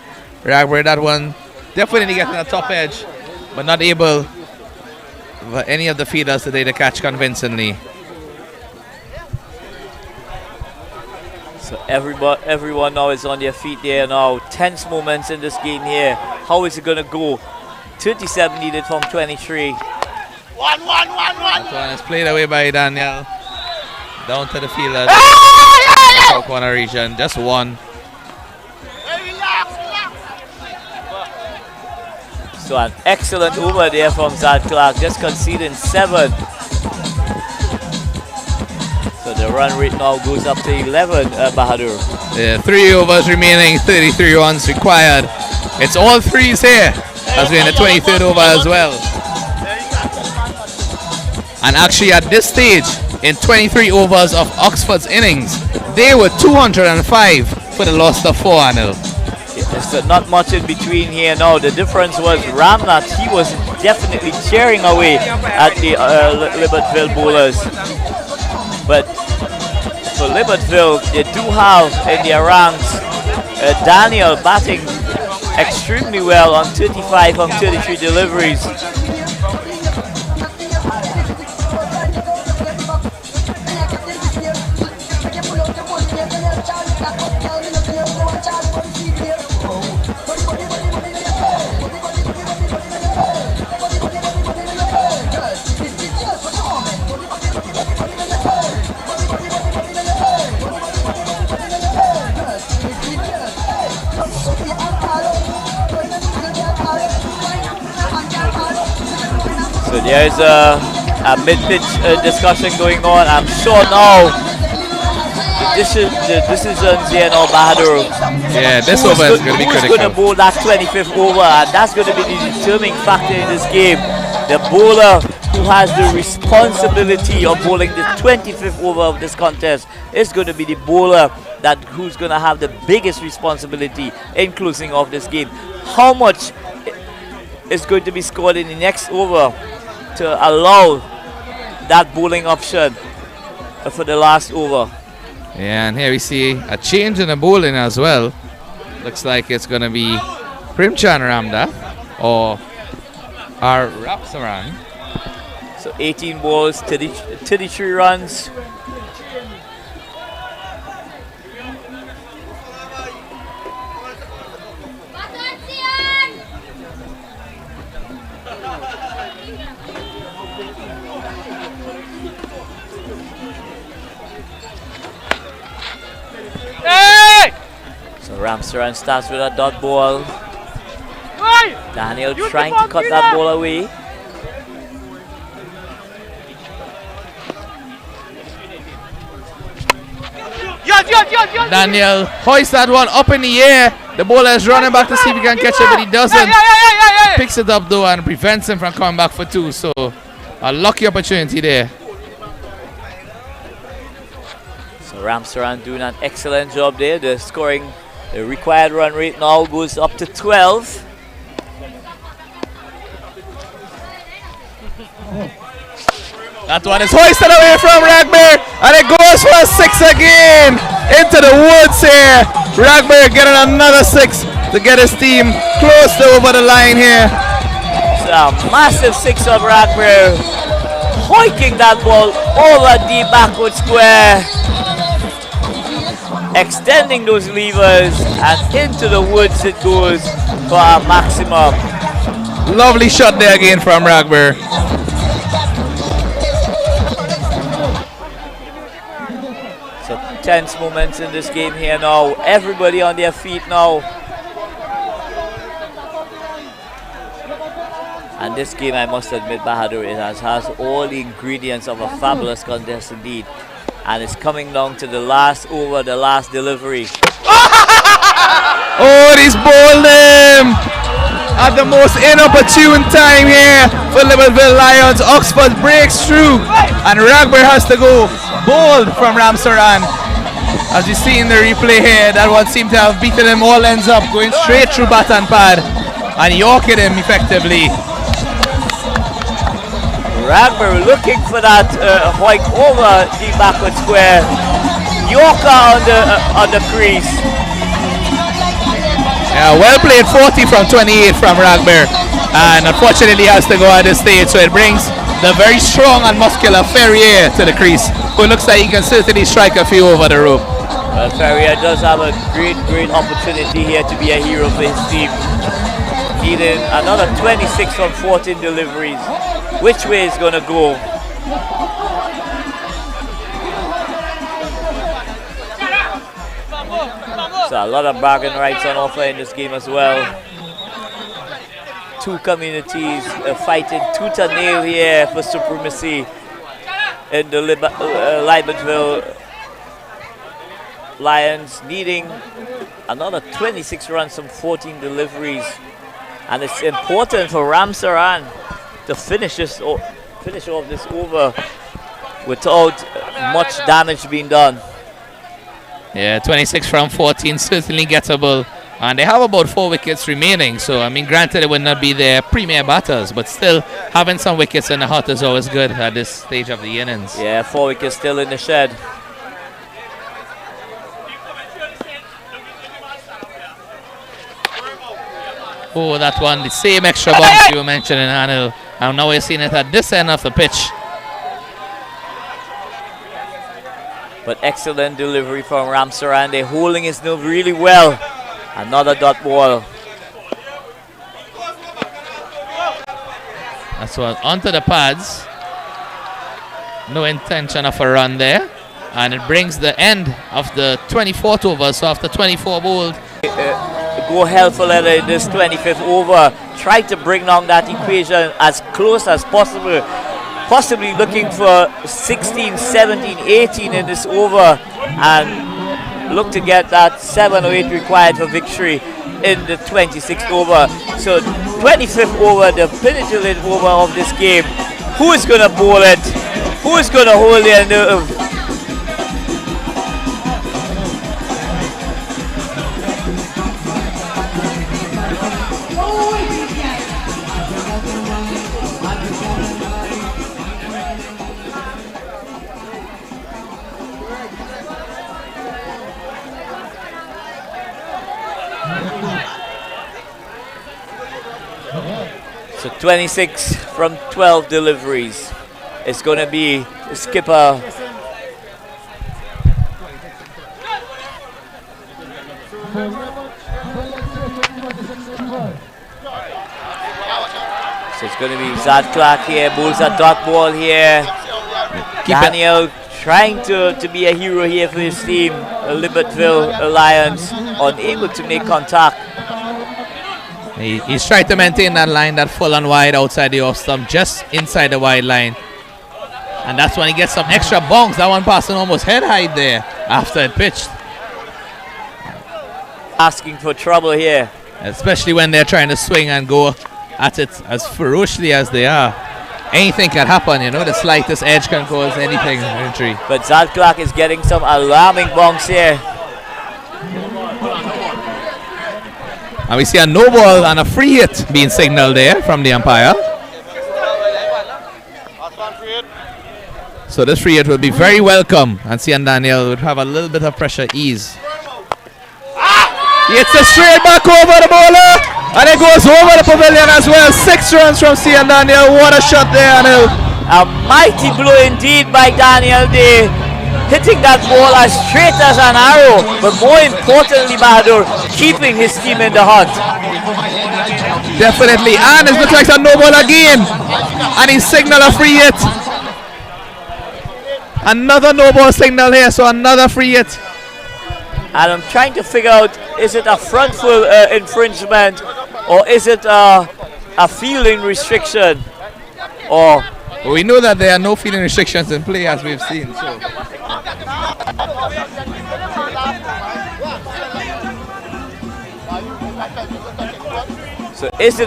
Ragbir, that one definitely getting a top edge, but not able for any of the fielders today to catch convincingly. So everyone now is on their feet there now. Tense moments in this game here. How is it going to go? 37 needed from 23. That one is played away by Daniel. Down to the fielder. South corner region. Just one. So an excellent over there from Zyd Clark. Just conceding 7. So the run rate now goes up to 11, Bahadur. Yeah, 3 overs remaining, 33 runs required. It's all 3s here as we're in the 23rd over as well. And actually at this stage, in 23 overs of Oxford's innings, they were 205 for the loss of 4-0. There's not much in between here now. The difference was Ramnath, he was definitely tearing away at the Libertyville bowlers. But for Libertyville, they do have in their ranks Daniel batting extremely well on 35 from 33 deliveries. There's a mid-pitch discussion going on. I'm sure now the decisions here now, Bahadur. Yeah, this over is going to be critical. Who's going to bowl that 25th over? And that's going to be the determining factor in this game. The bowler who has the responsibility of bowling the 25th over of this contest is going to be the bowler who's going to have the biggest responsibility in closing off this game. How much is going to be scored in the next over to allow that bowling option for the last over? Yeah, and here we see a change in the bowling as well. Looks like it's going to be Primchan Ramda or Rapsaran. So 18 balls, 33 runs. So Ramsaran starts with a dot ball. Daniel trying to cut that ball away. Daniel hoists that one up in the air. The bowler is running back to see if he can catch it, but he doesn't. Picks it up though and prevents him from coming back for two. So a lucky opportunity there. So Ramsaran doing an excellent job there. The required run rate now goes up to 12. That one is hoisted away from Ragbear, and it goes for a 6 again into the woods here. Ragbear getting another 6 to get his team close to over the line here. It's a massive 6 of Ragbear, hoiking that ball over the backward square, extending those levers, and into the woods it goes for a maximum. Lovely shot there again from Ragbear. Tense moments in this game here now. Everybody on their feet now. And this game, I must admit, Bahadur, it has all the ingredients of a fabulous contest indeed. And it's coming down to the last over, the last delivery. Oh, he's bowled him at the most inopportune time here for Liverpool Lions. Oxford breaks through, and Ragbear has to go bowled from Ramsaran. As you see in the replay here, that one seemed to have beaten him all ends up, going straight through bat and pad and yorked him effectively. Ragbear looking for that hoik over the backward square. Yorker on the crease. Yeah, well played. 40 from 28 from Ragbear, and unfortunately has to go at this stage, so it brings the very strong and muscular Ferrier to the crease, who looks like he can certainly strike a few over the rope. Well, Ferrier does have a great opportunity here to be a hero for his team. Needing another 26 from 14 deliveries. Which way is going to go? So a lot of bargain rights on offer in this game as well. Two communities fighting tooth and nail here for supremacy in the Libertyville Lions, needing another 26 runs from 14 deliveries, and it's important for Ramsaran to finish off this over without much damage being done. Yeah, 26 from 14, certainly gettable, and they have about 4 wickets remaining, so I mean, granted it would not be their premier batters, but still having some wickets in the hut is always good at this stage of the innings. Yeah, 4 wickets still in the shed. Oh, that one, the same extra bounce you were mentioning, Anil. And now we're seeing it at this end of the pitch. But excellent delivery from Ramsaran. They're holding his nerve really well. Another dot ball. That's one onto the pads. No intention of a run there. And it brings the end of the 24th over. So after 24 bowled. go hell for leather in this 25th over. Try to bring down that equation as close as possible. Possibly looking for 16, 17, 18 in this over, and look to get that 7 or 8 required for victory in the 26th over. So 25th over, the pinnacle over of this game. Who is going to bowl it? Who is going to hold their nerve? So 26 from 12 deliveries. It's going to be the skipper. So it's going to be Zad Clark here, bowls a dot ball here. Daniel trying to be a hero here for his team. Libertyville Alliance unable to make contact. He's trying to maintain that line, that full and wide outside the off stump, just inside the wide line. And that's when he gets some extra bonks. That one passing almost head height there after it pitched. Asking for trouble here. Especially when they're trying to swing and go at it as ferociously as they are. Anything can happen, you know, the slightest edge can cause anything in tree. But Zad Clark is getting some alarming bonks here. And we see a no ball and a free hit being signaled there from the umpire. So this free hit will be very welcome, and Cian Daniel would have a little bit of pressure ease. He hits a straight back over the bowler, and it goes over the pavilion as well. 6 runs from Cian Daniel. What a shot there, Anil. A mighty blow indeed by Daniel Day, hitting that ball as straight as an arrow, but more importantly, Bahadur, keeping his team in the hunt. Definitely, and it looks like a no ball again, and he signaled a free hit. Another no ball signal here, so another free hit. And I'm trying to figure out, is it a front full infringement, or is it a fielding restriction? Or we know that there are no fielding restrictions in play, as we've seen. So is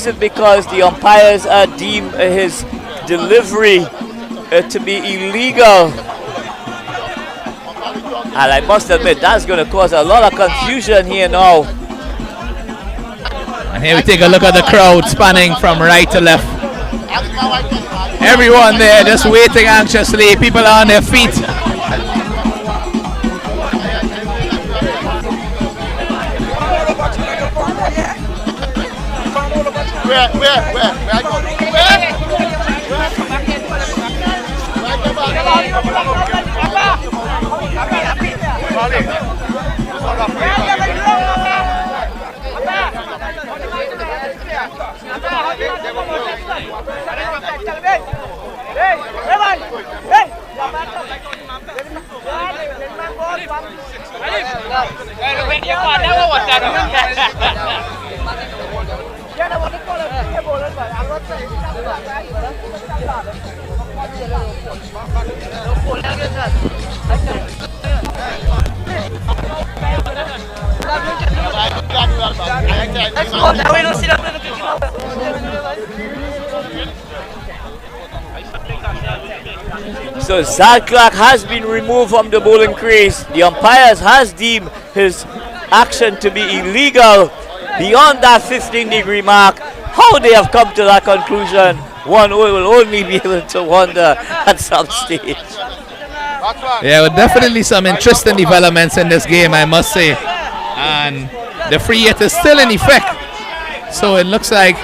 it because the umpires deem his delivery to be illegal? And I must admit, that's going to cause a lot of confusion here now. And here we take a look at the crowd spanning from right to left. Everyone there just waiting anxiously. People are on their feet. So Zad Clark has been removed from the bowling crease. The umpires has deemed his action to be illegal beyond that 15-degree mark. How they have come to that conclusion, one will only be able to wonder at some stage. Yeah, well, definitely some interesting developments in this game, I must say. And the free hit is still in effect. So it looks like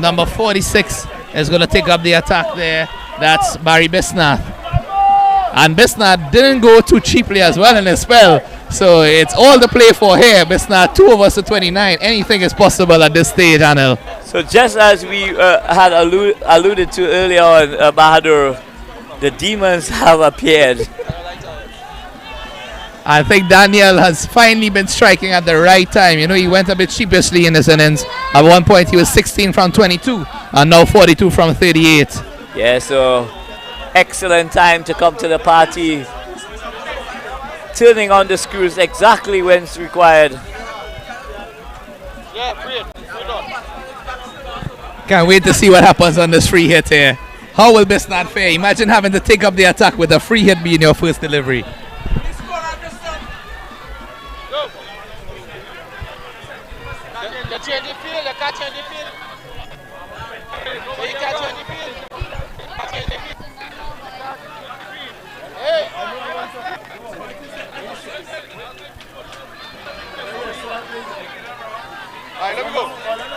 number 46 is going to take up the attack there. That's Barry Bisnath. And Bisnath didn't go too cheaply as well in his spell. So it's all the play for here. Bisnath 2 overs to 29. Anything is possible at this stage, Anil. So just as we had alluded to earlier on, Bahadur, the demons have appeared. I think Daniel has finally been striking at the right time. You know, he went a bit sheepishly in his innings. At one point, he was 16 from 22, and now 42 from 38. Yeah, so excellent time to come to the party. Turning on the screws exactly when it's required. Yeah, free it. Can't wait to see what happens on this free hit here. How will this not fare? Imagine having to take up the attack with a free hit being your first delivery. Go. You change the field, you can't change the field. You can't change the field. Hey! Alright, let me go.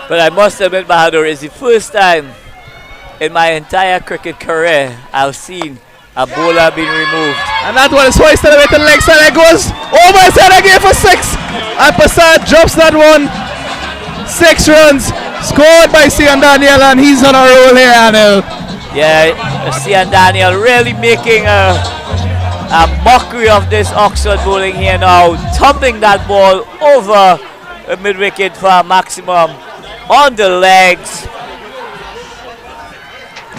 But I must admit, Bahadur, it's the first time in my entire cricket career I've seen a bowler being removed. And that one is hoisted away to the leg side. It goes over his head again for 6. And Prasad drops that one. 6 runs scored by Sian Daniel, and he's on a roll here, Anil. Yeah, Sian Daniel really making a mockery of this Oxford bowling here now, thumping that ball over the mid-wicket for a maximum on the legs.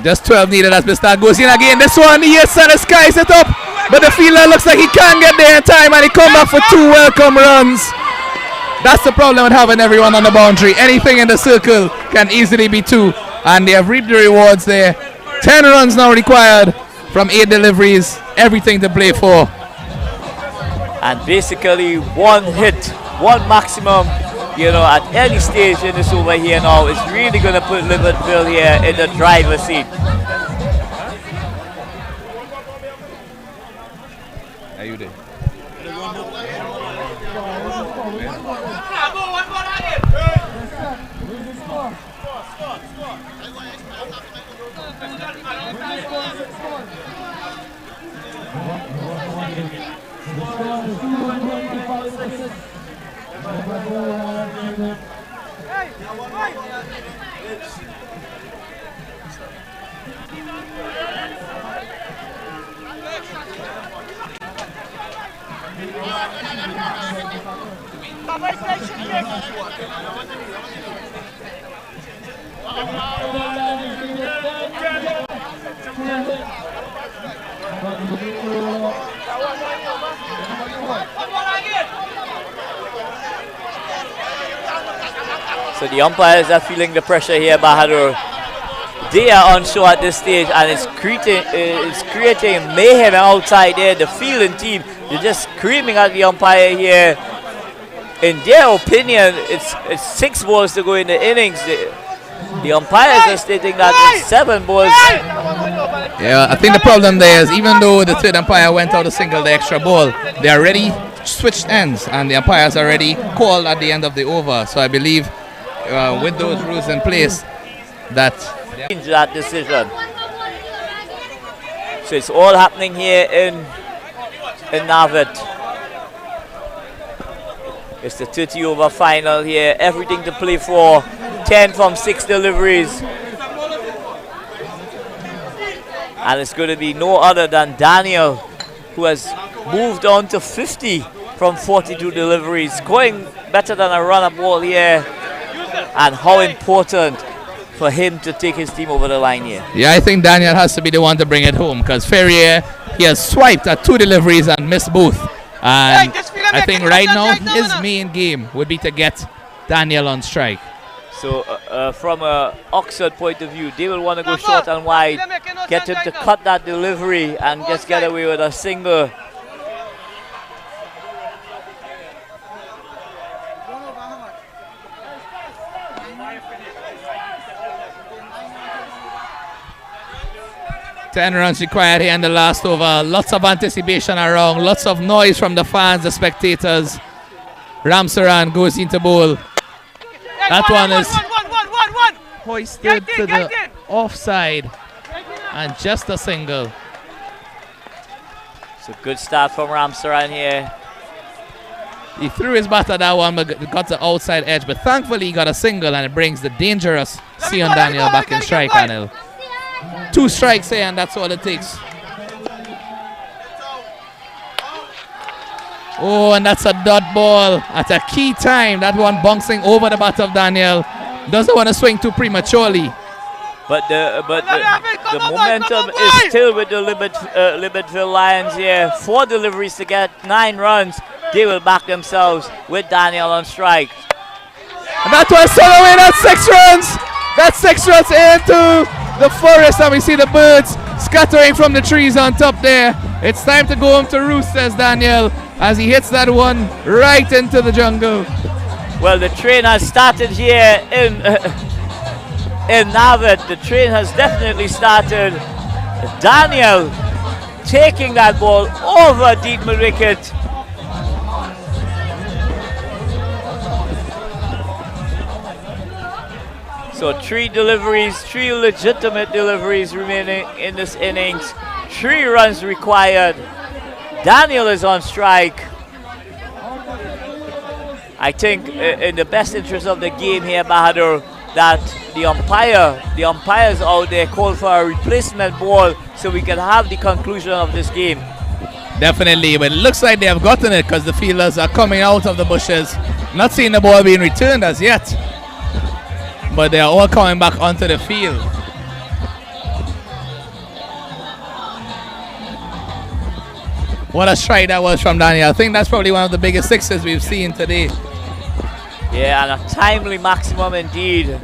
Just 12 needed as Mr. goes in again. This one, yes, and the skies it up. But the fielder looks like he can't get there in time, and he come back for 2 welcome runs. That's the problem with having everyone on the boundary. Anything in the circle can easily be 2. And they have reaped the rewards there. 10 runs now required from 8 deliveries. Everything to play for. And basically 1 hit, 1 maximum, you know, at any stage in this over here now is really going to put Liverpool here in the driver's seat. Are you there? So the umpires are feeling the pressure here, Bahadur. They are on show at this stage, and it's creating mayhem outside there. The fielding team, they're just screaming at the umpire here. In their opinion, it's 6 balls to go in the innings. The umpires are stating that it's 7 balls. Yeah, I think the problem there is even though the third umpire went out to single the extra ball, they already switched ends, and the umpires already called at the end of the over. So I believe with those rules in place that decision. So it's all happening here in Navit. It's the 30 over final here. Everything to play for. 10 from 6 deliveries. And it's going to be no other than Daniel, who has moved on to 50 from 42 deliveries. Going better than a runner ball here. And how important for him to take his team over the line here. Yeah, I think Daniel has to be the one to bring it home, because Ferrier, he has swiped at 2 deliveries and missed both. And I think right now his main game would be to get Daniel on strike. So from an Oxford point of view, they will want to go short and wide, get him to cut that delivery and just get away with a single. Ten runs required here in the last over. Lots of anticipation around, lots of noise from the fans, the spectators. Ramsaran goes into bowl. That one is hoisted to the offside and just a single. It's a good start from Ramsaran here. He threw his bat at that one but got the outside edge, but thankfully he got a single, and it brings the dangerous Sion Daniel back in strike panel. 2 strikes here, and that's all it takes. Oh, and that's a dot ball at a key time. That one bouncing over the bat of Daniel. Doesn't want to swing too prematurely. But the momentum is still with the Libertyville Lions here. 4 deliveries to get 9 runs. They will back themselves with Daniel on strike. And that was swung away. That's 6 runs. That's 6 runs into the forest, and we see the birds scattering from the trees on top there. It's time to go home to roost, says Daniel, as he hits that one right into the jungle. Well, the train has started here in Navet. The train has definitely started. Daniel taking that ball over deep mid-wicket. So 3 deliveries, 3 legitimate deliveries remaining in this innings. 3 runs required. Daniel is on strike. I think in the best interest of the game here, Bahadur, that the umpires out there call for a replacement ball so we can have the conclusion of this game. Definitely, but it looks like they have gotten it because the fielders are coming out of the bushes. Not seeing the ball being returned as yet, but they are all coming back onto the field. What a strike that was from Daniel. I think that's probably one of the biggest sixes we've seen today. Yeah, and a timely maximum indeed.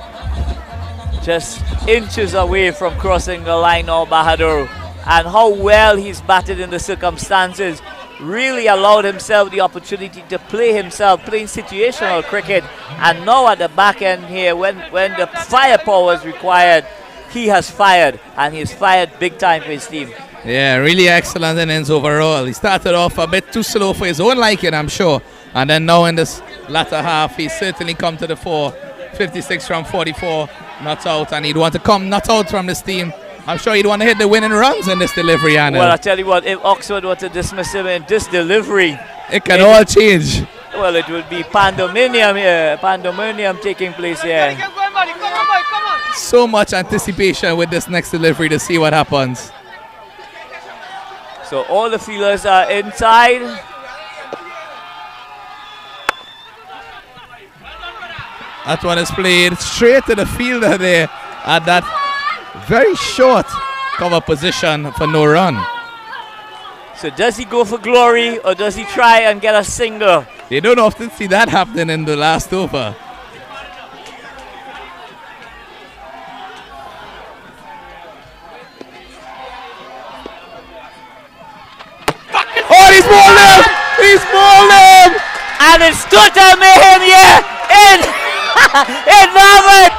Just inches away from crossing the line now, Bahadur. And how well he's batted in the circumstances. Really allowed himself the opportunity to play himself, playing situational cricket. And now at the back end here, when the firepower is required, he has fired. And he's fired big time for his team. Yeah, really excellent innings overall. He started off a bit too slow for his own liking, I'm sure. And then now in this latter half, he's certainly come to the fore. 56 from 44, not out. And he'd want to come not out from this team. I'm sure he'd want to hit the winning runs in this delivery, Anil. Well, I tell you what, if Oxford were to dismiss him in this delivery, it can all change. Well, it would be pandemonium here, pandemonium taking place here. So much anticipation with this next delivery to see what happens. So all the fielders are inside. That one is played straight to the fielder there at that very short cover position for no run. So does he go for glory or does he try and get a single? You don't often see that happening in the last over. Oh, he's bowled him! He's bowled him! And it's total mayhem here in Navet.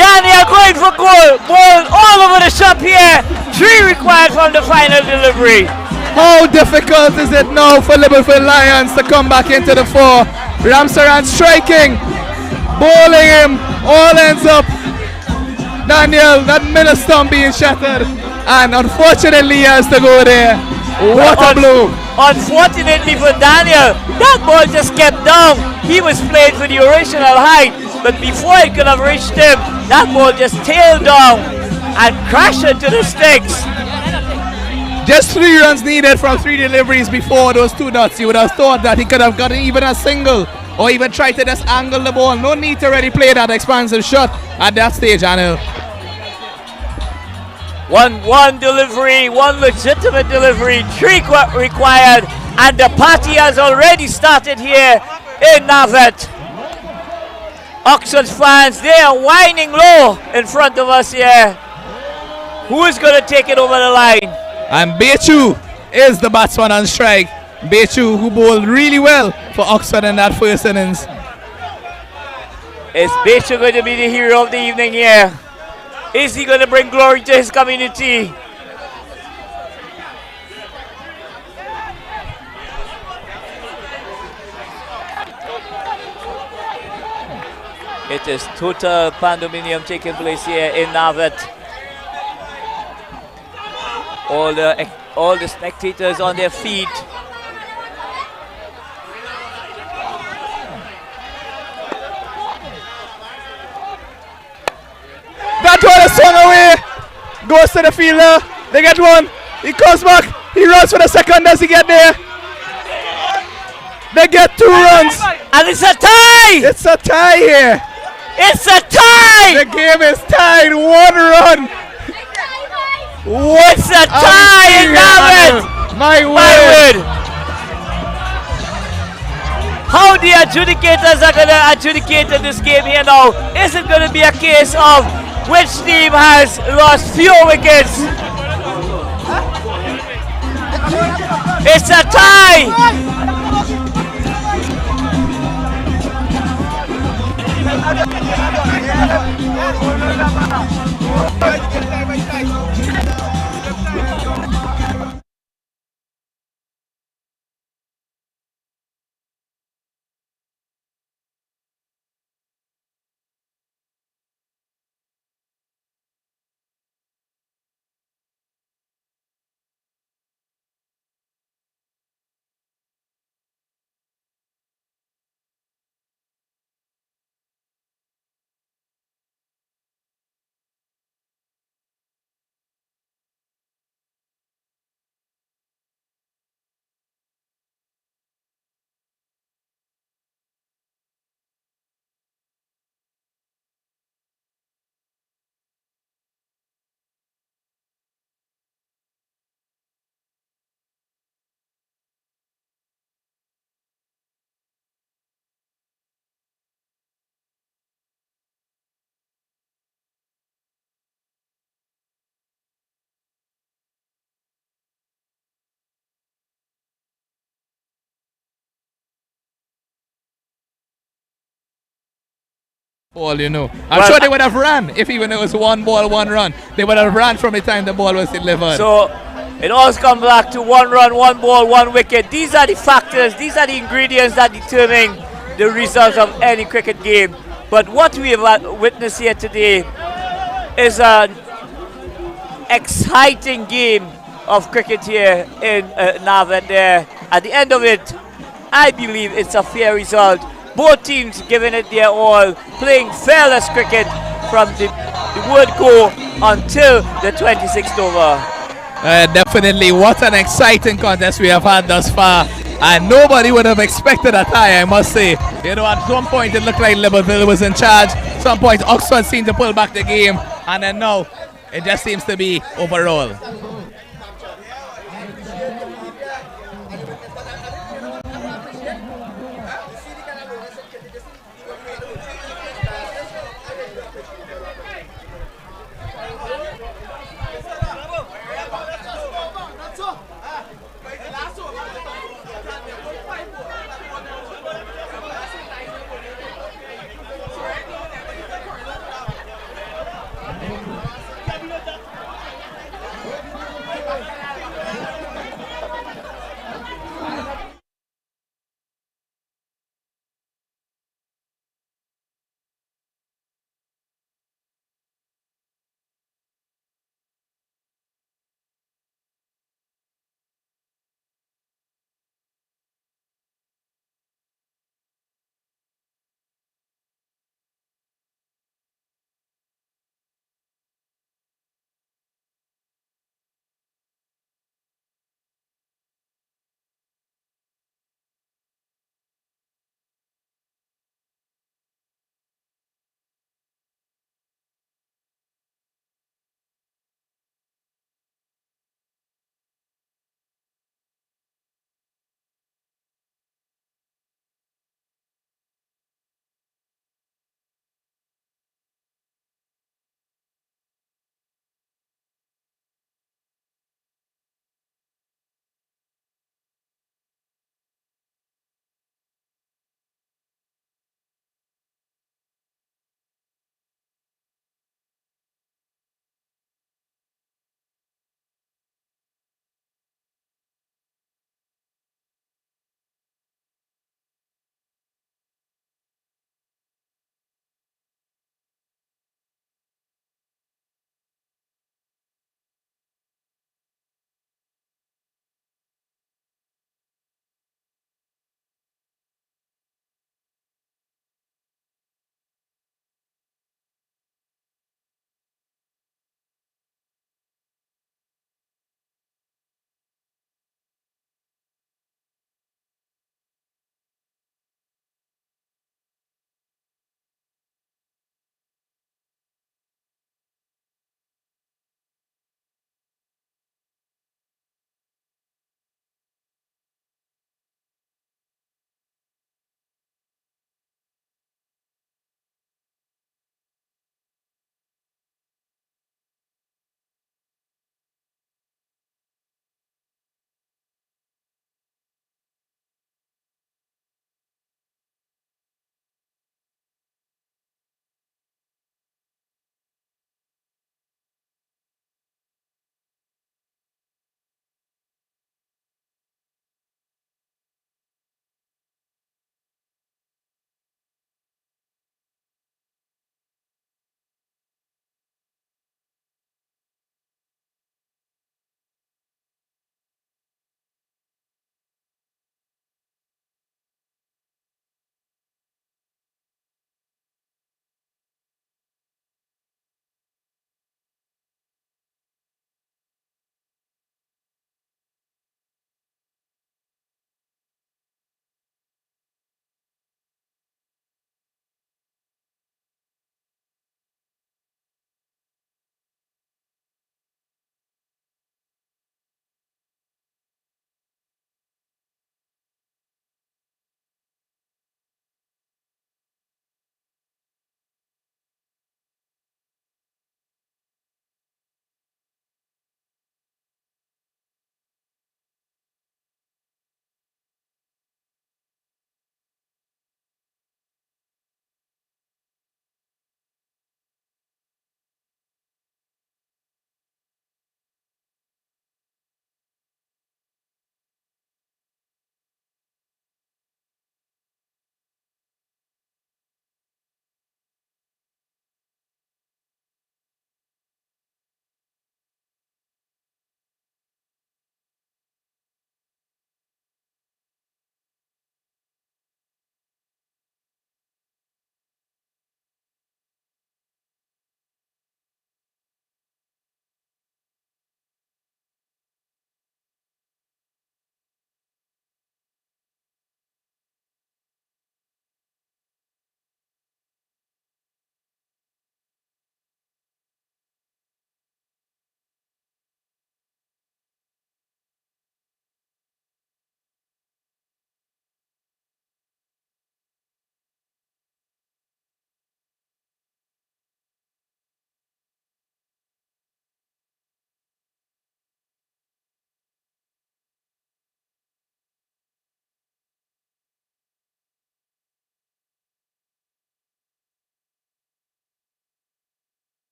Daniel going for goal. Ball all over the shop here. 3 required from the final delivery. How difficult is it now for Libertyville Lions to come back into the fore? Ramsaran striking, bowling him, all ends up. Daniel, that middle stump being shattered. And unfortunately he has to go there. What a blow. Unfortunately for Daniel, that ball just kept down. He was playing for the original height, but before it could have reached him, that ball just tailed down and crashed into the sticks. Just 3 runs needed from 3 deliveries before those 2 dots. You would have thought that he could have gotten even a single or even tried to just angle the ball. No need to really play that expansive shot at that stage, Anil. One delivery, 1 legitimate delivery, 3 required, and the party has already started here in Navet. Oxford fans, they are whining low in front of us here. Who is going to take it over the line? And Bechu is the batsman on strike. Bechu, who bowled really well for Oxford in that first innings. Is Bechu going to be the hero of the evening here? Is he going to bring glory to his community? It is total pandemonium taking place here in Navet. All the spectators on their feet. That one is swung away. Goes to the fielder. They get one. He comes back. He runs for the second. Does he get there? They get 2 runs. And it's a tie. It's a tie here. It's a tie. The game is tied. 1 run. It's a tie in Navid. My word. How the adjudicators are going to adjudicate in this game here now? Is it going to be a case of which team has lost fewer wickets? It's a tie! Ball, you know. I'm sure they would have ran if even it was 1 ball, 1 run. They would have ran from the time the ball was delivered. So it all comes back to 1 run, 1 ball, 1 wicket. These are the factors, these are the ingredients that determine the result of any cricket game. But what we have witnessed here today is an exciting game of cricket here in Navid there. At the end of it, I believe it's a fair result. Both teams giving it their all, playing fearless cricket from the word go until the 26th over. Definitely, what an exciting contest we have had thus far. And nobody would have expected a tie, I must say. You know, at some point it looked like Liverpool was in charge. At some point Oxford seemed to pull back the game. And then now, it just seems to be overall.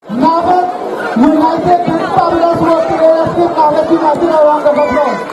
United did fabulous work today. Let's give now. Let's give a round of applause.